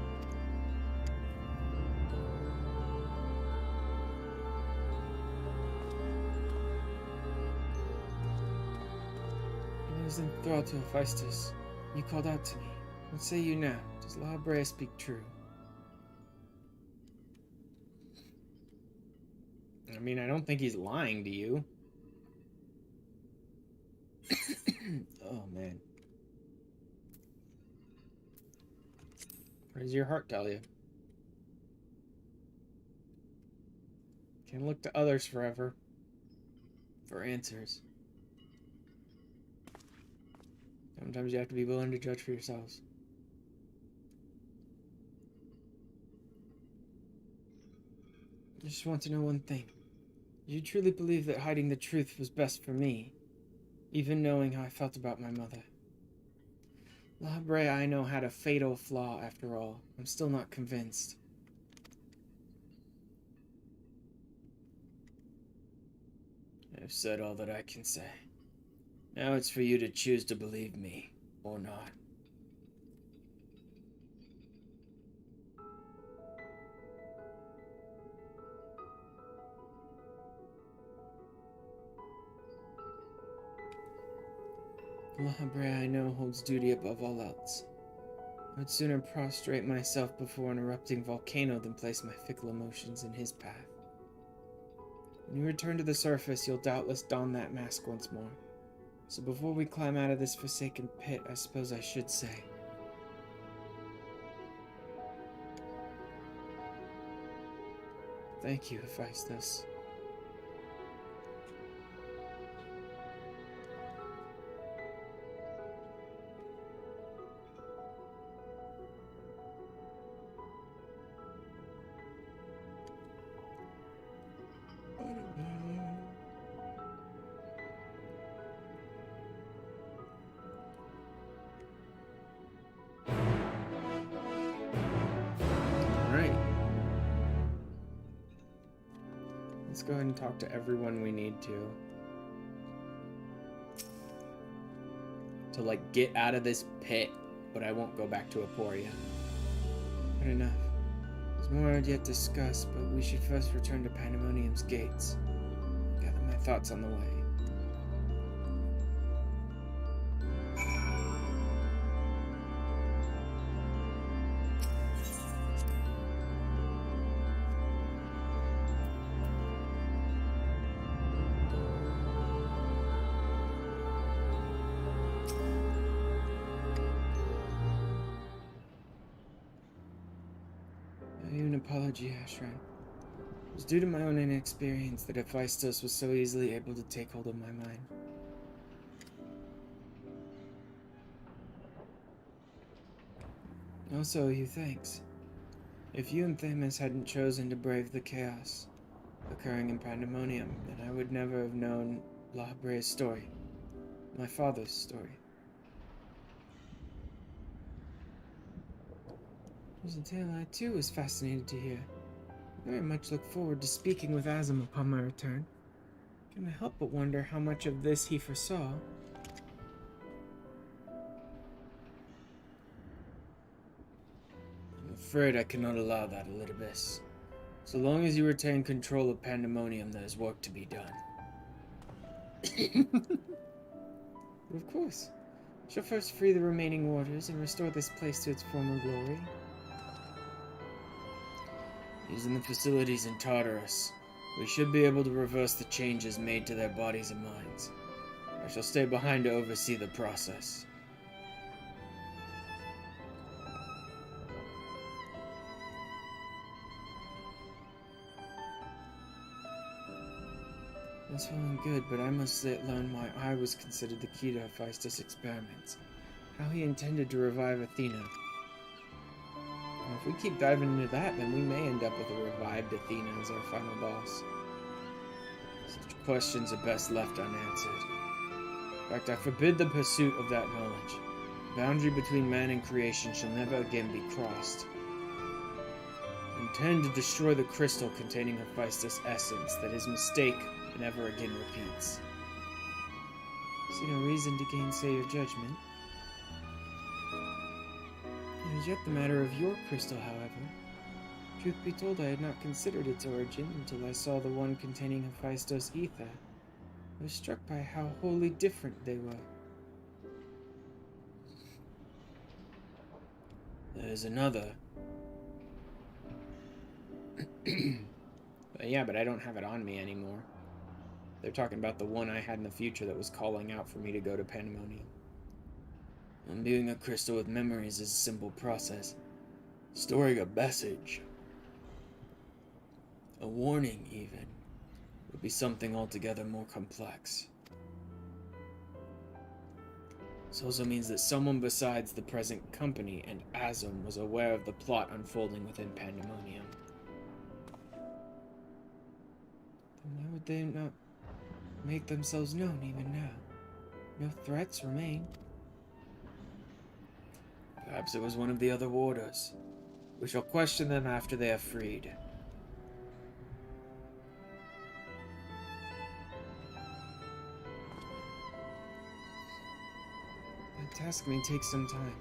B: When I was enthralled to Hephaestus, you called out to me. What say you now? Does La Brea speak true?
A: I mean, I don't think he's lying to you. Oh, man. What does your heart tell you? Can't look to others forever for answers. Sometimes you have to be willing to judge for yourselves.
B: I just want to know one thing. Did you truly believe that hiding the truth was best for me, even knowing how I felt about my mother? La Brea, I know, had a fatal flaw after all. I'm still not convinced.
A: I've said all that I can say. Now it's for you to choose to believe me or not.
B: La Brea, I know, holds duty above all else. I would sooner prostrate myself before an erupting volcano than place my fickle emotions in his path. When you return to the surface, you'll doubtless don that mask once more. So before we climb out of this forsaken pit, I suppose I should say, thank you, Hephaestus.
A: go ahead and talk to everyone we need to like get out of this pit, but I won't go back to Aporia.
B: Good enough. There's more I'd yet discuss, but we should first return to Pandaemonium's gates. Gather my thoughts on the way. An apology, Ashran. It was due to my own inexperience that Hephaestus was so easily able to take hold of my mind. I also owe you thanks. If you and Themis hadn't chosen to brave the chaos occurring in Pandaemonium, then I would never have known La Habrea's story, my father's story. It was a tale I too was fascinated to hear. I very much look forward to speaking with Azim upon my return. Can I help but wonder how much of this he foresaw?
A: I'm afraid I cannot allow that, Elidibus. So long as you retain control of Pandaemonium, there's work to be done.
B: Of course. I shall first free the remaining warders and restore this place to its former glory.
A: Using the facilities in Tartarus, we should be able to reverse the changes made to their bodies and minds. I shall stay behind to oversee the process.
B: That's well and good, but I must learn why I was considered the key to Hephaestus' experiments. How he intended to revive Athena. If we keep diving into that, then we may end up with a revived Athena as our final boss.
A: Such questions are best left unanswered. In fact, I forbid the pursuit of that knowledge. The boundary between man and creation shall never again be crossed. I intend to destroy the crystal containing Hephaestus' essence, that his mistake never again repeats.
B: See no reason to gainsay your judgment. It is yet the matter of your crystal, however. Truth be told, I had not considered its origin until I saw the one containing Hephaestus' ether. I was struck by how wholly different they were.
A: There's another. Yeah, but I don't have it on me anymore. They're talking about the one I had in the future that was calling out for me to go to Pandaemonium. Imbuing a crystal with memories is a simple process. Storing a message, a warning even, would be something altogether more complex. This also means that someone besides the present company and Azim was aware of the plot unfolding within Pandaemonium.
B: Then why would they not make themselves known even now? No threats remain.
A: Perhaps it was one of the other warders. We shall question them after they are freed.
B: That task may take some time.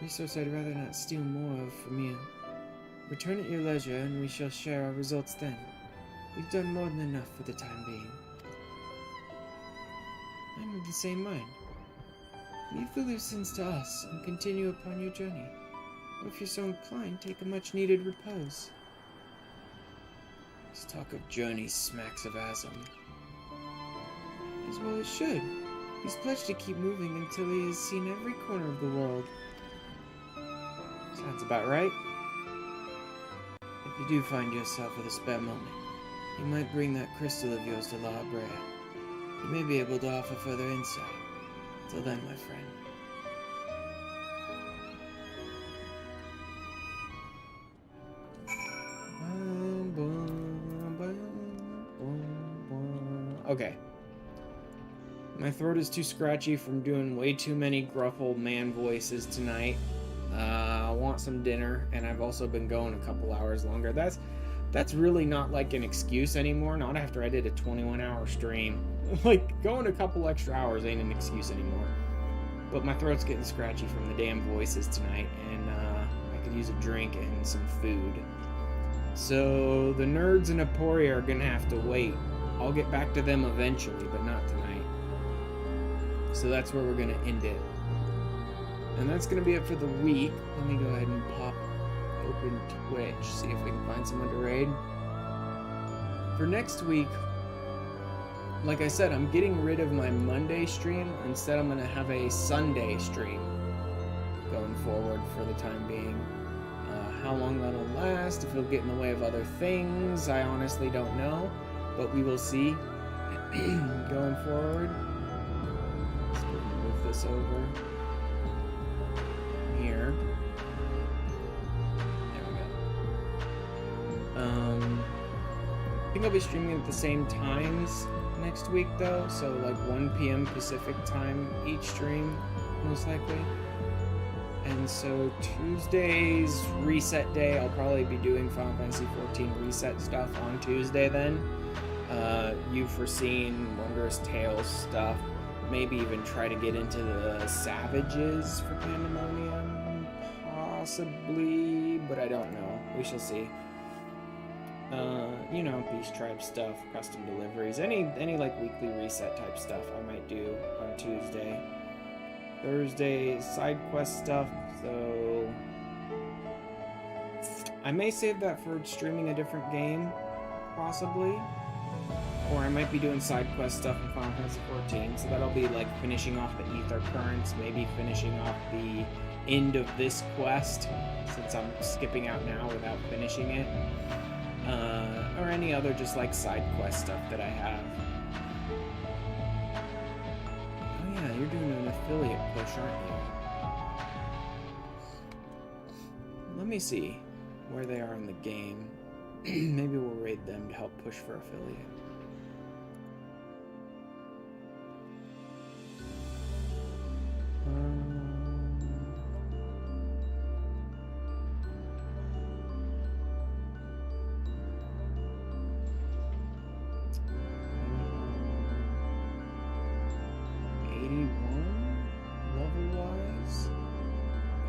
B: Resource I'd rather not steal more of from you. Return at your leisure and we shall share our results then. We've done more than enough for the time being. I'm of the same mind. Leave the loose ends to us and continue upon your journey. Or if you're so inclined, take a much-needed repose.
A: This talk of journeys smacks of Azim.
B: As well it should. He's pledged to keep moving until he has seen every corner of the world.
A: Sounds about right.
B: If you do find yourself with a spare moment, you might bring that crystal of yours to La Habrea. You may be able to offer further insight. Till then, my friend.
A: Okay. My throat is too scratchy from doing way too many gruff old man voices tonight. I want some dinner, and I've also been going a couple hours longer. That's really not like an excuse anymore, not after I did a 21-hour stream. Like, going a couple extra hours ain't an excuse anymore. But my throat's getting scratchy from the damn voices tonight, and I could use a drink and some food. So the nerds and Aporia are gonna have to wait. I'll get back to them eventually, but not tonight. So that's where we're gonna end it. And that's gonna be it for the week. Let me go ahead and pop open Twitch, see if we can find someone to raid. For next week, like I said, I'm getting rid of my Monday stream. Instead, I'm gonna have a Sunday stream going forward for the time being. How long that'll last, if it'll get in the way of other things, I honestly don't know, but we will see going forward. Let's go and move this over here. There we go. I think I'll be streaming at the same times next week though, so like 1 p.m. Pacific time each stream, most likely. And so Tuesday's reset day, I'll probably be doing Final Fantasy XIV reset stuff on Tuesday then. You've Foreseen, Wondrous Tales stuff. Maybe even try to get into the Savages for Pandaemonium. Possibly, but I don't know. We shall see. You know, Beast Tribe stuff, custom deliveries, any like weekly reset type stuff I might do on Tuesday. Thursday, side quest stuff, so I may save that for streaming a different game, possibly. Or I might be doing side quest stuff in Final Fantasy XIV, so that'll be like finishing off the Ether Currents, maybe finishing off the end of this quest, since I'm skipping out now without finishing it. Or any other just like side quest stuff that I have. Oh yeah, you're doing an affiliate push, aren't you? Let me see where they are in the game. Maybe we'll raid them to help push for affiliate.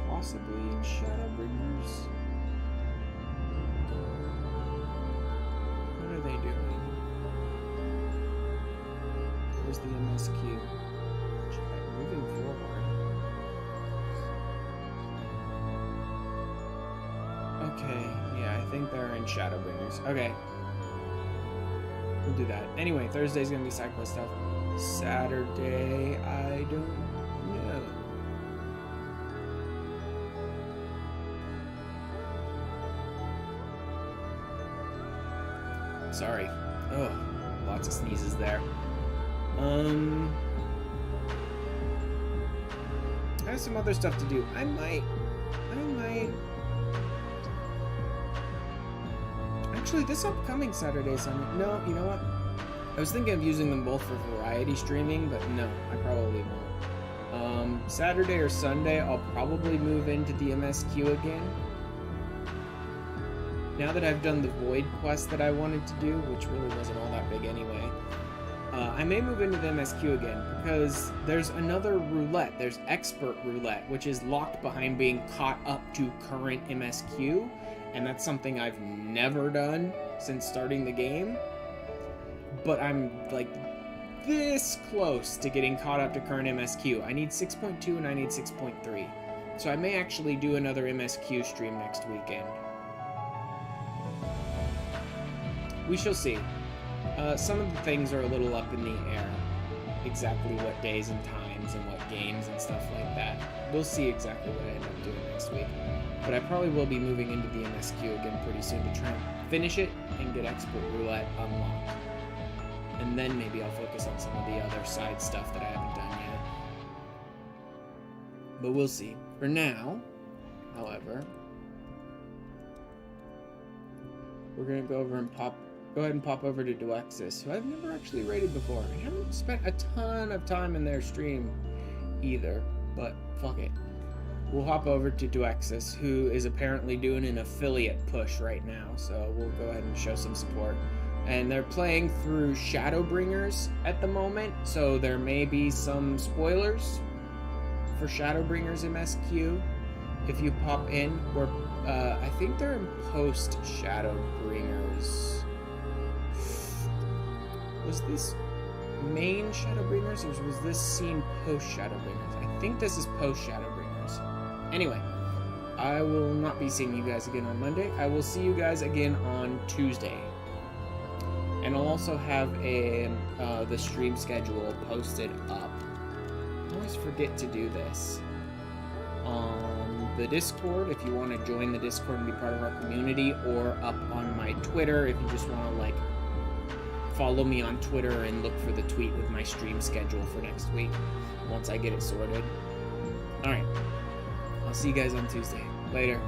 A: Possibly in Shadowbringers. What are they doing? Where's the MSQ? Moving forward. Okay, yeah, I think they're in Shadowbringers. Okay. We'll do that. Anyway, Thursday's gonna be side quest stuff. Saturday, I don't know. Sorry. Oh, lots of sneezes there. I have some other stuff to do. I might... Actually, this upcoming Saturday, Sunday... No, you know what? I was thinking of using them both for variety streaming, but no, I probably won't. Saturday or Sunday, I'll probably move into the MSQ again. Now that I've done the Void quest that I wanted to do, which really wasn't all that big anyway, I may move into the MSQ again, because there's another roulette. There's Expert Roulette, which is locked behind being caught up to current MSQ, and that's something I've never done since starting the game. But I'm, like, this close to getting caught up to current MSQ. I need 6.2 and I need 6.3. So I may actually do another MSQ stream next weekend. We shall see. Some of the things are a little up in the air. Exactly what days and times and what games and stuff like that. We'll see exactly what I end up doing next week. But I probably will be moving into the MSQ again pretty soon to try and finish it and get Expert Roulette unlocked. And then maybe I'll focus on some of the other side stuff that I haven't done yet. But we'll see. For now, however, we're going to go ahead and pop over to Duexis, who I've never actually raided before. I haven't spent a ton of time in their stream either, but fuck it. we'll hop over to Duexis, who is apparently doing an affiliate push right now, so we'll go ahead and show some support. And they're playing through Shadowbringers at the moment, so there may be some spoilers for Shadowbringers MSQ. If you pop in, I think they're in post Shadowbringers. Was this main Shadowbringers, or was this scene post Shadowbringers? I think this is post Shadowbringers. Anyway, I will not be seeing you guys again on Monday. I will see you guys again on Tuesday. And I'll also have the stream schedule posted up. I always forget to do this. On the Discord, if you want to join the Discord and be part of our community, or up on my Twitter, if you just want to, like, follow me on Twitter and look for the tweet with my stream schedule for next week, once I get it sorted. Alright. I'll see you guys on Tuesday. Later.